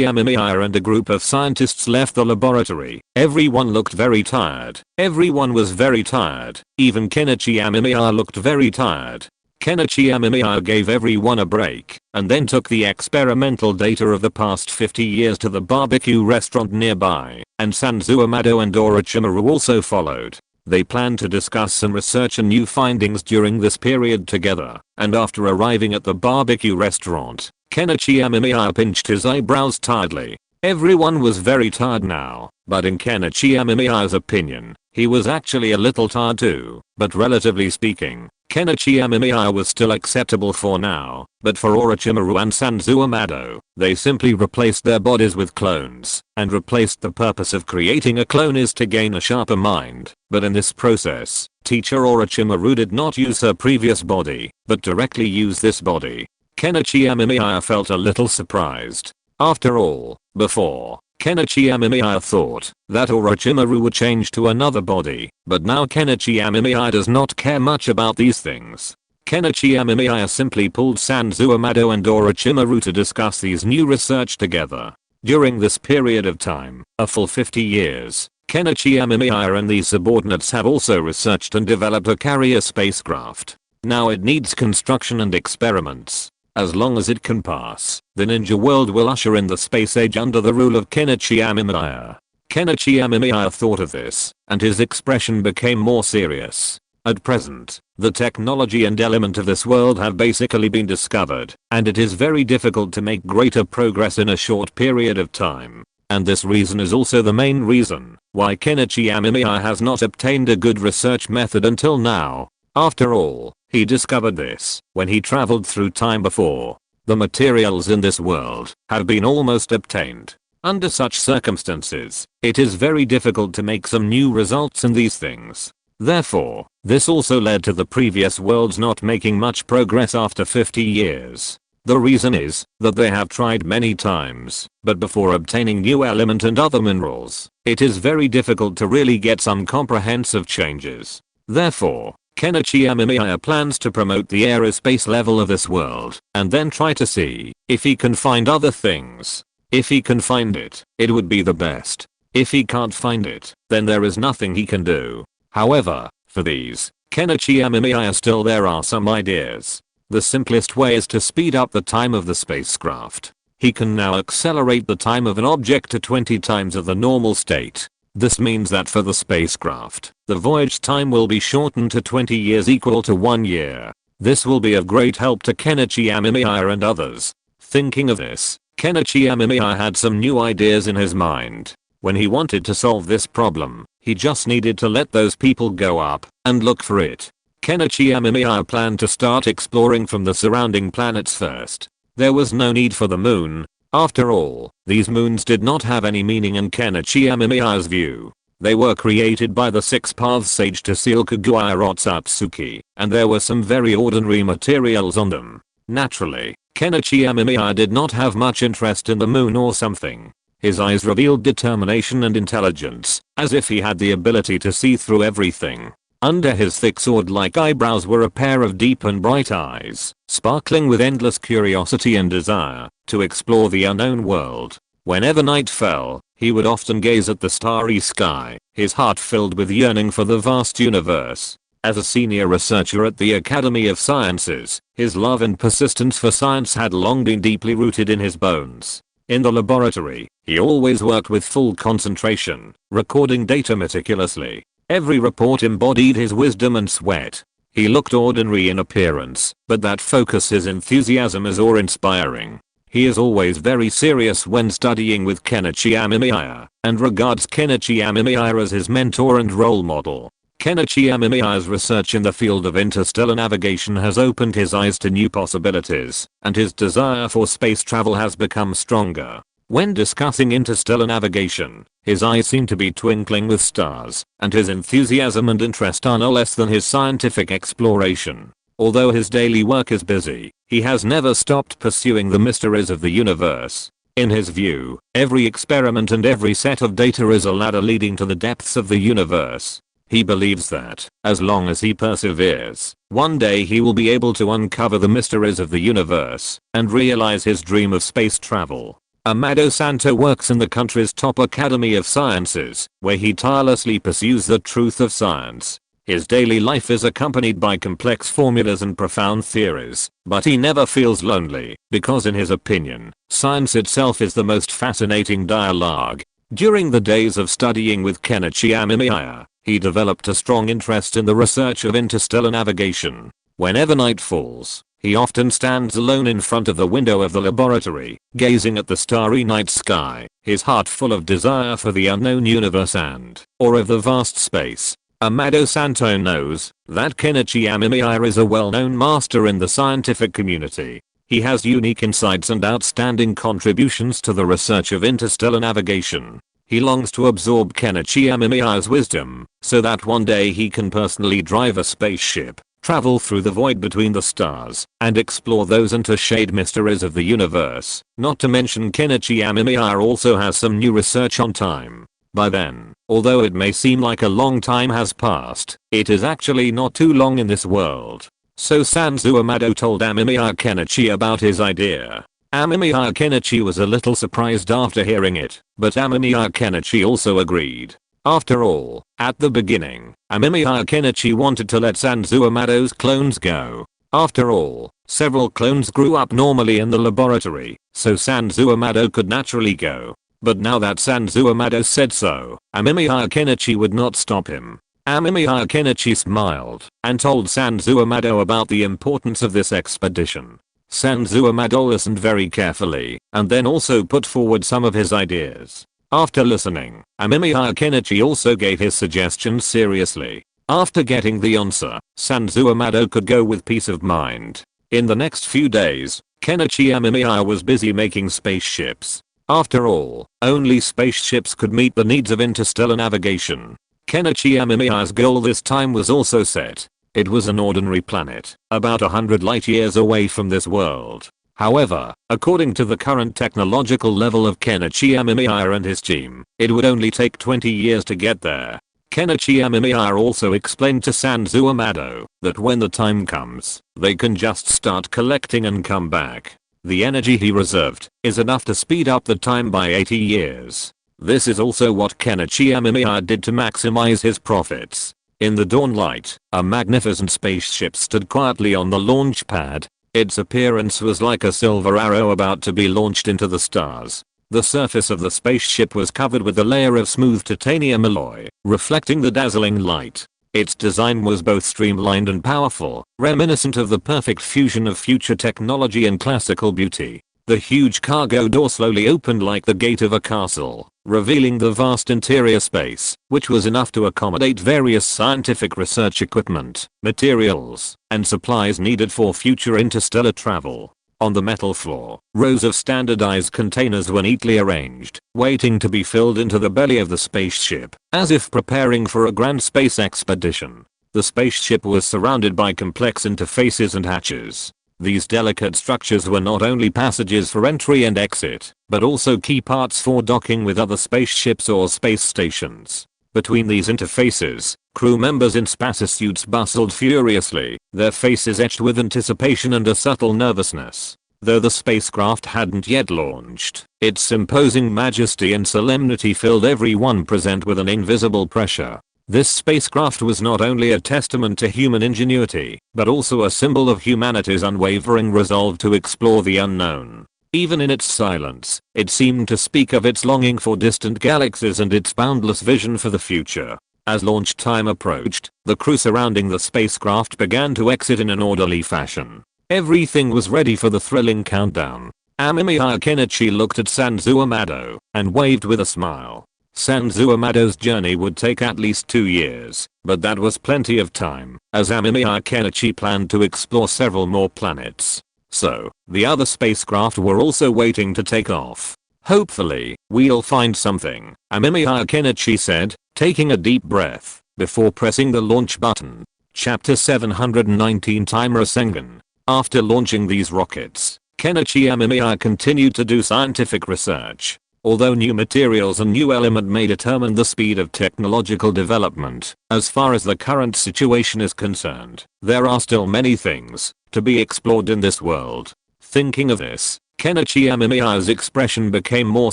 Amemiya and a group of scientists left the laboratory, everyone looked very tired. Everyone was very tired. Even Kenichi Amemiya looked very tired. Kenichi Amemiya gave everyone a break, and then took the experimental data of the past 50 years to the barbecue restaurant nearby, and Sanzo Amado and Orochimaru also followed. They planned to discuss some research and new findings during this period together, and after arriving at the barbecue restaurant, Kenichi Amemiya pinched his eyebrows tiredly. Everyone was very tired now, but in Kenichi Amemiya's opinion, he was actually a little tired too, but relatively speaking, Kenichi Amemiya was still acceptable for now, but for Orochimaru and Sanzo Amado, they simply replaced their bodies with clones, and replaced the purpose of creating a clone is to gain a sharper mind, but in this process, teacher Orochimaru did not use her previous body, but directly used this body. Kenichi Amemiya felt a little surprised. After all, before, Kenichi Amemiya thought that Orochimaru would change to another body, but now Kenichi Amemiya does not care much about these things. Kenichi Amemiya simply pulled Sanzo Amado and Orochimaru to discuss these new research together. During this period of time, a full 50 years, Kenichi Amemiya and these subordinates have also researched and developed a carrier spacecraft. Now it needs construction and experiments. As long as it can pass, the ninja world will usher in the space age under the rule of Kenichi Amemiya. Kenichi Amemiya thought of this, and his expression became more serious. At present, the technology and element of this world have basically been discovered, and it is very difficult to make greater progress in a short period of time. And this reason is also the main reason why Kenichi Amemiya has not obtained a good research method until now. After all, he discovered this when he traveled through time before. The materials in this world have been almost obtained. Under such circumstances, it is very difficult to make some new results in these things. Therefore, this also led to the previous worlds not making much progress after 50 years. The reason is that they have tried many times, but before obtaining new element and other minerals, it is very difficult to really get some comprehensive changes. Therefore, Kenichi Amemiya plans to promote the aerospace level of this world, and then try to see if he can find other things. If he can find it, it would be the best. If he can't find it, then there is nothing he can do. However, for these, Kenichi Amemiya still there are some ideas. The simplest way is to speed up the time of the spacecraft. He can now accelerate the time of an object to 20 times of the normal state. This means that for the spacecraft, the voyage time will be shortened to 20 years equal to 1 year. This will be of great help to Kenichi Amemiya and others. Thinking of this, Kenichi Amemiya had some new ideas in his mind. When he wanted to solve this problem, he just needed to let those people go up and look for it. Kenichi Amemiya planned to start exploring from the surrounding planets first. There was no need for the moon. After all, these moons did not have any meaning in Kenichi Amemiya's view. They were created by the Six Paths Sage to seal Kaguya Otsutsuki, and there were some very ordinary materials on them. Naturally, Kenichi Amemiya did not have much interest in the moon or something. His eyes revealed determination and intelligence, as if he had the ability to see through everything. Under his thick sword-like eyebrows were a pair of deep and bright eyes, sparkling with endless curiosity and desire to explore the unknown world. Whenever night fell, he would often gaze at the starry sky, his heart filled with yearning for the vast universe. As a senior researcher at the Academy of Sciences, his love and persistence for science had long been deeply rooted in his bones. In the laboratory, he always worked with full concentration, recording data meticulously. Every report embodied his wisdom and sweat. He looked ordinary in appearance, but that focus his enthusiasm is awe-inspiring. He is always very serious when studying with Kenichi Amemiya, and regards Kenichi Amemiya as his mentor and role model. Kenichi Amemiya's research in the field of interstellar navigation has opened his eyes to new possibilities, and his desire for space travel has become stronger. When discussing interstellar navigation, his eyes seem to be twinkling with stars, and his enthusiasm and interest are no less than his scientific exploration. Although his daily work is busy, he has never stopped pursuing the mysteries of the universe. In his view, every experiment and every set of data is a ladder leading to the depths of the universe. He believes that, as long as he perseveres, one day he will be able to uncover the mysteries of the universe and realize his dream of space travel. Amado Santo works in the country's top Academy of Sciences, where he tirelessly pursues the truth of science. His daily life is accompanied by complex formulas and profound theories, but he never feels lonely, because in his opinion, science itself is the most fascinating dialogue. During the days of studying with Kenichi Amemiya, he developed a strong interest in the research of interstellar navigation. Whenever night falls, he often stands alone in front of the window of the laboratory, gazing at the starry night sky, his heart full of desire for the unknown universe and, or of the vast space. Amado Santo knows that Kenichi Amemiya is a well-known master in the scientific community. He has unique insights and outstanding contributions to the research of interstellar navigation. He longs to absorb Kenichi Amemiya's wisdom, so that one day he can personally drive a spaceship, travel through the void between the stars, and explore those intershade mysteries of the universe. Not to mention Kenichi Amemiya also has some new research on time. By then, although it may seem like a long time has passed, it is actually not too long in this world. So Sanzu Amado told Amemiya Kenichi about his idea. Amemiya Kenichi was a little surprised after hearing it, but Amemiya Kenichi also agreed. After all, at the beginning, Amemiya Kenichi wanted to let Sanzu Amado's clones go. After all, several clones grew up normally in the laboratory, so Sanzu Amado could naturally go. But now that Sanzu Amado said so, Amemiya Kenichi would not stop him. Amemiya Kenichi smiled and told Sanzu Amado about the importance of this expedition. Sanzu Amado listened very carefully and then also put forward some of his ideas. After listening, Amemiya Kenichi also gave his suggestions seriously. After getting the answer, Sanzu Amado could go with peace of mind. In the next few days, Kenichi Amemiya was busy making spaceships. After all, only spaceships could meet the needs of interstellar navigation. Kenichi Amemiya's goal this time was also set. It was an ordinary planet, about 100 light years away from this world. However, according to the current technological level of Kenichi Amemiya and his team, it would only take 20 years to get there. Kenichi Amemiya also explained to Sanzu Amado that when the time comes, they can just start collecting and come back. The energy he reserved is enough to speed up the time by 80 years. This is also what Kenichi Amemiya did to maximize his profits. In the dawn light, a magnificent spaceship stood quietly on the launch pad. Its appearance was like a silver arrow about to be launched into the stars. The surface of the spaceship was covered with a layer of smooth titanium alloy, reflecting the dazzling light. Its design was both streamlined and powerful, reminiscent of the perfect fusion of future technology and classical beauty. The huge cargo door slowly opened like the gate of a castle, revealing the vast interior space, which was enough to accommodate various scientific research equipment, materials, and supplies needed for future interstellar travel. On the metal floor, rows of standardized containers were neatly arranged, waiting to be filled into the belly of the spaceship, as if preparing for a grand space expedition. The spaceship was surrounded by complex interfaces and hatches. These delicate structures were not only passages for entry and exit, but also key parts for docking with other spaceships or space stations. Between these interfaces, crew members in spacesuits bustled furiously, their faces etched with anticipation and a subtle nervousness. Though the spacecraft hadn't yet launched, its imposing majesty and solemnity filled everyone present with an invisible pressure. This spacecraft was not only a testament to human ingenuity, but also a symbol of humanity's unwavering resolve to explore the unknown. Even in its silence, it seemed to speak of its longing for distant galaxies and its boundless vision for the future. As launch time approached, the crew surrounding the spacecraft began to exit in an orderly fashion. Everything was ready for the thrilling countdown. Amemiya Kenichi looked at Sanzu Amado and waved with a smile. Sanzu Amado's journey would take at least 2 years, but that was plenty of time, as Amemiya Kenichi planned to explore several more planets. So, the other spacecraft were also waiting to take off. Hopefully, we'll find something, Amemiya Kenichi said, taking a deep breath, before pressing the launch button. Chapter 719 Time Rasengan. After launching these rockets, Kenichi Amemiya continued to do scientific research. Although new materials and new element may determine the speed of technological development, as far as the current situation is concerned, there are still many things to be explored in this world. Thinking of this, Kenichi Amemiya's expression became more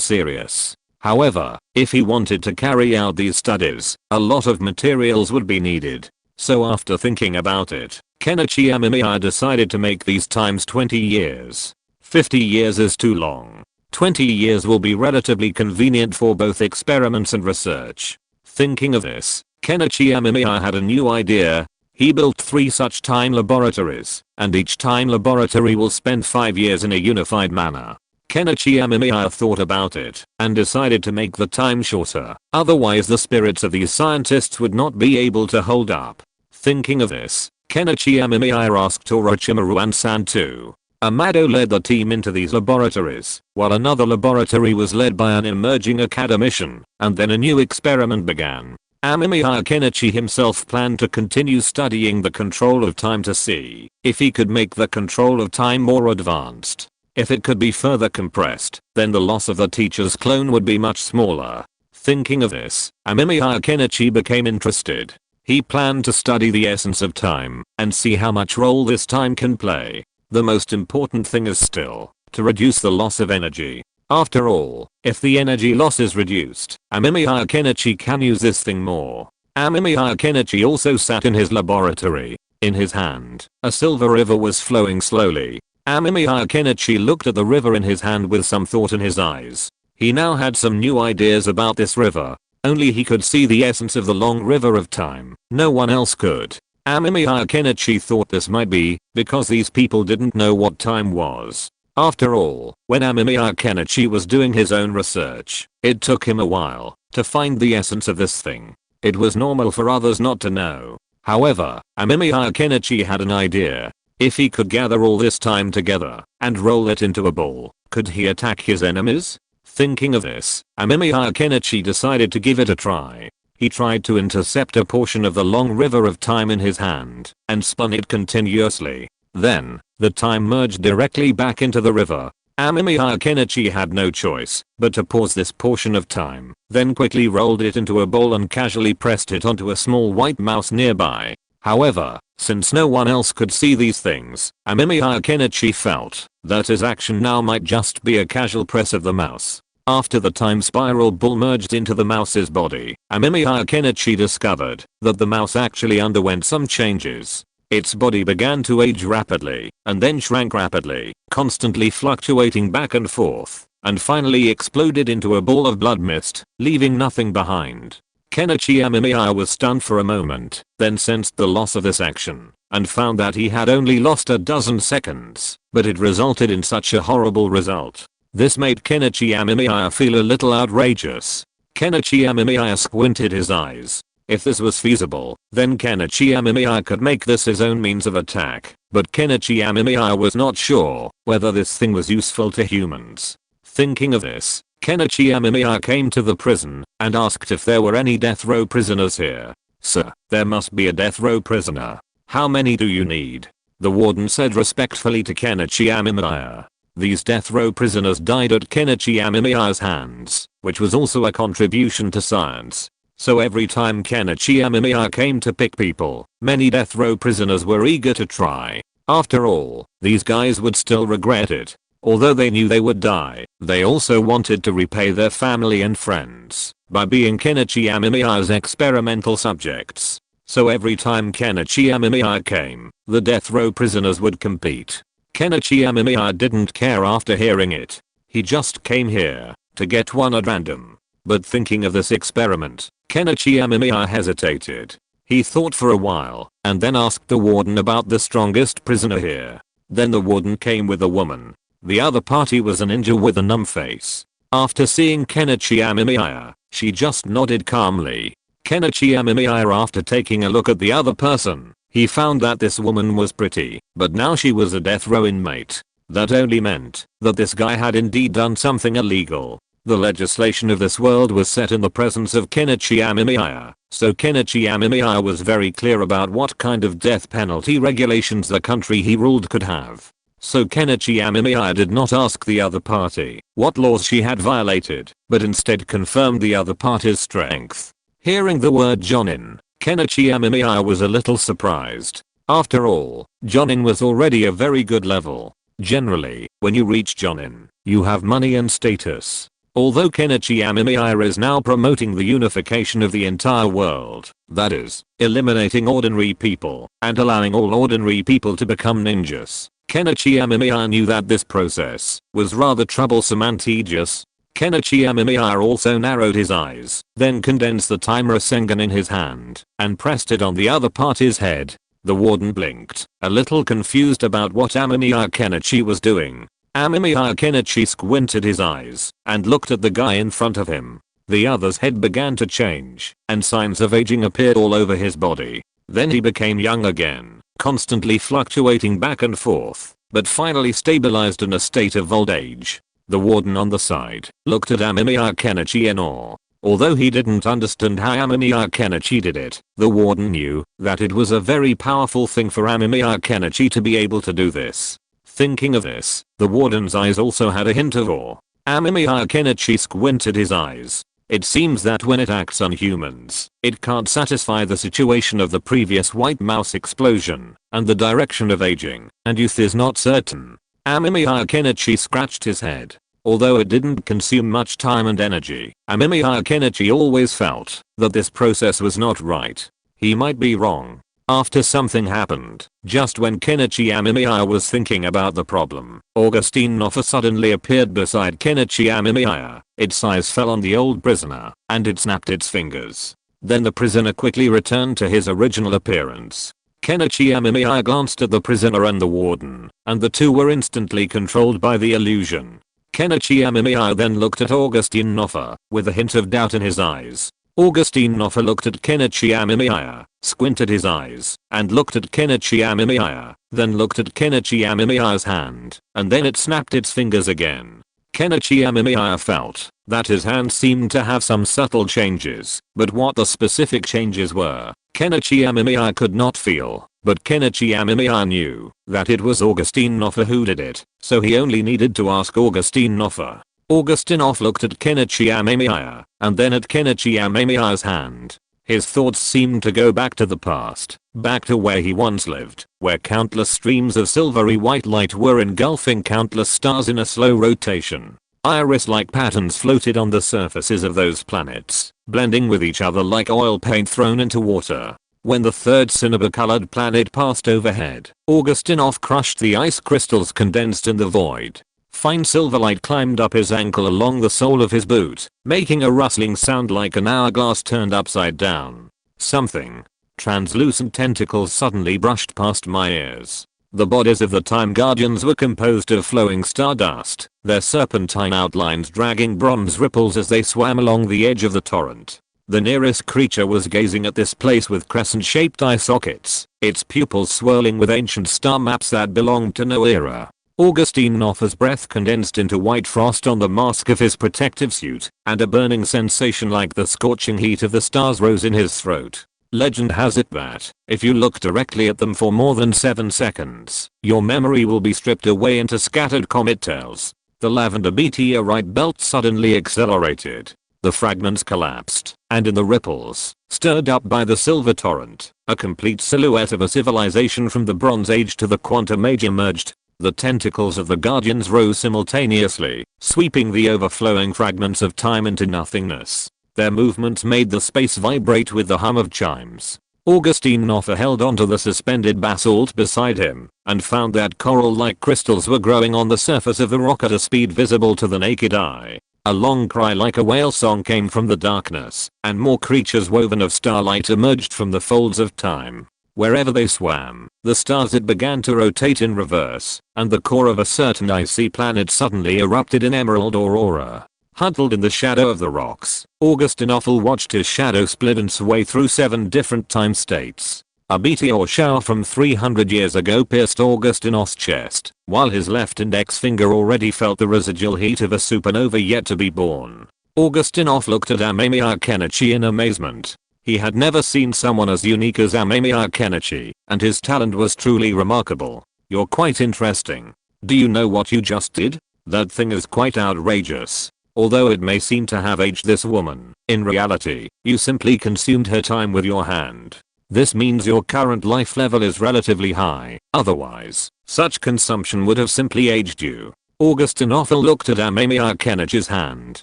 serious. However, if he wanted to carry out these studies, a lot of materials would be needed. So after thinking about it, Kenichi Amemiya decided to make these times 20 years. 50 years is too long. 20 years will be relatively convenient for both experiments and research. Thinking of this, Kenichi Amemiya had a new idea. He built 3 such time laboratories, and each time laboratory will spend 5 years in a unified manner. Kenichi Amemiya thought about it and decided to make the time shorter, otherwise the spirits of these scientists would not be able to hold up. Thinking of this, Kenichi Amemiya asked Orochimaru and Sannin. Amado led the team into these laboratories, while another laboratory was led by an emerging academician, and then a new experiment began. Amemiya Kenichi himself planned to continue studying the control of time to see if he could make the control of time more advanced. If it could be further compressed, then the loss of the teacher's clone would be much smaller. Thinking of this, Amemiya Kenichi became interested. He planned to study the essence of time and see how much role this time can play. The most important thing is still to reduce the loss of energy. After all, if the energy loss is reduced, Amemiya Kenichi can use this thing more. Amemiya Kenichi also sat in his laboratory. In his hand, a silver river was flowing slowly. Amemiya Kenichi looked at the river in his hand with some thought in his eyes. He now had some new ideas about this river. Only he could see the essence of the long river of time. No one else could. Amemiya Kenichi thought this might be because these people didn't know what time was. After all, when Amemiya Kenichi was doing his own research, it took him a while to find the essence of this thing. It was normal for others not to know. However, Amemiya Kenichi had an idea. If he could gather all this time together and roll it into a ball, could he attack his enemies? Thinking of this, Amemiya Kenichi decided to give it a try. He tried to intercept a portion of the long river of time in his hand and spun it continuously. Then, the time merged directly back into the river. Amemiya Kenichi had no choice but to pause this portion of time, then quickly rolled it into a bowl and casually pressed it onto a small white mouse nearby. However, since no one else could see these things, Amemiya Kenichi felt that his action now might just be a casual press of the mouse. After the time spiral ball merged into the mouse's body, Amemiya Kenichi discovered that the mouse actually underwent some changes. Its body began to age rapidly, and then shrank rapidly, constantly fluctuating back and forth, and finally exploded into a ball of blood mist, leaving nothing behind. Kenichi Amemiya was stunned for a moment, then sensed the loss of this action, and found that he had only lost a dozen seconds, but it resulted in such a horrible result. This made Kenichi Amemiya feel a little outrageous. Kenichi Amemiya squinted his eyes. If this was feasible, then Kenichi Amemiya could make this his own means of attack, but Kenichi Amemiya was not sure whether this thing was useful to humans. Thinking of this, Kenichi Amemiya came to the prison and asked if there were any death row prisoners here. "Sir, there must be a death row prisoner. How many do you need?" the warden said respectfully to Kenichi Amemiya. These death row prisoners died at Kenichi Amemiya's hands, which was also a contribution to science. So every time Kenichi Amemiya came to pick people, many death row prisoners were eager to try. After all, these guys would still regret it. Although they knew they would die, they also wanted to repay their family and friends by being Kenichi Amemiya's experimental subjects. So every time Kenichi Amemiya came, the death row prisoners would compete. Kenichi Amemiya didn't care after hearing it. He just came here to get one at random. But thinking of this experiment, Kenichi Amemiya hesitated. He thought for a while and then asked the warden about the strongest prisoner here. Then the warden came with a woman. The other party was a ninja with a numb face. After seeing Kenichi Amemiya, she just nodded calmly. Kenichi Amemiya, after taking a look at the other person, he found that this woman was pretty, but now she was a death row inmate. That only meant that this guy had indeed done something illegal. The legislation of this world was set in the presence of Kenichi Amemiya, so Kenichi Amemiya was very clear about what kind of death penalty regulations the country he ruled could have. So Kenichi Amemiya did not ask the other party what laws she had violated, but instead confirmed the other party's strength. Hearing the word Jonin, Kenichi Amemiya was a little surprised. After all, Jonin was already a very good level. Generally, when you reach Jonin, you have money and status. Although Kenichi Amemiya is now promoting the unification of the entire world, that is, eliminating ordinary people and allowing all ordinary people to become ninjas. Kenichi Amemiya knew that this process was rather troublesome and tedious. Kenichi Amemiya also narrowed his eyes, then condensed the time Rasengan in his hand and pressed it on the other party's head. The warden blinked, a little confused about what Amemiya Kenichi was doing. Amemiya Kenichi squinted his eyes and looked at the guy in front of him. The other's head began to change, and signs of aging appeared all over his body. Then he became young again, constantly fluctuating back and forth, but finally stabilized in a state of old age. The warden on the side looked at Amemiya Kenichi in awe. Although he didn't understand how Amemiya Kenichi did it, the warden knew that it was a very powerful thing for Amemiya Kenichi to be able to do this. Thinking of this, the warden's eyes also had a hint of awe. Amemiya Kenichi squinted his eyes. It seems that when it acts on humans, it can't satisfy the situation of the previous white mouse explosion, and the direction of aging and youth is not certain. Amemiya Kenichi scratched his head. Although it didn't consume much time and energy, Amemiya Kenichi always felt that this process was not right. He might be wrong. After something happened, just when Kenichi Amemiya was thinking about the problem, Augustine Noffa suddenly appeared beside Kenichi Amemiya. Its eyes fell on the old prisoner, and it snapped its fingers. Then the prisoner quickly returned to his original appearance. Kenichi Amemiya glanced at the prisoner and the warden, and the two were instantly controlled by the illusion. Kenichi Amemiya then looked at Augustine Noffa, with a hint of doubt in his eyes. Augustine Noffa looked at Kenichi Amemiya, squinted his eyes, and looked at Kenichi Amemiya, then looked at Kenichi Amemiya's hand, and then it snapped its fingers again. Kenichi Amemiya felt that his hand seemed to have some subtle changes, but what the specific changes were, Kenichi Amemiya could not feel. But Kenichi Amemiya knew that it was Augustine Noffa who did it, so he only needed to ask Augustine Noffa. Augustine Noffa looked at Kenichi Amemiya, and then at Kenichi Amemiya's hand. His thoughts seemed to go back to the past, back to where he once lived, where countless streams of silvery white light were engulfing countless stars in a slow rotation. Iris-like patterns floated on the surfaces of those planets, blending with each other like oil paint thrown into water. When the third cinnabar-colored planet passed overhead, Augustine Noffa crushed the ice crystals condensed in the void. Fine silver light climbed up his ankle along the sole of his boot, making a rustling sound like an hourglass turned upside down. Something. Translucent tentacles suddenly brushed past my ears. The bodies of the Time Guardians were composed of flowing stardust, their serpentine outlines dragging bronze ripples as they swam along the edge of the torrent. The nearest creature was gazing at this place with crescent-shaped eye sockets, its pupils swirling with ancient star maps that belonged to no era. Augustine Noffa's breath condensed into white frost on the mask of his protective suit, and a burning sensation like the scorching heat of the stars rose in his throat. Legend has it that, if you look directly at them for more than 7 seconds, your memory will be stripped away into scattered comet tails. The lavender meteorite belt suddenly accelerated. The fragments collapsed, and in the ripples, stirred up by the silver torrent, a complete silhouette of a civilization from the Bronze Age to the Quantum Age emerged. The tentacles of the Guardians rose simultaneously, sweeping the overflowing fragments of time into nothingness. Their movements made the space vibrate with the hum of chimes. Augustine Noffa held onto the suspended basalt beside him, and found that coral-like crystals were growing on the surface of the rock at a speed visible to the naked eye. A long cry like a whale song came from the darkness, and more creatures woven of starlight emerged from the folds of time. Wherever they swam, the stars it began to rotate in reverse, and the core of a certain icy planet suddenly erupted in emerald aurora. Huddled in the shadow of the rocks, Augustine Noffa watched his shadow split and sway through 7 different time states. A meteor shower from 300 years ago pierced Augustine Noffa's chest, while his left index finger already felt the residual heat of a supernova yet to be born. Augustine Noffa looked at Amemiya Kenichi in amazement. He had never seen someone as unique as Amemiya Kenichi, and his talent was truly remarkable. You're quite interesting. Do you know what you just did? That thing is quite outrageous. Although it may seem to have aged this woman, in reality, you simply consumed her time with your hand. This means your current life level is relatively high, otherwise, such consumption would have simply aged you. Augustine Noffa looked at Amemiya Kenichi's hand.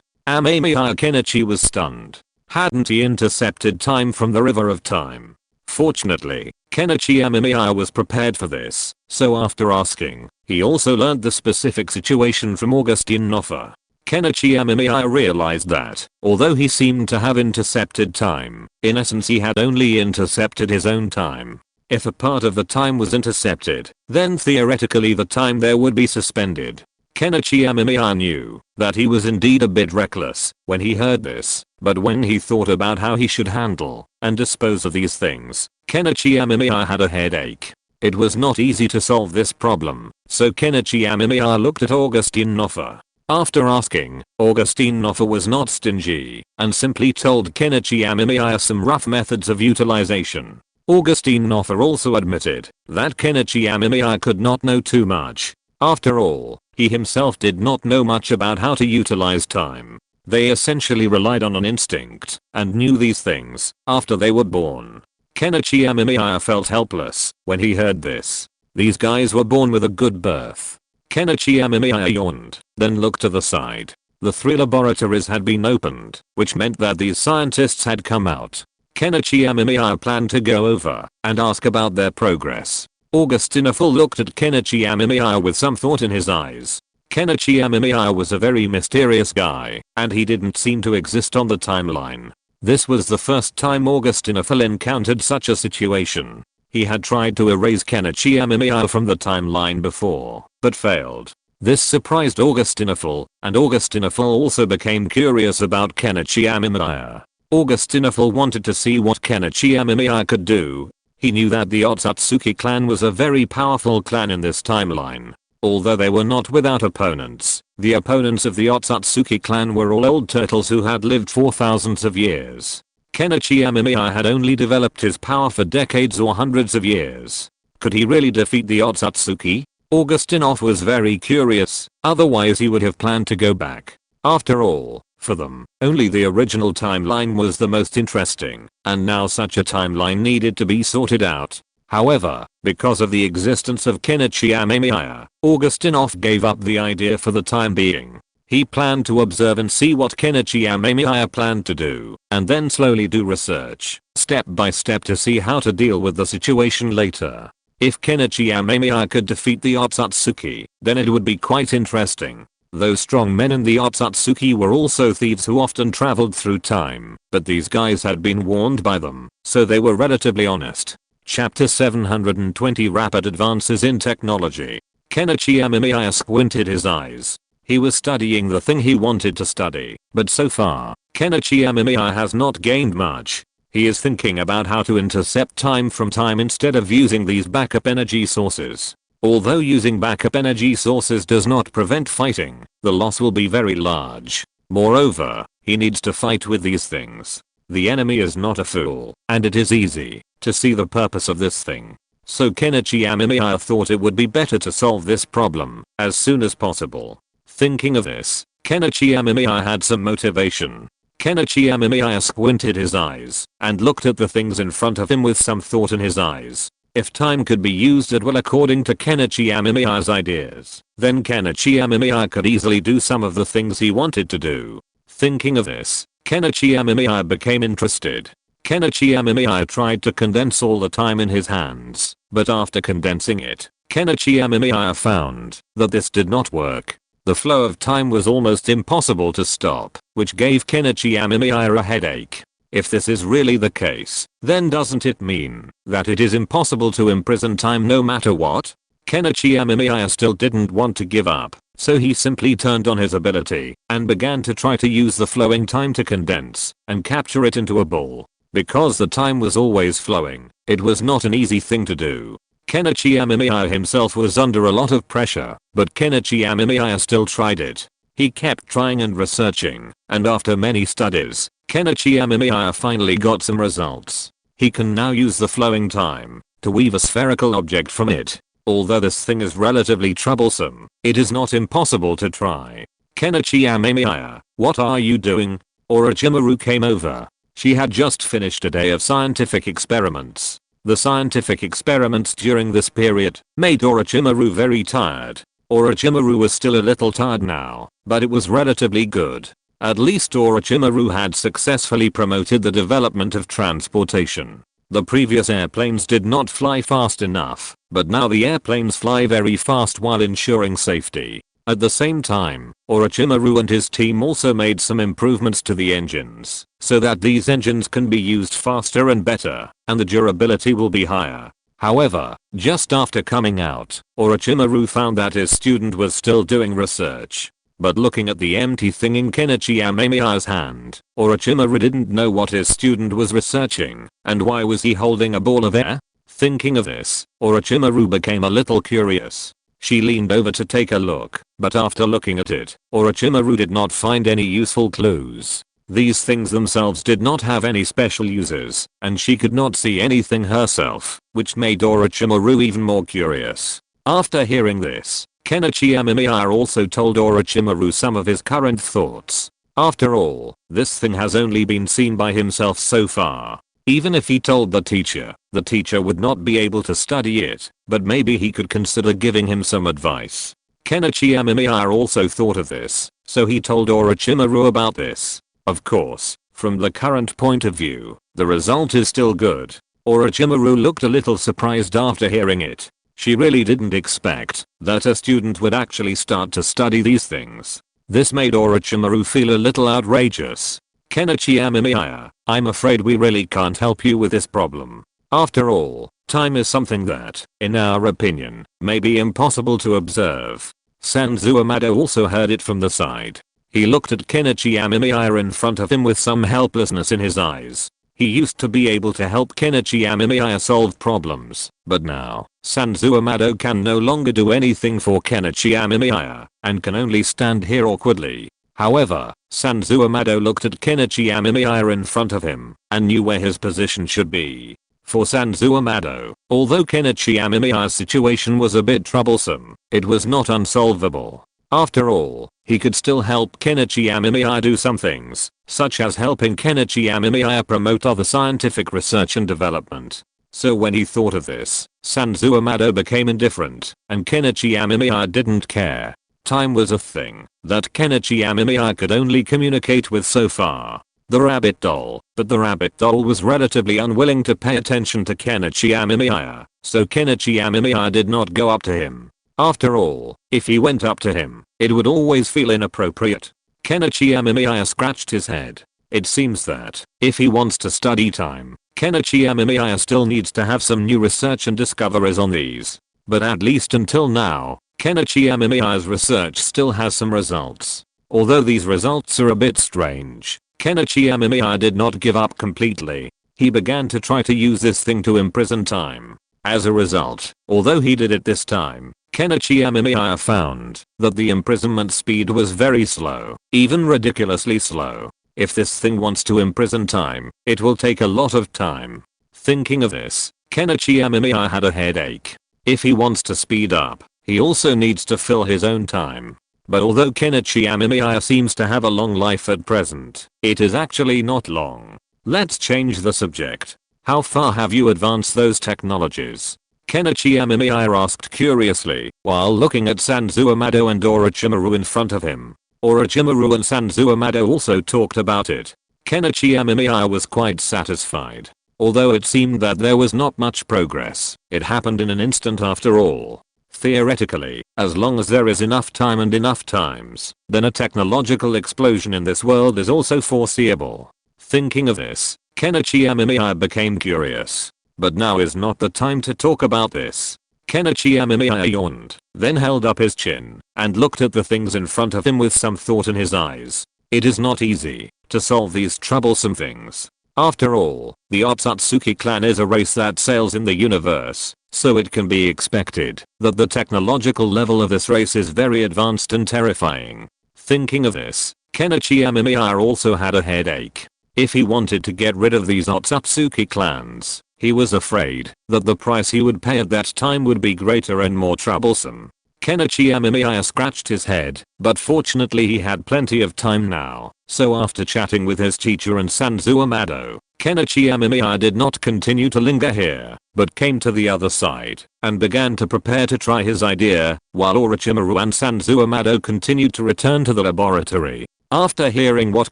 Amemiya Kenichi was stunned. Hadn't he intercepted time from the river of time? Fortunately, Kenichi Amemiya was prepared for this, so after asking, he also learned the specific situation from Augustine Noffa. Kenichi Amemiya realized that, although he seemed to have intercepted time, in essence he had only intercepted his own time. If a part of the time was intercepted, then theoretically the time there would be suspended. Kenichi Amemiya knew that he was indeed a bit reckless when he heard this, but when he thought about how he should handle and dispose of these things, Kenichi Amemiya had a headache. It was not easy to solve this problem, so Kenichi Amemiya looked at Augustine Noffa. After asking, Augustine Noffa was not stingy and simply told Kenichi Amemiya some rough methods of utilization. Augustine Noffa also admitted that Kenichi Amemiya could not know too much. After all, he himself did not know much about how to utilize time. They essentially relied on an instinct and knew these things after they were born. Kenichi Amemiya felt helpless when he heard this. These guys were born with a good birth. Kenichi Amemiya yawned, then looked to the side. The 3 laboratories had been opened, which meant that these scientists had come out. Kenichi Amemiya planned to go over and ask about their progress. Augustine Noffa looked at Kenichi Amemiya with some thought in his eyes. Kenichi Amemiya was a very mysterious guy, and he didn't seem to exist on the timeline. This was the first time Augustine Noffa encountered such a situation. He had tried to erase Kenichi Amemiya from the timeline before, but failed. This surprised Augustine Noffa, and Augustine Noffa also became curious about Kenichi Amemiya. Augustine Noffa wanted to see what Kenichi Amemiya could do. He knew that the Otsutsuki clan was a very powerful clan in this timeline. Although they were not without opponents, the opponents of the Otsutsuki clan were all old turtles who had lived for thousands of years. Kenichi Amemiya had only developed his power for decades or hundreds of years. Could he really defeat the Otsutsuki? Augustine Noffa was very curious, otherwise he would have planned to go back. After all, for them, only the original timeline was the most interesting, and now such a timeline needed to be sorted out. However, because of the existence of Kenichi Amemiya, Augustine Noffa gave up the idea for the time being. He planned to observe and see what Kenichi Amemiya planned to do, and then slowly do research, step by step to see how to deal with the situation later. If Kenichi Amemiya could defeat the Otsutsuki, then it would be quite interesting. Those strong men in the Otsutsuki were also thieves who often traveled through time, but these guys had been warned by them, so they were relatively honest. Chapter 720 Rapid Advances in Technology. Kenichi Amemiya squinted his eyes. He was studying the thing he wanted to study, but so far, Kenichi Amemiya has not gained much. He is thinking about how to intercept time from time instead of using these backup energy sources. Although using backup energy sources does not prevent fighting, the loss will be very large. Moreover, he needs to fight with these things. The enemy is not a fool, and it is easy to see the purpose of this thing. So Kenichi Amemiya thought it would be better to solve this problem as soon as possible. Thinking of this, Kenichi Amemiya had some motivation. Kenichi Amemiya squinted his eyes and looked at the things in front of him with some thought in his eyes. If time could be used at will according to Kenichi Amemiya's ideas, then Kenichi Amemiya could easily do some of the things he wanted to do. Thinking of this, Kenichi Amemiya became interested. Kenichi Amemiya tried to condense all the time in his hands, but after condensing it, Kenichi Amemiya found that this did not work. The flow of time was almost impossible to stop, which gave Kenichi Amemiya a headache. If this is really the case, then doesn't it mean that it is impossible to imprison time no matter what? Kenichi Amemiya still didn't want to give up, so he simply turned on his ability and began to try to use the flowing time to condense and capture it into a ball. Because the time was always flowing, it was not an easy thing to do. Kenichi Amemiya himself was under a lot of pressure, but Kenichi Amemiya still tried it. He kept trying and researching, and after many studies, Kenichi Amemiya finally got some results. He can now use the flowing time to weave a spherical object from it. Although this thing is relatively troublesome, it is not impossible to try. Kenichi Amemiya, what are you doing? Orochimaru came over. She had just finished a day of scientific experiments. The scientific experiments during this period made Orochimaru very tired. Orochimaru was still a little tired now, but it was relatively good. At least Orochimaru had successfully promoted the development of transportation. The previous airplanes did not fly fast enough, but now the airplanes fly very fast while ensuring safety. At the same time, Orochimaru and his team also made some improvements to the engines, so that these engines can be used faster and better, and the durability will be higher. However, just after coming out, Orochimaru found that his student was still doing research. But looking at the empty thing in Kenichi Amemiya's hand, Orochimaru didn't know what his student was researching, and why was he holding a ball of air? Thinking of this, Orochimaru became a little curious. She leaned over to take a look, but after looking at it, Orochimaru did not find any useful clues. These things themselves did not have any special uses, and she could not see anything herself, which made Orochimaru even more curious. After hearing this, Kenichi Amemiya also told Orochimaru some of his current thoughts. After all, this thing has only been seen by himself so far. Even if he told the teacher would not be able to study it, but maybe he could consider giving him some advice. Kenichi Amemiya also thought of this, so he told Orochimaru about this. Of course, from the current point of view, the result is still good. Orochimaru looked a little surprised after hearing it. She really didn't expect that a student would actually start to study these things. This made Orochimaru feel a little outrageous. Kenichi Amemiya, I'm afraid we really can't help you with this problem. After all, time is something that, in our opinion, may be impossible to observe. Sanzuamado also heard it from the side. He looked at Kenichi Amemiya in front of him with some helplessness in his eyes. He used to be able to help Kenichi Amemiya solve problems, but now, Sanzuamado can no longer do anything for Kenichi Amemiya, and can only stand here awkwardly. However, Sanzuamado looked at Kenichi Amemiya in front of him, and knew where his position should be. For Sanzuamado, although Kenichi Amemiya's situation was a bit troublesome, it was not unsolvable. After all, he could still help Kenichi Amemiya do some things, such as helping Kenichi Amemiya promote other scientific research and development. So when he thought of this, Sanzuamado became indifferent, and Kenichi Amemiya didn't care. Time was a thing that Kenichi Amemiya could only communicate with so far. The rabbit doll, but the rabbit doll was relatively unwilling to pay attention to Kenichi Amemiya, so Kenichi Amemiya did not go up to him. After all, if he went up to him, it would always feel inappropriate. Kenichi Amemiya scratched his head. It seems that, if he wants to study time, Kenichi Amemiya still needs to have some new research and discoveries on these. But at least until now, Kenichi Amemiya's research still has some results. Although these results are a bit strange, Kenichi Amemiya did not give up completely. He began to try to use this thing to imprison time. As a result, although he did it this time, Kenichi Amemiya found that the imprisonment speed was very slow, even ridiculously slow. If this thing wants to imprison time, it will take a lot of time. Thinking of this, Kenichi Amemiya had a headache. If he wants to speed up, he also needs to fill his own time. But although Kenichi Amemiya seems to have a long life at present, it is actually not long. Let's change the subject. How far have you advanced those technologies? Kenichi Amemiya asked curiously, while looking at Sanzuamado and Orochimaru in front of him. Orochimaru and Sanzuamado also talked about it. Kenichi Amemiya was quite satisfied. Although it seemed that there was not much progress, it happened in an instant after all. Theoretically, as long as there is enough time and enough times, then a technological explosion in this world is also foreseeable. Thinking of this, Kenichi Amemiya became curious. But now is not the time to talk about this. Kenichi Amemiya yawned, then held up his chin, and looked at the things in front of him with some thought in his eyes. It is not easy to solve these troublesome things. After all, the Otsutsuki clan is a race that sails in the universe, so it can be expected that the technological level of this race is very advanced and terrifying. Thinking of this, Kenichi Amemiya also had a headache. If he wanted to get rid of these Otsutsuki clans, he was afraid that the price he would pay at that time would be greater and more troublesome. Kenichi Amemiya scratched his head, but fortunately he had plenty of time now, so after chatting with his teacher and Sanzuamado, Kenichi Amemiya did not continue to linger here, but came to the other side, and began to prepare to try his idea, while Orochimaru and Sanzuamado continued to return to the laboratory. After hearing what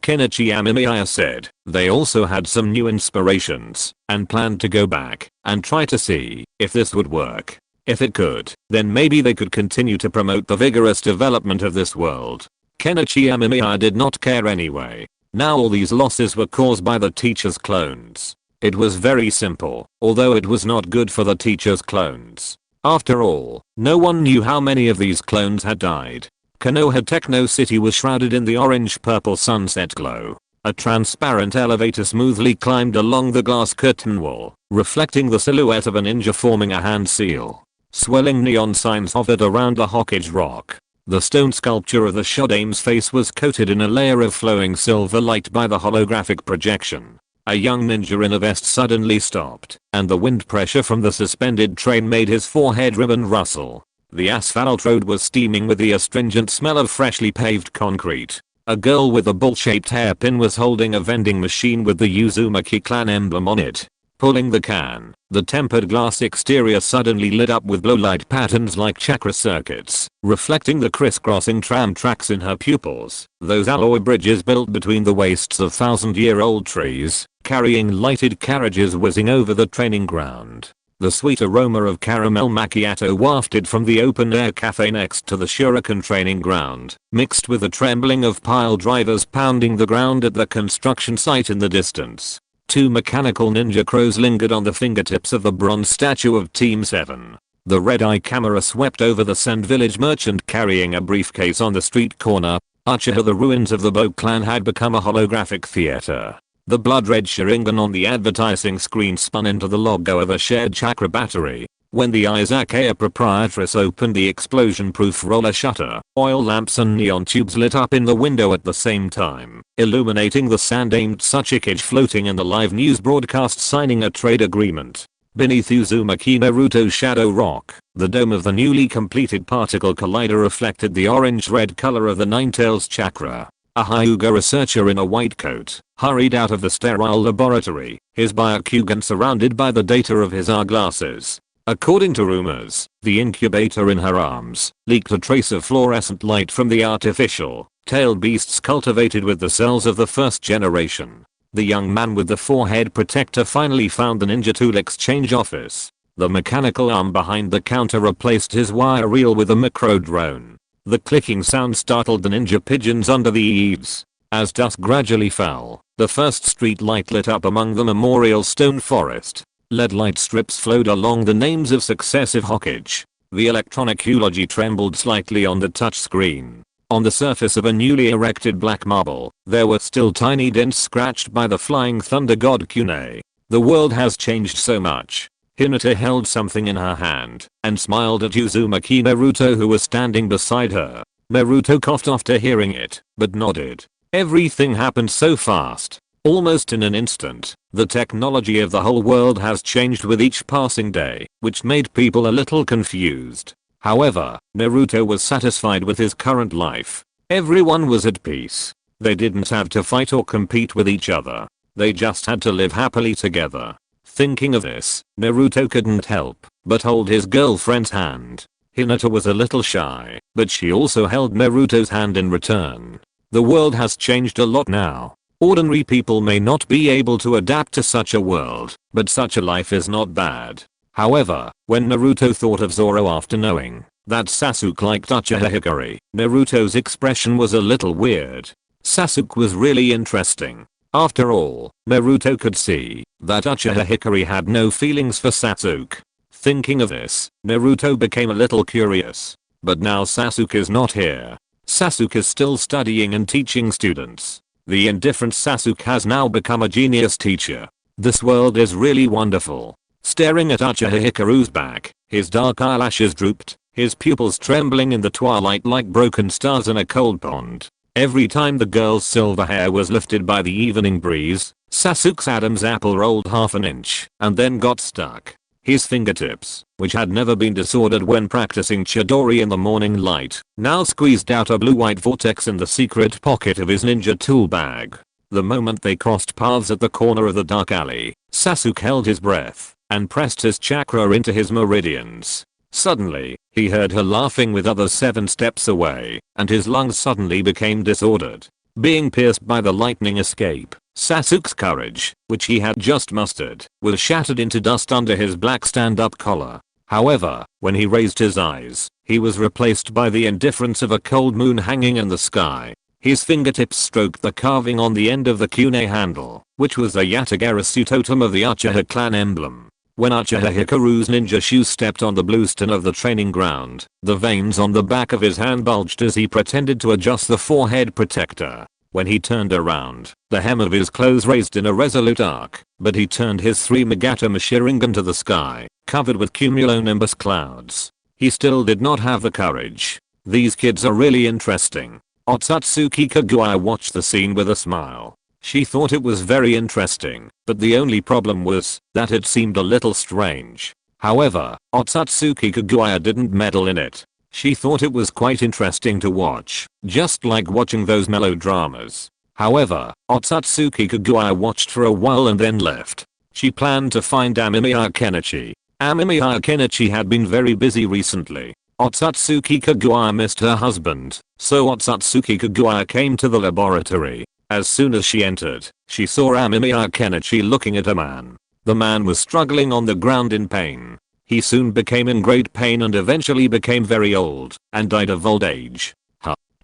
Kenichi Amemiya said, they also had some new inspirations, and planned to go back, and try to see if this would work. If it could, then maybe they could continue to promote the vigorous development of this world. Kenichi Amemiya did not care anyway. Now all these losses were caused by the teacher's clones. It was very simple, although it was not good for the teacher's clones. After all, no one knew how many of these clones had died. Konoha Techno City was shrouded in the orange-purple sunset glow. A transparent elevator smoothly climbed along the glass curtain wall, reflecting the silhouette of a ninja forming a hand seal. Swelling neon signs hovered around the Hokage rock. The stone sculpture of the Shodame's face was coated in a layer of flowing silver light by the holographic projection. A young ninja in a vest suddenly stopped, and the wind pressure from the suspended train made his forehead ribbon rustle. The asphalt road was steaming with the astringent smell of freshly paved concrete. A girl with a ball-shaped hairpin was holding a vending machine with the Uzumaki clan emblem on it. Pulling the can, the tempered glass exterior suddenly lit up with glow-light patterns like chakra circuits, reflecting the crisscrossing tram tracks in her pupils, those alloy bridges built between the wastes of thousand-year-old trees, carrying lighted carriages whizzing over the training ground. The sweet aroma of caramel macchiato wafted from the open-air cafe next to the Shuriken training ground, mixed with the trembling of pile drivers pounding the ground at the construction site in the distance. Two mechanical ninja crows lingered on the fingertips of the bronze statue of Team 7. The red-eye camera swept over the Sand Village merchant carrying a briefcase on the street corner. Uchiha, the ruins of the Bo clan had become a holographic theater. The blood-red Sharingan on the advertising screen spun into the logo of a shared chakra battery. When the Izakaya proprietress opened the explosion-proof roller shutter, oil lamps and neon tubes lit up in the window at the same time, illuminating the sand-aimed Tsuchikage floating in the live news broadcast signing a trade agreement. Beneath Uzumaki Naruto's Shadow Rock, the dome of the newly completed particle collider reflected the orange-red color of the Ninetales chakra. A Hyuga researcher in a white coat hurried out of the sterile laboratory, his Byakugan surrounded by the data of his eyeglasses. According to rumors, the incubator in her arms leaked a trace of fluorescent light from the artificial, tailed beasts cultivated with the cells of the first generation. The young man with the forehead protector finally found the ninja tool exchange office. The mechanical arm behind the counter replaced his wire reel with a micro drone. The clicking sound startled the ninja pigeons under the eaves. As dusk gradually fell, the first street light lit up among the memorial stone forest. LED light strips flowed along the names of successive Hokage. The electronic eulogy trembled slightly on the touchscreen. On the surface of a newly erected black marble, there were still tiny dents scratched by the flying thunder god Kune. The world has changed so much. Hinata held something in her hand and smiled at Uzumaki Naruto, who was standing beside her. Naruto coughed after hearing it, but nodded. Everything happened so fast. Almost in an instant, the technology of the whole world has changed with each passing day, which made people a little confused. However, Naruto was satisfied with his current life. Everyone was at peace. They didn't have to fight or compete with each other. They just had to live happily together. Thinking of this, Naruto couldn't help but hold his girlfriend's hand. Hinata was a little shy, but she also held Naruto's hand in return. The world has changed a lot now. Ordinary people may not be able to adapt to such a world, but such a life is not bad. However, when Naruto thought of Zoro after knowing that Sasuke liked Uchiha Hikari, Naruto's expression was a little weird. Sasuke was really interesting. After all, Naruto could see that Uchiha Hikari had no feelings for Sasuke. Thinking of this, Naruto became a little curious. But now Sasuke is not here. Sasuke is still studying and teaching students. The indifferent Sasuke has now become a genius teacher. This world is really wonderful. Staring at Uchiha Hikaru's back, his dark eyelashes drooped, his pupils trembling in the twilight like broken stars in a cold pond. Every time the girl's silver hair was lifted by the evening breeze, Sasuke's Adam's apple rolled half an inch and then got stuck. His fingertips, which had never been disordered when practicing Chidori in the morning light, now squeezed out a blue-white vortex in the secret pocket of his ninja tool bag. The moment they crossed paths at the corner of the dark alley, Sasuke held his breath and pressed his chakra into his meridians. Suddenly, he heard her laughing with others 7 steps away, and his lungs suddenly became disordered. Being pierced by the lightning escape, Sasuke's courage, which he had just mustered, was shattered into dust under his black stand-up collar. However, when he raised his eyes, he was replaced by the indifference of a cold moon hanging in the sky. His fingertips stroked the carving on the end of the kunai handle, which was a Yatagarasu totem of the Uchiha clan emblem. When Uchiha Hikaru's ninja shoe stepped on the bluestone of the training ground, the veins on the back of his hand bulged as he pretended to adjust the forehead protector. When he turned around, the hem of his clothes raised in a resolute arc, but he turned his 3 Magatama Sharingan to the sky, covered with cumulonimbus clouds. He still did not have the courage. These kids are really interesting. Otsutsuki Kaguya watched the scene with a smile. She thought it was very interesting, but the only problem was that it seemed a little strange. However, Otsutsuki Kaguya didn't meddle in it. She thought it was quite interesting to watch, just like watching those melodramas. However, Otsutsuki Kaguya watched for a while and then left. She planned to find Amemiya Kenichi. Amemiya Kenichi had been very busy recently. Otsutsuki Kaguya missed her husband, so Otsutsuki Kaguya came to the laboratory. As soon as she entered, she saw Amemiya Kenichi looking at a man. The man was struggling on the ground in pain. He soon became in great pain and eventually became very old and died of old age.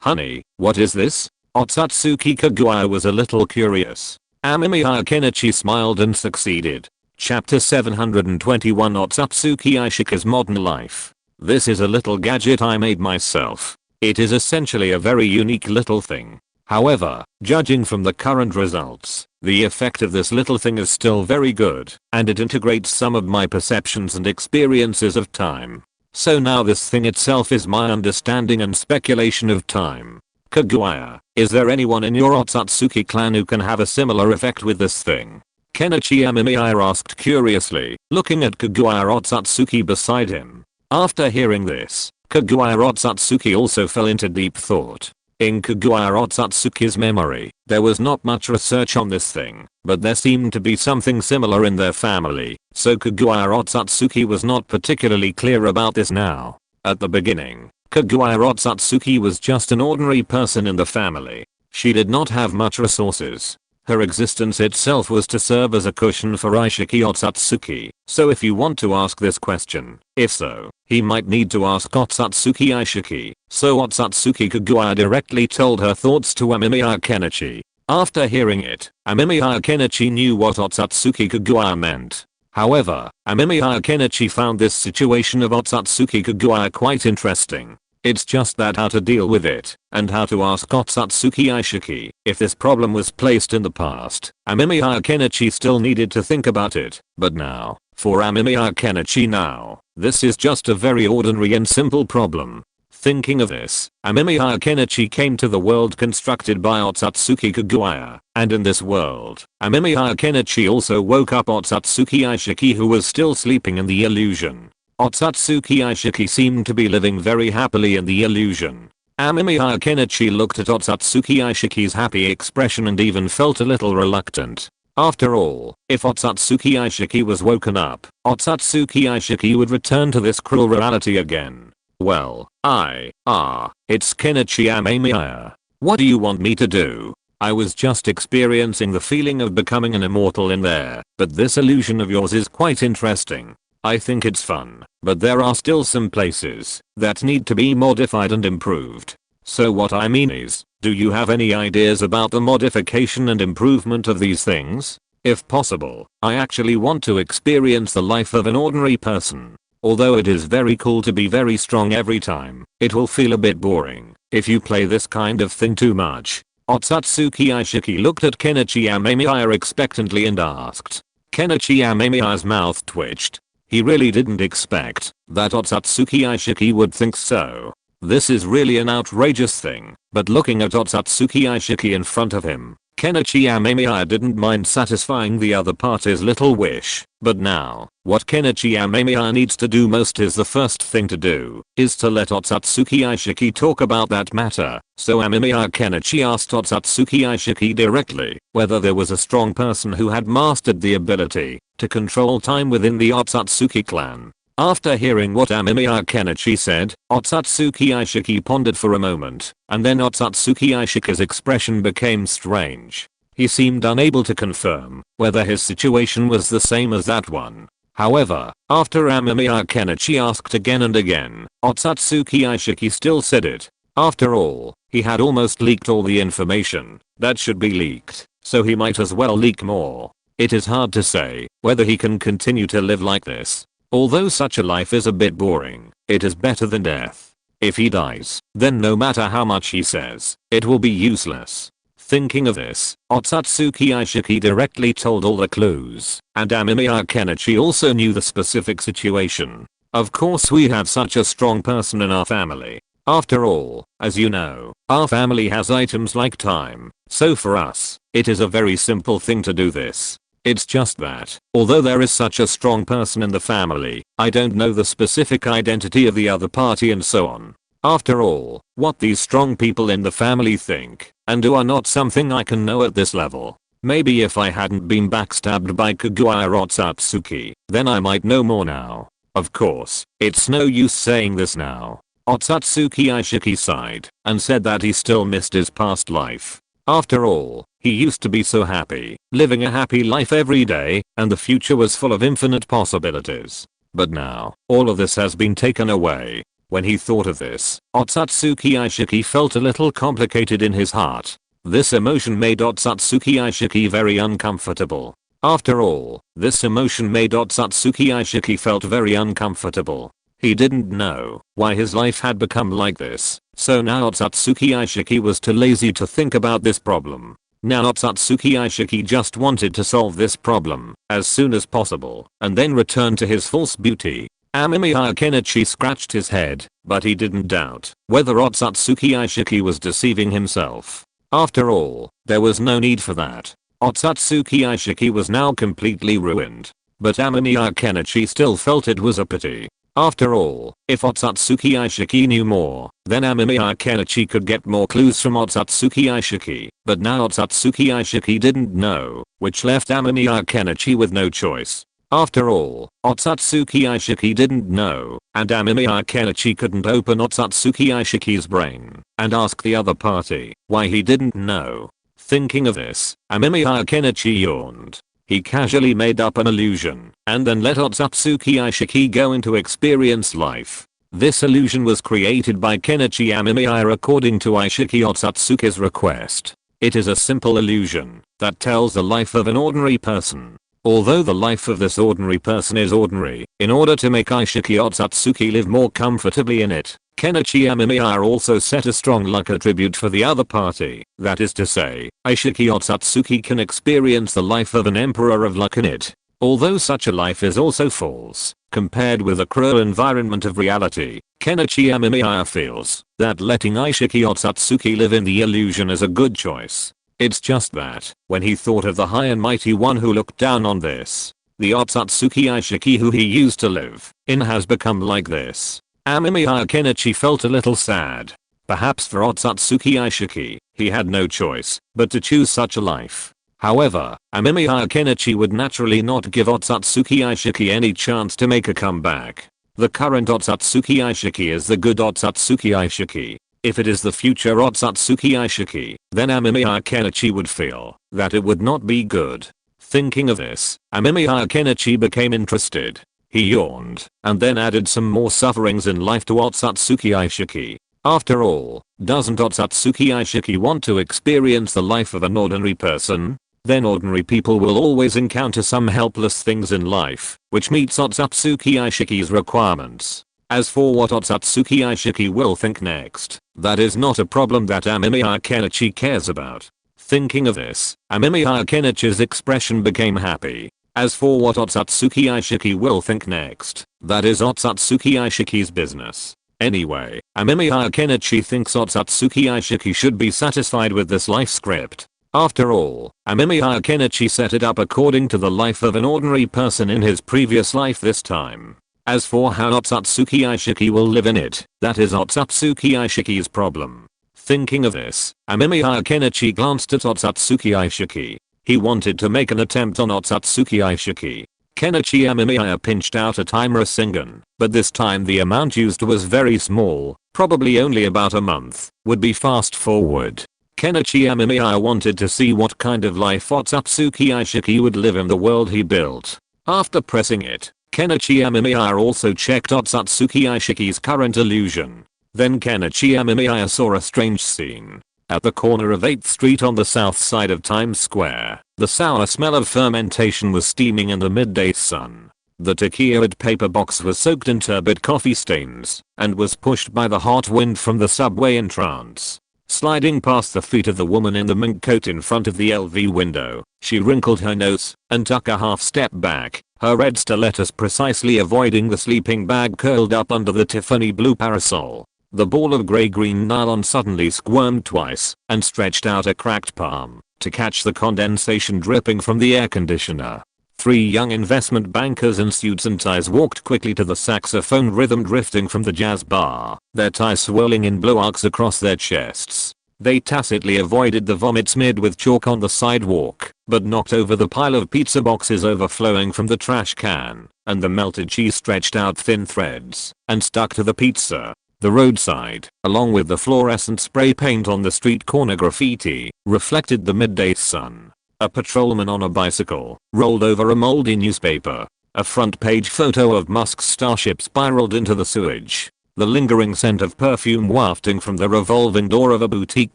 Honey, what is this? Otsutsuki Kaguya was a little curious. Amemiya Kenichi smiled and succeeded. Chapter 721 Otsutsuki Ishika's Modern Life. This is a little gadget I made myself. It is essentially a very unique little thing. However, judging from the current results, the effect of this little thing is still very good, and it integrates some of my perceptions and experiences of time. So now this thing itself is my understanding and speculation of time. Kaguya, is there anyone in your Otsutsuki clan who can have a similar effect with this thing? Kenichi Amemiya asked curiously, looking at Kaguya Otsutsuki beside him. After hearing this, Kaguya Otsutsuki also fell into deep thought. In Kaguya Otsutsuki's memory, there was not much research on this thing, but there seemed to be something similar in their family, so Kaguya Otsutsuki was not particularly clear about this now. At the beginning, Kaguya Otsutsuki was just an ordinary person in the family. She did not have much resources. Her existence itself was to serve as a cushion for Ishiki Otsutsuki, so if you want to ask this question, if so, he might need to ask Otsutsuki Ishiki. So Otsutsuki Kaguya directly told her thoughts to Amemiya Kenichi. After hearing it, Amemiya Kenichi knew what Otsutsuki Kaguya meant. However, Amemiya Kenichi found this situation of Otsutsuki Kaguya quite interesting. It's just that how to deal with it, and how to ask Otsutsuki Ishiki if this problem was placed in the past. Amemiya Kenichi still needed to think about it, but now, for Amemiya Kenichi now, this is just a very ordinary and simple problem. Thinking of this, Amemiya Kenichi came to the world constructed by Otsutsuki Kaguya, and in this world, Amemiya Kenichi also woke up Otsutsuki Ishiki who was still sleeping in the illusion. Otsutsuki Ishiki seemed to be living very happily in the illusion. Amemiya Kenichi looked at Otsutsuki Ishiki's happy expression and even felt a little reluctant. After all, if Otsutsuki Ishiki was woken up, Otsutsuki Ishiki would return to this cruel reality again. Well, it's Kenichi Amemiya. What do you want me to do? I was just experiencing the feeling of becoming an immortal in there, but this illusion of yours is quite interesting. I think it's fun, but there are still some places that need to be modified and improved. So what I mean is, do you have any ideas about the modification and improvement of these things? If possible, I actually want to experience the life of an ordinary person. Although it is very cool to be very strong every time, it will feel a bit boring if you play this kind of thing too much. Otsutsuki Ishiki looked at Kenichi Amemiya expectantly and asked. Kenichi Amemiya's mouth twitched. He really didn't expect that Otsutsuki Ishiki would think so. This is really an outrageous thing, but looking at Otsutsuki Ishiki in front of him, Kenichi Amemiya didn't mind satisfying the other party's little wish. But now, what Kenichi Amemiya needs to do most is the first thing to do, is to let Otsutsuki Ishiki talk about that matter. So Amemiya Kenichi asked Otsutsuki Ishiki directly whether there was a strong person who had mastered the ability to control time within the Otsutsuki clan. After hearing what Amemiya Kenichi said, Otsutsuki Ishiki pondered for a moment, and then Otsutsuki Ishiki's expression became strange. He seemed unable to confirm whether his situation was the same as that one. However, after Amemiya Kenichi asked again and again, Otsutsuki Ishiki still said it. After all, he had almost leaked all the information that should be leaked, so he might as well leak more. It is hard to say whether he can continue to live like this. Although such a life is a bit boring, it is better than death. If he dies, then no matter how much he says, it will be useless. Thinking of this, Otsutsuki Aishiki directly told all the clues, and Amemiya Kenichi also knew the specific situation. Of course we have such a strong person in our family. After all, as you know, our family has items like time, so for us, it is a very simple thing to do this. It's just that, although there is such a strong person in the family, I don't know the specific identity of the other party and so on. After all, what these strong people in the family think and do are not something I can know at this level. Maybe if I hadn't been backstabbed by Kaguya Otsutsuki, then I might know more now. Of course, it's no use saying this now. Otsutsuki Aishiki sighed and said that he still missed his past life. After all, he used to be so happy, living a happy life every day, and the future was full of infinite possibilities. But now, all of this has been taken away. When he thought of this, Otsutsuki Aishiki felt a little complicated in his heart. This emotion made Otsutsuki Aishiki very uncomfortable. After all, this emotion made Otsutsuki Aishiki felt very uncomfortable. He didn't know why his life had become like this, so now Otsutsuki Aishiki was too lazy to think about this problem. Now Otsutsuki Aishiki just wanted to solve this problem as soon as possible and then return to his false beauty. Amemiya Kenichi scratched his head, but he didn't doubt whether Otsutsuki Aishiki was deceiving himself. After all, there was no need for that. Otsutsuki Aishiki was now completely ruined. But Amemiya Kenichi still felt it was a pity. After all, if Otsutsuki Aishiki knew more, then Amemiya Kenichi could get more clues from Otsutsuki Aishiki. But now Otsutsuki Aishiki didn't know, which left Amemiya Kenichi with no choice. After all, Otsutsuki Aishiki didn't know, and Amemiya Kenichi couldn't open Otsutsuki Aishiki's brain and ask the other party why he didn't know. Thinking of this, Amemiya Kenichi yawned. He casually made up an illusion and then let Otsutsuki Aishiki go into experience life. This illusion was created by Kenichi Amemiya according to Aishiki Otsutsuki's request. It is a simple illusion that tells the life of an ordinary person. Although the life of this ordinary person is ordinary, in order to make Aishiki Otsutsuki live more comfortably in it, Kenichi Amemiya also set a strong luck attribute for the other party. That is to say, Aishiki Otsutsuki can experience the life of an emperor of luck in it. Although such a life is also false, compared with the cruel environment of reality, Kenichi Amemiya feels that letting Aishiki Otsutsuki live in the illusion is a good choice. It's just that, when he thought of the high and mighty one who looked down on this, the Otsutsuki Aishiki who he used to live in has become like this. Amemiya Kenichi felt a little sad. Perhaps for Otsutsuki Aishiki, he had no choice but to choose such a life. However, Amemiya Kenichi would naturally not give Otsutsuki Aishiki any chance to make a comeback. The current Otsutsuki Aishiki is the good Otsutsuki Aishiki. If it is the future Otsutsuki Aishiki, then Amemiya Kenichi would feel that it would not be good. Thinking of this, Amemiya Kenichi became interested. He yawned and then added some more sufferings in life to Otsutsuki Aishiki. After all, doesn't Otsutsuki Aishiki want to experience the life of an ordinary person? Then ordinary people will always encounter some helpless things in life, which meets Otsutsuki Aishiki's requirements. As for what Otsutsuki Aishiki will think next, that is not a problem that Amemiya Kenichi cares about. Thinking of this, Amemiya Kenichi's expression became happy. As for what Otsutsuki Aishiki will think next, that is Otsutsuki Aishiki's business. Anyway, Amemiya Kenichi thinks Otsutsuki Aishiki should be satisfied with this life script. After all, Amemiya Kenichi set it up according to the life of an ordinary person in his previous life this time. As for how Otsutsuki Aishiki will live in it, that is Otsutsuki Aishiki's problem. Thinking of this, Amemiya Kenichi glanced at Otsutsuki Aishiki. He wanted to make an attempt on Otsutsuki Aishiki. Kenichi Amemiya pinched out a timer Rasengan, but this time the amount used was very small, probably only about a month, would be fast forward. Kenichi Amemiya wanted to see what kind of life Otsutsuki Aishiki would live in the world he built. After pressing it, Kenichi Amemiya also checked Otsutsuki Aishiki's current illusion. Then Kenichi Amemiya saw a strange scene. At the corner of 8th Street on the south side of Times Square, the sour smell of fermentation was steaming in the midday sun. The tequila paper box was soaked in turbid coffee stains and was pushed by the hot wind from the subway in trance. Sliding past the feet of the woman in the mink coat in front of the LV window, she wrinkled her nose and took a half step back, her red stilettos precisely avoiding the sleeping bag curled up under the Tiffany blue parasol. The ball of grey-green nylon suddenly squirmed twice and stretched out a cracked palm to catch the condensation dripping from the air conditioner. 3 young investment bankers in suits and ties walked quickly to the saxophone rhythm drifting from the jazz bar, their ties swirling in blue arcs across their chests. They tacitly avoided the vomit smeared with chalk on the sidewalk, but knocked over the pile of pizza boxes overflowing from the trash can, and the melted cheese stretched out thin threads and stuck to the pizza. The roadside, along with the fluorescent spray paint on the street corner graffiti, reflected the midday sun. A patrolman on a bicycle rolled over a moldy newspaper. A front page photo of Musk's starship spiraled into the sewage. The lingering scent of perfume wafting from the revolving door of a boutique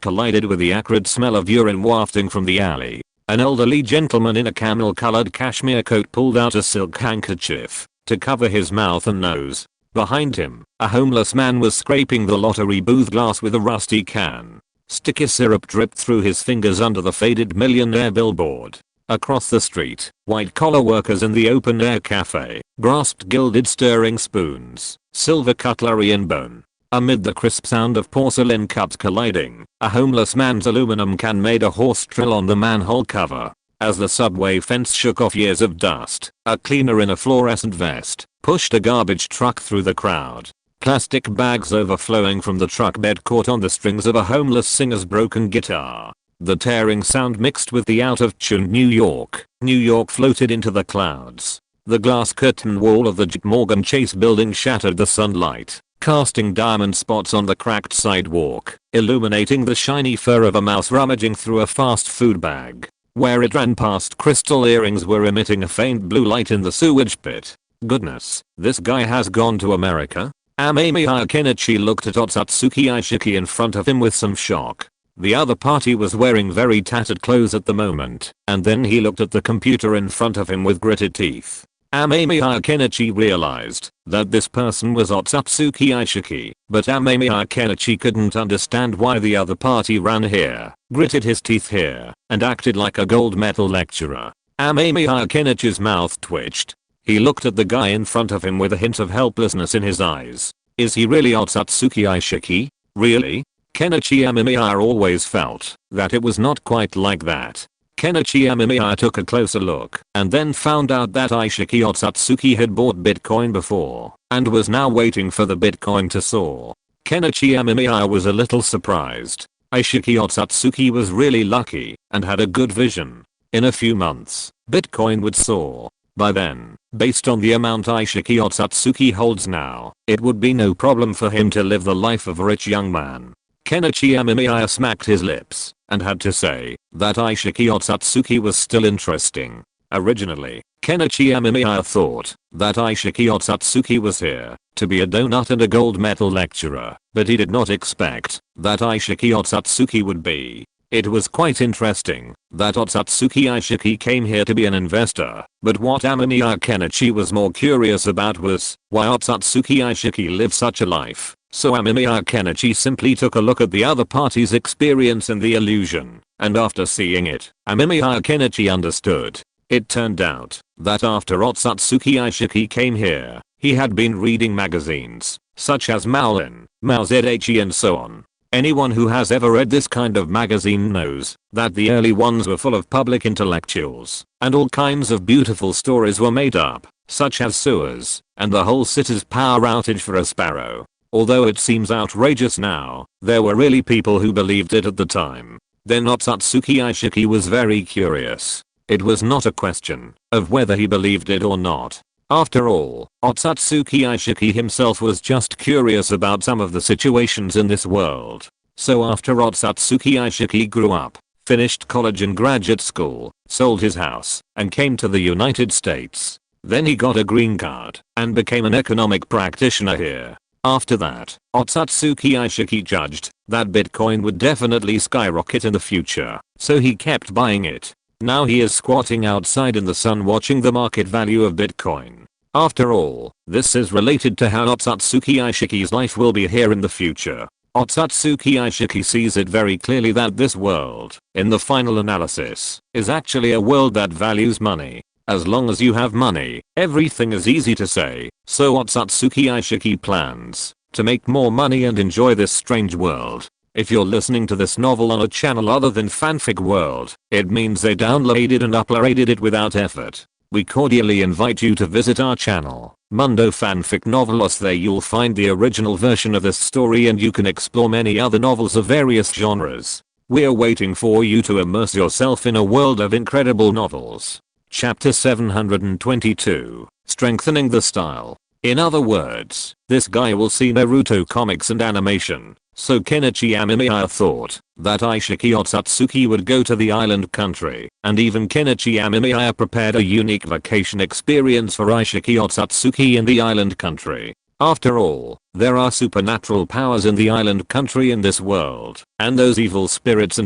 collided with the acrid smell of urine wafting from the alley. An elderly gentleman in a camel-colored cashmere coat pulled out a silk handkerchief to cover his mouth and nose. Behind him, a homeless man was scraping the lottery booth glass with a rusty can. Sticky syrup dripped through his fingers under the faded millionaire billboard. Across the street, white-collar workers in the open-air cafe grasped gilded stirring spoons, silver cutlery and bone. Amid the crisp sound of porcelain cups colliding, a homeless man's aluminum can made a hoarse trill on the manhole cover. As the subway fence shook off years of dust, a cleaner in a fluorescent vest pushed a garbage truck through the crowd. Plastic bags overflowing from the truck bed caught on the strings of a homeless singer's broken guitar. The tearing sound mixed with the out-of-tune New York floated into the clouds. The glass curtain wall of the J. Morgan Chase building shattered the sunlight, casting diamond spots on the cracked sidewalk, illuminating the shiny fur of a mouse rummaging through a fast food bag. Where it ran past, crystal earrings were emitting a faint blue light in the sewage pit. Goodness, this guy has gone to America? Amemiya Kenichi looked at Otsutsuki Aishiki in front of him with some shock. The other party was wearing very tattered clothes at the moment, and then he looked at the computer in front of him with gritted teeth. Amemiya Kenichi realized that this person was Otsutsuki Aishiki, but Amemiya Kenichi couldn't understand why the other party ran here, gritted his teeth here, and acted like a gold medal lecturer. Amemiya Kenichi's mouth twitched. He looked at the guy in front of him with a hint of helplessness in his eyes. Is he really Otsutsuki Aishiki? Really? Kenichi Amemiya always felt that it was not quite like that. Kenichi Amemiya took a closer look and then found out that Aishiki Otsutsuki had bought Bitcoin before and was now waiting for the Bitcoin to soar. Kenichi Amemiya was a little surprised. Aishiki Otsutsuki was really lucky and had a good vision. In a few months, Bitcoin would soar. By then, based on the amount Aishiki Otsutsuki holds now, it would be no problem for him to live the life of a rich young man. Kenichi Amemiya smacked his lips and had to say that Aishiki Otsutsuki was still interesting. Originally, Kenichi Amemiya thought that Aishiki Otsutsuki was here to be a donut and a gold medal lecturer, but he did not expect that Aishiki Otsutsuki would be. It was quite interesting that Otsutsuki Aishiki came here to be an investor, but what Amemiya Kenichi was more curious about was why Otsutsuki Aishiki lived such a life. So Amemiya Kenichi simply took a look at the other party's experience in the illusion, and after seeing it, Amemiya Kenichi understood. It turned out that after Otsutsuki Aishiki came here, he had been reading magazines, such as Maolin, Mao Zedaichi and so on. Anyone who has ever read this kind of magazine knows that the early ones were full of public intellectuals, and all kinds of beautiful stories were made up, such as sewers, and the whole city's power outage for a sparrow. Although it seems outrageous now, there were really people who believed it at the time. Then Otsutsuki Aishiki was very curious. It was not a question of whether he believed it or not. After all, Otsutsuki Aishiki himself was just curious about some of the situations in this world. So after Otsutsuki Aishiki grew up, finished college and graduate school, sold his house, and came to the United States. Then he got a green card and became an economic practitioner here. After that, Otsutsuki Aishiki judged that Bitcoin would definitely skyrocket in the future, so he kept buying it. Now he is squatting outside in the sun watching the market value of Bitcoin. After all, this is related to how Otsutsuki Aishiki's life will be here in the future. Otsutsuki Aishiki sees it very clearly that this world, in the final analysis, is actually a world that values money. As long as you have money, everything is easy to say, so Otsutsuki Aishiki plans to make more money and enjoy this strange world. If you're listening to this novel on a channel other than Fanfic World, it means they downloaded and uploaded it without effort. We cordially invite you to visit our channel, Mundo Fanfic Novelos. There you'll find the original version of this story and you can explore many other novels of various genres. We're waiting for you to immerse yourself in a world of incredible novels. Chapter 722, Strengthening the Style. In other words, this guy will see Naruto comics and animation, so Kenichi Amemiya thought that Aishiki Otsutsuki would go to the island country, and even Kenichi Amemiya prepared a unique vacation experience for Aishiki Otsutsuki in the island country. After all, there are supernatural powers in the island country in this world, and those evil spirits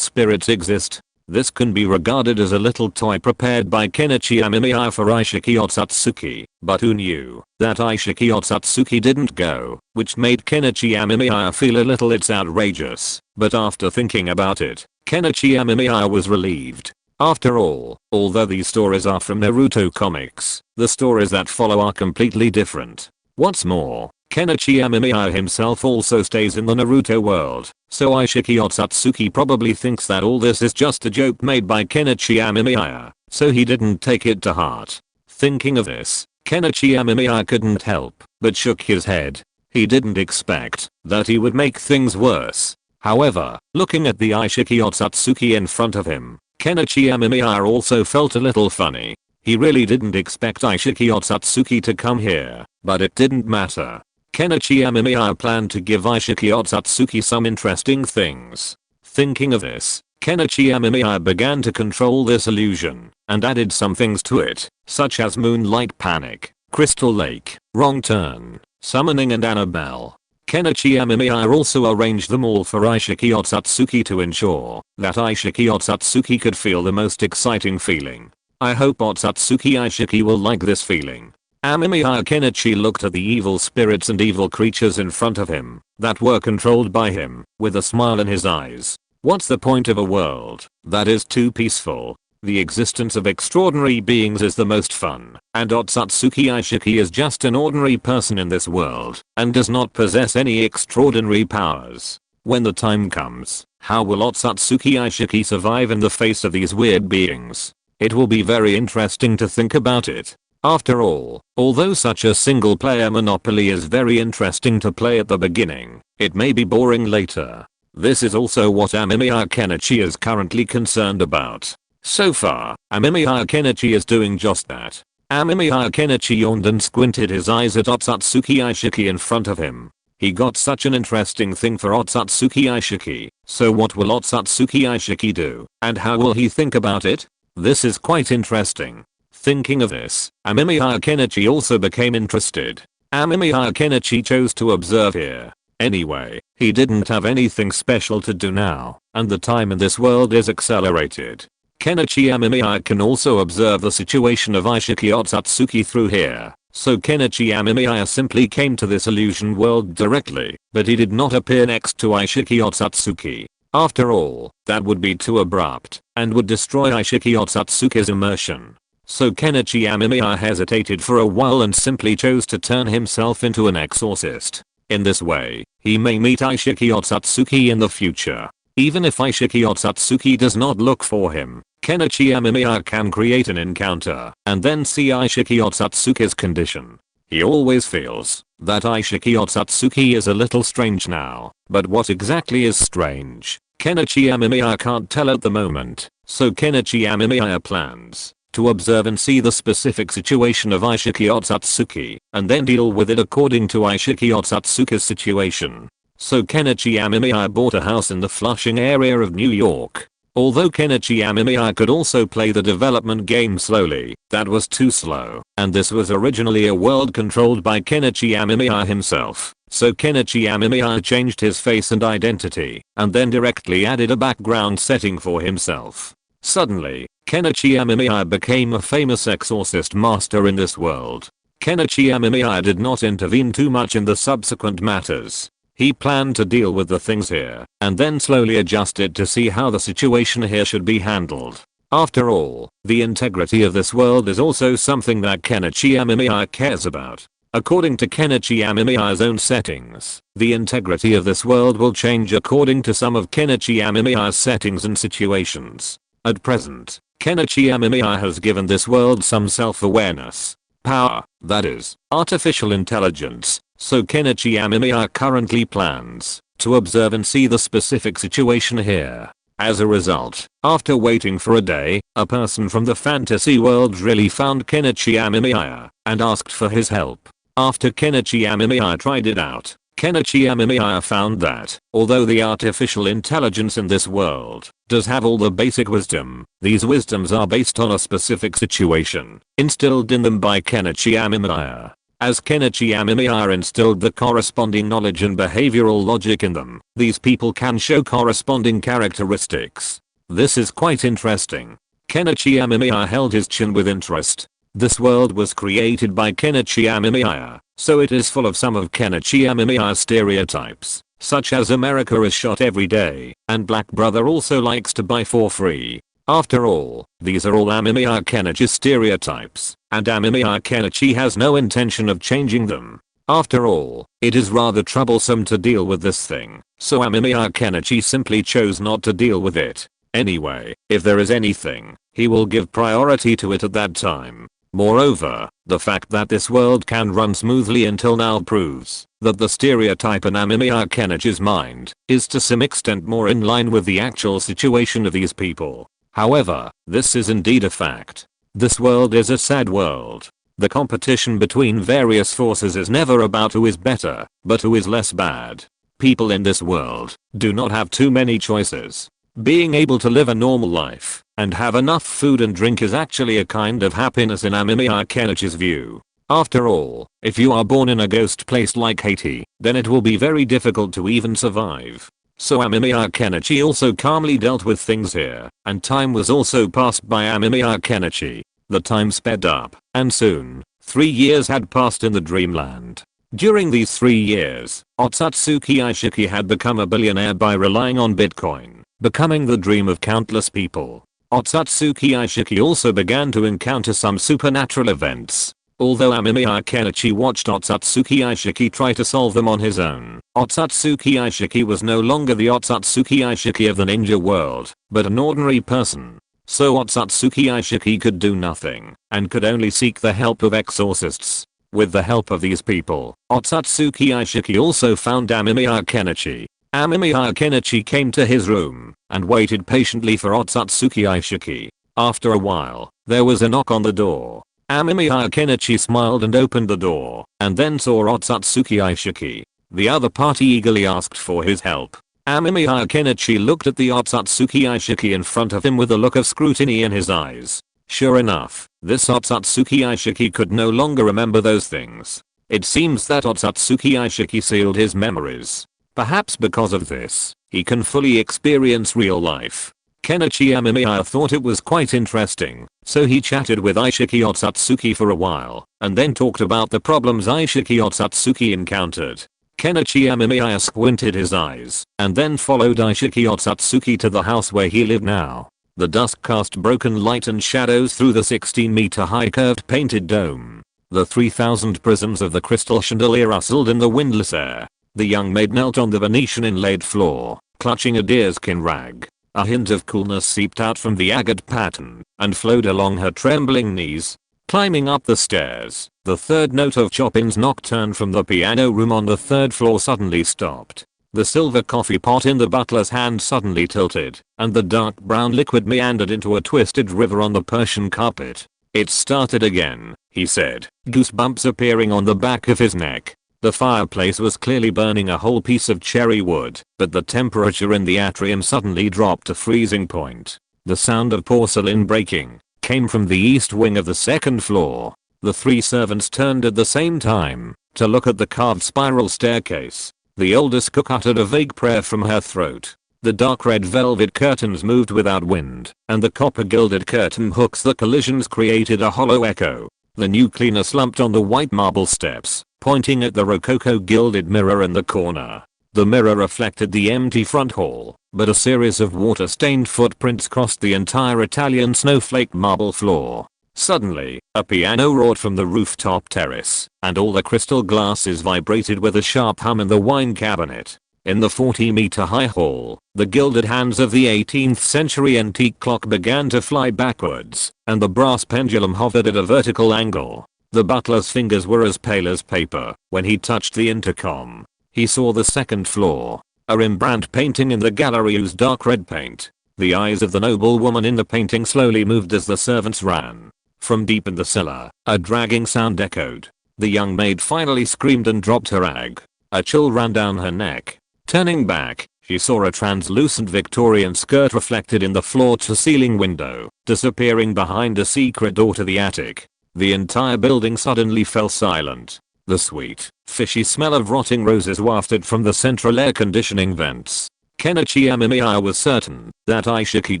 exist. This can be regarded as a little toy prepared by Kenichi Amemiya for Aishiki Otsutsuki, but who knew that Aishiki Otsutsuki didn't go, which made Kenichi Amemiya feel a little it's outrageous, but after thinking about it, Kenichi Amemiya was relieved. After all, although these stories are from Naruto comics, the stories that follow are completely different. What's more, Kenichi Amemiya himself also stays in the Naruto world, so Aishiki Otsutsuki probably thinks that all this is just a joke made by Kenichi Amemiya, so he didn't take it to heart. Thinking of this, Kenichi Amemiya couldn't help but shook his head. He didn't expect that he would make things worse. However, looking at the Aishiki Otsutsuki in front of him, Kenichi Amemiya also felt a little funny. He really didn't expect Aishiki Otsutsuki to come here, but it didn't matter. Kenichi Amemiya planned to give Aishiki Otsutsuki some interesting things. Thinking of this, Kenichi Amemiya began to control this illusion, and added some things to it, such as Moonlight Panic, Crystal Lake, Wrong Turn, Summoning and Annabelle. Kenichi Amemiya also arranged them all for Aishiki Otsutsuki to ensure that Aishiki Otsutsuki could feel the most exciting feeling. I hope Otsutsuki Aishiki will like this feeling. Amemiya Kenichi looked at the evil spirits and evil creatures in front of him that were controlled by him with a smile in his eyes. What's the point of a world that is too peaceful? The existence of extraordinary beings is the most fun, and Otsutsuki Aishiki is just an ordinary person in this world and does not possess any extraordinary powers. When the time comes, how will Otsutsuki Aishiki survive in the face of these weird beings? It will be very interesting to think about it. After all, although such a single player Monopoly is very interesting to play at the beginning, it may be boring later. This is also what Amemiya Kenichi is currently concerned about. So far, Amemiya Kenichi is doing just that. Amemiya Kenichi yawned and squinted his eyes at Otsutsuki Aishiki in front of him. He got such an interesting thing for Otsutsuki Aishiki, so what will Otsutsuki Aishiki do, and how will he think about it? This is quite interesting. Thinking of this, Amemiya Kenichi also became interested. Amemiya Kenichi chose to observe here. Anyway, he didn't have anything special to do now, and the time in this world is accelerated. Kenichi Amemiya can also observe the situation of Aishiki Otsutsuki through here, so Kenichi Amemiya simply came to this illusion world directly, but he did not appear next to Aishiki Otsutsuki. After all, that would be too abrupt, and would destroy Aishiki Otsutsuki's immersion. So Kenichi Amemiya hesitated for a while and simply chose to turn himself into an exorcist. In this way, he may meet Aishiki Otsutsuki in the future. Even if Aishiki Otsutsuki does not look for him, Kenichi Amemiya can create an encounter and then see Aishiki Otsutsuki's condition. He always feels that Aishiki Otsutsuki is a little strange now, but what exactly is strange, Kenichi Amemiya can't tell at the moment, so Kenichi Amemiya plans to observe and see the specific situation of Aishiki Otsutsuki, and then deal with it according to Aishiki Otsutsuki's situation. So Kenichi Amemiya bought a house in the Flushing area of New York. Although Kenichi Amemiya could also play the development game slowly, that was too slow, and this was originally a world controlled by Kenichi Amemiya himself, So Kenichi Amemiya changed his face and identity, and then directly added a background setting for himself. Suddenly, Kenichi Amemiya became a famous exorcist master in this world. Kenichi Amemiya did not intervene too much in the subsequent matters. He planned to deal with the things here, and then slowly adjust it to see how the situation here should be handled. After all, the integrity of this world is also something that Kenichi Amemiya cares about. According to Kenichi Amemiya's own settings, the integrity of this world will change according to some of Kenichi Amemiya's settings and situations. At present, Kenichi Amemiya has given this world some self-awareness. Power, that is, artificial intelligence, so Kenichi Amemiya currently plans to observe and see the specific situation here. As a result, after waiting for a day, a person from the fantasy world really found Kenichi Amemiya and asked for his help. After Kenichi Amemiya tried it out, Kenichi Amemiya found that, although the artificial intelligence in this world does have all the basic wisdom, these wisdoms are based on a specific situation instilled in them by Kenichi Amemiya. As Kenichi Amemiya instilled the corresponding knowledge and behavioral logic in them, these people can show corresponding characteristics. This is quite interesting. Kenichi Amemiya held his chin with interest. This world was created by Kenichi Amemiya, so it is full of some of Kenichi Amemiya's stereotypes, such as America is shot every day, and Black Brother also likes to buy for free. After all, these are all Amemiya Kenichi's stereotypes, and Amemiya Kenichi has no intention of changing them. After all, it is rather troublesome to deal with this thing, so Amemiya Kenichi simply chose not to deal with it. Anyway, if there is anything, he will give priority to it at that time. Moreover, the fact that this world can run smoothly until now proves that the stereotype in Amemiya Kenichi's mind is to some extent more in line with the actual situation of these people. However, this is indeed a fact. This world is a sad world. The competition between various forces is never about who is better, but who is less bad. People in this world do not have too many choices. Being able to live a normal life and have enough food and drink is actually a kind of happiness in Amemiya Kenichi's view. After all, if you are born in a ghost place like Haiti, then it will be very difficult to even survive. So Amemiya Kenichi also calmly dealt with things here, and time was also passed by Amemiya Kenichi. The time sped up, and soon, 3 years had passed in the dreamland. During these 3 years, Otsutsuki Aishiki had become a billionaire by relying on Bitcoin, becoming the dream of countless people. Otsutsuki Aishiki also began to encounter some supernatural events. Although Amemiya Kenichi watched Otsutsuki Aishiki try to solve them on his own, Otsutsuki Aishiki was no longer the Otsutsuki Aishiki of the ninja world, but an ordinary person. So Otsutsuki Aishiki could do nothing, and could only seek the help of exorcists. With the help of these people, Otsutsuki Aishiki also found Amemiya Kenichi. Amemiya Kenichi came to his room and waited patiently for Otsutsuki Aishiki. After a while, there was a knock on the door. Amemiya Kenichi smiled and opened the door, and then saw Otsutsuki Aishiki. The other party eagerly asked for his help. Amemiya Kenichi looked at the Otsutsuki Aishiki in front of him with a look of scrutiny in his eyes. Sure enough, this Otsutsuki Aishiki could no longer remember those things. It seems that Otsutsuki Aishiki sealed his memories. Perhaps because of this, he can fully experience real life. Kenichi Amemiya thought it was quite interesting, so he chatted with Aishiki Otsutsuki for a while, and then talked about the problems Aishiki Otsutsuki encountered. Kenichi Amemiya squinted his eyes, and then followed Aishiki Otsutsuki to the house where he lived now. The dusk cast broken light and shadows through the 16-meter high curved painted dome. The 3,000 prisms of the crystal chandelier rustled in the windless air. The young maid knelt on the Venetian inlaid floor, clutching a deerskin rag. A hint of coolness seeped out from the agate pattern and flowed along her trembling knees. Climbing up the stairs, the third note of Chopin's nocturne from the piano room on the 3rd floor suddenly stopped. The silver coffee pot in the butler's hand suddenly tilted, and the dark brown liquid meandered into a twisted river on the Persian carpet. "It started again," he said, goosebumps appearing on the back of his neck. The fireplace was clearly burning a whole piece of cherry wood, but the temperature in the atrium suddenly dropped to freezing point. The sound of porcelain breaking came from the east wing of the 2nd floor. The 3 servants turned at the same time. to look at the carved spiral staircase. The oldest cook uttered a vague prayer from her throat. The dark red velvet curtains moved without wind, and the copper gilded curtain hooks the collisions created a hollow echo. The new cleaner slumped on the white marble steps, pointing at the rococo gilded mirror in the corner. The mirror reflected the empty front hall, but a series of water-stained footprints crossed the entire Italian snowflake marble floor. Suddenly, a piano roared from the rooftop terrace, and all the crystal glasses vibrated with a sharp hum in the wine cabinet. In the 40-meter-high hall, the gilded hands of the 18th century antique clock began to fly backwards, and the brass pendulum hovered at a vertical angle. The butler's fingers were as pale as paper when he touched the intercom. He saw the second floor, a Rembrandt painting in the gallery used dark red paint. The eyes of the noble woman in the painting slowly moved as the servants ran. From deep in the cellar, a dragging sound echoed. The young maid finally screamed and dropped her rag. A chill ran down her neck. Turning back, she saw a translucent Victorian skirt reflected in the floor-to-ceiling window, disappearing behind a secret door to the attic. The entire building suddenly fell silent. The sweet, fishy smell of rotting roses wafted from the central air conditioning vents. Kenichi Amemiya was certain that Aishiki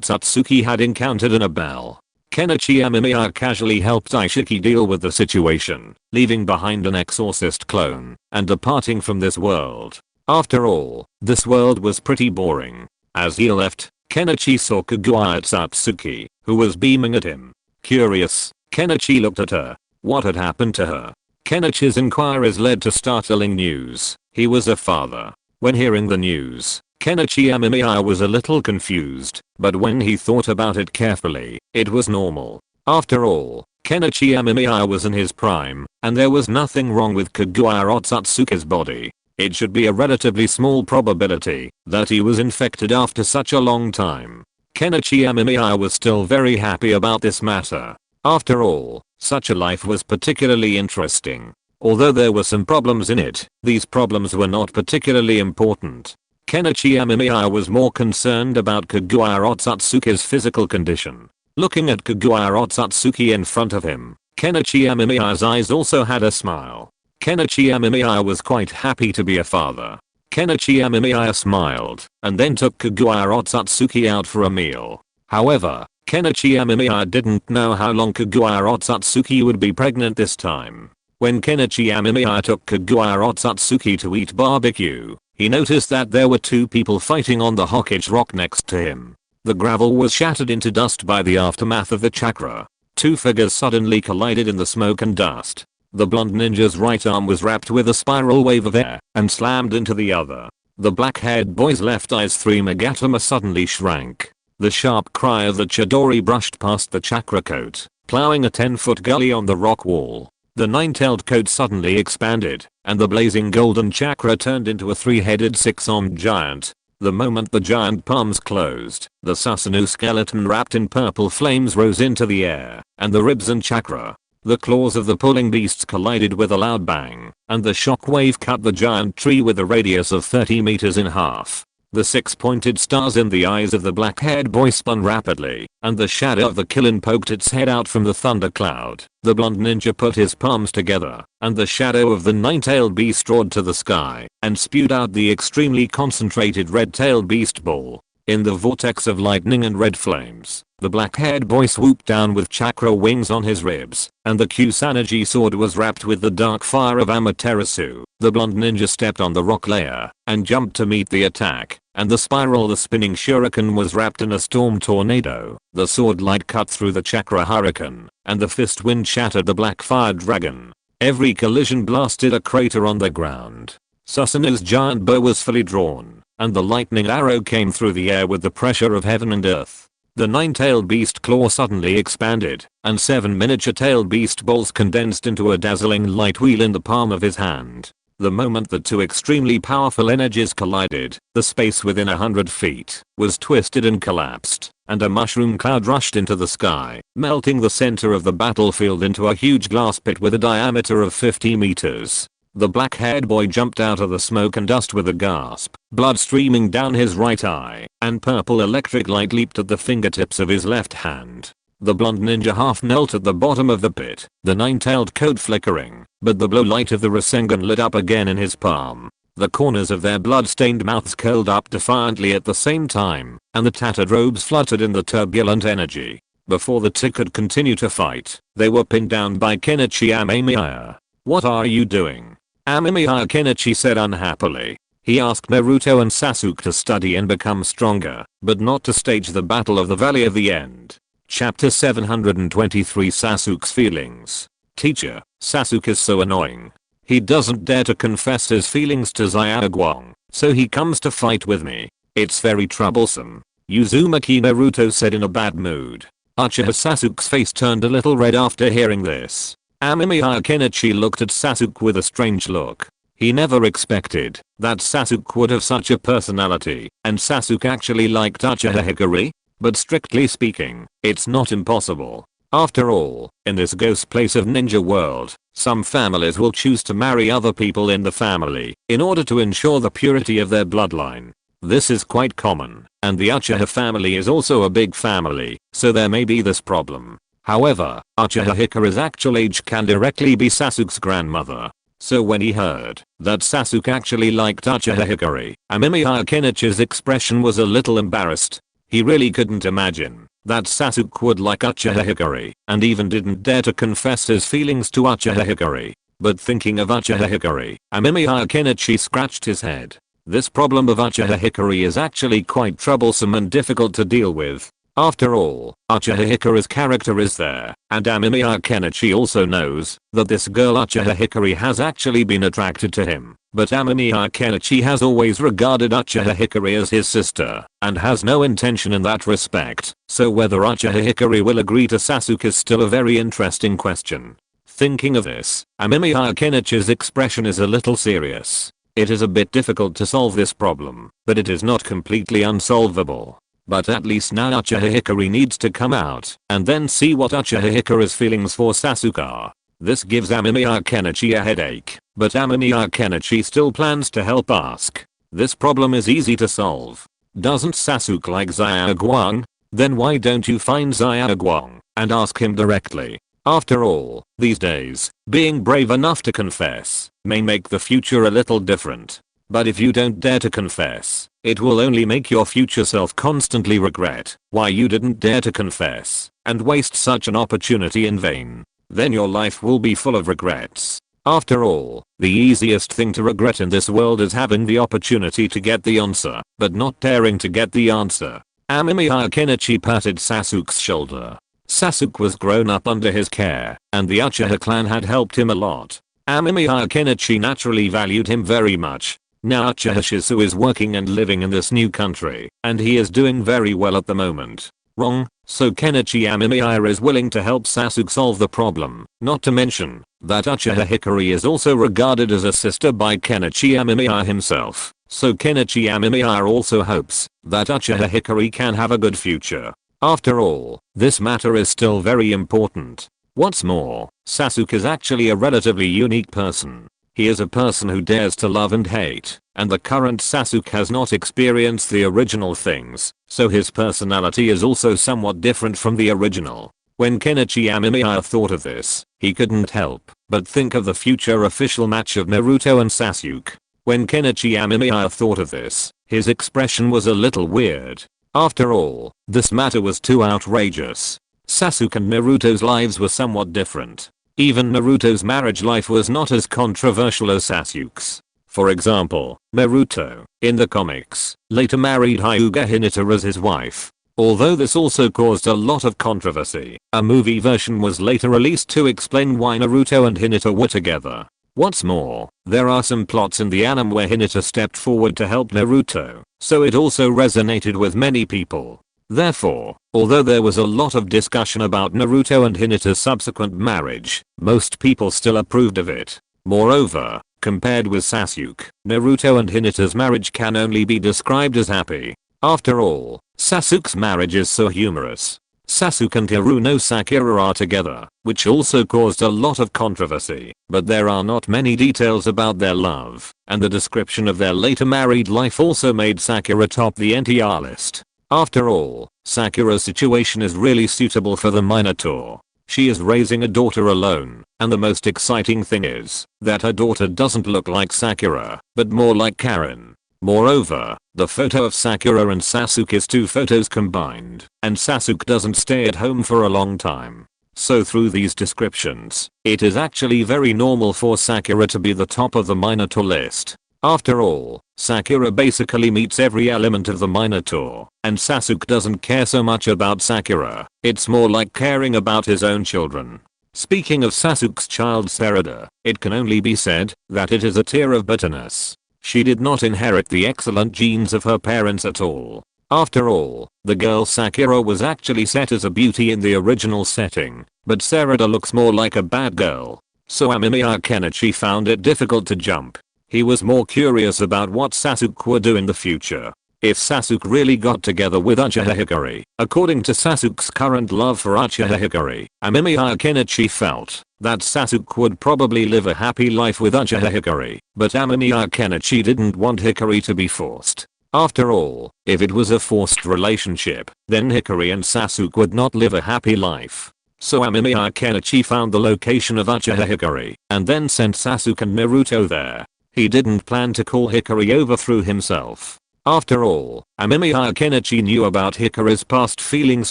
Tsutsuki had encountered Annabelle. Kenichi Amemiya casually helped Aishiki deal with the situation, leaving behind an exorcist clone, and departing from this world. After all, this world was pretty boring. As he left, Kenichi saw Kaguya Tsutsuki, who was beaming at him. Curious, Kenichi looked at her. What had happened to her? Kenichi's inquiries led to startling news. He was a father. When hearing the news, Kenichi Amemiya was a little confused, but when he thought about it carefully, it was normal. After all, Kenichi Amemiya was in his prime, and there was nothing wrong with Kaguya Otsutsuki's body. It should be a relatively small probability that he was infected after such a long time. Kenichi Amemiya was still very happy about this matter. After all, such a life was particularly interesting. Although there were some problems in it, these problems were not particularly important. Kenichi Amemiya was more concerned about Kaguya Otsutsuki's physical condition. Looking at Kaguya Otsutsuki in front of him, Kenichi Amemiya's eyes also had a smile. Kenichi Amemiya was quite happy to be a father. Kenichi Amemiya smiled, and then took Kaguya Otsutsuki out for a meal. However, Kenichi Amemiya didn't know how long Kaguya Otsutsuki would be pregnant this time. When Kenichi Amemiya took Kaguya Otsutsuki to eat barbecue, he noticed that there were two people fighting on the Hokage rock next to him. The gravel was shattered into dust by the aftermath of the chakra. Two figures suddenly collided in the smoke and dust. The blonde ninja's right arm was wrapped with a spiral wave of air and slammed into the other. The black-haired boy's left eye's 3 megatoma suddenly shrank. The sharp cry of the Chidori brushed past the chakra coat, plowing a 10-foot gully on the rock wall. The 9-tailed coat suddenly expanded, and the blazing golden chakra turned into a 3-headed 6-armed giant. The moment the giant palms closed, the Susanoo skeleton wrapped in purple flames rose into the air, and the ribs and chakra. The claws of the pulling beasts collided with a loud bang, and the shockwave cut the giant tree with a radius of 30 meters in half. The 6-pointed stars in the eyes of the black-haired boy spun rapidly, and the shadow of the Killin poked its head out from the thundercloud. The blonde ninja put his palms together, and the shadow of the 9-tailed beast roared to the sky, and spewed out the extremely concentrated red-tailed beast ball. In the vortex of lightning and red flames, the black-haired boy swooped down with chakra wings on his ribs, and the Kusanagi sword was wrapped with the dark fire of Amaterasu. The blonde ninja stepped on the rock layer and jumped to meet the attack, and the spinning shuriken was wrapped in a storm tornado. The sword light cut through the chakra hurricane, and the fist wind shattered the black fire dragon. Every collision blasted a crater on the ground. Susanoo's giant bow was fully drawn, and the lightning arrow came through the air with the pressure of heaven and earth. The 9-tailed beast claw suddenly expanded, and 7 miniature-tailed beast balls condensed into a dazzling light wheel in the palm of his hand. The moment the two extremely powerful energies collided, the space within 100 feet was twisted and collapsed, and a mushroom cloud rushed into the sky, melting the center of the battlefield into a huge glass pit with a diameter of 50 meters. The black-haired boy jumped out of the smoke and dust with a gasp, blood streaming down his right eye, and purple electric light leaped at the fingertips of his left hand. The blonde ninja half knelt at the bottom of the pit, the nine-tailed coat flickering, but the blue light of the Rasengan lit up again in his palm. The corners of their blood-stained mouths curled up defiantly at the same time, and the tattered robes fluttered in the turbulent energy. Before the two could continue to fight, they were pinned down by Kenichi Amemiya. "What are you doing?" Amemiya, Kenichi said unhappily. He asked Naruto and Sasuke to study and become stronger, but not to stage the battle of the Valley of the End. Chapter 723 Sasuke's Feelings. Teacher, Sasuke is so annoying. He doesn't dare to confess his feelings to Xiaoguang, so he comes to fight with me. It's very troublesome. Uzumaki, Naruto said in a bad mood. Uchiha Sasuke's face turned a little red after hearing this. Amemiya Kenichi looked at Sasuke with a strange look. He never expected that Sasuke would have such a personality, and Sasuke actually liked Uchiha Hikari? But strictly speaking, it's not impossible. After all, in this ghost place of ninja world, some families will choose to marry other people in the family in order to ensure the purity of their bloodline. This is quite common, and the Uchiha family is also a big family, so there may be this problem. However, Uchiha Hikari's actual age can directly be Sasuke's grandmother. So when he heard that Sasuke actually liked Uchiha Hikari, Amemiya Kenichi's expression was a little embarrassed. He really couldn't imagine that Sasuke would like Uchiha Hikari, and even didn't dare to confess his feelings to Uchiha Hikari. But thinking of Uchiha Hikari, Amemiya Kenichi scratched his head. This problem of Uchiha Hikari is actually quite troublesome and difficult to deal with. After all, Uchiha Hikari's character is there, and Amemiya Kenichi also knows that this girl Uchiha Hikari has actually been attracted to him. But Amemiya Kenichi has always regarded Uchiha Hikari as his sister, and has no intention in that respect, so whether Uchiha Hikari will agree to Sasuke is still a very interesting question. Thinking of this, Amemiya Kenichi's expression is a little serious. It is a bit difficult to solve this problem, but it is not completely unsolvable. But at least now Uchiha Hikari needs to come out, and then see what Uchiha Hikari's feelings for Sasuke are. This gives Amemiya Kenichi a headache, but Amemiya Kenichi still plans to help ask. This problem is easy to solve. Doesn't Sasuke like Xiaoguang? Then why don't you find Xiaoguang and ask him directly? After all, these days, being brave enough to confess may make the future a little different. But if you don't dare to confess, it will only make your future self constantly regret why you didn't dare to confess and waste such an opportunity in vain. Then your life will be full of regrets. After all, the easiest thing to regret in this world is having the opportunity to get the answer, but not daring to get the answer. Amemiya Kenichi patted Sasuke's shoulder. Sasuke was grown up under his care, and the Uchiha clan had helped him a lot. Amemiya Kenichi naturally valued him very much. Now Uchiha Shizu is working and living in this new country, and he is doing very well at the moment. Wrong, so Kenichi Amemiya is willing to help Sasuke solve the problem, not to mention that Uchiha Hikari is also regarded as a sister by Kenichi Amemiya himself, so Kenichi Amemiya also hopes that Uchiha Hikari can have a good future. After all, this matter is still very important. What's more, Sasuke is actually a relatively unique person. He is a person who dares to love and hate, and the current Sasuke has not experienced the original things, so his personality is also somewhat different from the original. When Kenichi Amemiya thought of this, he couldn't help but think of the future official match of Naruto and Sasuke. When Kenichi Amemiya thought of this, his expression was a little weird. After all, this matter was too outrageous. Sasuke and Naruto's lives were somewhat different. Even Naruto's marriage life was not as controversial as Sasuke's. For example, Naruto, in the comics, later married Hyuga Hinata as his wife. Although this also caused a lot of controversy, a movie version was later released to explain why Naruto and Hinata were together. What's more, there are some plots in the anime where Hinata stepped forward to help Naruto, so it also resonated with many people. Therefore, although there was a lot of discussion about Naruto and Hinata's subsequent marriage, most people still approved of it. Moreover, compared with Sasuke, Naruto and Hinata's marriage can only be described as happy. After all, Sasuke's marriage is so humorous. Sasuke and Hiruno Sakura are together, which also caused a lot of controversy, but there are not many details about their love, and the description of their later married life also made Sakura top the NTR list. After all, Sakura's situation is really suitable for the Minotaur. She is raising a daughter alone, and the most exciting thing is that her daughter doesn't look like Sakura, but more like Karen. Moreover, the photo of Sakura and Sasuke is 2 photos combined, and Sasuke doesn't stay at home for a long time. So through these descriptions, it is actually very normal for Sakura to be the top of the Minotaur list. After all, Sakura basically meets every element of the Minotaur, and Sasuke doesn't care so much about Sakura, it's more like caring about his own children. Speaking of Sasuke's child Sarada, it can only be said that it is a tear of bitterness. She did not inherit the excellent genes of her parents at all. After all, the girl Sakura was actually set as a beauty in the original setting, but Sarada looks more like a bad girl. So Amemiya Kenichi found it difficult to jump. He was more curious about what Sasuke would do in the future. If Sasuke really got together with Uchiha Hikari, according to Sasuke's current love for Uchiha Hikari, Amemiya Kenichi felt that Sasuke would probably live a happy life with Uchiha Hikari, but Amemiya Kenichi didn't want Hikari to be forced. After all, if it was a forced relationship, then Hikari and Sasuke would not live a happy life. So Amemiya Kenichi found the location of Uchiha Hikari, and then sent Sasuke and Naruto there. He didn't plan to call Hikari overthrew himself. After all, Amemiya Kenichi knew about Hikari's past feelings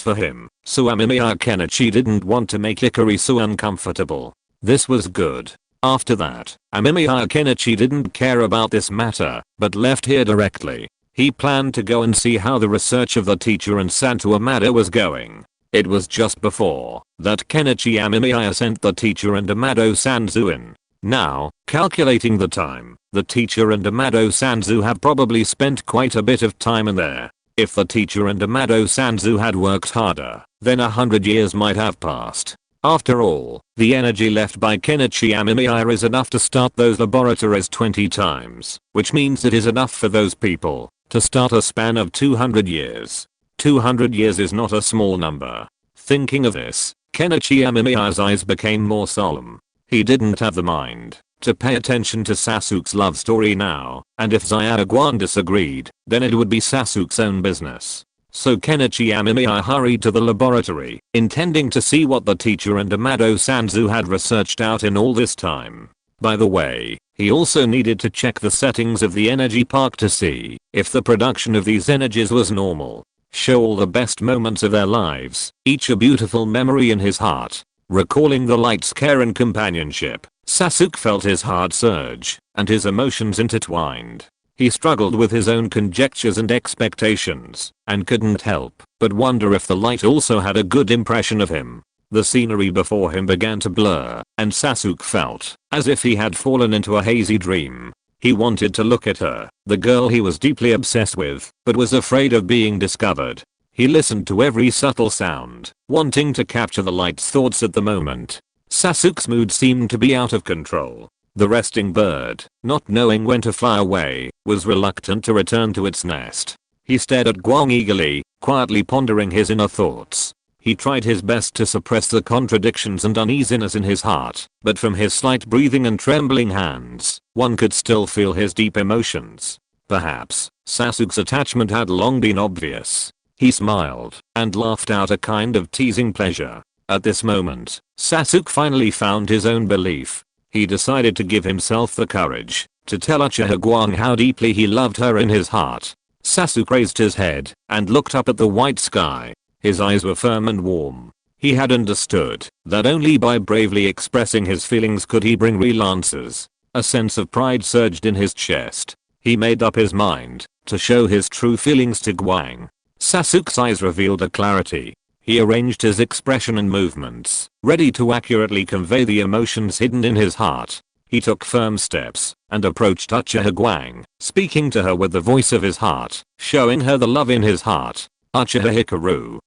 for him, so Amemiya Kenichi didn't want to make Hikari so uncomfortable. This was good. After that, Amemiya Kenichi didn't care about this matter, but left here directly. He planned to go and see how the research of the teacher and Santo Amado was going. It was just before that Kenichi Amemiya sent the teacher and Amado Sanzu in. Now, calculating the time, the teacher and Amado Sanzu have probably spent quite a bit of time in there. If the teacher and Amado Sanzu had worked harder, then 100 years might have passed. After all, the energy left by Kenichi Amemiya is enough to start those laboratories 20 times, which means it is enough for those people to start a span of 200 years. 200 years is not a small number. Thinking of this, Kenichi Amemiya's eyes became more solemn. He didn't have the mind to pay attention to Sasuke's love story now, and if Zyuguan disagreed, then it would be Sasuke's own business. So Kenichi Amemiya hurried to the laboratory, intending to see what the teacher and Amado Sanzu had researched out in all this time. By the way, he also needed to check the settings of the energy park to see if the production of these energies was normal. Show all the best moments of their lives, each a beautiful memory in his heart. Recalling the light's care and companionship, Sasuke felt his heart surge, and his emotions intertwined. He struggled with his own conjectures and expectations, and couldn't help but wonder if the light also had a good impression of him. The scenery before him began to blur, and Sasuke felt as if he had fallen into a hazy dream. He wanted to look at her, the girl he was deeply obsessed with, but was afraid of being discovered. He listened to every subtle sound, wanting to capture the light's thoughts at the moment. Sasuke's mood seemed to be out of control. The resting bird, not knowing when to fly away, was reluctant to return to its nest. He stared at Guang eagerly, quietly pondering his inner thoughts. He tried his best to suppress the contradictions and uneasiness in his heart, but from his slight breathing and trembling hands, one could still feel his deep emotions. Perhaps, Sasuke's attachment had long been obvious. He smiled and laughed out a kind of teasing pleasure. At this moment, Sasuke finally found his own belief. He decided to give himself the courage to tell Uchiha Guang how deeply he loved her in his heart. Sasuke raised his head and looked up at the white sky. His eyes were firm and warm. He had understood that only by bravely expressing his feelings could he bring real answers. A sense of pride surged in his chest. He made up his mind to show his true feelings to Guang. Sasuke's eyes revealed a clarity. He arranged his expression and movements, ready to accurately convey the emotions hidden in his heart. He took firm steps and approached Uchiha Guang, speaking to her with the voice of his heart, showing her the love in his heart. Uchiha Hikaru.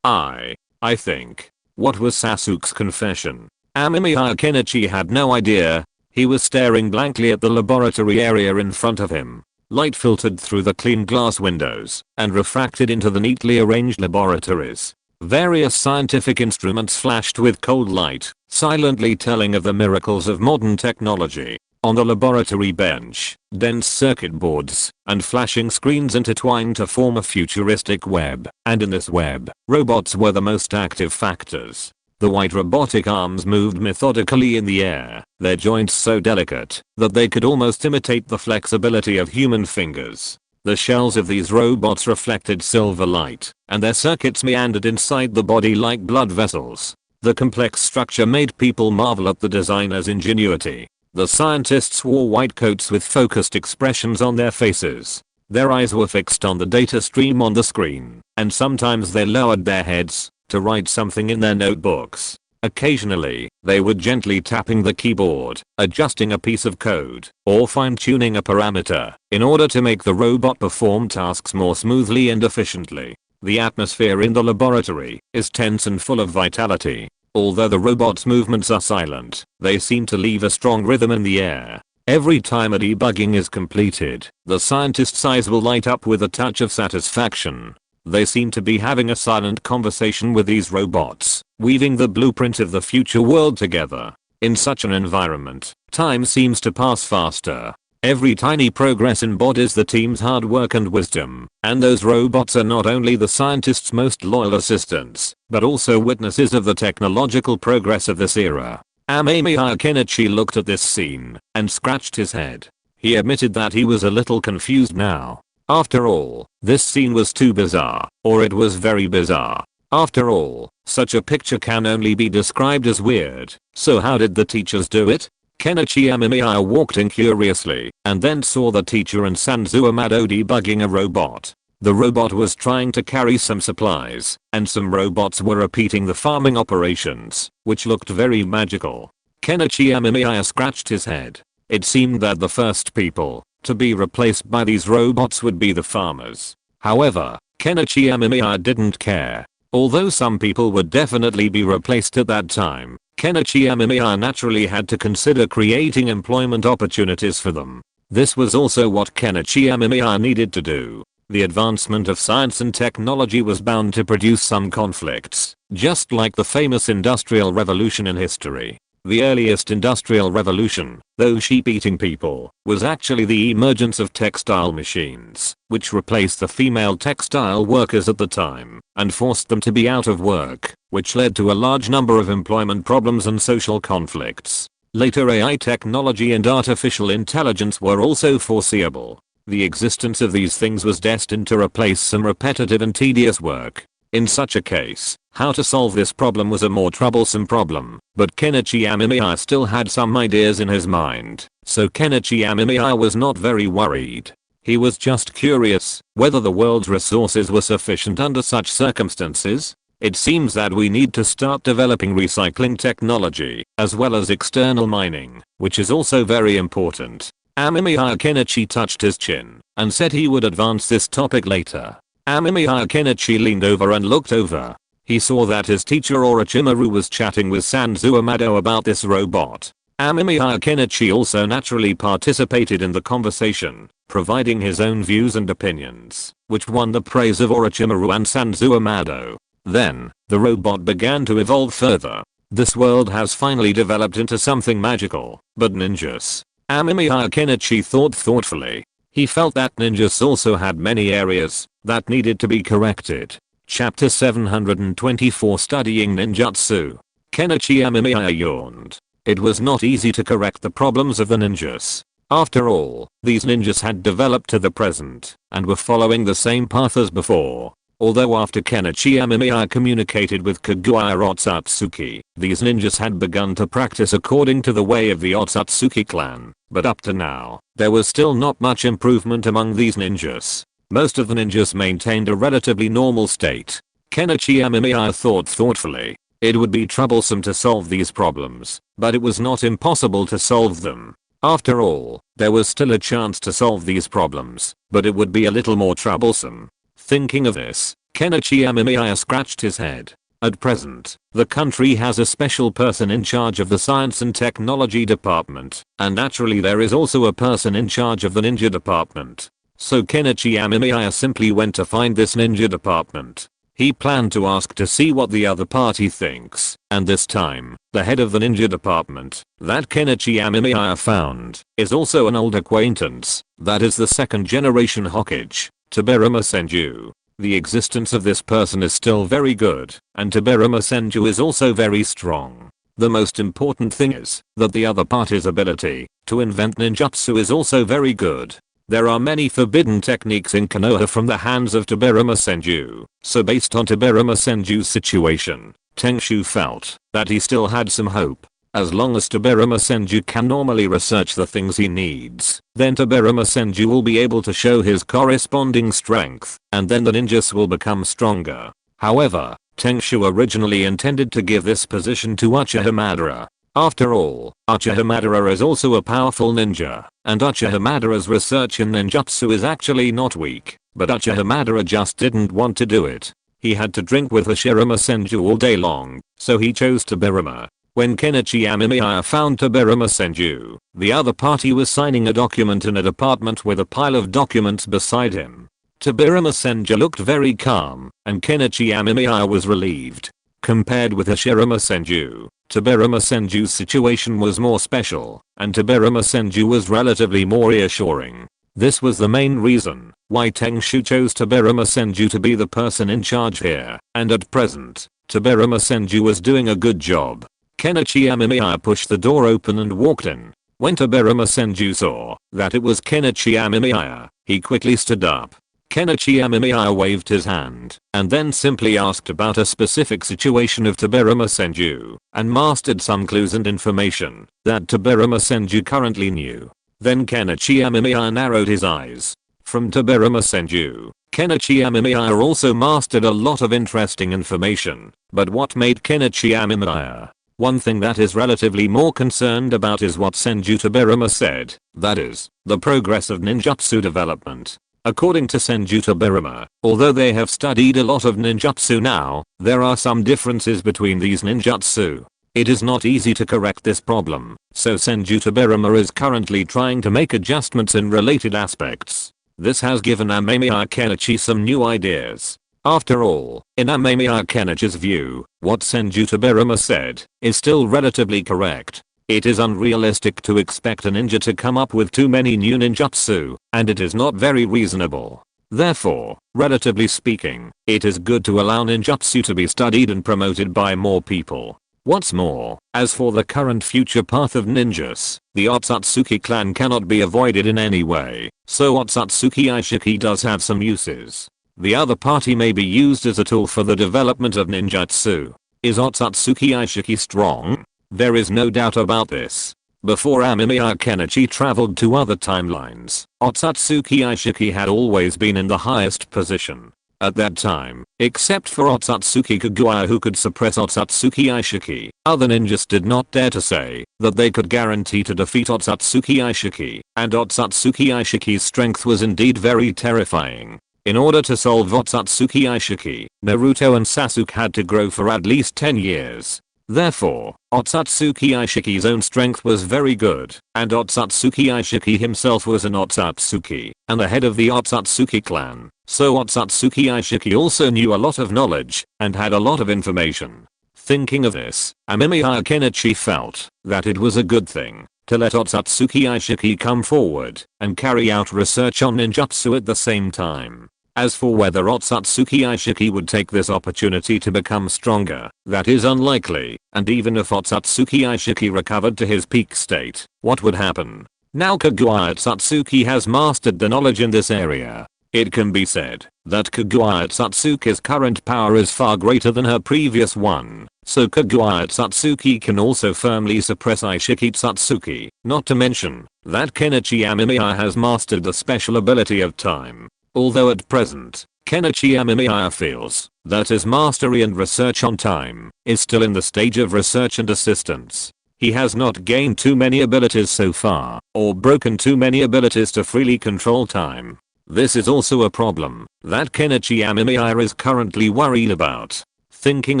I think. What was Sasuke's confession? Amemiya Kenichi had no idea. He was staring blankly at the laboratory area in front of him. Light filtered through the clean glass windows and refracted into the neatly arranged laboratories. Various scientific instruments flashed with cold light, silently telling of the miracles of modern technology. On the laboratory bench, dense circuit boards and flashing screens intertwined to form a futuristic web, and in this web, robots were the most active factors. The white robotic arms moved methodically in the air, their joints so delicate that they could almost imitate the flexibility of human fingers. The shells of these robots reflected silver light, and their circuits meandered inside the body like blood vessels. The complex structure made people marvel at the designer's ingenuity. The scientists wore white coats with focused expressions on their faces. Their eyes were fixed on the data stream on the screen, and sometimes they lowered their heads to write something in their notebooks. Occasionally, they were gently tapping the keyboard, adjusting a piece of code, or fine-tuning a parameter in order to make the robot perform tasks more smoothly and efficiently. The atmosphere in the laboratory is tense and full of vitality. Although the robot's movements are silent, they seem to leave a strong rhythm in the air. Every time a debugging is completed, the scientist's eyes will light up with a touch of satisfaction. They seem to be having a silent conversation with these robots, weaving the blueprint of the future world together. In such an environment, time seems to pass faster. Every tiny progress embodies the team's hard work and wisdom, and those robots are not only the scientists' most loyal assistants, but also witnesses of the technological progress of this era. Amemiya Kenichi looked at this scene and scratched his head. He admitted that he was a little confused now. After all, this scene was too bizarre, or it was very bizarre. After all, such a picture can only be described as weird. So how did the teachers do it? Kenichi Amemiya walked in curiously and then saw the teacher and Sanzo Amado debugging a robot. The robot was trying to carry some supplies, and some robots were repeating the farming operations, which looked very magical. Kenichi Amemiya scratched his head. It seemed that the first people to be replaced by these robots would be the farmers. However, Kenichi Amemiya didn't care. Although some people would definitely be replaced at that time, Kenichi Amemiya naturally had to consider creating employment opportunities for them. This was also what Kenichi Amemiya needed to do. The advancement of science and technology was bound to produce some conflicts, just like the famous Industrial Revolution in history. The earliest industrial revolution, though sheep-eating people, was actually the emergence of textile machines, which replaced the female textile workers at the time and forced them to be out of work, which led to a large number of employment problems and social conflicts. Later AI technology and artificial intelligence were also foreseeable. The existence of these things was destined to replace some repetitive and tedious work. In such a case, how to solve this problem was a more troublesome problem, but Kenichi Amemiya still had some ideas in his mind, so Kenichi Amemiya was not very worried. He was just curious whether the world's resources were sufficient under such circumstances. It seems that we need to start developing recycling technology, as well as external mining, which is also very important. Amemiya Kenichi touched his chin and said he would advance this topic later. Amemiya Kenichi leaned over and looked over. He saw that his teacher Orochimaru was chatting with Sanzo Amado about this robot. Amemiya Kenichi also naturally participated in the conversation, providing his own views and opinions, which won the praise of Orochimaru and Sanzo Amado. Then, the robot began to evolve further. This world has finally developed into something magical, but ninjas. Amemiya Kenichi thought thoughtfully. He felt that ninjas also had many areas that needed to be corrected. Chapter 724 Studying Ninjutsu. Kenichi Amemiya yawned. It was not easy to correct the problems of the ninjas. After all, these ninjas had developed to the present and were following the same path as before. Although after Kenichi Amemiya communicated with Kaguya Otsutsuki, these ninjas had begun to practice according to the way of the Otsutsuki clan, but up to now, there was still not much improvement among these ninjas. Most of the ninjas maintained a relatively normal state. Kenichi Amemiya thought thoughtfully. It would be troublesome to solve these problems, but it was not impossible to solve them. After all, there was still a chance to solve these problems, but it would be a little more troublesome. Thinking of this, Kenichi Amemiya scratched his head. At present, the country has a special person in charge of the science and technology department, and naturally there is also a person in charge of the ninja department. So Kenichi Amemiya simply went to find this ninja department. He planned to ask to see what the other party thinks, and this time, the head of the ninja department, that Kenichi Amemiya found, is also an old acquaintance, that is the second generation Hokage, Tobirama Senju. The existence of this person is still very good, and Tobirama Senju is also very strong. The most important thing is that the other party's ability to invent ninjutsu is also very good. There are many forbidden techniques in Konoha from the hands of Tobirama Senju, so based on Tobirama Senju's situation, Tengshu felt that he still had some hope. As long as Tobirama Senju can normally research the things he needs, then Tobirama Senju will be able to show his corresponding strength, and then the ninjas will become stronger. However, Tengshu originally intended to give this position to Uchiha Madara. After all, Uchiha Madara is also a powerful ninja, and Uchiha Madara's research in ninjutsu is actually not weak, but Uchiha Madara just didn't want to do it. He had to drink with Hashirama Senju all day long, so he chose Tobirama. When Kenichi Amemiya found Tobirama Senju, the other party was signing a document in a department with a pile of documents beside him. Tobirama Senju looked very calm, and Kenichi Amemiya was relieved. Compared with Hashirama Senju, Tobirama Senju's situation was more special, and Tobirama Senju was relatively more reassuring. This was the main reason why Tengshu chose Tobirama Senju to be the person in charge here, and at present, Tobirama Senju was doing a good job. Kenichi Amemiya pushed the door open and walked in. When Tobirama Senju saw that it was Kenichi Amemiya, he quickly stood up. Kenichi Amemiya waved his hand, and then simply asked about a specific situation of Tobirama Senju, and mastered some clues and information that Tobirama Senju currently knew. Then Kenichi Amemiya narrowed his eyes. From Tobirama Senju, Kenichi Amemiya also mastered a lot of interesting information, but what made Kenichi Amemiya one thing that is relatively more concerned about is what Senju Tobirama said, that is, the progress of ninjutsu development. According to Senju Tobirama, although they have studied a lot of ninjutsu now, there are some differences between these ninjutsu. It is not easy to correct this problem, so Senju Tobirama is currently trying to make adjustments in related aspects. This has given Amemiya Kenichi some new ideas. After all, in Amemiya Kenichi's view, what Senju Tobirama said is still relatively correct. It is unrealistic to expect a ninja to come up with too many new ninjutsu, and it is not very reasonable. Therefore, relatively speaking, it is good to allow ninjutsu to be studied and promoted by more people. What's more, as for the current future path of ninjas, the Otsutsuki clan cannot be avoided in any way, so Otsutsuki Aishiki does have some uses. The other party may be used as a tool for the development of ninjutsu. Is Otsutsuki Aishiki strong? There is no doubt about this. Before Amemiya Kenichi traveled to other timelines, Otsutsuki Aishiki had always been in the highest position. At that time, except for Otsutsuki Kagura who could suppress Otsutsuki Aishiki, other ninjas did not dare to say that they could guarantee to defeat Otsutsuki Aishiki, and Otsutsuki Aishiki's strength was indeed very terrifying. In order to solve Otsutsuki Aishiki, Naruto and Sasuke had to grow for at least 10 years. Therefore, Otsutsuki Aishiki's own strength was very good, and Otsutsuki Aishiki himself was an Otsutsuki, and the head of the Otsutsuki clan, so Otsutsuki Aishiki also knew a lot of knowledge, and had a lot of information. Thinking of this, Amemiya Kenichi felt that it was a good thing to let Otsutsuki Aishiki come forward and carry out research on ninjutsu at the same time. As for whether Otsutsuki Aishiki would take this opportunity to become stronger, that is unlikely, and even if Otsutsuki Aishiki recovered to his peak state, what would happen? Now Kagura Otsutsuki has mastered the knowledge in this area. It can be said that Kagura Otsutsuki's current power is far greater than her previous one, so Kagura Otsutsuki can also firmly suppress Aishiki Otsutsuki, not to mention that Kenichi Amemiya has mastered the special ability of time. Although at present, Kenichi Amemiya feels that his mastery and research on time is still in the stage of research and assistance. He has not gained too many abilities so far, or broken too many abilities to freely control time. This is also a problem that Kenichi Amemiya is currently worried about. Thinking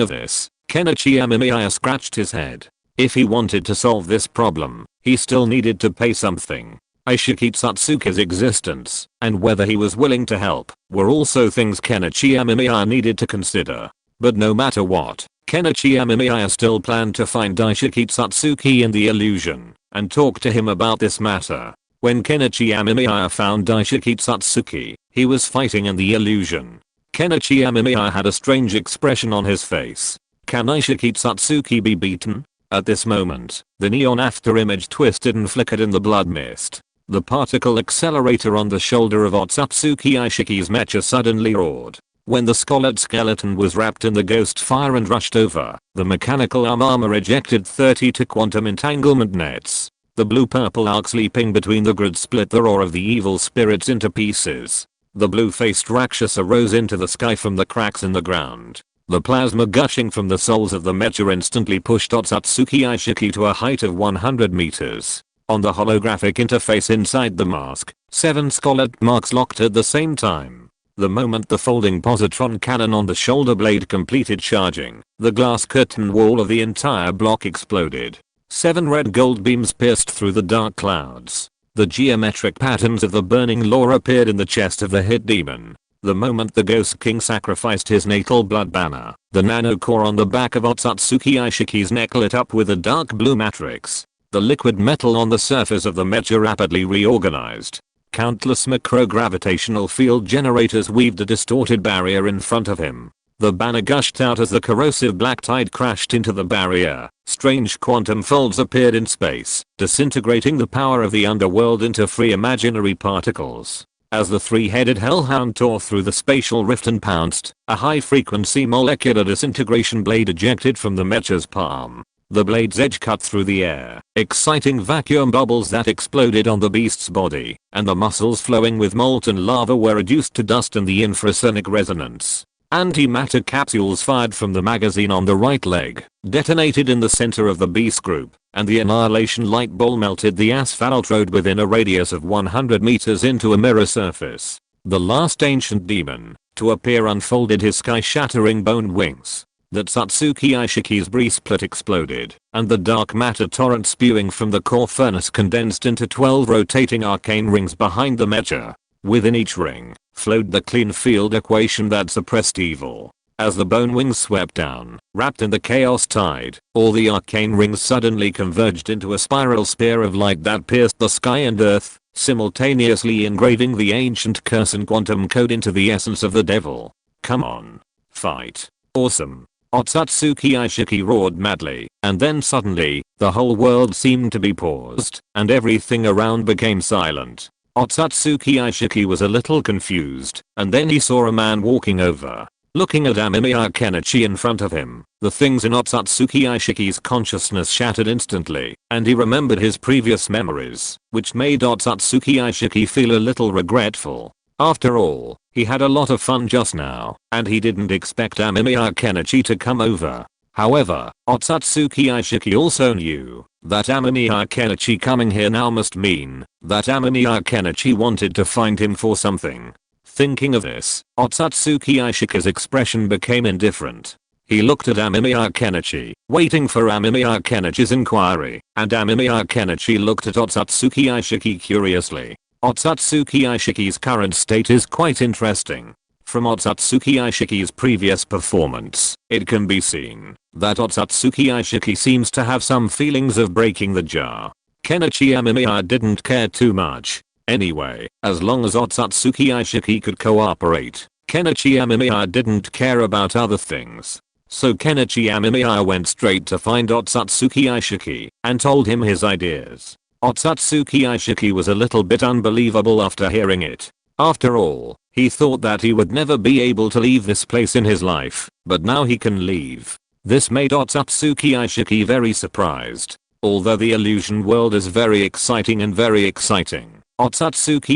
of this, Kenichi Amemiya scratched his head. If he wanted to solve this problem, he still needed to pay something. Aishiki Satsuki's existence, and whether he was willing to help, were also things Kenichi Amemiya needed to consider. But no matter what, Kenichi Amemiya still planned to find Daisuke Satsuki in the illusion, and talk to him about this matter. When Kenichi Amemiya found Daisuke Satsuki, he was fighting in the illusion. Kenichi Amemiya had a strange expression on his face. Can Daisuke Satsuki be beaten? At this moment, the neon after image twisted and flickered in the blood mist. The particle accelerator on the shoulder of Otsutsuki Aishiki's mecha suddenly roared. When the scarlet skeleton was wrapped in the ghost fire and rushed over, the mechanical armor ejected 32 quantum entanglement nets. The blue-purple arcs leaping between the grid split the roar of the evil spirits into pieces. The blue-faced Rakshasa rose into the sky from the cracks in the ground. The plasma gushing from the souls of the mecha instantly pushed Otsutsuki Aishiki to a height of 100 meters. On the holographic interface inside the mask, 7 scarlet marks locked at the same time. The moment the folding positron cannon on the shoulder blade completed charging, the glass curtain wall of the entire block exploded. 7 red gold beams pierced through the dark clouds. The geometric patterns of the burning lore appeared in the chest of the hit demon. The moment the Ghost King sacrificed his natal blood banner, the nanocore on the back of Otsutsuki Aishiki's neck lit up with a dark blue matrix. The liquid metal on the surface of the mecha rapidly reorganized. Countless microgravitational field generators weaved a distorted barrier in front of him. The banner gushed out as the corrosive black tide crashed into the barrier. Strange quantum folds appeared in space, disintegrating the power of the underworld into free imaginary particles. As the three-headed hellhound tore through the spatial rift and pounced, a high-frequency molecular disintegration blade ejected from the mecha's palm. The blade's edge cut through the air, exciting vacuum bubbles that exploded on the beast's body, and the muscles flowing with molten lava were reduced to dust in the infrasonic resonance. Antimatter capsules fired from the magazine on the right leg, detonated in the center of the beast group, and the annihilation light ball melted the asphalt road within a radius of 100 meters into a mirror surface. The last ancient demon to appear unfolded his sky-shattering bone wings. That Satsuki Aishiki's breastplate exploded, and the dark matter torrent spewing from the core furnace condensed into 12 rotating arcane rings behind the mecha. Within each ring, flowed the clean field equation that suppressed evil. As the bone wings swept down, wrapped in the chaos tide, all the arcane rings suddenly converged into a spiral spear of light that pierced the sky and earth, simultaneously engraving the ancient curse and quantum code into the essence of the devil. Come on. Fight. Awesome. Otsutsuki Aishiki roared madly, and then suddenly, the whole world seemed to be paused, and everything around became silent. Otsutsuki Aishiki was a little confused, and then he saw a man walking over. Looking at Amemiya Kenichi in front of him, the things in Otsutsuki Aishiki's consciousness shattered instantly, and he remembered his previous memories, which made Otsutsuki Aishiki feel a little regretful. After all, he had a lot of fun just now, and he didn't expect Amemiya Kenichi to come over. However, Otsutsuki Aishiki also knew that Amemiya Kenichi coming here now must mean that Amemiya Kenichi wanted to find him for something. Thinking of this, Otsutsuki Aishiki's expression became indifferent. He looked at Amemiya Kenichi, waiting for Amemiya Kenichi's inquiry, and Amemiya Kenichi looked at Otsutsuki Aishiki curiously. Otsutsuki Aishiki's current state is quite interesting. From Otsutsuki Aishiki's previous performance, it can be seen that Otsutsuki Aishiki seems to have some feelings of breaking the jar. Kenichi Amemiya didn't care too much. Anyway, as long as Otsutsuki Aishiki could cooperate, Kenichi Amemiya didn't care about other things. So Kenichi Amemiya went straight to find Otsutsuki Aishiki and told him his ideas. Otsutsuki Aishiki was a little bit unbelievable after hearing it. After all, he thought that he would never be able to leave this place in his life, but now he can leave. This made Otsutsuki Aishiki very surprised. Although the illusion world is very exciting, Otsutsuki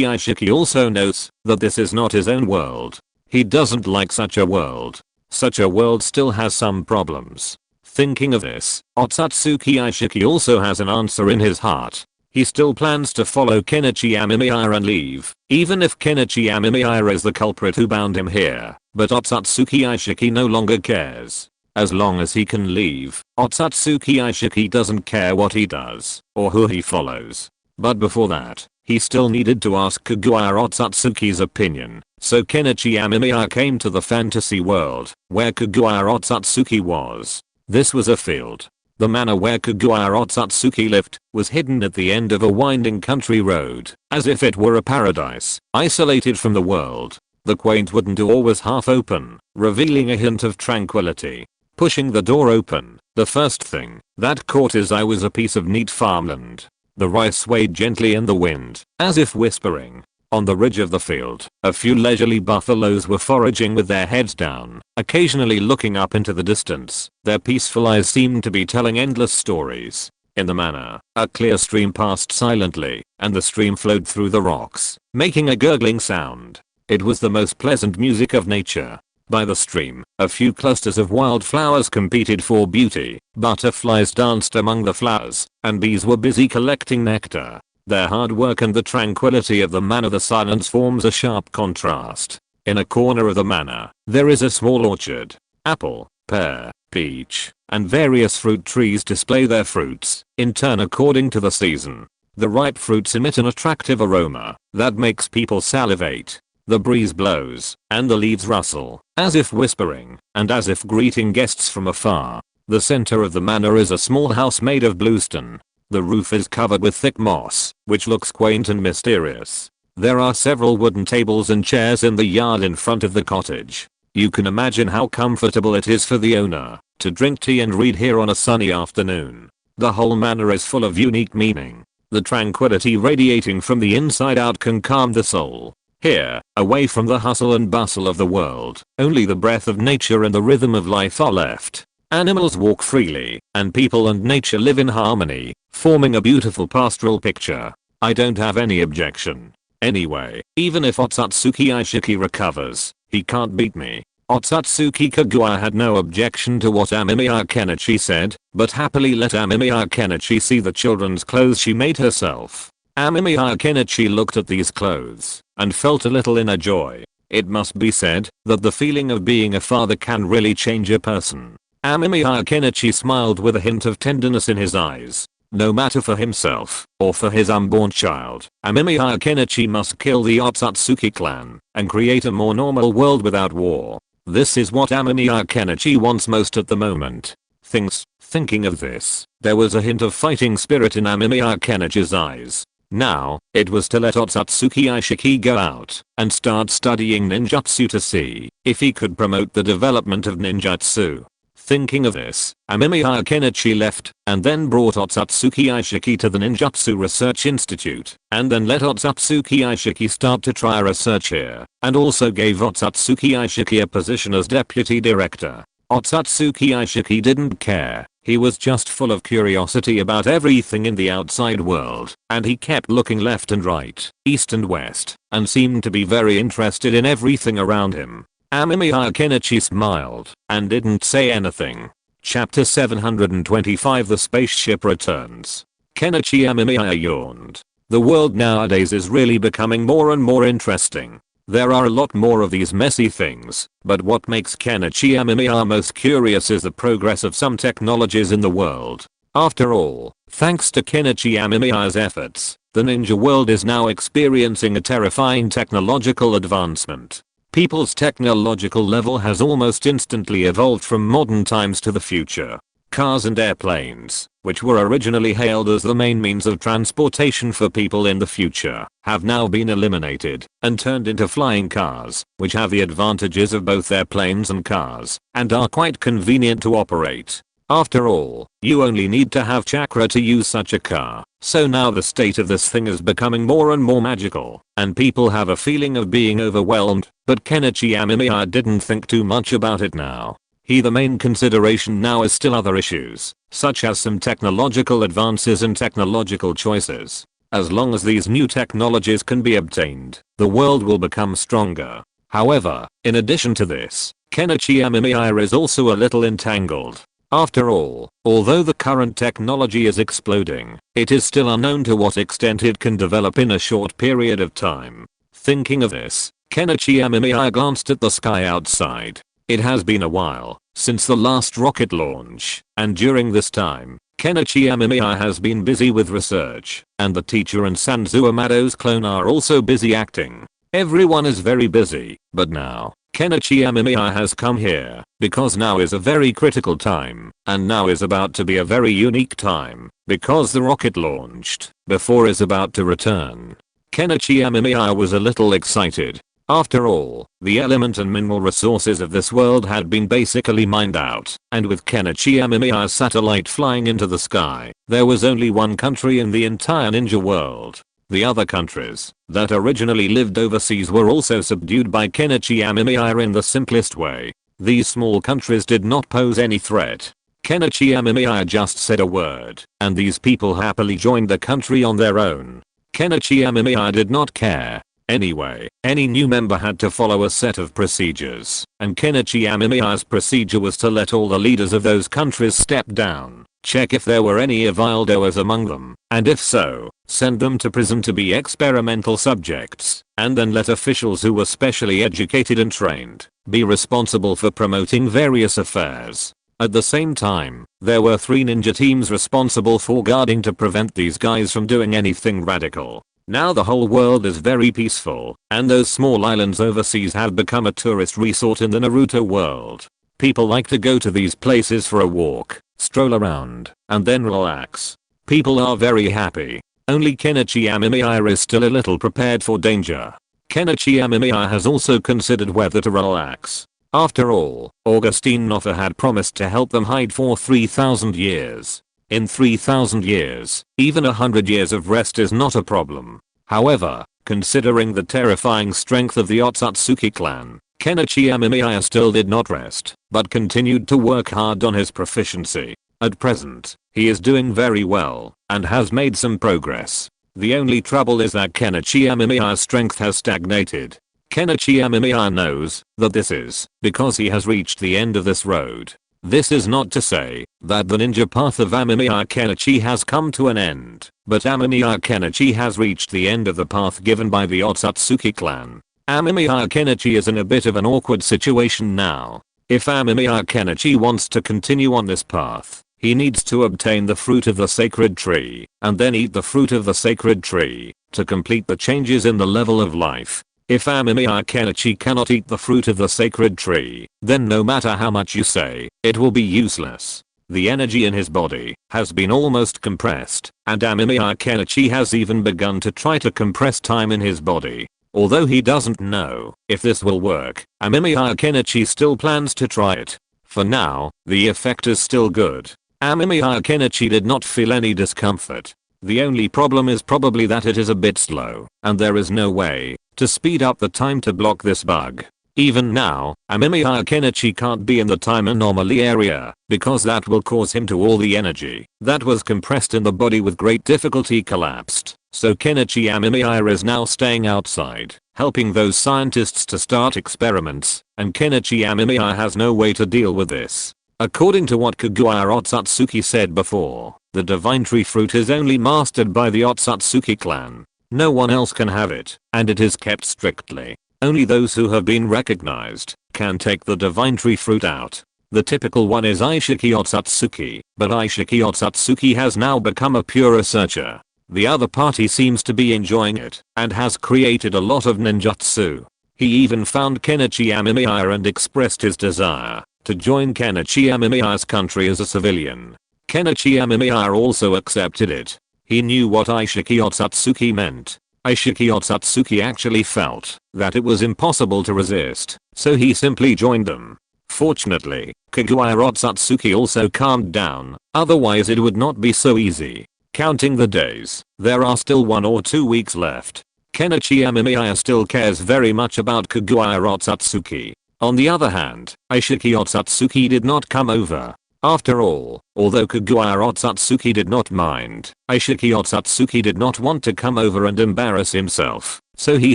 Aishiki also knows that this is not his own world. He doesn't like such a world. Such a world still has some problems. Thinking of this, Otsutsuki Aishiki also has an answer in his heart. He still plans to follow Kenichi Amemiya and leave, even if Kenichi Amemiya is the culprit who bound him here. But Otsutsuki Aishiki no longer cares. As long as he can leave, Otsutsuki Aishiki doesn't care what he does or who he follows. But before that, He still needed to ask Kagura Otsutsuki's opinion, so Kenichi Amemiya came to the fantasy world, where Kagura Otsutsuki was. This was a field. The manor where Kagura Otsutsuki lived was hidden at the end of a winding country road, as if it were a paradise, isolated from the world. The quaint wooden door was half open, revealing a hint of tranquility. Pushing the door open, the first thing that caught his eye was a piece of neat farmland. The rice swayed gently in the wind, as if whispering. On the ridge of the field, a few leisurely buffaloes were foraging with their heads down, occasionally looking up into the distance. Their peaceful eyes seemed to be telling endless stories. In the manor, a clear stream passed silently, and the stream flowed through the rocks, making a gurgling sound. It was the most pleasant music of nature. By the stream, a few clusters of wildflowers competed for beauty. Butterflies danced among the flowers, and bees were busy collecting nectar. Their hard work and the tranquility of the manor, the silence forms a sharp contrast. In a corner of the manor, there is a small orchard. Apple, pear, peach, and various fruit trees display their fruits, in turn according to the season. The ripe fruits emit an attractive aroma that makes people salivate. The breeze blows, and the leaves rustle, as if whispering, and as if greeting guests from afar. The center of the manor is a small house made of bluestone. The roof is covered with thick moss, which looks quaint and mysterious. There are several wooden tables and chairs in the yard in front of the cottage. You can imagine how comfortable it is for the owner to drink tea and read here on a sunny afternoon. The whole manor is full of unique meaning. The tranquility radiating from the inside out can calm the soul. Here, away from the hustle and bustle of the world, only the breath of nature and the rhythm of life are left. Animals walk freely, and people and nature live in harmony, forming a beautiful pastoral picture. I don't have any objection. Anyway, even if Otsutsuki Ishiki recovers, he can't beat me. Otsutsuki Kagura had no objection to what Amemiya Kenichi said, but happily let Amemiya Kenichi see the children's clothes she made herself. Amemiya Kenichi looked at these clothes and felt a little inner joy. It must be said that the feeling of being a father can really change a person. Amemiya Kenichi smiled with a hint of tenderness in his eyes. No matter for himself or for his unborn child, Amemiya Kenichi must kill the Otsutsuki clan and create a more normal world without war. This is what Amemiya Kenichi wants most at the moment. Thinking of this, there was a hint of fighting spirit in Amemiya Kenichi's eyes. Now, it was to let Otsutsuki Ishiki go out and start studying ninjutsu to see if he could promote the development of ninjutsu. Thinking of this, Amemiya Kenichi left and then brought Otsutsuki Ishiki to the Ninjutsu Research Institute and then let Otsutsuki Ishiki start to try research here and also gave Otsutsuki Ishiki a position as deputy director. Otsutsuki Ishiki didn't care. He was just full of curiosity about everything in the outside world, and he kept looking left and right, east and west, and seemed to be very interested in everything around him. Amemiya Kenichi smiled and didn't say anything. Chapter 725 The Spaceship Returns. Kenichi Amemiya yawned. The world nowadays is really becoming more and more interesting. There are a lot more of these messy things, but what makes Kenichi Amemiya most curious is the progress of some technologies in the world. After all, thanks to Kenichi Amemiya's efforts, the ninja world is now experiencing a terrifying technological advancement. People's technological level has almost instantly evolved from modern times to the future. Cars and airplanes, which were originally hailed as the main means of transportation for people in the future, have now been eliminated and turned into flying cars, which have the advantages of both airplanes and cars, and are quite convenient to operate. After all, you only need to have chakra to use such a car. So now the state of this thing is becoming more and more magical, and people have a feeling of being overwhelmed, but Kenichi Amemiya didn't think too much about it now. The main consideration now is still other issues, such as some technological advances and technological choices. As long as these new technologies can be obtained, the world will become stronger. However, in addition to this, Kenichi Amemiya is also a little entangled. After all, although the current technology is exploding, it is still unknown to what extent it can develop in a short period of time. Thinking of this, Kenichi Amemiya glanced at the sky outside. It has been a while since the last rocket launch, and during this time, Kenichi Amemiya has been busy with research, and the teacher and Sanzu Amado's clone are also busy acting. Everyone is very busy, but now, Kenichi Amemiya has come here, because now is a very critical time, and now is about to be a very unique time, because the rocket launched, before is about to return. Kenichi Amemiya was a little excited. After all, the element and mineral resources of this world had been basically mined out, and with Kenichi Amemiya's satellite flying into the sky, there was only one country in the entire ninja world. The other countries that originally lived overseas were also subdued by Kenichi Amemiya in the simplest way. These small countries did not pose any threat. Kenichi Amemiya just said a word, and these people happily joined the country on their own. Kenichi Amemiya did not care. Anyway, any new member had to follow a set of procedures, and Kenichi Amemiya's procedure was to let all the leaders of those countries step down, check if there were any evildoers among them, and if so, send them to prison to be experimental subjects, and then let officials who were specially educated and trained be responsible for promoting various affairs. At the same time, there were 3 ninja teams responsible for guarding to prevent these guys from doing anything radical. Now the whole world is very peaceful, and those small islands overseas have become a tourist resort in the Naruto world. People like to go to these places for a walk, stroll around, and then relax. People are very happy. Only Kenichi Amemiya is still a little prepared for danger. Kenichi Amemiya has also considered whether to relax. After all, Augustine Noffa had promised to help them hide for 3,000 years. In 3,000 years, even 100 years of rest is not a problem. However, considering the terrifying strength of the Otsutsuki clan, Kenichi Amemiya still did not rest, but continued to work hard on his proficiency. At present, he is doing very well, and has made some progress. The only trouble is that Kenichi Amemiya's strength has stagnated. Kenichi Amemiya knows that this is because he has reached the end of this road. This is not to say that the ninja path of Amemiya Kenichi has come to an end, but Amemiya Kenichi has reached the end of the path given by the Otsutsuki clan. Amemiya Kenichi is in a bit of an awkward situation now. If Amemiya Kenichi wants to continue on this path, he needs to obtain the fruit of the sacred tree, and then eat the fruit of the sacred tree, to complete the changes in the level of life. If Amemiya Kenichi cannot eat the fruit of the sacred tree, then no matter how much you say, it will be useless. The energy in his body has been almost compressed, and Amemiya Kenichi has even begun to try to compress time in his body. Although he doesn't know if this will work, Amemiya Kenichi still plans to try it. For now, the effect is still good. Amemiya Kenichi did not feel any discomfort. The only problem is probably that it is a bit slow, and there is no way to speed up the time to block this bug. Even now, Amemiya Kenichi can't be in the time anomaly area, because that will cause him to all the energy that was compressed in the body with great difficulty collapsed. So Kenichi Amemiya is now staying outside, helping those scientists to start experiments, and Kenichi Amemiya has no way to deal with this. According to what Kaguya Otsutsuki said before, the divine tree fruit is only mastered by the Otsutsuki clan. No one else can have it, and it is kept strictly. Only those who have been recognized can take the divine tree fruit out. The typical one is Aishiki Otsutsuki, but Aishiki Otsutsuki has now become a pure researcher. The other party seems to be enjoying it, and has created a lot of ninjutsu. He even found Kenichi Amemiya and expressed his desire to join Kenichi Amemiya's country as a civilian. Kenichi Amemiya also accepted it. He knew what Aishiki Otsutsuki meant. Aishiki Otsutsuki actually felt that it was impossible to resist, so he simply joined them. Fortunately, Kaguya Otsutsuki also calmed down, otherwise it would not be so easy. Counting the days, there are still 1 or 2 weeks left. Kenichi Amemiya still cares very much about Kaguya Otsutsuki. On the other hand, Aishiki Otsutsuki did not come over. After all, although Kaguya Otsutsuki did not mind, Aishiki Otsutsuki did not want to come over and embarrass himself, so he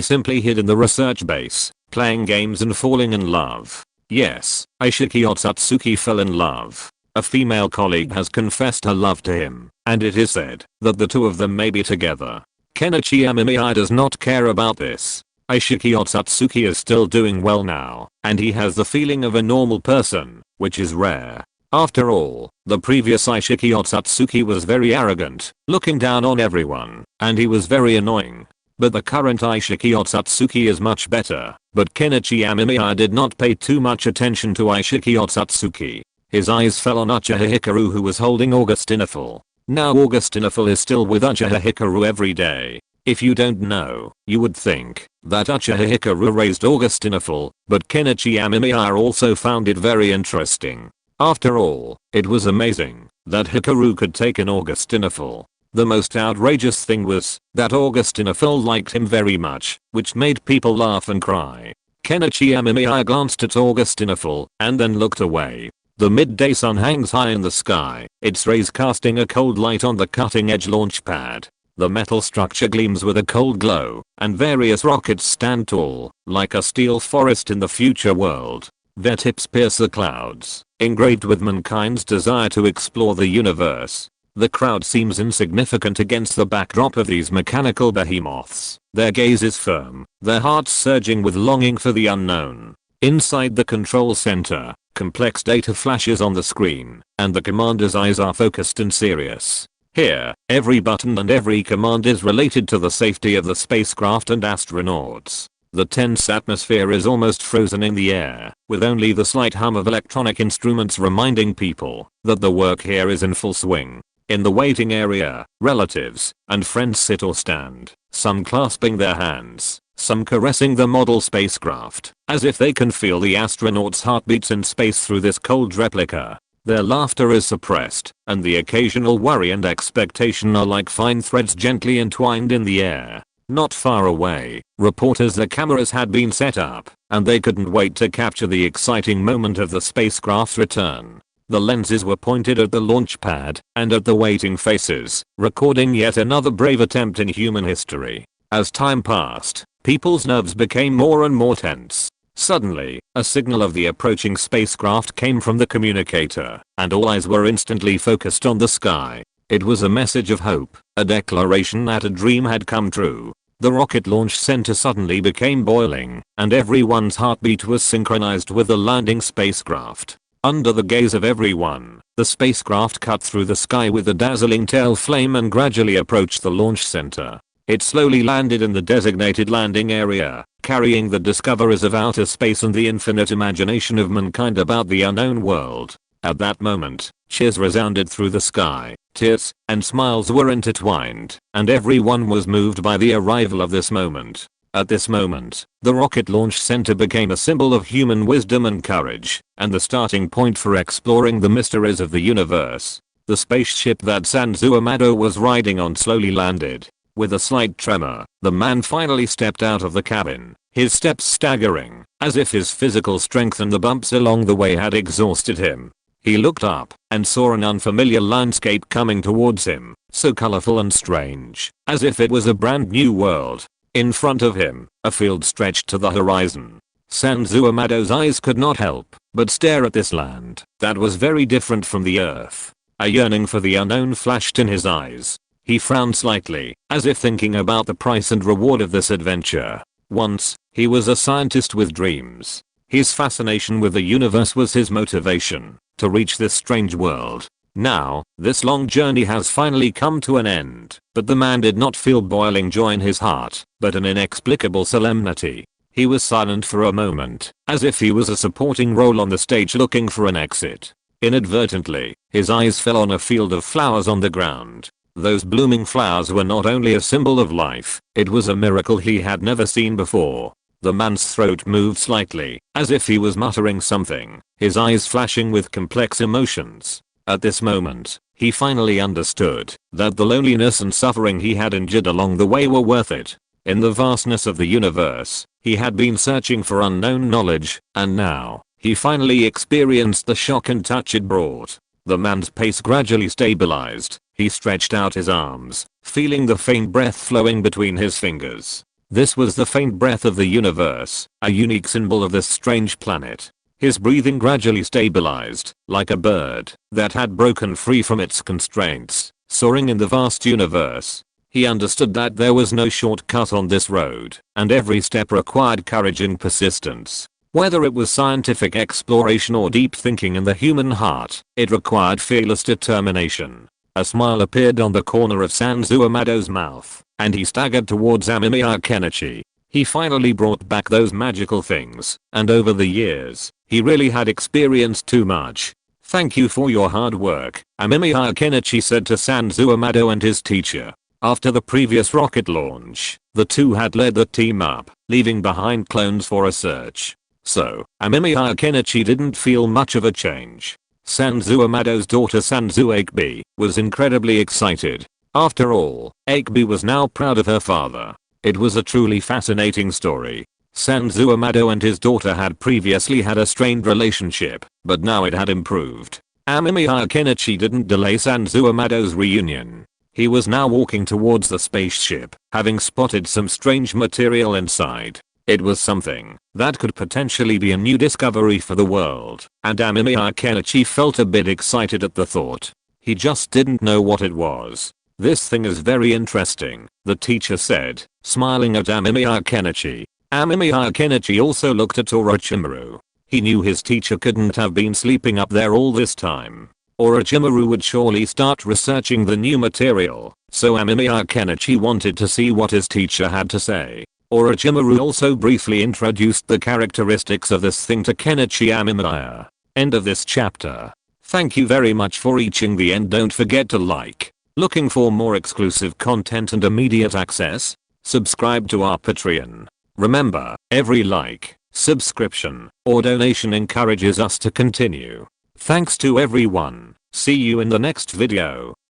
simply hid in the research base, playing games and falling in love. Yes, Aishiki Otsutsuki fell in love. A female colleague has confessed her love to him, and it is said that the two of them may be together. Kenichi Amemiya does not care about this. Aishiki Otsutsuki is still doing well now, and he has the feeling of a normal person, which is rare. After all, the previous Aishiki Otsutsuki was very arrogant, looking down on everyone, and he was very annoying. But the current Aishiki Otsutsuki is much better, but Kenichi Amemiya did not pay too much attention to Aishiki Otsutsuki. His eyes fell on Uchiha Hikaru, who was holding Augustinifil. Now Augustinifil is still with Uchiha Hikaru every day. If you don't know, you would think that Uchiha Hikaru raised Augustinifil, but Kenichi Amemiya also found it very interesting. After all, it was amazing that Hikaru could take an Augustinifil. The most outrageous thing was that Augustinifil liked him very much, which made people laugh and cry. Kenichi Amemiya glanced at Augustinifil and then looked away. The midday sun hangs high in the sky, its rays casting a cold light on the cutting-edge launch pad. The metal structure gleams with a cold glow, and various rockets stand tall, like a steel forest in the future world. Their tips pierce the clouds, engraved with mankind's desire to explore the universe. The crowd seems insignificant against the backdrop of these mechanical behemoths. Their gaze is firm, their hearts surging with longing for the unknown. Inside the control center, complex data flashes on the screen, and the commander's eyes are focused and serious. Here, every button and every command is related to the safety of the spacecraft and astronauts. The tense atmosphere is almost frozen in the air, with only the slight hum of electronic instruments reminding people that the work here is in full swing. In the waiting area, relatives and friends sit or stand, some clasping their hands, some caressing the model spacecraft, as if they can feel the astronauts' heartbeats in space through this cold replica. Their laughter is suppressed, and the occasional worry and expectation are like fine threads gently entwined in the air. Not far away, reporters' the cameras had been set up, and they couldn't wait to capture the exciting moment of the spacecraft's return. The lenses were pointed at the launch pad and at the waiting faces, recording yet another brave attempt in human history. As time passed, people's nerves became more and more tense. Suddenly, a signal of the approaching spacecraft came from the communicator, and all eyes were instantly focused on the sky. It was a message of hope, a declaration that a dream had come true. The rocket launch center suddenly became boiling, and everyone's heartbeat was synchronized with the landing spacecraft. Under the gaze of everyone, the spacecraft cut through the sky with a dazzling tail flame and gradually approached the launch center. It slowly landed in the designated landing area, carrying the discoveries of outer space and the infinite imagination of mankind about the unknown world. At that moment, cheers resounded through the sky, tears and smiles were intertwined, and everyone was moved by the arrival of this moment. At this moment, the rocket launch center became a symbol of human wisdom and courage, and the starting point for exploring the mysteries of the universe. The spaceship that Sanzuamado was riding on slowly landed. With a slight tremor, the man finally stepped out of the cabin, his steps staggering, as if his physical strength and the bumps along the way had exhausted him. He looked up and saw an unfamiliar landscape coming towards him, so colorful and strange, as if it was a brand new world. In front of him, a field stretched to the horizon. Sanzuamado's eyes could not help but stare at this land that was very different from the Earth. A yearning for the unknown flashed in his eyes. He frowned slightly, as if thinking about the price and reward of this adventure. Once, he was a scientist with dreams. His fascination with the universe was his motivation to reach this strange world. Now, this long journey has finally come to an end, but the man did not feel boiling joy in his heart, but an inexplicable solemnity. He was silent for a moment, as if he was a supporting role on the stage looking for an exit. Inadvertently, his eyes fell on a field of flowers on the ground. Those blooming flowers were not only a symbol of life, it was a miracle he had never seen before. The man's throat moved slightly, as if he was muttering something, his eyes flashing with complex emotions. At this moment, he finally understood that the loneliness and suffering he had endured along the way were worth it. In the vastness of the universe, he had been searching for unknown knowledge, and now, he finally experienced the shock and touch it brought. The man's pace gradually stabilized. He stretched out his arms, feeling the faint breath flowing between his fingers. This was the faint breath of the universe, a unique symbol of this strange planet. His breathing gradually stabilized, like a bird that had broken free from its constraints, soaring in the vast universe. He understood that there was no shortcut on this road, and every step required courage and persistence. Whether it was scientific exploration or deep thinking in the human heart, it required fearless determination. A smile appeared on the corner of Sanzuamado's mouth, and he staggered towards Amemiya Kenichi. He finally brought back those magical things, and over the years, he really had experienced too much. Thank you for your hard work, Amemiya Kenichi said to Sanzuamado and his teacher. After the previous rocket launch, the two had led the team up, leaving behind clones for a search. So, Amemiya Kenichi didn't feel much of a change. Sanzuamado's daughter Sanzu Akebi was incredibly excited. After all, Akebi was now proud of her father. It was a truly fascinating story. Sanzuamado and his daughter had previously had a strained relationship, but now it had improved. Amemiya Kenichi didn't delay Sanzuamado's reunion. He was now walking towards the spaceship, having spotted some strange material inside. It was something that could potentially be a new discovery for the world, and Amemiya Kenichi felt a bit excited at the thought. He just didn't know what it was. This thing is very interesting, the teacher said, smiling at Amemiya Kenichi. Amemiya Kenichi also looked at Orochimaru. He knew his teacher couldn't have been sleeping up there all this time. Orochimaru would surely start researching the new material, so Amemiya Kenichi wanted to see what his teacher had to say. Orochimaru also briefly introduced the characteristics of this thing to Kenichi Amemiya. End of this chapter. Thank you very much for reaching the end. Don't forget to like. Looking for more exclusive content and immediate access? Subscribe to our Patreon. Remember, every like, subscription, or donation encourages us to continue. Thanks to everyone. See you in the next video.